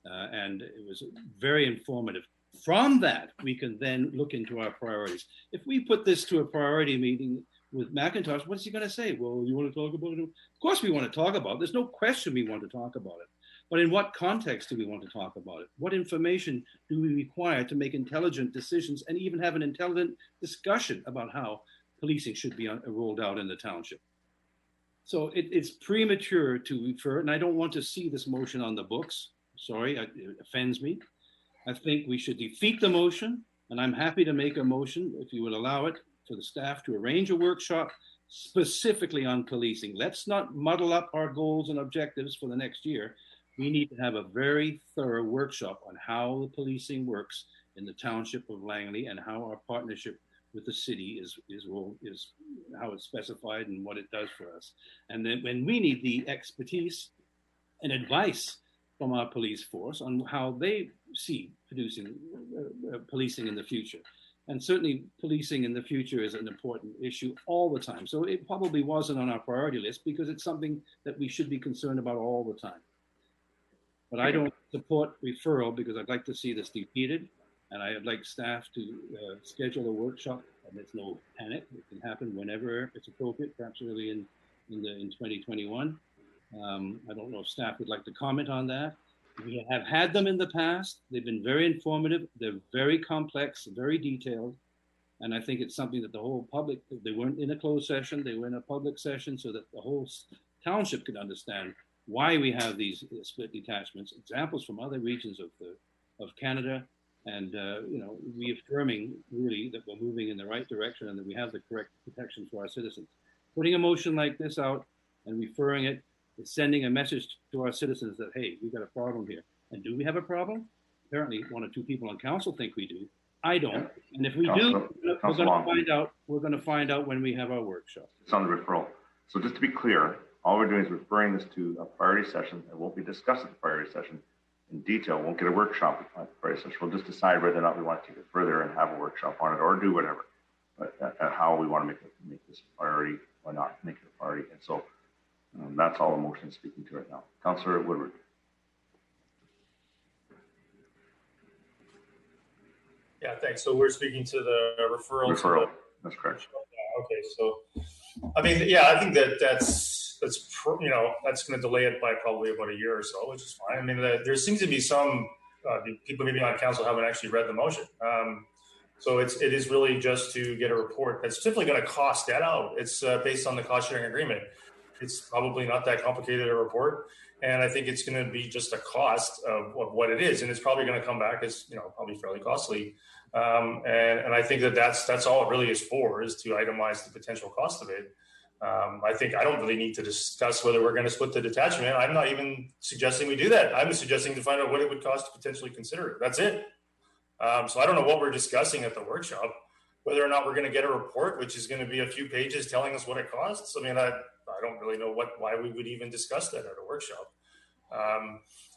Speaker 5: And it was very informative. From that, we can then look into our priorities. If we put this to a priority meeting with McIntosh, what's he going to say? Well, you want to talk about it? Of course we want to talk about it. There's no question we want to talk about it. But in what context do we want to talk about it? What information do we require to make intelligent decisions and even have an intelligent discussion about how policing should be rolled out in the township? So it's premature to refer, and I don't want to see this motion on the books. Sorry, it offends me. I think we should defeat the motion, and I'm happy to make a motion, if you would allow it, for the staff to arrange a workshop specifically on policing. Let's not muddle up our goals and objectives for the next year. We need to have a very thorough workshop on how the policing works in the township of Langley and how our partnership with the city is how it's specified and what it does for us. And then when we need the expertise and advice from our police force on how they see policing in the future. And certainly policing in the future is an important issue all the time. So it probably wasn't on our priority list because it's something that we should be concerned about all the time. But I don't support referral because I'd like to see this defeated, and I'd like staff to schedule a workshop. And there's no panic; it can happen whenever it's appropriate, perhaps early in 2021. I don't know if staff would like to comment on that. We have had them in the past. They've been very informative. They're very complex, very detailed. And I think it's something that the whole public, they weren't in a closed session, they were in a public session so that the whole township could understand why we have these split detachments, examples from other regions of Canada, and reaffirming really that we're moving in the right direction and that we have the correct protections for our citizens. Putting a motion like this out and referring it is sending a message to our citizens that, hey, we've got a problem here. And do we have a problem? Apparently, one or two people on council think we do. I don't. And if we do, we're going to find out. We're going to find out when we have our workshop.
Speaker 1: It's on the referral. So just to be clear, all we're doing is referring this to a priority session. It won't be discussed at the priority session in detail. Won't get a workshop at the priority session. We'll just decide whether or not we want to take it further and have a workshop on it or do whatever. But how we want to make this a priority or not make it a priority. And so that's all the motion is speaking to right now. Councillor Woodward.
Speaker 9: Yeah, thanks. So we're speaking to the referral.
Speaker 1: Referral, that's correct.
Speaker 9: Yeah, okay, so I mean, yeah, I think that's going to delay it by probably about a year or so, which is fine. I mean, there seems to be some people maybe on council haven't actually read the motion. So it is really just to get a report that's typically going to cost that out. It's based on the cost sharing agreement. It's probably not that complicated a report. And I think it's going to be just a cost of what it is. And it's probably going to come back as, probably fairly costly. And I think that's all it really is for, is to itemize the potential cost of it. I don't really need to discuss whether we're going to split the detachment. I'm not even suggesting we do that. I'm suggesting to find out what it would cost to potentially consider it. That's it. So I don't know what we're discussing at the workshop, whether or not we're going to get a report, which is going to be a few pages telling us what it costs. I mean, I don't really know why we would even discuss that at a workshop.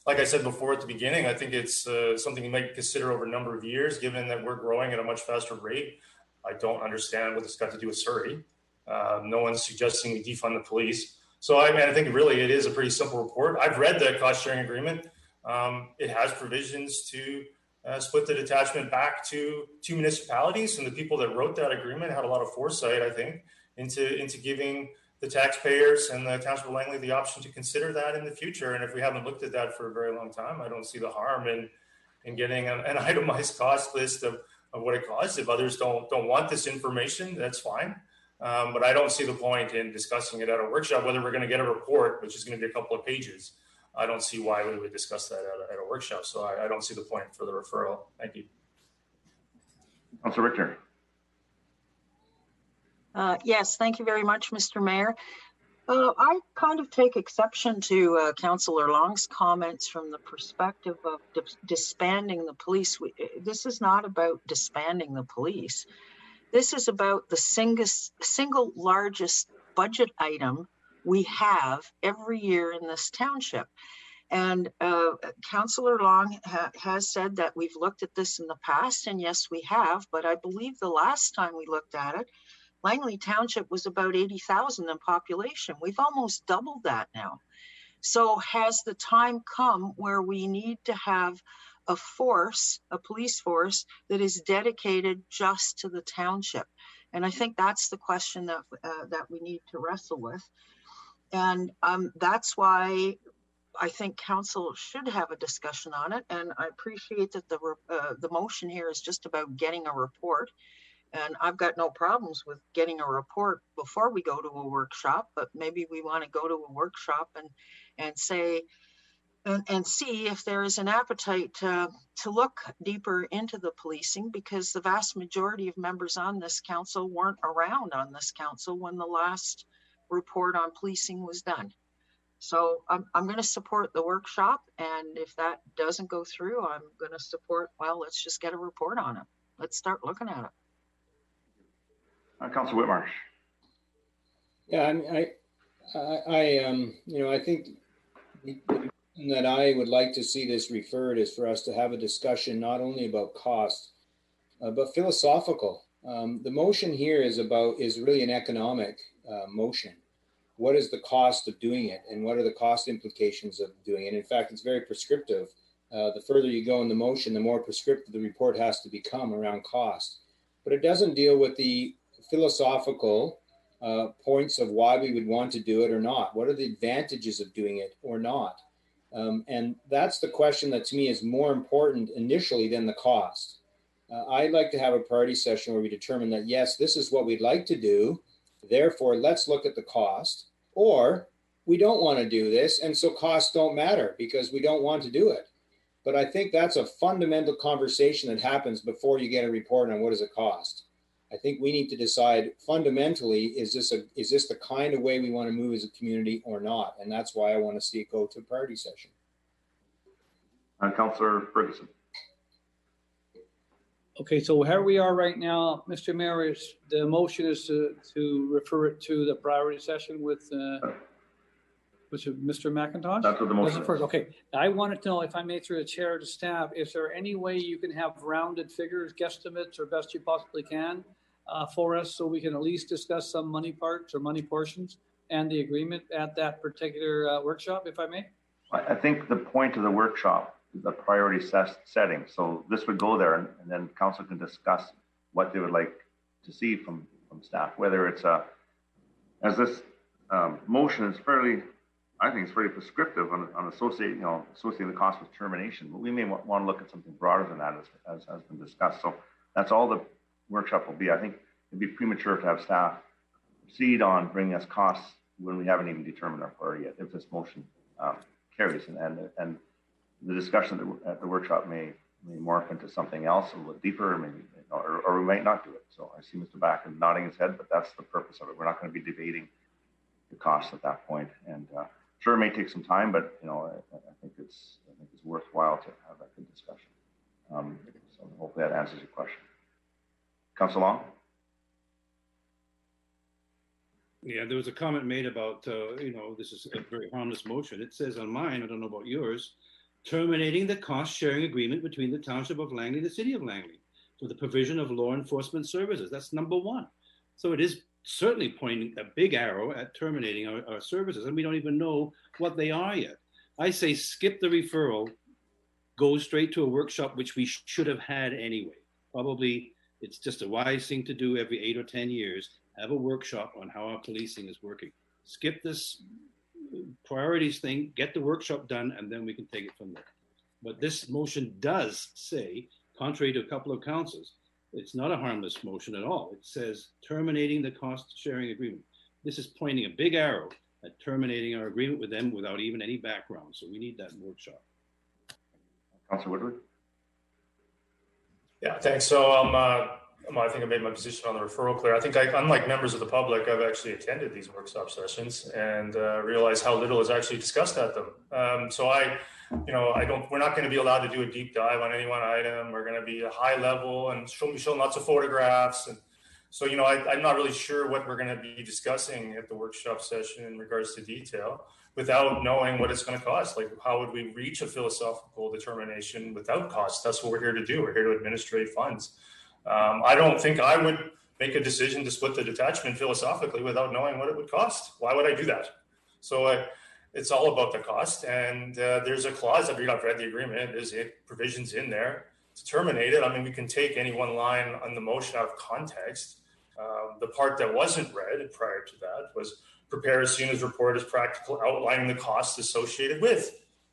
Speaker 9: Like I said before at the beginning, I think it's something you might consider over a number of years, given that we're growing at a much faster rate. I don't understand what this got to do with Surrey. No one's suggesting we defund the police. So I think really it is a pretty simple report. I've read the cost sharing agreement. It has provisions to split the detachment back to two municipalities, and the people that wrote that agreement had a lot of foresight, I think, into giving the taxpayers and the Township of Langley the option to consider that in the future. And if we haven't looked at that for a very long time, I don't see the harm in getting an itemized cost list of what it costs. If others don't want this information, that's fine. But I don't see the point in discussing it at a workshop, whether we're going to get a report, which is going to be a couple of pages. I don't see why we would discuss that at a workshop. So I don't see the point for the referral. Thank you.
Speaker 1: Councillor Richter.
Speaker 6: Yes, thank you very much, Mr. Mayor. I kind of take exception to Councillor Long's comments from the perspective of disbanding the police. This is not about disbanding the police. This is about the single largest budget item we have every year in this township. And Councillor Long has said that we've looked at this in the past, and yes, we have, but I believe the last time we looked at it, Langley Township was about 80,000 in population. We've almost doubled that now. So has the time come where we need to have a force, a police force, that is dedicated just to the township? And I think that's the question that we need to wrestle with. And that's why I think council should have a discussion on it. And I appreciate that the motion here is just about getting a report. And I've got no problems with getting a report before we go to a workshop, but maybe we want to go to a workshop and say, and see if there is an appetite to look deeper into the policing, because the vast majority of members on this council weren't around on this council when the last report on policing was done. So I'm going to support the workshop. And if that doesn't go through, I'm going to support, well, let's just get a report on it. Let's start looking at it.
Speaker 1: Councillor Whitmarsh.
Speaker 8: Yeah, I think that I would like to see this referred is for us to have a discussion not only about cost, but philosophical. The motion here is really an economic motion. What is the cost of doing it, and what are the cost implications of doing it? In fact, it's very prescriptive. The further you go in the motion, the more prescriptive the report has to become around cost. But it doesn't deal with the philosophical points of why we would want to do it or not. What are the advantages of doing it or not? And that's the question that to me is more important initially than the cost. I'd like to have a priority session where we determine that, yes, this is what we'd like to do. Therefore, let's look at the cost, or we don't want to do this. And so costs don't matter because we don't want to do it. But I think that's a fundamental conversation that happens before you get a report on what does it cost. I think we need to decide fundamentally, is this the kind of way we want to move as a community or not? And that's why I want to see it go to a priority session.
Speaker 1: Councillor Ferguson.
Speaker 21: Okay, so where we are right now, Mr. Mayor, is the motion is to refer it to the priority session with Mr. McIntosh?
Speaker 1: That's what the motion is.
Speaker 21: Okay, I wanted to know, if I may, through the chair to staff, is there any way you can have rounded figures, guesstimates, or best you possibly can for us, so we can at least discuss some money parts or money portions and the agreement at that particular workshop, if I may?
Speaker 1: I think the point of the workshop is the priority setting. So this would go there, and then council can discuss what they would like to see from staff, whether it's as this motion is fairly, I think it's very prescriptive on associating the cost with termination, but we may want to look at something broader than that as has been discussed. So that's all the workshop will be. I think it'd be premature to have staff proceed on bringing us costs when we haven't even determined our priority yet, if this motion carries. And the discussion at the workshop may morph into something else a little deeper, or maybe, or we might not do it. So I see Mr. Backen nodding his head, but that's the purpose of it. We're not going to be debating the costs at that point. And sure, it may take some time, but I think it's worthwhile to have that good discussion. So hopefully that answers your question. Councillor Long.
Speaker 5: Yeah, there was a comment made about, this is a very harmless motion. It says on mine, I don't know about yours, terminating the cost sharing agreement between the Township of Langley and the City of Langley for the provision of law enforcement services. That's number one. So it is certainly pointing a big arrow at terminating our services, and we don't even know what they are yet. I say skip the referral, go straight to a workshop, which we should have had anyway. Probably it's just a wise thing to do every 8 or 10 years, have a workshop on how our policing is working. Skip this priorities thing, get the workshop done, and then we can take it from there. But this motion does say, contrary to a couple of councils, it's not a harmless motion at all. It says terminating the cost sharing agreement. This is pointing a big arrow at terminating our agreement with them without even any background. So we need that workshop.
Speaker 1: Councillor Woodward.
Speaker 9: Yeah, thanks. So I think I made my position on the referral clear. I think unlike members of the public, I've actually attended these workshop sessions and realized how little is actually discussed at them. We're not going to be allowed to do a deep dive on any one item. We're going to be a high level and show lots of photographs. And so, I'm not really sure what we're going to be discussing at the workshop session in regards to detail without knowing what it's going to cost. Like, how would we reach a philosophical determination without cost? That's what we're here to do. We're here to administrate funds. I don't think I would make a decision to split the detachment philosophically without knowing what it would cost. Why would I do that? So it's all about the cost. And there's a clause, I've read the agreement, there's provisions in there to terminate it. I mean, we can take any one line on the motion out of context. The part that wasn't read prior to that was prepare as soon as report is practical, outlining the costs associated with.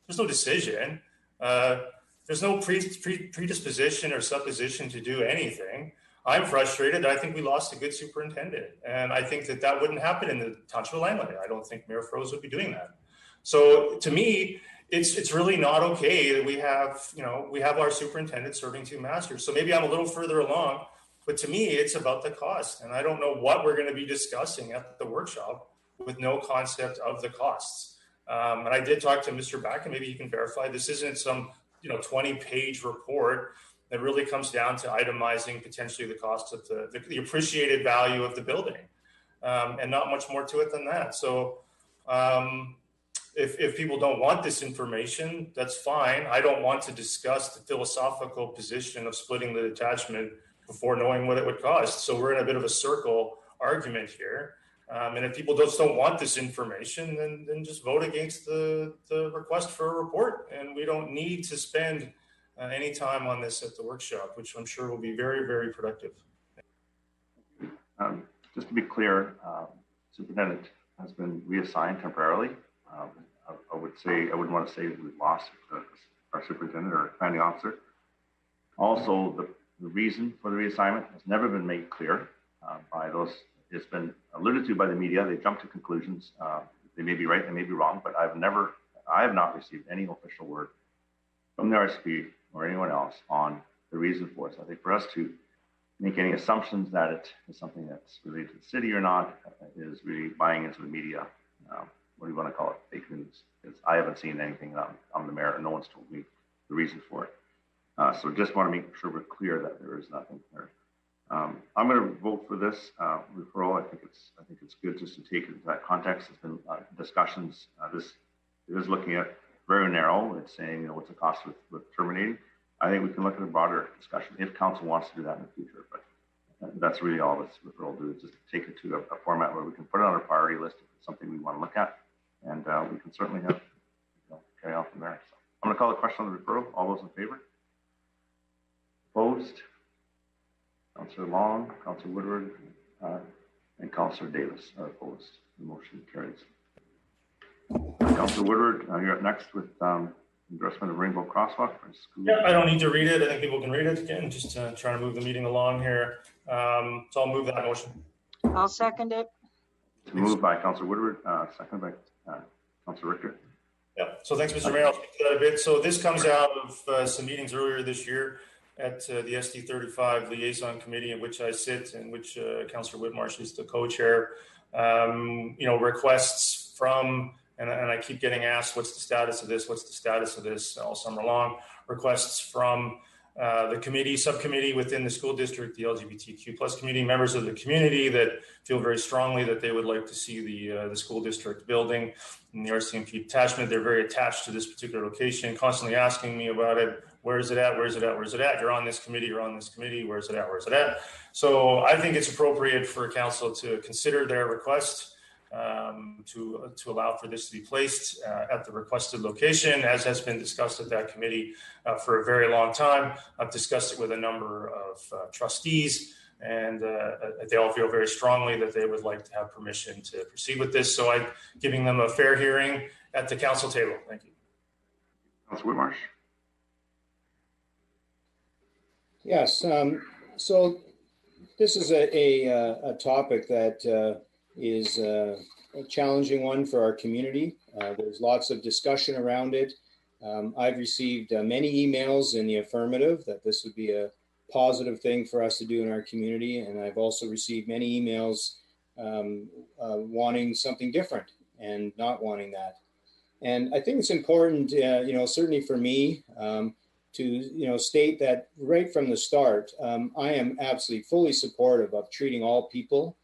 Speaker 9: There's no decision. There's no predisposition or supposition to do anything. I'm frustrated. I think we lost a good superintendent. And I think that wouldn't happen in the Township of Langley. I don't think Mayor Froese would be doing that. So to me, it's really not okay that we have our superintendent serving two masters. So maybe I'm a little further along, but to me, it's about the cost. And I don't know what we're going to be discussing at the workshop with no concept of the costs. And I did talk to Mr. Backen, maybe he can verify this isn't some 20-page report that really comes down to itemizing potentially the cost of the appreciated value of the building, and not much more to it than that. So, if people don't want this information, that's fine. I don't want to discuss the philosophical position of splitting the detachment before knowing what it would cost. So we're in a bit of a circle argument here. And if people just don't want this information, then just vote against the request for a report. And we don't need to spend any time on this at the workshop, which I'm sure will be very, very productive.
Speaker 1: Just to be clear, Superintendent has been reassigned temporarily. I would say, I wouldn't want to say that we've lost our superintendent or planning officer. Also, the reason for the reassignment has never been made clear by those. It's been alluded to by the media. They jump to conclusions. They may be right, they may be wrong, but I have not received any official word from the RSP or anyone else on the reason for it. So I think for us to make any assumptions that it is something that's related to the city or not is really buying into the media. What do you want to call it? Fake news. Because I haven't seen anything on the mayor, and no one's told me the reason for it. So just want to make sure we're clear that there is nothing there. I'm going to vote for this referral. I think it's good just to take it into that context. There's been discussions. This is looking at very narrow. It's saying, you know, what's the cost with terminating. I think we can look at a broader discussion if council wants to do that in the future. But that's really all this referral will do, is just take it to a format where we can put it on our priority list if it's something we want to look at, and we can certainly have carry on from there. So I'm going to call the question on the referral. All those in favor? Opposed? Councillor Long, Councillor Woodward, and Councillor Davis are opposed. The motion carries. Councillor Woodward, you're up next with endorsement of Rainbow Crosswalk for school.
Speaker 9: Yeah, I don't need to read it. I think people can read it again. Just trying to move the meeting along here. So I'll move that motion.
Speaker 6: I'll second it.
Speaker 1: Moved by Councillor Woodward, second by Councillor Richter.
Speaker 9: Yeah, so thanks, Mr. Mayor. I'll speak to that a bit. So this comes out of some meetings earlier this year at the SD35 Liaison Committee, in which I sit, and which Councillor Whitmarsh is the co-chair. You know, requests from, and I keep getting asked, what's the status of this? What's the status of this all summer long? Requests from the committee, subcommittee within the school district, the LGBTQ plus community, members of the community that feel very strongly that they would like to see the school district building and the RCMP attachment. They're very attached to this particular location, constantly asking me about it. Where is it at? Where is it at? Where is it at? You're on this committee. You're on this committee. Where is it at? Where is it at? So I think it's appropriate for council to consider their request to allow for this to be placed at the requested location, as has been discussed at that committee for a very long time. I've discussed it with a number of trustees, and they all feel very strongly that they would like to have permission to proceed with this. So I'm giving them a fair hearing at the council table. Thank you.
Speaker 1: Councillor Whitmarsh.
Speaker 8: Yes, so this is a topic that is a challenging one for our community. There's lots of discussion around it. I've received many emails in the affirmative that this would be a positive thing for us to do in our community. And I've also received many emails wanting something different and not wanting that. And I think it's important, you know, certainly for me, to state that right from the start, I am absolutely fully supportive of treating all people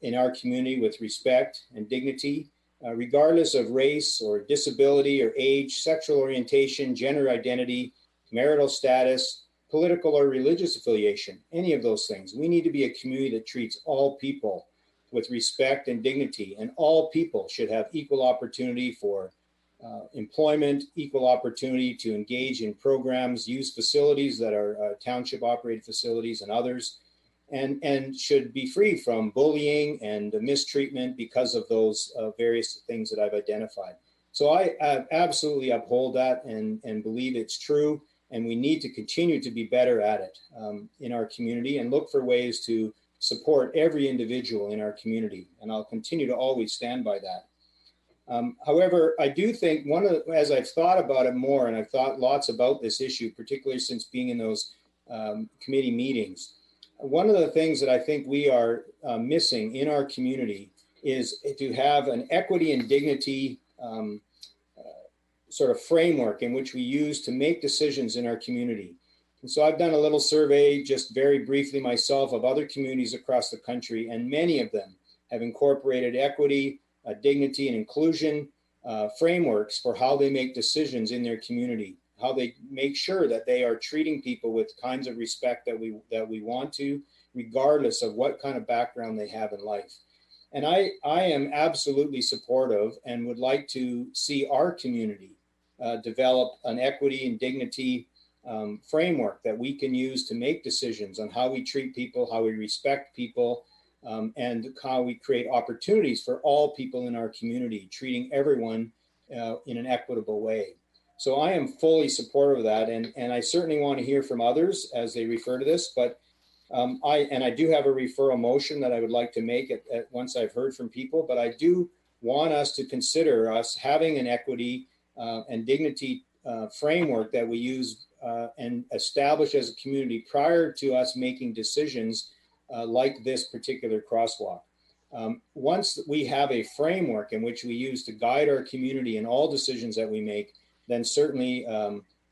Speaker 8: in our community with respect and dignity, regardless of race or disability or age, sexual orientation, gender identity, marital status, political or religious affiliation, any of those things. We need to be a community that treats all people with respect and dignity, and all people should have equal opportunity for employment, equal opportunity to engage in programs, use facilities that are township operated facilities and others, and should be free from bullying and mistreatment because of those various things that I've identified. So I absolutely uphold that and believe it's true, and we need to continue to be better at it in our community and look for ways to support every individual in our community. And I'll continue to always stand by that. However, I do think as I've thought about it more, and I've thought lots about this issue, particularly since being in those committee meetings, one of the things that I think we are missing in our community is to have an equity and dignity sort of framework in which we use to make decisions in our community. And so I've done a little survey just very briefly myself of other communities across the country, and many of them have incorporated equity, dignity and inclusion frameworks for how they make decisions in their community, how they make sure that they are treating people with kinds of respect that we want to, regardless of what kind of background they have in life. And I am absolutely supportive and would like to see our community develop an equity and dignity framework that we can use to make decisions on how we treat people, how we respect people, and how we create opportunities for all people in our community, treating everyone in an equitable way. So I am fully supportive of that, and I certainly want to hear from others as they refer to this, but I do have a referral motion that I would like to make at once I've heard from people, but I do want us to consider us having an equity and dignity framework that we use and establish as a community prior to us making decisions like this particular crosswalk. Once we have a framework in which we use to guide our community in all decisions that we make, then certainly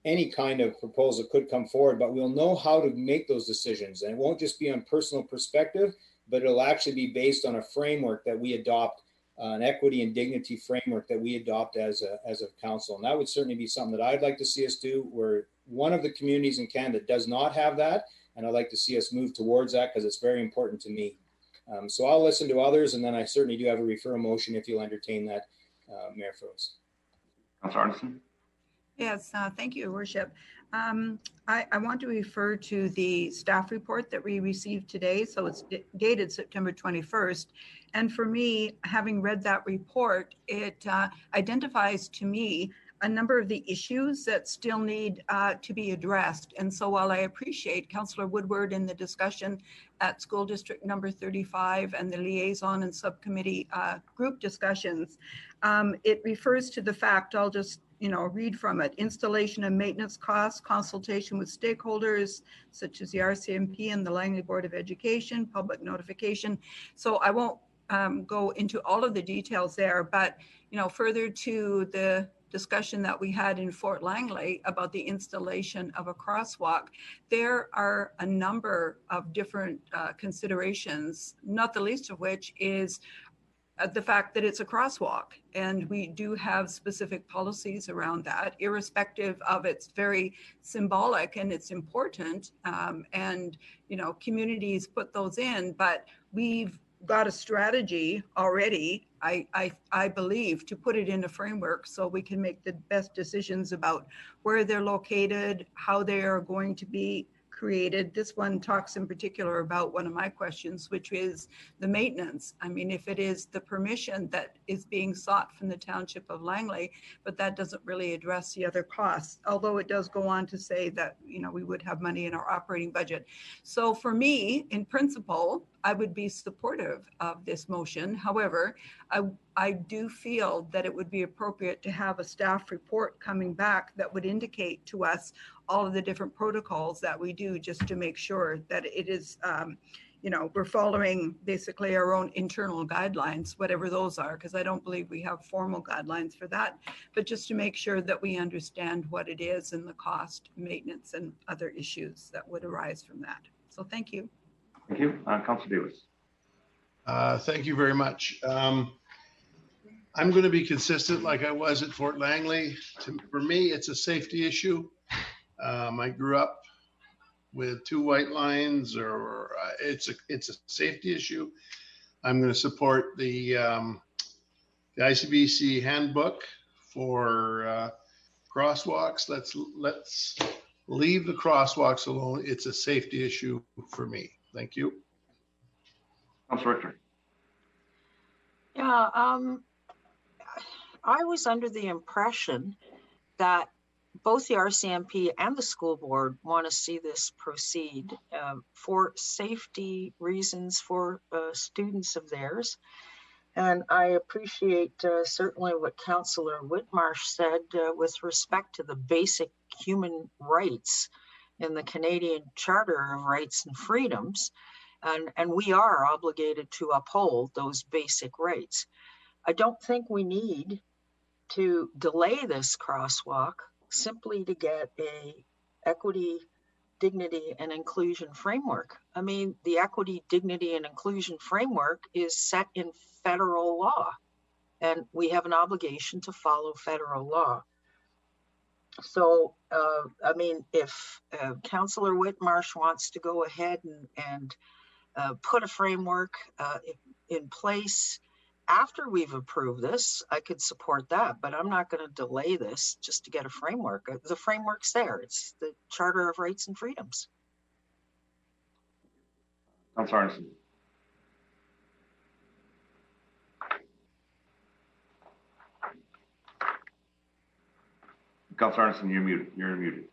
Speaker 8: any kind of proposal could come forward, but we'll know how to make those decisions. And it won't just be on personal perspective, but it'll actually be based on a framework that we adopt, an equity and dignity framework that we adopt as a council. And that would certainly be something that I'd like to see us do. We're one of the communities in Canada that does not have that. And I'd like to see us move towards that because it's very important to me. So I'll listen to others, and then I certainly do have a referral motion if you'll entertain that, Mayor Froese.
Speaker 1: Councillor Arneson.
Speaker 16: Yes, thank you, Your Worship. I want to refer to the staff report that we received today. So it's dated September 21st. And for me, having read that report, it identifies to me a number of the issues that still need to be addressed. And so while I appreciate Councillor Woodward in the discussion at School District number 35 and the liaison and subcommittee group discussions, it refers to the fact, I'll just read from it: installation and maintenance costs, consultation with stakeholders such as the RCMP and the Langley Board of Education, public notification. So I won't go into all of the details there, but further to the discussion that we had in Fort Langley about the installation of a crosswalk, there are a number of different considerations, not the least of which is the fact that it's a crosswalk, and we do have specific policies around that, irrespective of it's very symbolic and it's important, and communities put those in, but we've got a strategy already, I believe, to put it in a framework so we can make the best decisions about where they're located, how they are going to be created. This one talks in particular about one of my questions, which is the maintenance. I mean, if it is the permission that is being sought from the Township of Langley, but that doesn't really address the other costs, although it does go on to say that, we would have money in our operating budget. So for me, in principle, I would be supportive of this motion. However, I do feel that it would be appropriate to have a staff report coming back that would indicate to us all of the different protocols that we do, just to make sure that it is, we're following basically our own internal guidelines, whatever those are, because I don't believe we have formal guidelines for that, but just to make sure that we understand what it is and the cost, maintenance, and other issues that would arise from that. So thank you.
Speaker 1: Thank you. Councillor Davis.
Speaker 11: Thank you very much. I'm going to be consistent like I was at Fort Langley. For me, it's a safety issue. I grew up with 2 white lines, or it's a safety issue. I'm going to support the ICBC handbook for crosswalks. Let's leave the crosswalks alone. It's a safety issue for me. Thank you.
Speaker 1: Councillor Richter.
Speaker 6: Yeah, I was under the impression that both the RCMP and the school board want to see this proceed for safety reasons for students of theirs. And I appreciate certainly what Councillor Whitmarsh said with respect to the basic human rights in the Canadian Charter of Rights and Freedoms. And we are obligated to uphold those basic rights. I don't think we need to delay this crosswalk simply to get a equity, dignity, and inclusion framework. I mean, the equity, dignity, and inclusion framework is set in federal law. and we have an obligation to follow federal law. So, I mean, if Councillor Whitmarsh wants to go ahead and put a framework in place after we've approved this, I could support that, but I'm not going to delay this just to get a framework. The framework's there. It's the Charter of Rights and Freedoms.
Speaker 1: Councillor Arneson. Councillor Arneson, you're muted. You're muted.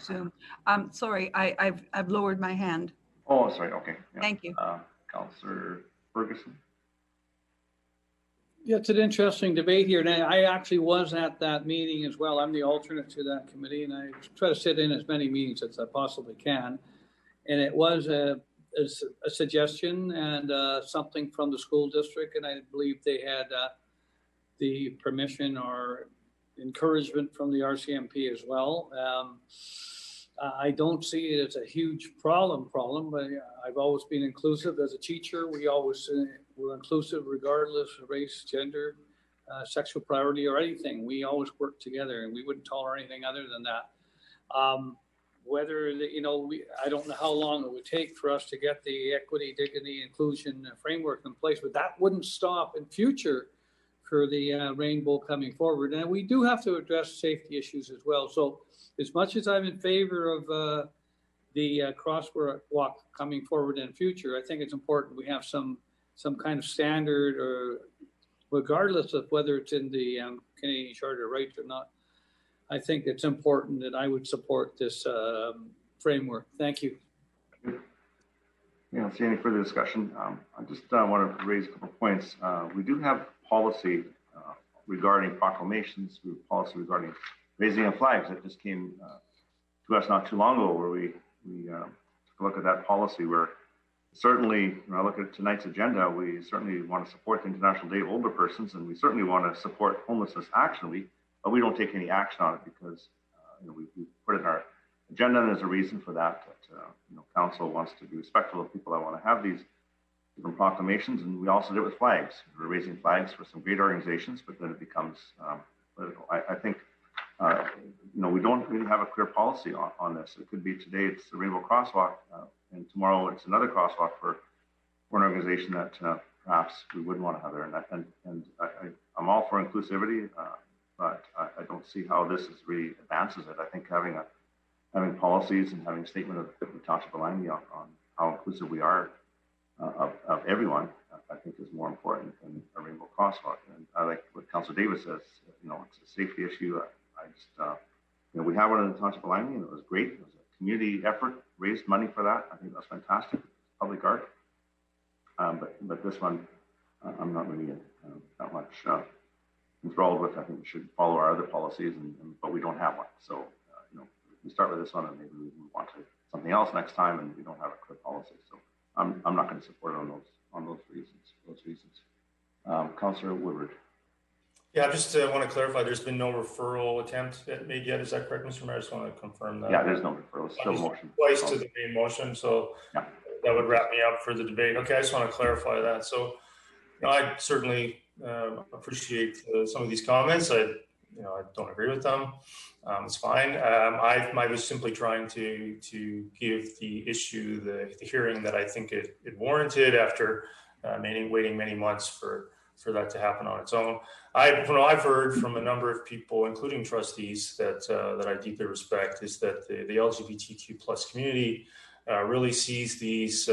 Speaker 16: Zoom. Sorry, I've lowered my hand.
Speaker 1: Oh, sorry. Okay. Yeah.
Speaker 16: Thank you.
Speaker 1: Councillor Ferguson.
Speaker 21: Yeah, it's an interesting debate here, and I actually was at that meeting as well. I'm the alternate to that committee, and I try to sit in as many meetings as I possibly can. And it was a suggestion and something from the school district, and I believe they had the permission or encouragement from the RCMP as well. I don't see it as a huge problem, but I've always been inclusive as a teacher. We always were inclusive regardless of race, gender, sexual priority, or anything. We always work together, and we wouldn't tolerate anything other than that. Whether, I don't know how long it would take for us to get the equity, dignity, inclusion framework in place, but that wouldn't stop in future for the rainbow coming forward. And we do have to address safety issues as well. So as much as I'm in favor of the crosswalk coming forward in future, I think it's important we have some kind of standard, or regardless of whether it's in the Canadian Charter of Rights or not. I think it's important that I would support this framework. Thank you.
Speaker 1: Yeah, I don't see any further discussion. I just want to raise a couple of points. We do have policy regarding proclamations. We have policy regarding raising of flags that just came to us not too long ago, where we took a look at that policy, where certainly, when I look at tonight's agenda, we certainly want to support the International Day of Older Persons, and we certainly want to support Homelessness Action Week, but we don't take any action on it because we put it in our agenda, and there's a reason for that. Council wants to be respectful of people that want to have these different proclamations, and we also did it with flags. We're raising flags for some great organizations, but then it becomes political. I think we don't really have a clear policy on this. It could be today it's the Rainbow Crosswalk, and tomorrow it's another crosswalk for an organization that perhaps we wouldn't want to have there. And I'm all for inclusivity. But I don't see how this really advances it. I think having policies and having a statement of the Township of Langley on how inclusive we are of everyone, I think is more important than a rainbow crosswalk. And I like what Councillor Davis says. It's a safety issue. We have one in the Township of Langley, and it was great. It was a community effort, raised money for that. I think that's fantastic. Public art. But this one, I'm not really that much enthralled with. I think we should follow our other policies, but we don't have one. So, we start with this one, and maybe we move on to something else next time, and we don't have a clear policy. So, I'm not going to support it on those reasons. Councillor Woodward.
Speaker 9: Yeah, I just want to clarify. There's been no referral attempt made yet. Is that correct, Mr. Mayor? I just want to confirm that.
Speaker 1: Yeah, there's no referral. It's still motion.
Speaker 9: Twice to the main motion, so yeah. That would wrap me up for the debate. Okay, I just want to clarify that. So, I certainly appreciate some of these comments. I don't agree with them. It's fine. I was simply trying to give the issue the hearing that I think it warranted after waiting many months for that to happen on its own. I've heard from a number of people, including trustees, that I deeply respect, is that the LGBTQ plus community really sees these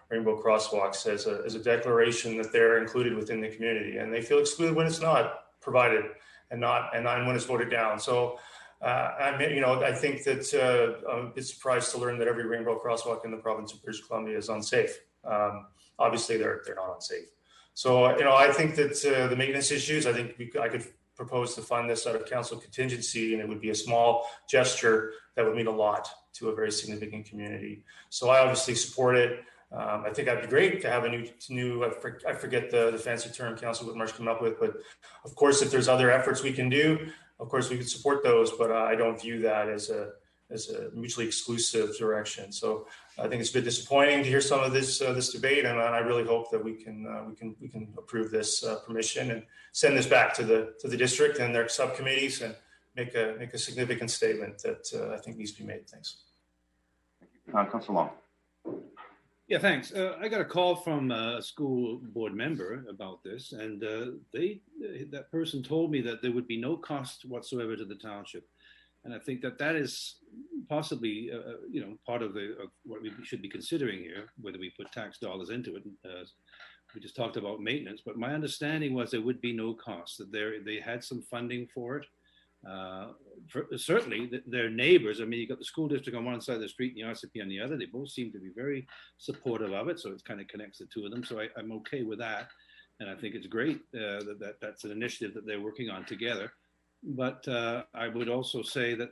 Speaker 9: rainbow crosswalks as a declaration that they're included within the community, and they feel excluded when it's not provided and when it's voted down. So I think that I'm a bit surprised to learn that every rainbow crosswalk in the province of British Columbia is unsafe. Obviously, they're not unsafe. So I think that the maintenance issues, I think I could propose to fund this out of council contingency, and it would be a small gesture that would mean a lot to a very significant community. So I obviously support it. I think that'd be great to have a new I forget the fancy term Council Whitmarsh came up with, but of course, if there's other efforts we can do, of course we could support those, but I don't view that as a mutually exclusive direction. So I think it's a bit disappointing to hear some of this debate, and I really hope that we can approve this permission and send this back to the district and their subcommittees and make a significant statement that I think needs to be made. Thanks.
Speaker 1: Councillor Long.
Speaker 5: Yeah, thanks. I got a call from a school board member about this, and that person told me that there would be no cost whatsoever to the township. And I think that is possibly, part of what we should be considering here, whether we put tax dollars into it. We just talked about maintenance, but my understanding was there would be no cost, that they had some funding for it. Certainly their neighbors, I mean, you got the school district on one side of the street and the RCP on the other. They both seem to be very supportive of it. So it kind of connects the two of them. So I'm okay with that. And I think it's great that's an initiative that they're working on together. But I would also say that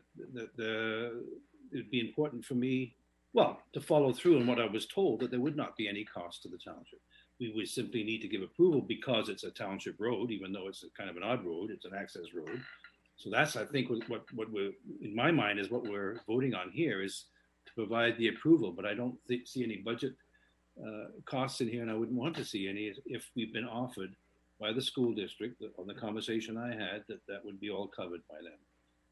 Speaker 5: it'd be important for me, to follow through on what I was told, that there would not be any cost to the township. We would simply need to give approval because it's a township road, even though it's kind of an odd road, it's an access road. So that's, I think, what we're, in my mind, is what we're voting on here, is to provide the approval. But I don't see any budget costs in here, and I wouldn't want to see any if we've been offered by the school district on the conversation I had that would be all covered by them.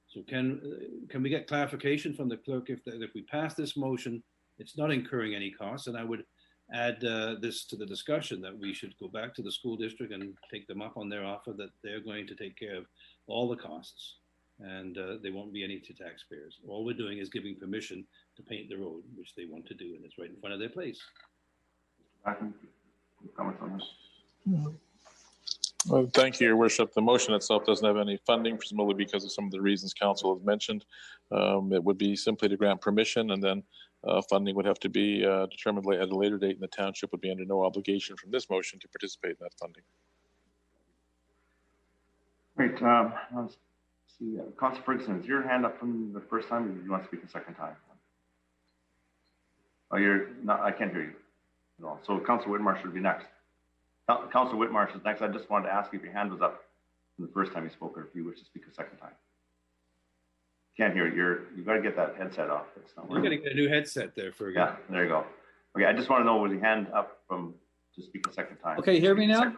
Speaker 5: So can we get clarification from the clerk if we pass this motion, it's not incurring any costs? And I would add this to the discussion, that we should go back to the school district and take them up on their offer that they're going to take care of all the costs, and there won't be any to taxpayers. All we're doing is giving permission to paint the road, which they want to do, and it's right in front of their place.
Speaker 1: Comments on this?
Speaker 12: Well, thank you, Your Worship. The motion itself doesn't have any funding, presumably because of some of the reasons Council has mentioned. It would be simply to grant permission, and then funding would have to be determined at a later date, and the township would be under no obligation from this motion to participate in that funding.
Speaker 1: Great. Let's see. Councillor Ferguson, is your hand up from the first time, or do you want to speak a second time? Oh, you're not. I can't hear you at all. So Councillor Whitmarsh would be next. Councillor Whitmarsh is next. I just wanted to ask you if your hand was up from the first time you spoke, or if you wish to speak a second time. Can't hear you. You've got to get that headset off. It's not
Speaker 5: working. You're going to get a new headset there, Ferguson.
Speaker 1: Yeah, there you go. Okay, I just want to know, was your hand up from to speak a second time?
Speaker 21: Okay, hear me now?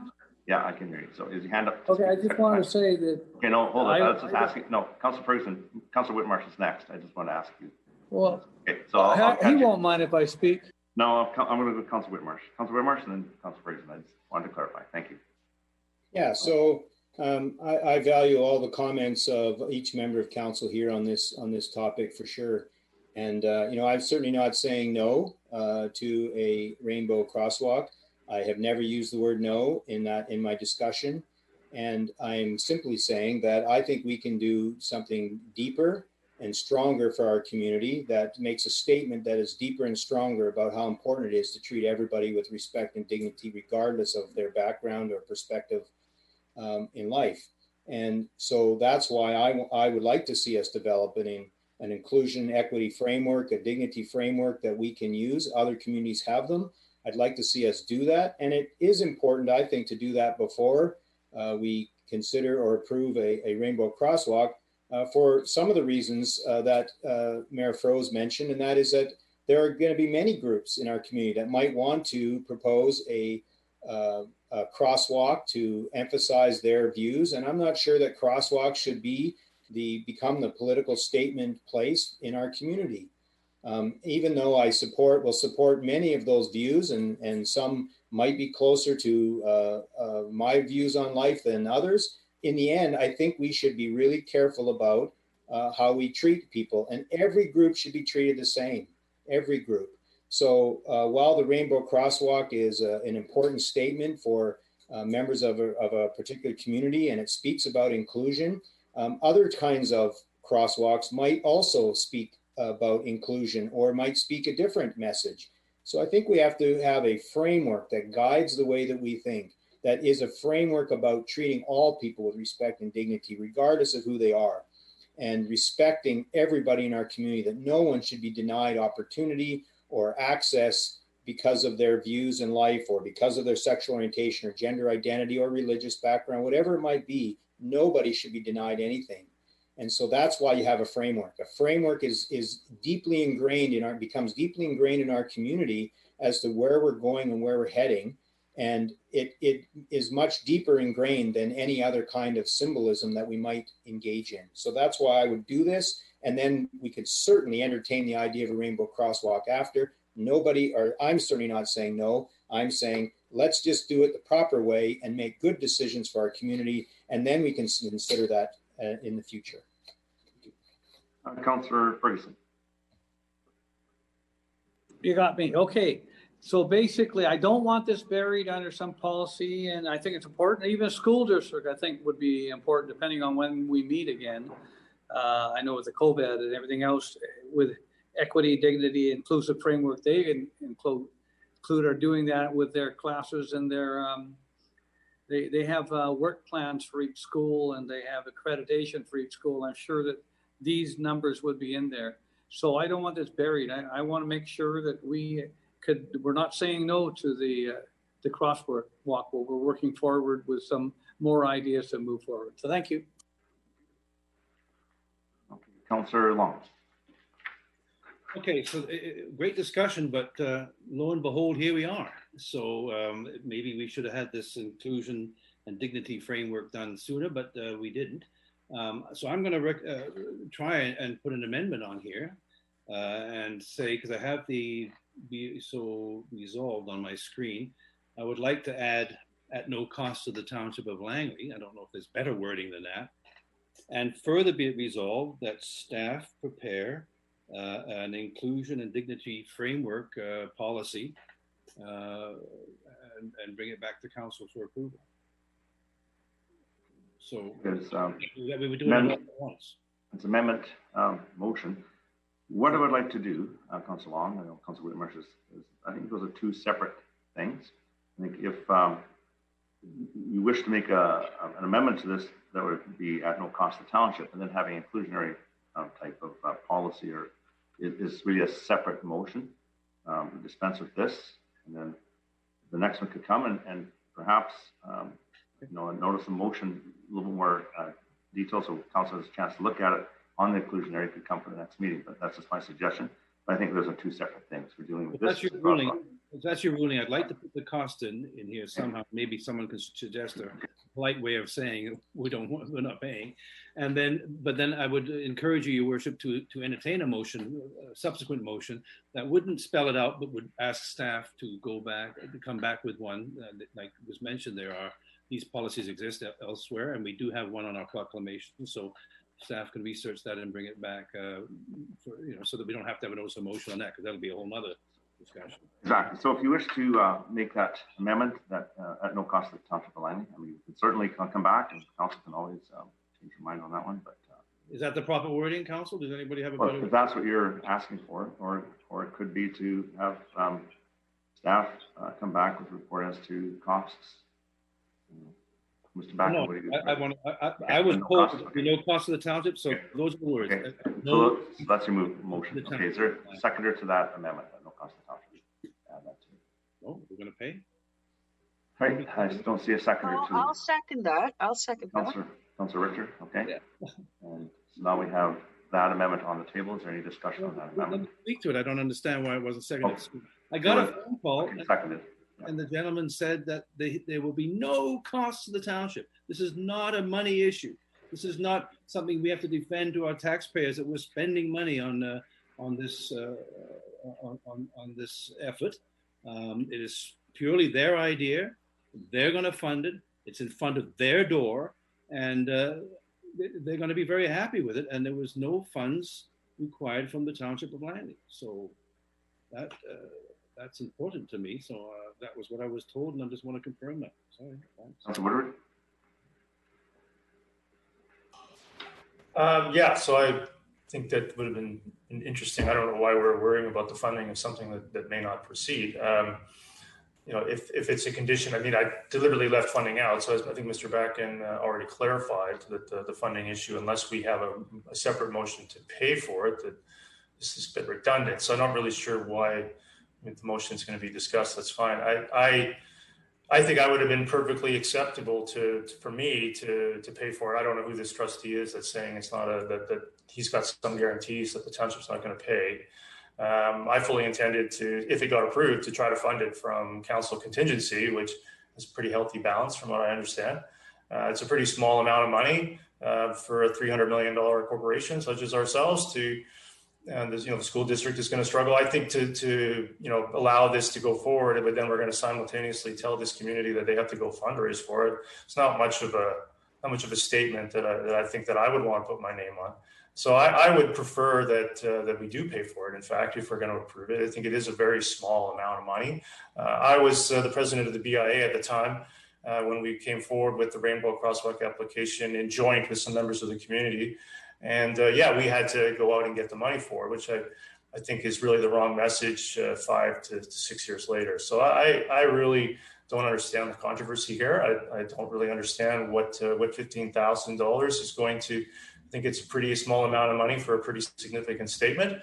Speaker 1: Yeah, I can hear you. So is your hand up?
Speaker 21: Okay, I just wanted to say that.
Speaker 1: Okay, no, hold on. I was just asking. No, Councillor Ferguson, Councillor Whitmarsh is next. I just want to ask you.
Speaker 21: Well,
Speaker 1: okay, so
Speaker 21: he won't mind if I speak.
Speaker 1: No, I'm going to go to Councillor Whitmarsh. Councillor Whitmarsh, and then Councillor Ferguson. I just wanted to clarify. Thank you.
Speaker 8: Yeah, so I value all the comments of each member of council here on this topic for sure. And I'm certainly not saying no to a rainbow crosswalk. I have never used the word no in my discussion. And I'm simply saying that I think we can do something deeper and stronger for our community that makes a statement that is deeper and stronger about how important it is to treat everybody with respect and dignity, regardless of their background or perspective in life. And so that's why I would like to see us developing an inclusion equity framework, a dignity framework that we can use. Other communities have them. I'd like to see us do that. And it is important, I think, to do that before we consider or approve a rainbow crosswalk for some of the reasons that Mayor Froese mentioned, and that is that there are going to be many groups in our community that might want to propose a crosswalk to emphasize their views. And I'm not sure that crosswalks should become the political statement place in our community. Even though will support many of those views, and some might be closer to my views on life than others, in the end, I think we should be really careful about how we treat people, and every group should be treated the same, every group. So while the rainbow crosswalk is an important statement for members of a particular community, and it speaks about inclusion, other kinds of crosswalks might also speak about inclusion or might speak a different message. So I think we have to have a framework that guides the way that we think, that is a framework about treating all people with respect and dignity, regardless of who they are, and respecting everybody in our community, that no one should be denied opportunity or access because of their views in life, or because of their sexual orientation or gender identity or religious background, whatever it might be. Nobody should be denied anything. And so that's why you have a framework. A framework is deeply ingrained in becomes deeply ingrained in our community as to where we're going and where we're heading. And it is much deeper ingrained than any other kind of symbolism that we might engage in. So that's why I would do this. And then we could certainly entertain the idea of a rainbow crosswalk after. Nobody, or I'm certainly not saying no. I'm saying, let's just do it the proper way and make good decisions for our community. And then we can consider that in the future.
Speaker 1: Councillor Ferguson.
Speaker 21: You got me. Okay. So basically, I don't want this buried under some policy, and I think it's important. Even a school district, I think, would be important depending on when we meet again. I know with the COVID and everything else, with equity, dignity, inclusive framework, they include are doing that with their classes and their they have work plans for each school, and they have accreditation for each school. I'm sure that these numbers would be in there. So I don't want this buried. I want to make sure that we're not saying no to the crosswalk, but we're working forward with some more ideas to move forward. So thank you.
Speaker 1: Okay. Councillor Long.
Speaker 5: Okay, so great discussion, but lo and behold, here we are. So maybe we should have had this inclusion and dignity framework done sooner, but we didn't. So I'm going to try and put an amendment on here and say, because I have the be so resolved on my screen, I would like to add at no cost to the Township of Langley. I don't know if there's better wording than that. And further be it resolved that staff prepare an inclusion and dignity framework policy and bring it back to council for approval. So we would do it all at once.
Speaker 1: It's amendment motion. What I would like to do, Councillor Long, I know Councillor Whitmarsh is, I think those are two separate things. I think if you wish to make an amendment to this, that would be at no cost to the township, and then having inclusionary type of policy is really a separate motion. Dispense with this, and then the next one could come and perhaps notice a motion a little more detail so council has a chance to look at it on the inclusionary could come for the next meeting, but that's just my suggestion. But I think those are two separate things. We're dealing with this.
Speaker 5: That's your ruling. That's your ruling. I'd like to put the cost in here somehow. Maybe someone can suggest a polite way of saying we're not paying. And then, but then I would encourage you, Your Worship, to entertain a motion, a subsequent motion that wouldn't spell it out, but would ask staff to come back with one. Like was mentioned, these policies exist elsewhere, and we do have one on our proclamation. So staff can research that and bring it back, so that we don't have to have a notice of motion on that, because that'll be a whole nother discussion.
Speaker 1: Exactly. So if you wish to make that amendment that at no cost to the Township of Langley, I mean, you can certainly come back, and council can always change your mind on that one. But
Speaker 5: is that the proper wording, council? Does anybody have a
Speaker 1: better? If that's what you're asking for, or it could be to have staff come back with a report as to costs. Mr. Back,
Speaker 5: no, I was told no cost to the township, so those are the words.
Speaker 1: Okay. So let's remove motion. Okay, is there a seconder to that amendment? No cost to the township. Add that to.
Speaker 5: Oh, we're going to pay?
Speaker 1: Right, I just don't see a seconder to.
Speaker 6: I'll second that.
Speaker 1: Councillor Richter, okay. Yeah. And so now we have that amendment on the table. Is there any discussion on that amendment?
Speaker 5: Let me speak to it. I don't understand why it wasn't seconded. Oh. I got a phone call.
Speaker 1: Seconded.
Speaker 5: And the gentleman said that there will be no cost to the township. This is not a money issue. This is not something we have to defend to our taxpayers that we're spending money on this effort. It is purely their idea. They're going to fund it. It's in front of their door, and they're going to be very happy with it. And there was no funds required from the Township of Langley. So that's important to me. So that was what I was told, and I just want to confirm that. Sorry.
Speaker 1: Councilor Woodward?
Speaker 9: Yeah, so I think that would have been interesting. I don't know why we're worrying about the funding of something that may not proceed. If it's a condition, I mean, I deliberately left funding out. So I think Mr. Backen already clarified that the funding issue, unless we have a separate motion to pay for it, that this is a bit redundant. So I'm not really sure why. If the motion is going to be discussed, that's fine. I think I would have been perfectly acceptable for me to pay for it. I don't know who this trustee is that's saying it's not that he's got some guarantees that the township's not going to pay. I fully intended to, if it got approved, to try to fund it from council contingency, which is a pretty healthy balance from what I understand. It's a pretty small amount of money for a $300 million corporation such as ourselves and the school district is going to struggle, I think, to allow this to go forward, but then we're going to simultaneously tell this community that they have to go fundraise for it. It's not much of a statement that I think that I would want to put my name on. So I would prefer that we do pay for it. In fact, if we're going to approve it, I think it is a very small amount of money. I was the president of the BIA at the time when we came forward with the Rainbow Crosswalk application in joint with some members of the community. And we had to go out and get the money for it, which I think is really the wrong message 5 to 6 years later. So I really don't understand the controversy here. I don't really understand what $15,000 is going to. I think it's a pretty small amount of money for a pretty significant statement.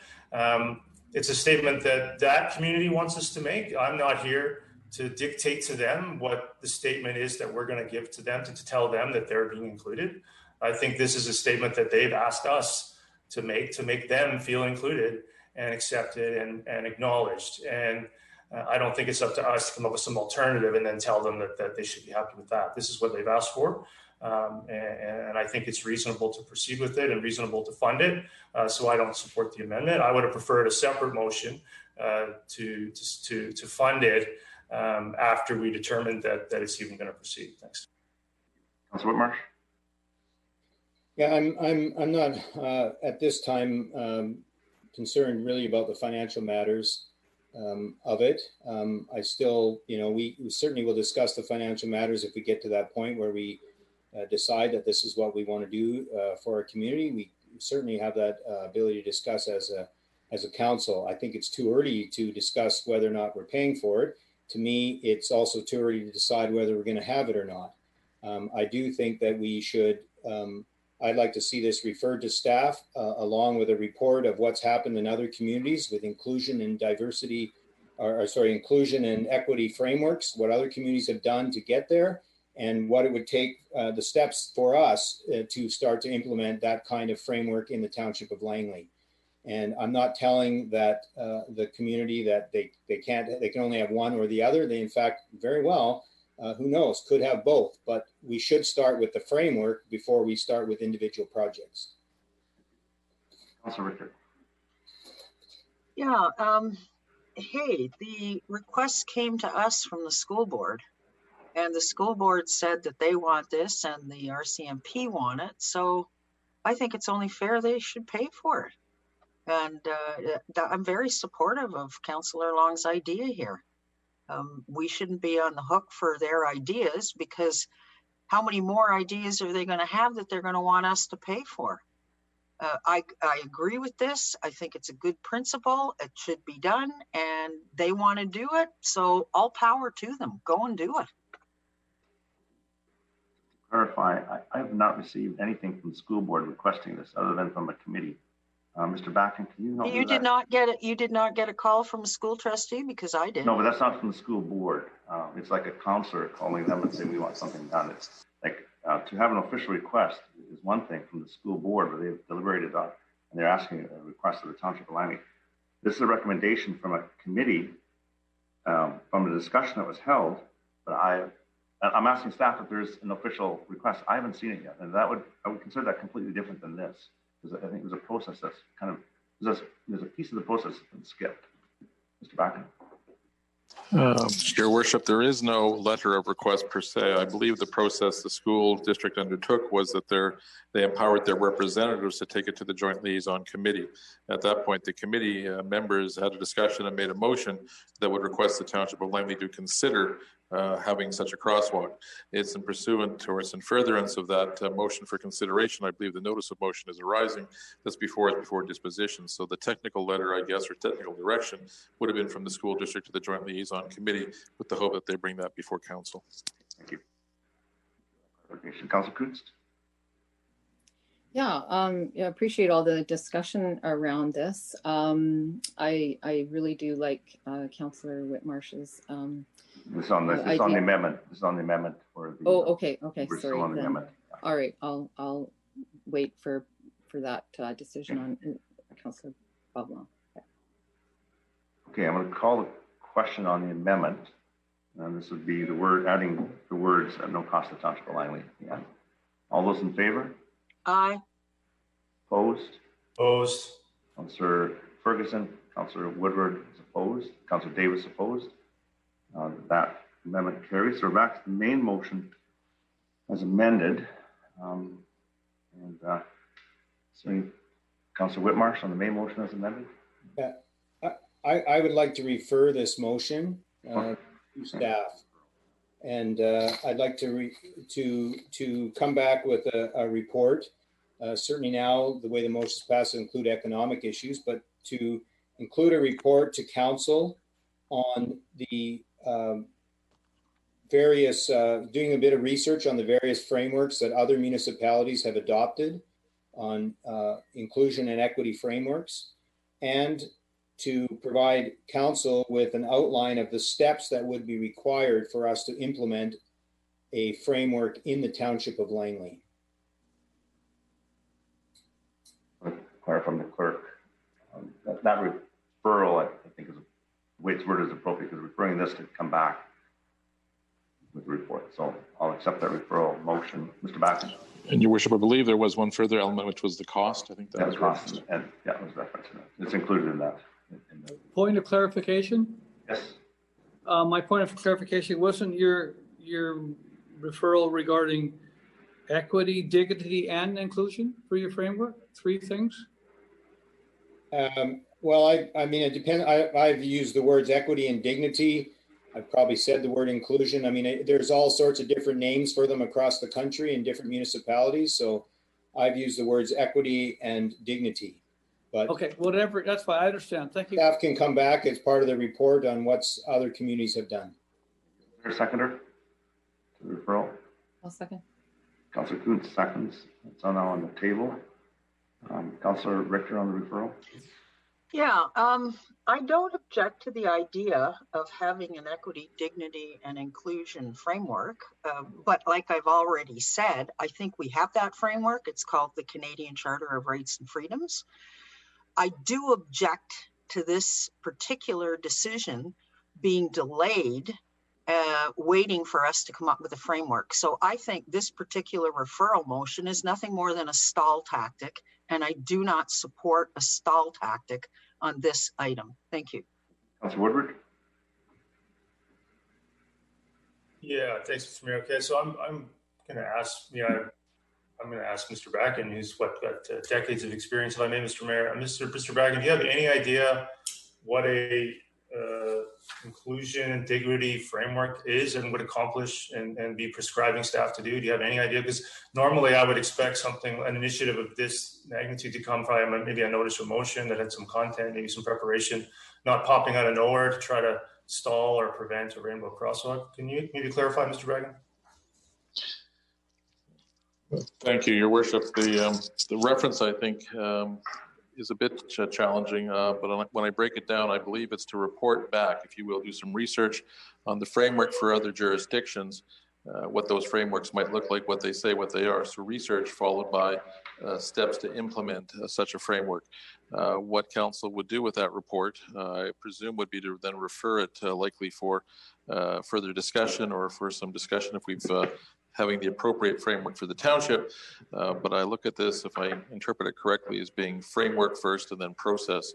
Speaker 9: It's a statement that community wants us to make. I'm not here to dictate to them what the statement is that we're going to give to them to tell them that they're being included. I think this is a statement that they've asked us to make them feel included and accepted and acknowledged. And I don't think it's up to us to come up with some alternative and then tell them that they should be happy with that. This is what they've asked for. And I think it's reasonable to proceed with it and reasonable to fund it. So I don't support the amendment. I would have preferred a separate motion to fund it after we determined that it's even going to proceed. Thanks.
Speaker 1: Councilor Whitmarsh.
Speaker 8: Yeah, I'm not at this time concerned really about the financial matters of it. I still, we certainly will discuss the financial matters if we get to that point where we decide that this is what we want to do for our community. We certainly have that ability to discuss as a council. I think it's too early to discuss whether or not we're paying for it. To me, it's also too early to decide whether we're going to have it or not. I do think that we should. I'd like to see this referred to staff along with a report of what's happened in other communities with inclusion and diversity, inclusion and equity frameworks, what other communities have done to get there, and what it would take, the steps for us to start to implement that kind of framework in the Township of Langley. And I'm not telling that the community that they can only have one or the other. They, in fact, very well, who knows, could have both, but we should start with the framework before we start with individual projects.
Speaker 1: Councilor Richter.
Speaker 6: Yeah, hey, the request came to us from the school board, and the school board said that they want this and the RCMP want it. So I think it's only fair they should pay for it. And I'm very supportive of Councillor Long's idea here. We shouldn't be on the hook for their ideas, because how many more ideas are they going to have that they're going to want us to pay for? I agree with this. I think it's a good principle. It should be done, and they want to do it. So all power to them. Go and do it.
Speaker 1: To clarify, I have not received anything from the school board requesting this other than from a committee. Mr. Backen, can you help me?
Speaker 6: You did not get it. You did not get a call from a school trustee, because I did.
Speaker 1: No, but that's not from the school board. It's like a counselor calling them and saying we want something done. It's like to have an official request is one thing from the school board where they've deliberated on and they're asking a request of the Township of Langley. This is a recommendation from a committee from the discussion that was held, but I'm asking staff if there's an official request. I haven't seen it yet, and I would consider that completely different than this. Because I think there's a process that's kind of, there's a piece of the process that's been skipped. Mr. Backen.
Speaker 12: Your Worship, there is no letter of request per se. I believe the process the school district undertook was that they empowered their representatives to take it to the Joint Liaison Committee. At that point, the committee members had a discussion and made a motion that would request the Township of Langley to consider having such a crosswalk. It's in pursuant or it's in furtherance of that motion for consideration. I believe the notice of motion is arising. That's before disposition. So the technical letter, I guess, or technical direction would have been from the school district to the Joint Liaison Committee with the hope that they bring that before council.
Speaker 1: Thank you. Councilor Kunst.
Speaker 2: Yeah, I appreciate all the discussion around this. I really do like Councillor Whitmarsh's
Speaker 1: This is on the amendment. This is on the amendment for the.
Speaker 2: Oh, okay,
Speaker 1: We're
Speaker 2: sorry.
Speaker 1: still on the
Speaker 2: Then.
Speaker 1: amendment.
Speaker 2: All right, I'll wait for that decision on Councillor Pavlov.
Speaker 1: Okay, I'm going to call the question on the amendment. And this would be the word, adding the words at no cost to Township of Langley. Yeah. All those in favor?
Speaker 6: Aye.
Speaker 1: Opposed?
Speaker 9: Opposed.
Speaker 1: Councillor Ferguson, Councillor Woodward is opposed. Councillor Davis opposed. That amendment carries. So we're back to the main motion as amended. So Councillor Whitmarsh on the main motion as amended.
Speaker 8: Yeah, I would like to refer this motion to staff, and I'd like to come back with a report. Certainly now, the way the motion is passed will include economic issues, but to include a report to council on the various, doing a bit of research on the various frameworks that other municipalities have adopted on inclusion and equity frameworks, and to provide council with an outline of the steps that would be required for us to implement a framework in the Township of Langley.
Speaker 1: Clarify from the clerk. That referral, I think, is the way it's worded is appropriate, because referring this to come back with the report. So I'll accept that referral motion. Mr. Backen.
Speaker 12: And Your Worship, I believe there was one further element, which was the cost. I think that was
Speaker 1: cost, and yeah, it was referenced in that. It's included in that.
Speaker 21: Point of clarification?
Speaker 1: Yes.
Speaker 21: My point of clarification wasn't your referral regarding equity, dignity, and inclusion for your framework? 3 things?
Speaker 8: Well, I mean, it depends. I've used the words equity and dignity. I've probably said the word inclusion. I mean, there's all sorts of different names for them across the country in different municipalities. So I've used the words equity and dignity. But
Speaker 21: okay, whatever, that's fine. I understand. Thank you.
Speaker 8: Staff can come back as part of the report on what other communities have done.
Speaker 1: Is there a seconder to the referral?
Speaker 2: I'll second.
Speaker 1: Councillor Kuntz seconds. It's now on the table. Councillor Richter on the referral.
Speaker 6: Yeah, I don't object to the idea of having an equity, dignity, and inclusion framework. But like I've already said, I think we have that framework. It's called the Canadian Charter of Rights and Freedoms. I do object to this particular decision being delayed, waiting for us to come up with a framework. So I think this particular referral motion is nothing more than a stall tactic, and I do not support a stall tactic on this item. Thank you.
Speaker 1: Councillor Woodward.
Speaker 9: Yeah, thanks, Mr. Mayor. Okay, so I'm going to ask, I'm going to ask Mr. Backen, who's got decades of experience, if I may, Mr. Mayor. Mr. Backen, do you have any idea what a inclusion and dignity framework is and would accomplish and be prescribing staff to do? Do you have any idea? Because normally I would expect an initiative of this magnitude to come from maybe a notice of motion that had some content, maybe some preparation, not popping out of nowhere to try to stall or prevent a rainbow crosswalk. Can you maybe clarify, Mr. Backen?
Speaker 12: Thank you, Your Worship. The reference, I think, is a bit challenging, but when I break it down, I believe it's to report back, if you will, do some research on the framework for other jurisdictions, what those frameworks might look like, what they say, what they are. So research followed by steps to implement such a framework. What council would do with that report, I presume, would be to then refer it likely for further discussion or for some discussion if we've having the appropriate framework for the township. But I look at this, if I interpret it correctly, as being framework first and then process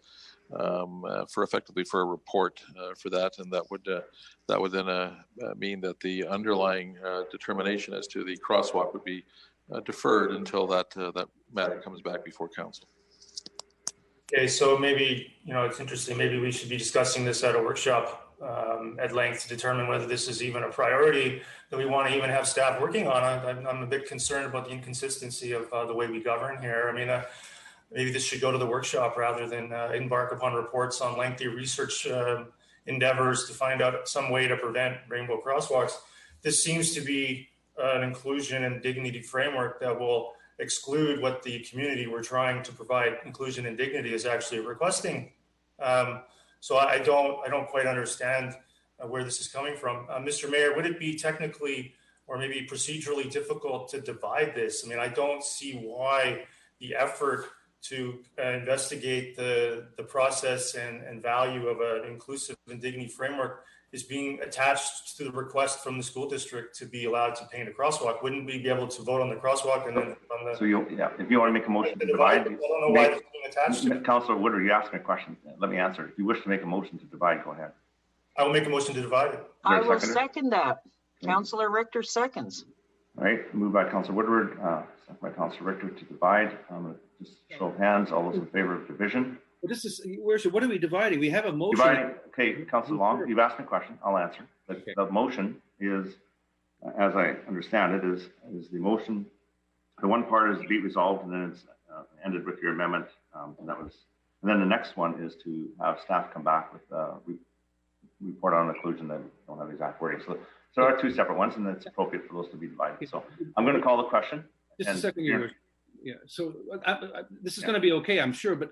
Speaker 12: effectively for a report for that. And that would then mean that the underlying determination as to the crosswalk would be deferred until that matter comes back before council.
Speaker 9: Okay, so maybe, it's interesting, maybe we should be discussing this at a workshop at length to determine whether this is even a priority that we want to even have staff working on. I'm a bit concerned about the inconsistency of the way we govern here. I mean, maybe this should go to the workshop rather than embark upon reports on lengthy research endeavors to find out some way to prevent rainbow crosswalks. This seems to be an inclusion and dignity framework that will exclude what the community we're trying to provide inclusion and dignity is actually requesting. So I don't quite understand where this is coming from. Mr. Mayor, would it be technically or maybe procedurally difficult to divide this? I mean, I don't see why the effort to investigate the process and value of an inclusive and dignity framework is being attached to the request from the school district to be allowed to paint a crosswalk. Wouldn't we be able to vote on the crosswalk and then on the...
Speaker 1: So if you want to make a motion to divide,
Speaker 9: I don't know why it's being attached to it.
Speaker 1: Councillor Woodward, you asked me a question. Let me answer. If you wish to make a motion to divide, go ahead.
Speaker 9: I will make a motion to divide it.
Speaker 6: I will second that. Councillor Richter seconds.
Speaker 1: All right, moved by Councillor Woodward, second by Councillor Richter to divide. Just show of hands. All those in favor of division?
Speaker 5: Well, this is, Worship, what are we dividing? We have a motion.
Speaker 1: Dividing, okay, Councillor Long, you've asked me a question. I'll answer. The motion is, as I understand it, is the motion. The one part is be resolved, and then it's ended with your amendment, and then the next one is to have staff come back with report on inclusion that don't have exact wording. So there are two separate ones, and it's appropriate for those to be divided. So I'm going to call the question.
Speaker 5: Just a second, Your Worship. Yeah, so this is going to be okay, I'm sure, but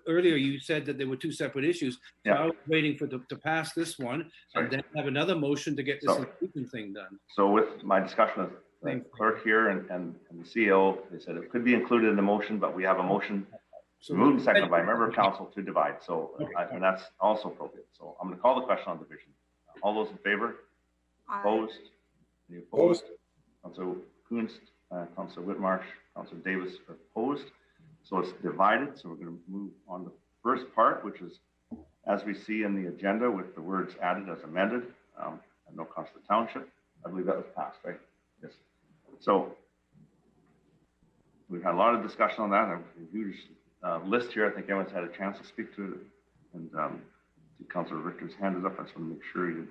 Speaker 5: earlier you said that there were two separate issues. So
Speaker 1: yeah.
Speaker 5: I was waiting to pass this one and then have another motion to get this inclusion thing done.
Speaker 1: So with my discussion with the clerk here and the CEO, they said it could be included in the motion, but we have a motion moved and seconded by a member of council to divide. So and that's also appropriate. So I'm going to call the question on division. All those in favor? Opposed? Any opposed? Councillor Kunst, Councillor Whitmarsh, Councillor Davis are opposed. So it's divided. So we're going to move on to the first part, which is as we see in the agenda with the words added as amended, at no cost to the township. I believe that was passed, right? Yes. So we've had a lot of discussion on that. I have a huge list here. I think everyone's had a chance to speak to it. And Councillor Richter's hand is up. I just want to make sure you.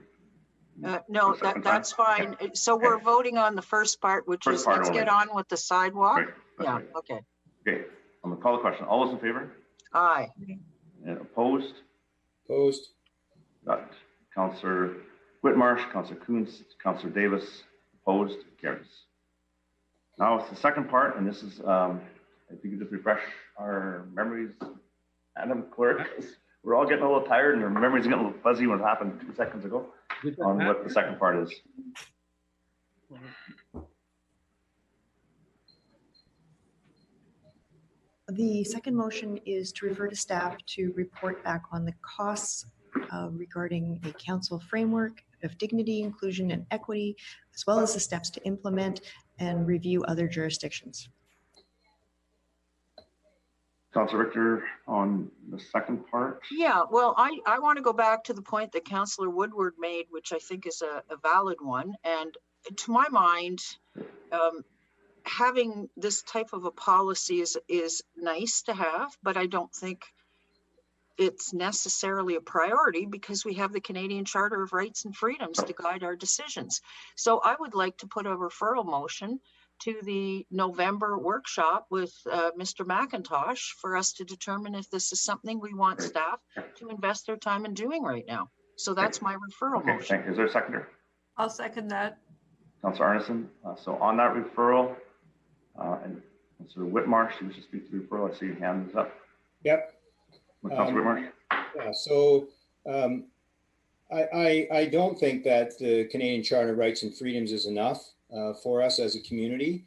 Speaker 6: No, that's fine. Okay. So we're voting on the first part, which is let's get on with the sidewalk.
Speaker 1: Right. Yeah, right. Okay. Okay, I'm gonna call the question. All those in favor?
Speaker 6: Aye.
Speaker 1: And opposed?
Speaker 8: Opposed.
Speaker 1: Got Councillor Whitmarsh, Councillor Kunst, Councillor Davis, opposed, carries. Now it's the second part, and this is, if you could just refresh our memories, Madam Clerk. We're all getting a little tired and our memories are getting a little fuzzy when it happened 2 seconds ago on what the second part is.
Speaker 7: The second motion is to refer to staff to report back on the costs regarding a council framework of dignity, inclusion, and equity, as well as the steps to implement and review other jurisdictions.
Speaker 1: Councillor Richter on the second part.
Speaker 6: Yeah, well, I want to go back to the point that Councillor Woodward made, which I think is a valid one. And to my mind, having this type of a policy is nice to have, but I don't think it's necessarily a priority because we have the Canadian Charter of Rights and Freedoms to guide our decisions. So I would like to put a referral motion to the November workshop with Mr. McIntosh for us to determine if this is something we want staff to invest their time in doing right now. So that's my referral motion.
Speaker 1: Thank you. Is there a seconder?
Speaker 16: I'll second that.
Speaker 1: Councillor Arneson. So on that referral, and Councillor Whitmarsh, you wish to speak to the referral? I see your hand is up.
Speaker 8: Yep.
Speaker 1: Councillor Whitmarsh.
Speaker 8: Yeah, so I don't think that the Canadian Charter of Rights and Freedoms is enough for us as a community.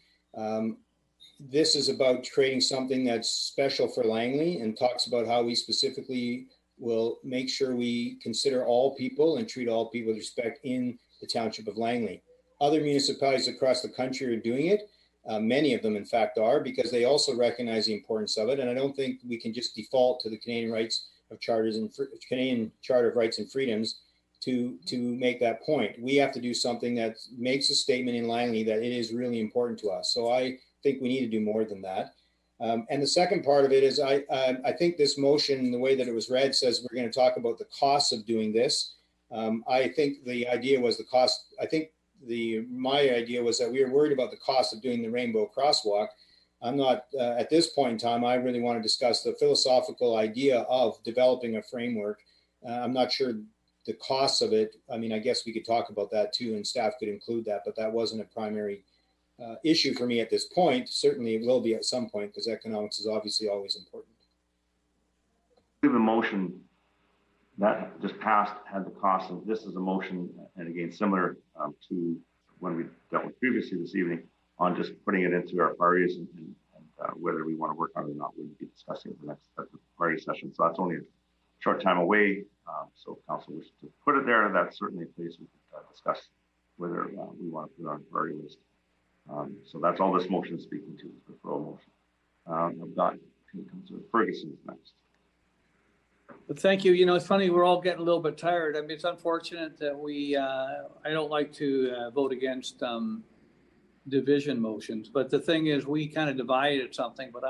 Speaker 8: This is about creating something that's special for Langley and talks about how we specifically will make sure we consider all people and treat all people with respect in the Township of Langley. Other municipalities across the country are doing it. Many of them, in fact, are, because they also recognize the importance of it. And I don't think we can just default to the Canadian Canadian Charter of Rights and Freedoms to make that point. We have to do something that makes a statement in Langley that it is really important to us. So I think we need to do more than that. And the second part of it is I think this motion, the way that it was read, says we're going to talk about the costs of doing this. I think the idea was the cost. I think my idea was that we were worried about the cost of doing the Rainbow Crosswalk. I'm not, at this point in time, I really want to discuss the philosophical idea of developing a framework. I'm not sure the costs of it. I mean, I guess we could talk about that too, and staff could include that, but that wasn't a primary issue for me at this point. Certainly it will be at some point because economics is obviously always important.
Speaker 1: We have a motion that just passed, had the cost of, this is a motion, and again, similar to when we dealt with previously this evening, on just putting it into our priorities and whether we want to work on it or not, we'll be discussing the next priority session. So that's only a short time away. So if council wishes to put it there, that's certainly a place we could discuss whether we want to put it on a priority list. So that's all this motion is speaking to, is the referral motion. I've got Councilor Ferguson next.
Speaker 21: But thank you. You know, it's funny, we're all getting a little bit tired. I mean, it's unfortunate that I don't like to vote against division motions, but the thing is, we kind of divided something, but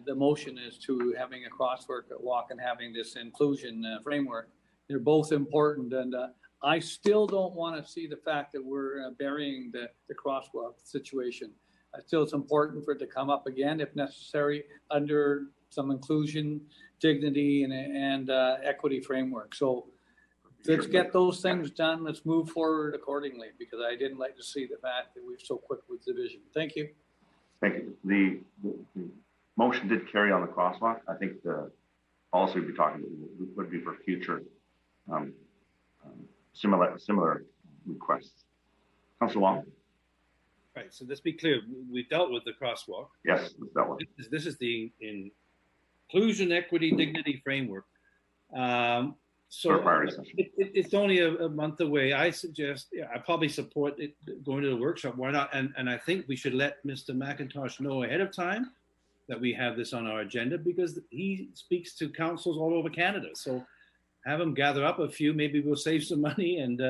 Speaker 21: the motion is to having a crosswalk and having this inclusion framework. They're both important, and I still don't want to see the fact that we're burying the crosswalk situation. Still, it's important for it to come up again, if necessary, under some inclusion, dignity, and equity framework. So let's get those things done. Let's move forward accordingly, because I didn't like to see the fact that we're so quick with division. Thank you.
Speaker 1: Thank you. The motion did carry on the crosswalk. I think the policy we'd be talking would be for future similar requests. Councilor Wong.
Speaker 5: Right. So let's be clear. We dealt with the crosswalk.
Speaker 1: Yes, that one.
Speaker 5: This is the inclusion, equity, dignity framework. So it's only a month away. I suggest, I probably support it going to the workshop. Why not? And I think we should let Mr. McIntosh know ahead of time that we have this on our agenda, because he speaks to councils all over Canada. So have him gather up a few. Maybe we'll save some money, and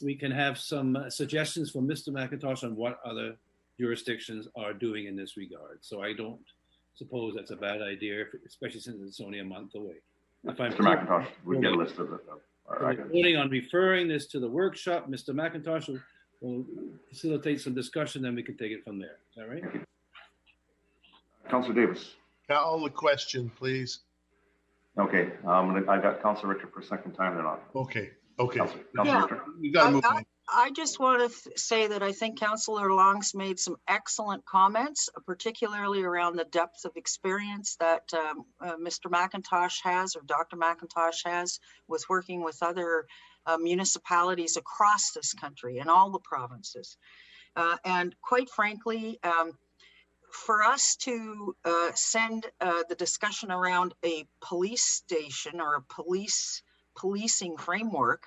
Speaker 5: we can have some suggestions from Mr. McIntosh on what other jurisdictions are doing in this regard. So I don't suppose that's a bad idea, especially since it's only a month away. If I'm
Speaker 1: Mr. McIntosh, we get a list of our items.
Speaker 5: Voting on referring this to the workshop, Mr. McIntosh will facilitate some discussion, then we can take it from there. Is that right?
Speaker 1: Councilor Davis.
Speaker 11: Call the question, please.
Speaker 1: Okay, I got Councilor Richter for a second time. They're not.
Speaker 11: Okay.
Speaker 1: Councilor Richter.
Speaker 11: You got to move on.
Speaker 6: I just want to say that I think Councillor Long's made some excellent comments, particularly around the depth of experience that Mr. McIntosh has, or Dr. McIntosh has, with working with other municipalities across this country and all the provinces. And quite frankly, for us to send the discussion around a police station or a policing framework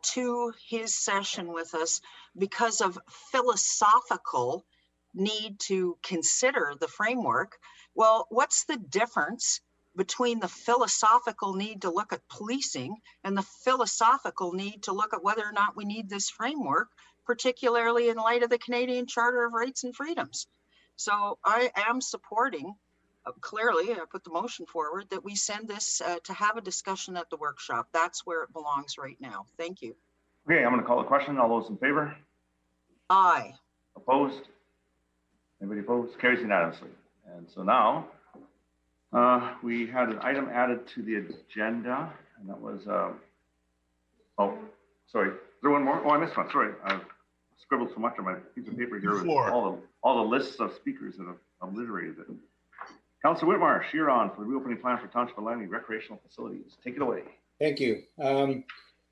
Speaker 6: to his session with us because of philosophical need to consider the framework. Well, what's the difference between the philosophical need to look at policing and the philosophical need to look at whether or not we need this framework, particularly in light of the Canadian Charter of Rights and Freedoms? So I am supporting, clearly, I put the motion forward, that we send this to have a discussion at the workshop. That's where it belongs right now. Thank you.
Speaker 1: Okay, I'm going to call the question. All those in favor?
Speaker 6: Aye.
Speaker 1: Opposed? Anybody opposed? Carries unanimously. And so now we had an item added to the agenda, and that was, oh, sorry. Is there one more? Oh, I missed one. Sorry. I've scribbled so much on my piece of paper here with all the lists of speakers that have obliterated it. Councilor Whitmarsh, you're on for the reopening plan for Township of Langley recreational facilities. Take it away.
Speaker 8: Thank you.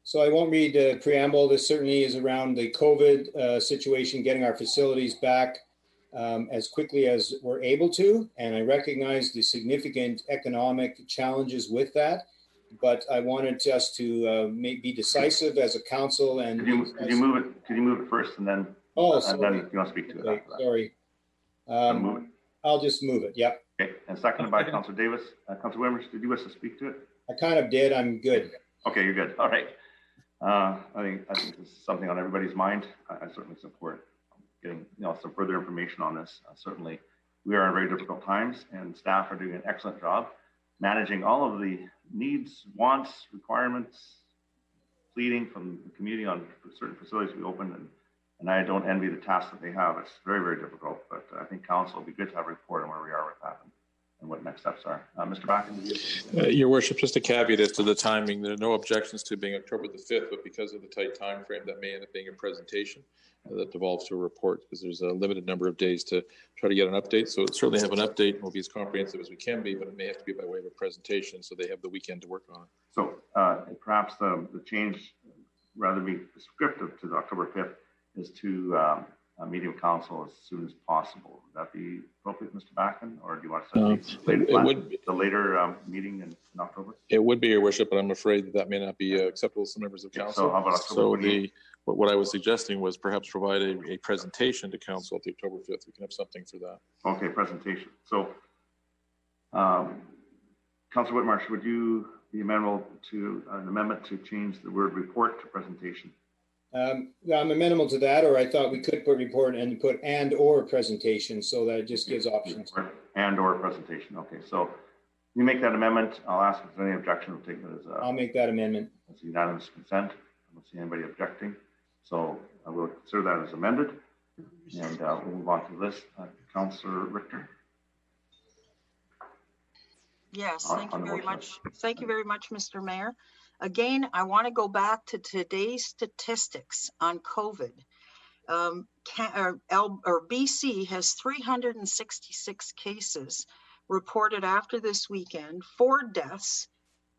Speaker 8: So I won't read the preamble. This certainly is around the COVID situation, getting our facilities back as quickly as we're able to. And I recognize the significant economic challenges with that. But I wanted us to be decisive as a council. And
Speaker 1: could you move it? Could you move it first, and then and then you want to speak to it?
Speaker 8: Okay, sorry. I'll just move it. Yep.
Speaker 1: Okay. And seconded by Councilor Davis. Councilor Whitmarsh, did you wish to speak to it?
Speaker 8: I kind of did. I'm good.
Speaker 1: Okay, you're good. All right. I think this is something on everybody's mind. I certainly support getting some further information on this. Certainly, we are in very difficult times, and staff are doing an excellent job managing all of the needs, wants, requirements, pleading from the community on certain facilities we opened, and I don't envy the task that they have. It's very, very difficult, but I think council will be good to have a report on where we are with that and what next steps are. Mr. Bakken?
Speaker 12: Your worship, just a caveat as to the timing. There are no objections to being October the 5th, but because of the tight time frame, that may end up being a presentation that devolves to a report, because there's a limited number of days to try to get an update. So it'll certainly have an update and will be as comprehensive as we can be, but it may have to be by way of a presentation, so they have the weekend to work on it.
Speaker 1: So perhaps the change, rather than be prescriptive to the October 5th, is to a meeting of council as soon as possible. Would that be appropriate, Mr. Backen, or do you want to set the later meeting in October?
Speaker 12: It would be, Your Worship, but I'm afraid that may not be acceptable to some members of council.
Speaker 1: So how about October 28th?
Speaker 12: What I was suggesting was perhaps provide a presentation to council at the October 5th. We can have something for that.
Speaker 1: Okay, presentation. So, Councillor Whitmarsh, would you be amenable to an amendment to change the word report to presentation?
Speaker 8: I'm amenable to that, or I thought we could put report and put and/or presentation, so that it just gives options.
Speaker 1: And/or presentation. Okay, so you make that amendment. I'll ask if there's any objection. We'll take it as
Speaker 8: I'll make that amendment.
Speaker 1: As unanimous consent. I don't see anybody objecting, so I will consider that as amended, and we'll move on to this. Councillor Richter.
Speaker 6: Yes, thank you very much. Thank you very much, Mr. Mayor. Again, I want to go back to today's statistics on COVID. BC has 366 cases reported after this weekend, 4 deaths.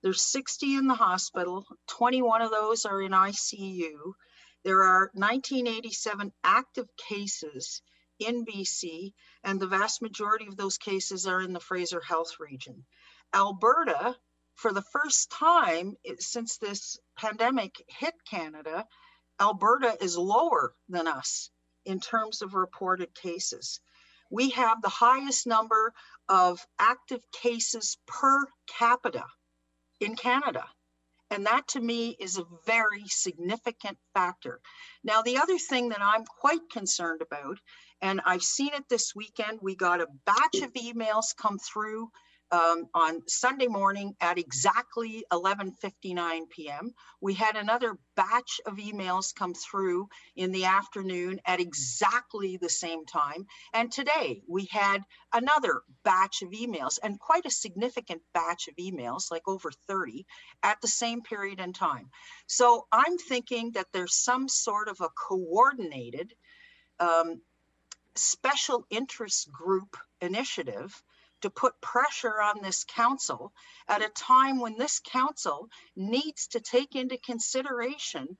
Speaker 6: There's 60 in the hospital, 21 of those are in ICU. There are 1987 active cases in BC, and the vast majority of those cases are in the Fraser Health region. Alberta, for the first time since this pandemic hit Canada, Alberta is lower than us in terms of reported cases. We have the highest number of active cases per capita in Canada. And that to me is a very significant factor. Now, the other thing that I'm quite concerned about, and I've seen it this weekend, we got a batch of emails come through on Sunday morning at exactly 11:59 p.m. We had another batch of emails come through in the afternoon at exactly the same time. And today we had another batch of emails, and quite a significant batch of emails, like over 30 at the same period in time. So I'm thinking that there's some sort of a coordinated special interest group initiative to put pressure on this council at a time when this council needs to take into consideration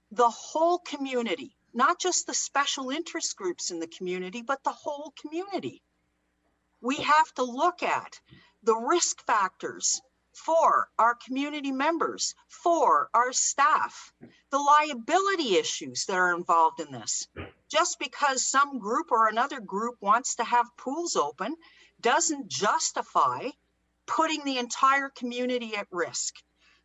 Speaker 6: the whole community, not just the special interest groups in the community, but the whole community. We have to look at the risk factors for our community members, for our staff, the liability issues that are involved in this. Just because some group or another group wants to have pools open doesn't justify putting the entire community at risk.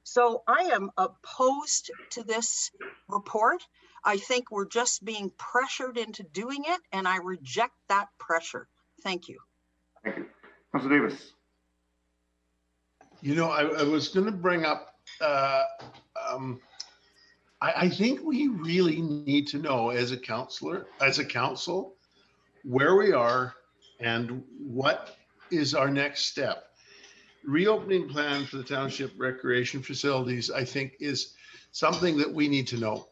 Speaker 6: So I am opposed to this report. I think we're just being pressured into doing it, and I reject that pressure. Thank you.
Speaker 1: Thank you. Councilor Davis.
Speaker 11: You know, I was going to bring up, I think we really need to know as a council, where we are and what is our next step. Reopening plan for the township recreation facilities, I think, is something that we need to know.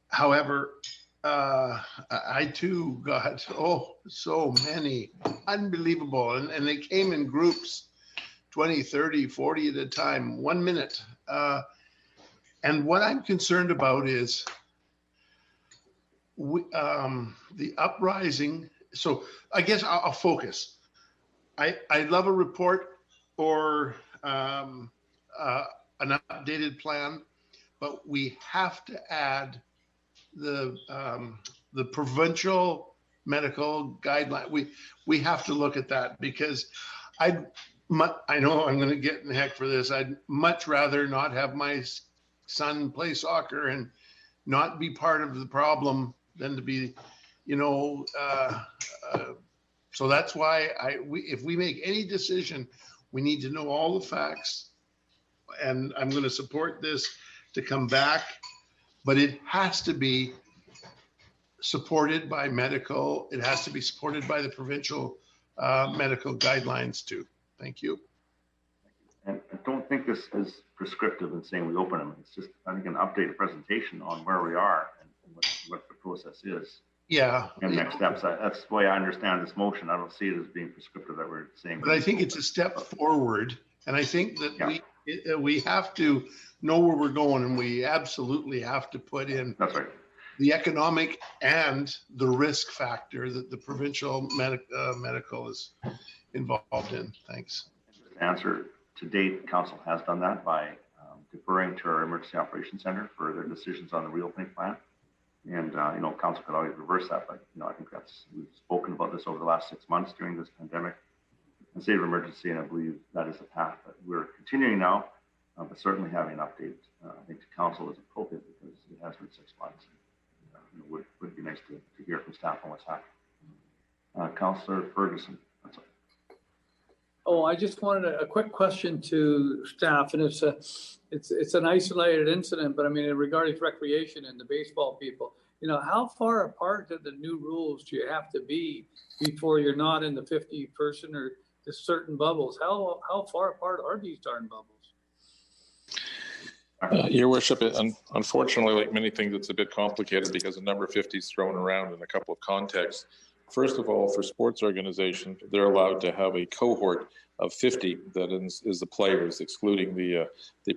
Speaker 11: However, I too got, so many, unbelievable, and they came in groups, 20, 30, 40 at a time, 1 minute. And what I'm concerned about is the uprising. So I guess I'll focus. I love a report or an updated plan, but we have to add the provincial medical guideline. We have to look at that, because I know I'm going to get in the heck for this. I'd much rather not have my son play soccer and not be part of the problem than to be, so that's why if we make any decision, we need to know all the facts. And I'm going to support this to come back, but it has to be supported by medical. It has to be supported by the provincial medical guidelines too. Thank you.
Speaker 1: And I don't think this is prescriptive in saying we open them. It's just, I think, an updated presentation on where we are and what the process is.
Speaker 11: Yeah.
Speaker 1: And next steps. That's the way I understand this motion. I don't see it as being prescriptive that we're saying.
Speaker 11: But I think it's a step forward. And I think that We have to know where we're going, and we absolutely have to put in the economic and the risk factor that the provincial medical is involved in. Thanks.
Speaker 1: Answer to date, council has done that by deferring to our Emergency Operations Center for their decisions on the reopening plan. And, council could always reverse that, but, I think we've spoken about this over the last 6 months during this pandemic and state of emergency, and I believe that is the path that we're continuing now, but certainly having an update, I think, to council is appropriate because it has been 6 months. Would be nice to hear from staff on what's happening. Councillor Ferguson.
Speaker 21: Oh, I just wanted a quick question to staff, and it's an isolated incident, but I mean, regarding recreation and the baseball people, how far apart do the new rules do you have to be before you're not in the 50-person or the certain bubbles? How far apart are these darn bubbles?
Speaker 12: Your Worship, unfortunately, like many things, it's a bit complicated because the number 50 is thrown around in a couple of contexts. First of all, for sports organizations, they're allowed to have a cohort of 50 that is the players, excluding the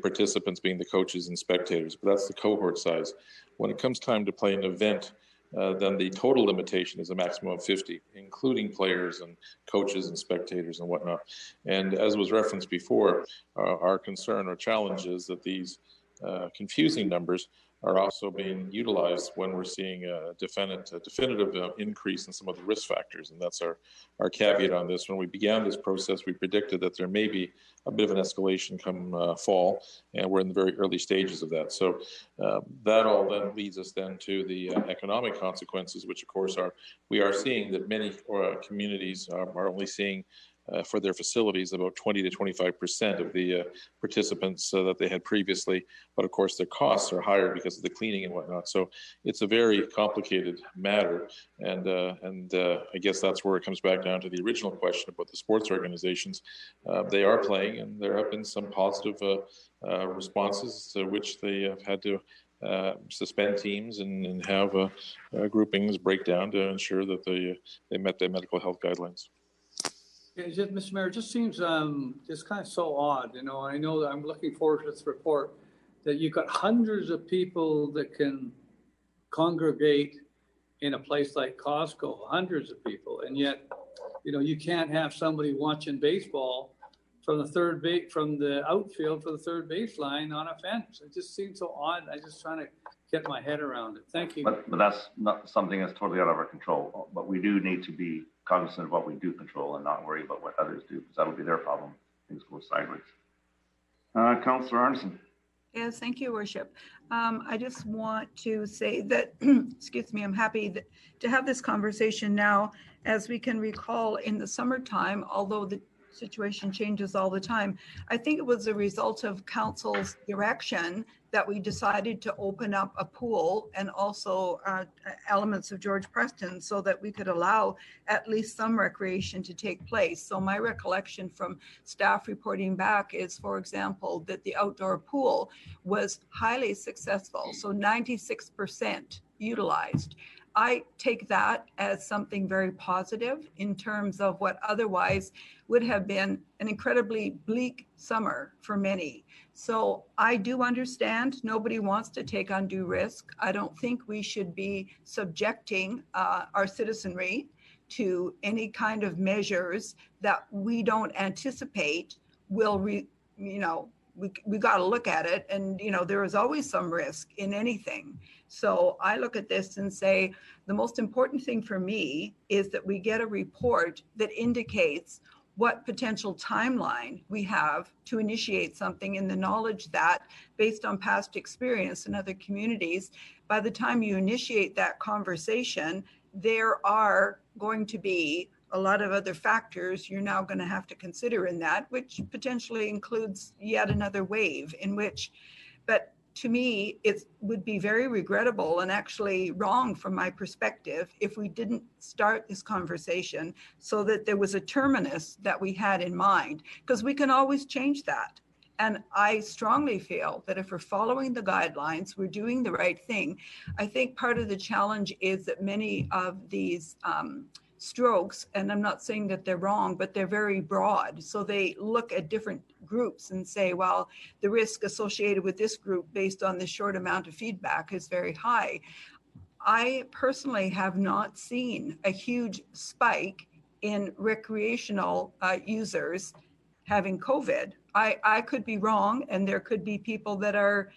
Speaker 12: participants being the coaches and spectators. But that's the cohort size. When it comes time to play an event, then the total limitation is a maximum of 50, including players and coaches and spectators and whatnot. And as was referenced before, our concern or challenge is that these confusing numbers are also being utilized when we're seeing a definitive increase in some of the risk factors. And that's our caveat on this. When we began this process, we predicted that there may be a bit of an escalation come fall, and we're in the very early stages of that. So that all then leads us then to the economic consequences, which of course we are seeing that many communities are only seeing for their facilities about 20 to 25% of the participants that they had previously. But of course, their costs are higher because of the cleaning and whatnot. So it's a very complicated matter. And I guess that's where it comes back down to the original question about the sports organizations. They are playing, and there have been some positive responses to which they have had to suspend teams and have groupings break down to ensure that they met their medical health guidelines.
Speaker 21: Yeah, Mr. Mayor, it just seems just kind of so odd. I know that I'm looking forward to this report that you've got hundreds of people that can congregate in a place like Costco, hundreds of people, and yet, you can't have somebody watching baseball from the outfield for the third baseline on a fence. It just seems so odd. I'm just trying to get my head around it. Thank you.
Speaker 1: But that's not something that's totally out of our control. But we do need to be cognizant of what we do control and not worry about what others do, because that'll be their problem if things go sideways. Councillor Arneson.
Speaker 16: Yes, thank you, Worship. I just want to say that, excuse me, I'm happy to have this conversation now. As we can recall, in the summertime, although the situation changes all the time, I think it was a result of council's direction that we decided to open up a pool and also elements of George Preston so that we could allow at least some recreation to take place. So my recollection from staff reporting back is, for example, that the outdoor pool was highly successful, so 96% utilized. I take that as something very positive in terms of what otherwise would have been an incredibly bleak summer for many. So I do understand nobody wants to take undue risk. I don't think we should be subjecting our citizenry to any kind of measures that we don't anticipate will, we got to look at it, and there is always some risk in anything. So I look at this and say the most important thing for me is that we get a report that indicates what potential timeline we have to initiate something, in the knowledge that, based on past experience in other communities, by the time you initiate that conversation, there are going to be a lot of other factors you're now going to have to consider in that, which potentially includes yet another wave but to me, it would be very regrettable and actually wrong from my perspective if we didn't start this conversation so that there was a terminus that we had in mind, because we can always change that. And I strongly feel that if we're following the guidelines, we're doing the right thing. I think part of the challenge is that many of these strokes, and I'm not saying that they're wrong, but they're very broad. So they look at different groups and say, well, the risk associated with this group based on the short amount of feedback is very high. I personally have not seen a huge spike in recreational users having COVID. I could be wrong, and there could be people that are,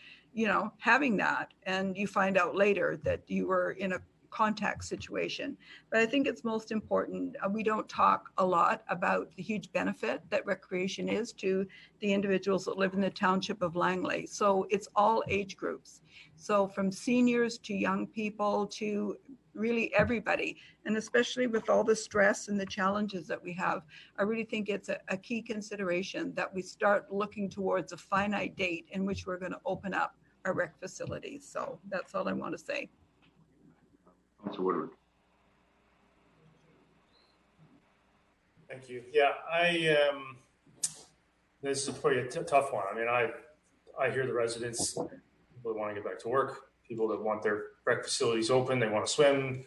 Speaker 16: having that, and you find out later that you were in a contact situation. But I think it's most important. We don't talk a lot about the huge benefit that recreation is to the individuals that live in the township of Langley. So it's all age groups. So from seniors to young people to really everybody, and especially with all the stress and the challenges that we have, I really think it's a key consideration that we start looking towards a finite date in which we're going to open up our rec facilities. So that's all I want to say.
Speaker 1: Councilor Woodward.
Speaker 9: Thank you. Yeah, this is pretty a tough one. I mean, I hear the residents, people that want to get back to work, people that want their rec facilities open, they want to swim.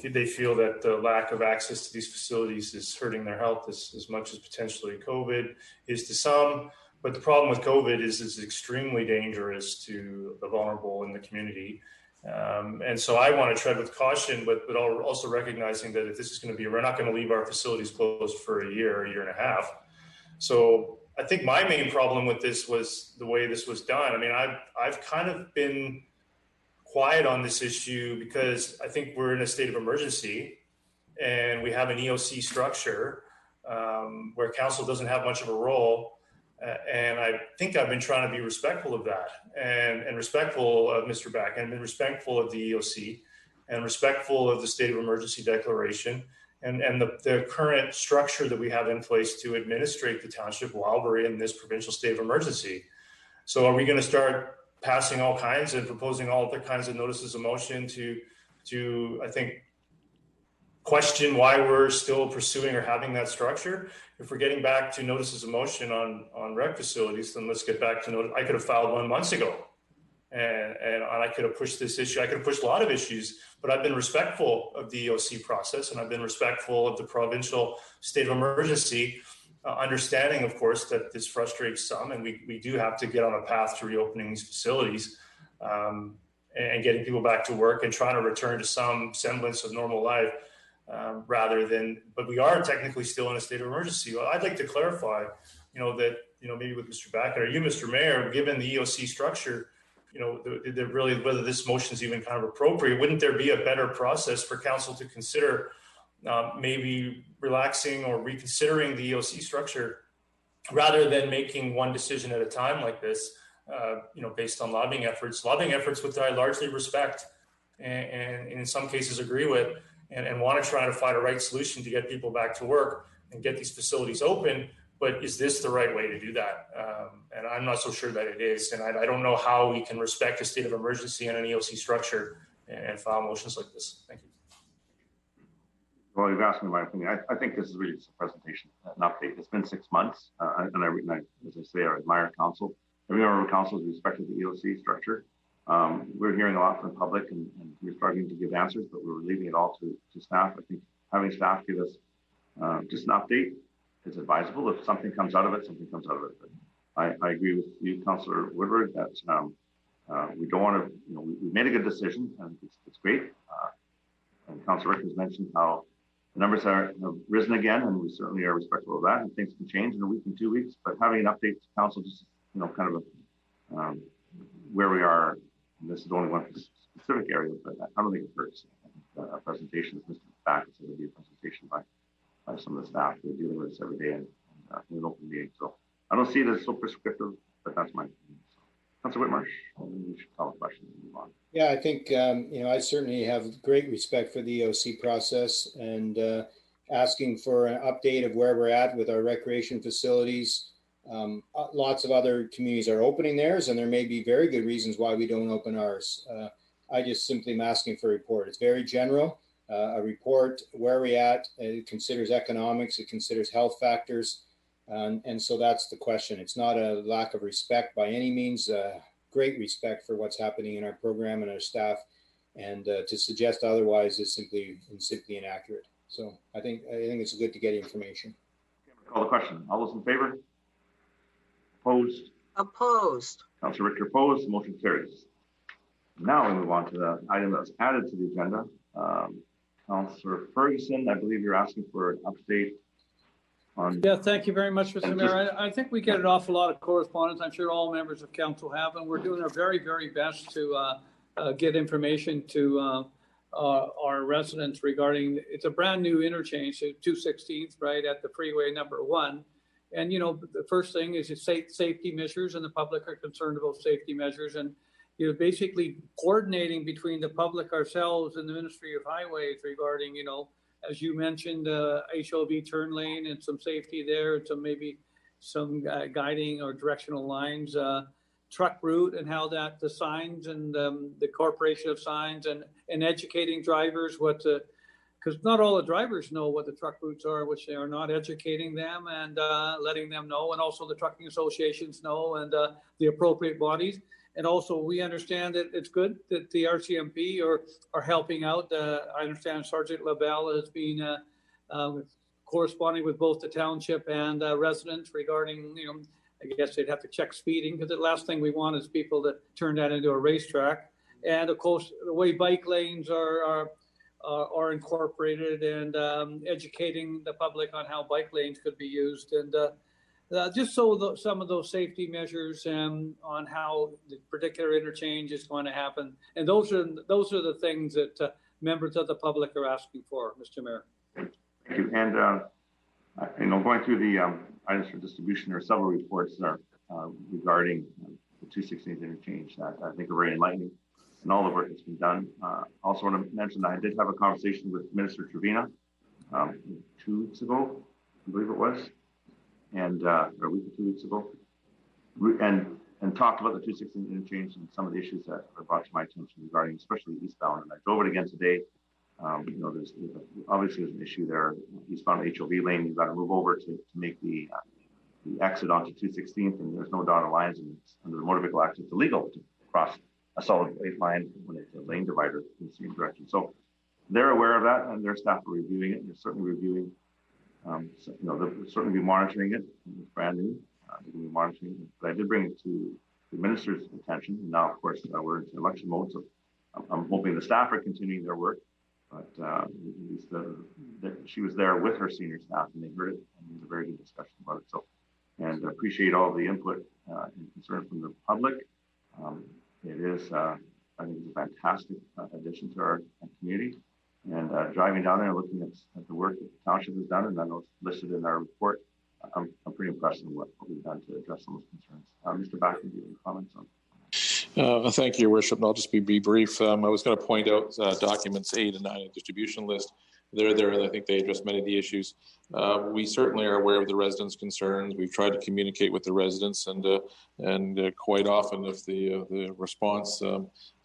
Speaker 9: They feel that the lack of access to these facilities is hurting their health as much as potentially COVID is to some. But the problem with COVID is it's extremely dangerous to the vulnerable in the community. And so I want to tread with caution, but also recognizing that if this is going to be, we're not going to leave our facilities closed for a year and a half. So I think my main problem with this was the way this was done. I mean, I've kind of been quiet on this issue because I think we're in a state of emergency and we have an EOC structure where council doesn't have much of a role. And I think I've been trying to be respectful of that and respectful of Mr. Back and been respectful of the EOC and respectful of the state of emergency declaration and the current structure that we have in place to administrate the township while we're in this provincial state of emergency. So are we going to start passing all kinds and proposing all other kinds of notices of motion to I think, question why we're still pursuing or having that structure? If we're getting back to notices of motion on rec facilities, then let's get back to notice. I could have filed one months ago and I could have pushed this issue. I could have pushed a lot of issues, but I've been respectful of the EOC process and I've been respectful of the provincial state of emergency, understanding, of course, that this frustrates some and we do have to get on a path to reopening these facilities and getting people back to work and trying to return to some semblance of normal life. Rather than, but we are technically still in a state of emergency. Well, I'd like to clarify, that, maybe with Mr. Back or you, Mr. Mayor, given the EOC structure, really, whether this motion is even kind of appropriate, wouldn't there be a better process for council to consider maybe relaxing or reconsidering the EOC structure rather than making one decision at a time like this, based on lobbying efforts, which I largely respect and in some cases agree with. And want to try to find a right solution to get people back to work and get these facilities open. But is this the right way to do that? And I'm not so sure that it is. And I don't know how we can respect a state of emergency and an EOC structure and file motions like this. Thank you.
Speaker 1: Well, you've asked me my opinion. I think this is really just a presentation, an update. It's been 6 months. And I, as I say, I admire council. Every member of council is respecting the EOC structure. We're hearing a lot from the public and we're starting to give answers, but we're leaving it all to staff. I think having staff give us just an update is advisable. If something comes out of it, something comes out of it. But I agree with you, Councillor Woodward, that we don't want to, we made a good decision and it's great. And Councillor Rick has mentioned how the numbers have risen again, and we certainly are respectful of that. And things can change in a week and 2 weeks, but having an update to council, just kind of a where we are. And this is only one specific area, but I don't think it hurts. A presentation, as Mr. Back said, would be a presentation by some of the staff who are dealing with this every day and in an open meeting. So I don't see it as so prescriptive, but that's my opinion. So, Councilor Whitmarsh, we should call a question and move on.
Speaker 8: Yeah, I think, I certainly have great respect for the EOC process and asking for an update of where we're at with our recreation facilities. Lots of other communities are opening theirs, and there may be very good reasons why we don't open ours. I just simply am asking for a report. It's very general, a report where we're at. It considers economics, it considers health factors. And so that's the question. It's not a lack of respect by any means, great respect for what's happening in our program and our staff. And to suggest otherwise is simply inaccurate. So I think it's good to get information.
Speaker 1: Call the question. All those in favor? Opposed?
Speaker 6: Opposed.
Speaker 1: Councillor Richter opposed. The motion carries. Now we move on to the item that's added to the agenda. Councillor Ferguson, I believe you're asking for an update on.
Speaker 21: Yeah, thank you very much, Mr. Mayor. I think we get an awful lot of correspondence. I'm sure all members of council have, and we're doing our very, very best to get information to our residents regarding, it's a brand new interchange, so 216th, right at the freeway #1. And, you know, the first thing is safety measures, and the public are concerned about safety measures. And, you know, basically coordinating between the public, ourselves, and the Ministry of Highways regarding, you know, as you mentioned, HOV turn lane and some safety there, and maybe some guiding or directional lines, truck route and how that the signs and the corporation of signs and educating drivers what to, because not all the drivers know what the truck routes are, which they are not educating them and letting them know, and also the trucking associations know, and the appropriate bodies. And also we understand that it's good that the RCMP are helping out. I understand Sergeant LaBelle has been corresponding with both the township and residents regarding, you know, I guess they'd have to check speeding, because the last thing we want is people to turn that into a racetrack. And of course, the way bike lanes are incorporated, and educating the public on how bike lanes could be used, and just so some of those safety measures on how the particular interchange is going to happen. And those are the things that members of the public are asking for, Mr. Mayor.
Speaker 1: Thank you. And you know, going through the items for distribution, there are several reports that are regarding the 216th interchange that I think are very enlightening, and all the work that's been done. Also want to mention that I did have a conversation with Minister Trevina 2 weeks ago, I believe it was, and or a week or 2 weeks ago, and talked about the 216th interchange and some of the issues that were brought to my attention regarding, especially eastbound. And I drove it again today. You know, there's obviously an issue there. Eastbound HOV lane, you've got to move over to make the exit onto 216th, and there's no dotted lines, and it's under the motor vehicle act, it's illegal to cross a solid white line when it's a lane divider in the same direction. So they're aware of that, and their staff are reviewing it. And they're certainly reviewing. So, you know, they'll certainly be monitoring it. It's brand new. They're going to be monitoring it. But I did bring it to the minister's attention. And now, of course, we're into election mode, so I'm hoping the staff are continuing their work. But at least she was there with her senior staff, and they heard it, and it was a very good discussion about it. So, and I appreciate all the input and concern from the public. It is, I think, it's a fantastic addition to our community. And driving down there and looking at the work that the township has done, and I know it's listed in our report, I'm pretty impressed with what we've done to address some of those concerns. Mr. Backen, do you have any comments on?
Speaker 12: Thank you, Your Worship. And I'll just be brief. I was going to point out documents 8 and 9 in the distribution list. They're there, and I think they address many of the issues. We certainly are aware of the residents' concerns. We've tried to communicate with the residents, and quite often, if the response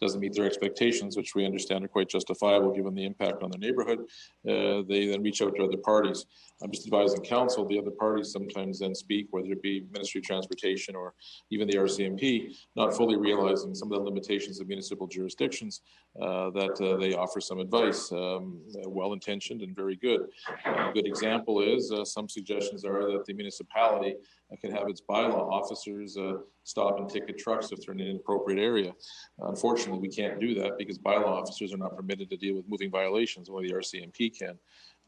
Speaker 12: doesn't meet their expectations, which we understand are quite justifiable given the impact on the neighborhood, they then reach out to other parties. I'm just advising council, the other parties sometimes then speak, whether it be Ministry of Transportation or even the RCMP, not fully realizing some of the limitations of municipal jurisdictions, that they offer some advice, well-intentioned and very good. A good example is some suggestions are that the municipality can have its bylaw officers stop and ticket trucks if they're in an inappropriate area. Unfortunately, we can't do that because bylaw officers are not permitted to deal with moving violations. Only the RCMP can.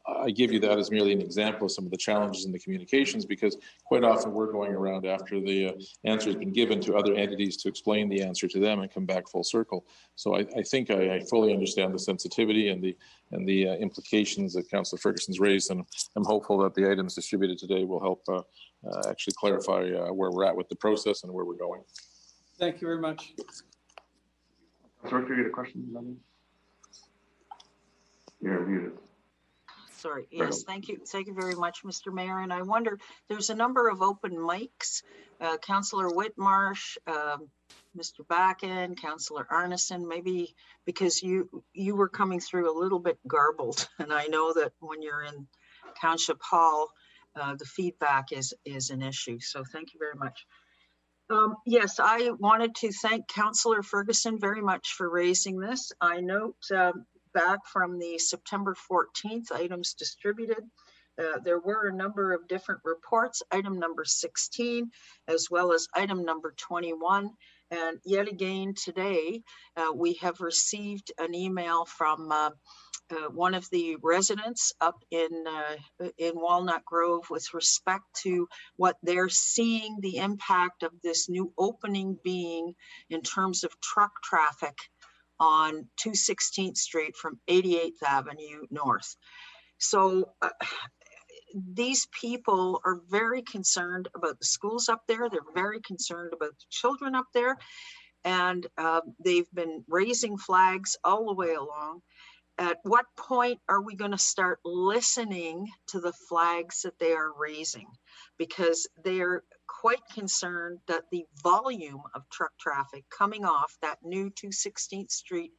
Speaker 12: I give you that as merely an example of some of the challenges in the communications, because quite often we're going around after the answer has been given to other entities to explain the answer to them and come back full circle. So I think I fully understand the sensitivity and the implications that Councillor Ferguson's raised, and I'm hopeful that the items distributed today will help actually clarify where we're at with the process and where we're going.
Speaker 21: Thank you very much.
Speaker 1: Sorry, you get a question? You're muted.
Speaker 6: Sorry. Yes, thank you. Thank you very much, Mr. Mayor. And I wonder, there's a number of open mics. Councillor Whitmarsh, Mr. Backen, Councillor Arneson, maybe because you were coming through a little bit garbled. And I know that when you're in Township Hall, the feedback is an issue. So thank you very much. Yes, I wanted to thank Councillor Ferguson very much for raising this. I note back from the September 14th items distributed. There were a number of different reports, item number 16, as well as item number 21. And yet again today, we have received an email from one of the residents up in Walnut Grove with respect to what they're seeing the impact of this new opening being in terms of truck traffic on 216th Street from 88th Avenue North. So these people are very concerned about the schools up there. They're very concerned about the children up there. And they've been raising flags all the way along. At what point are we going to start listening to the flags that they are raising? Because they're quite concerned that the volume of truck traffic coming off that new 216th Street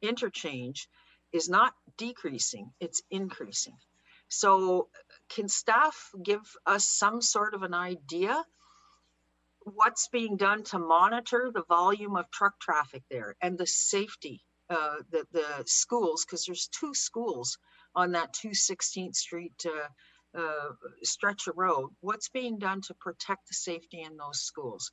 Speaker 6: interchange is not decreasing, it's increasing. So can staff give us some sort of an idea what's being done to monitor the volume of truck traffic there and the safety, the schools, because there's 2 schools on that 216th Street stretch of road. What's being done to protect the safety in those schools?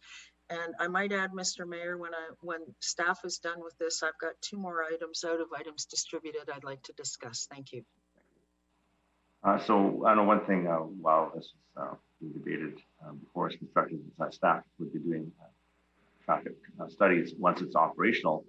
Speaker 6: And I might add, Mr. Mayor, when staff is done with this, I've got 2 more items out of items distributed I'd like to discuss. Thank you.
Speaker 1: So I know one thing while this is being debated before it's constructed, staff would be doing traffic studies once it's operational.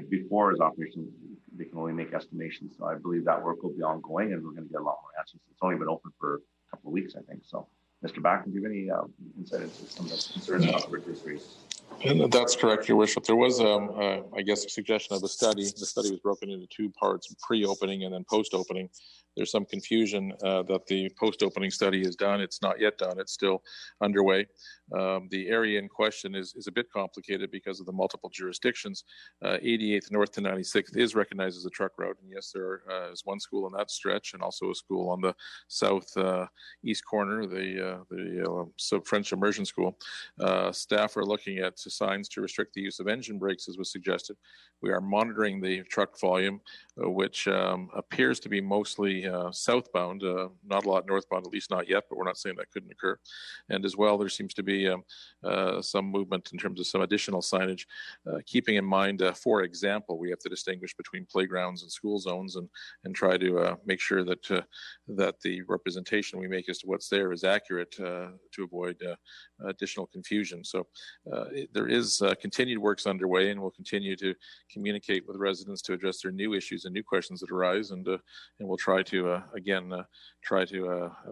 Speaker 1: Before it's operational, they can only make estimations. So I believe that work will be ongoing and we're going to get a lot more answers. It's only been open for a couple of weeks, I think. So Mr. Back, can you give any insight into some of the concerns about the Richards race?
Speaker 12: And that's correct, Your Worship. There was, I guess, a suggestion of a study. The study was broken into 2 parts, pre-opening and then post-opening. There's some confusion that the post-opening study is done. It's not yet done. It's still underway. The area in question is a bit complicated because of the multiple jurisdictions. 88th North to 96th is recognized as a truck route. And yes, there is 1 school on that stretch and also a school on the south east corner, the French Immersion School. Staff are looking at signs to restrict the use of engine brakes, as was suggested. We are monitoring the truck volume, which appears to be mostly southbound, not a lot northbound, at least not yet, but we're not saying that couldn't occur. And as well, there seems to be some movement in terms of some additional signage, keeping in mind, for example, we have to distinguish between playgrounds and school zones and try to make sure that that the representation we make as to what's there is accurate to avoid additional confusion. So there is continued works underway, and we'll continue to communicate with residents to address their new issues and new questions that arise, and we'll try to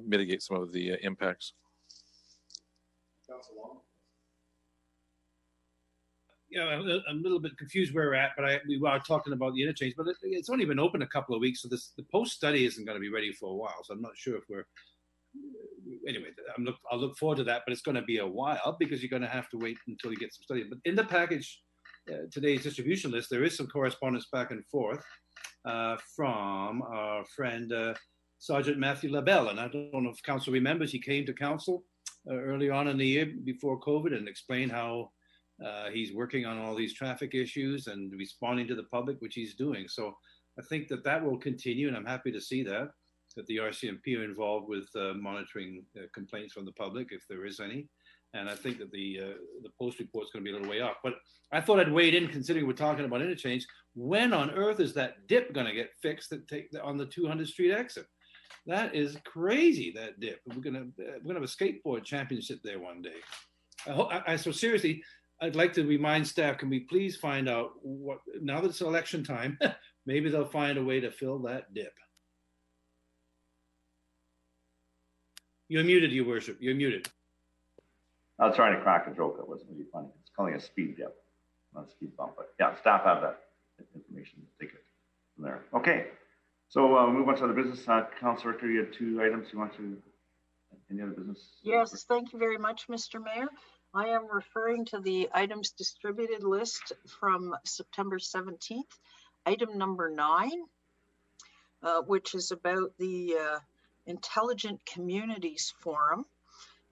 Speaker 12: mitigate some of the impacts.
Speaker 5: Yeah, I'm a little bit confused where we're at, but we are talking about the interchange, but it's only been open a couple of weeks, so the post study isn't going to be ready for a while. So I'm not sure if we're. Anyway, I'll look forward to that, but it's going to be a while because you're going to have to wait until you get some studies. But in the package, today's distribution list, there is some correspondence back and forth from our friend Sergeant Matthew LaBelle, and I don't know if council remembers, he came to council early on in the year before COVID and explained how he's working on all these traffic issues and responding to the public, which he's doing. So I think that will continue, and I'm happy to see that the RCMP are involved with monitoring complaints from the public, if there is any. And I think that the post report is going to be a little way off. But I thought I'd wait in, considering we're talking about interchange. When on earth is that dip going to get fixed on the 200th Street exit? That is crazy, that dip. We're gonna have a skateboard championship there one day. So seriously, I'd like to remind staff, can we please find out what, now that it's election time, maybe they'll find a way to fill that dip. You're muted, Your Worship. You're muted.
Speaker 1: I was trying to crack a joke that wasn't really funny. It's calling a speed dip, not a speed bump. But yeah, staff have that information. Take it from there. Okay. So move on to the business. Councillor Richter, you had 2 items you want to, any other business?
Speaker 6: Yes, thank you very much, Mr. Mayor. I am referring to the items distributed list from September 17th, item number 9, which is about the Intelligent Communities Forum.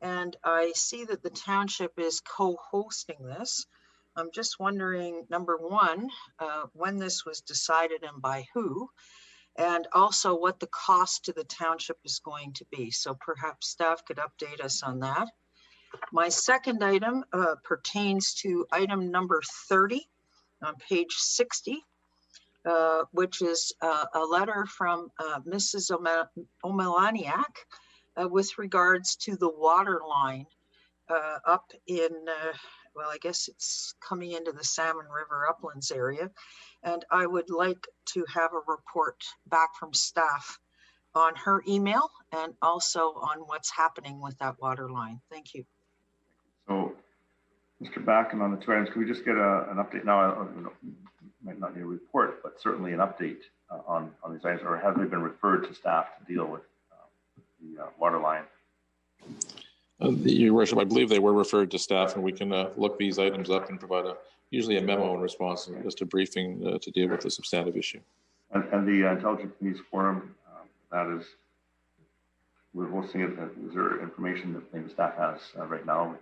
Speaker 6: And I see that the township is co-hosting this. I'm just wondering, number one, when this was decided and by who, and also what the cost to the township is going to be. So perhaps staff could update us on that. My second item pertains to item number 30 on page 60, which is a letter from Mrs. Omelaniak with regards to the water line up in, well, I guess it's coming into the Salmon River Uplands area. And I would like to have a report back from staff on her email and also on what's happening with that water line. Thank you.
Speaker 1: So, Mr. Backen, on the two items, can we just get an update now? Might not need a report, but certainly an update on these items, or have they been referred to staff to deal with the water line?
Speaker 12: Your Worship, I believe they were referred to staff, and we can look these items up and provide usually a memo in response, just a briefing to deal with the substantive issue. And the Intelligent Communities Forum, that is, we're hosting it. Is there information that maybe staff has right now?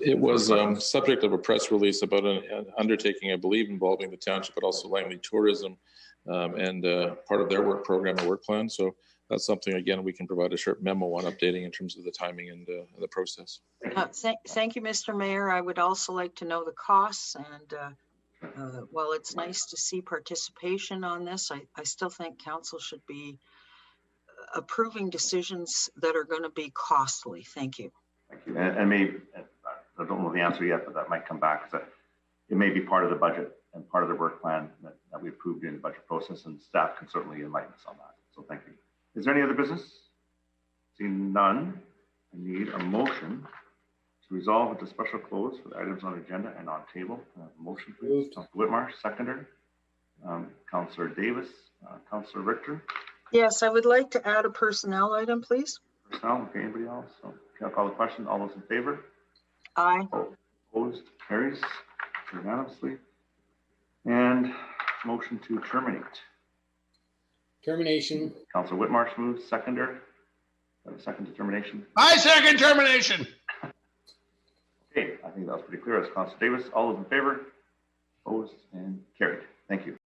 Speaker 12: It was subject of a press release about an undertaking, I believe, involving the township, but also Langley Tourism and part of their work program and work plan. So that's something, again, we can provide a short memo on updating in terms of the timing and the process.
Speaker 6: Thank you, Mr. Mayor. I would also like to know the costs. And while it's nice to see participation on this, I still think council should be approving decisions that are going to be costly. Thank you.
Speaker 1: Thank you. And maybe, I don't know the answer yet, but that might come back. Because it may be part of the budget and part of the work plan that we approved in the budget process, and staff can certainly enlighten us on that. So thank you. Is there any other business? Seeing none, I need a motion to resolve with the special close for the items on agenda and on table. Motion, please. Councilor Whitmar, seconder. Councilor Davis, Councilor Richter.
Speaker 6: Yes, I would like to add a personnel item, please.
Speaker 1: Personnel, okay, anybody else? So, can I call the question? All those in favor?
Speaker 6: Aye.
Speaker 1: Opposed? Carries unanimously. And motion to terminate.
Speaker 8: Termination.
Speaker 1: Councilor Whitmarsh moves, seconder. Second to termination.
Speaker 11: I second termination.
Speaker 1: Okay, I think that was pretty clear. As Councilor Davis, all those in favor? Opposed and carried. Thank you.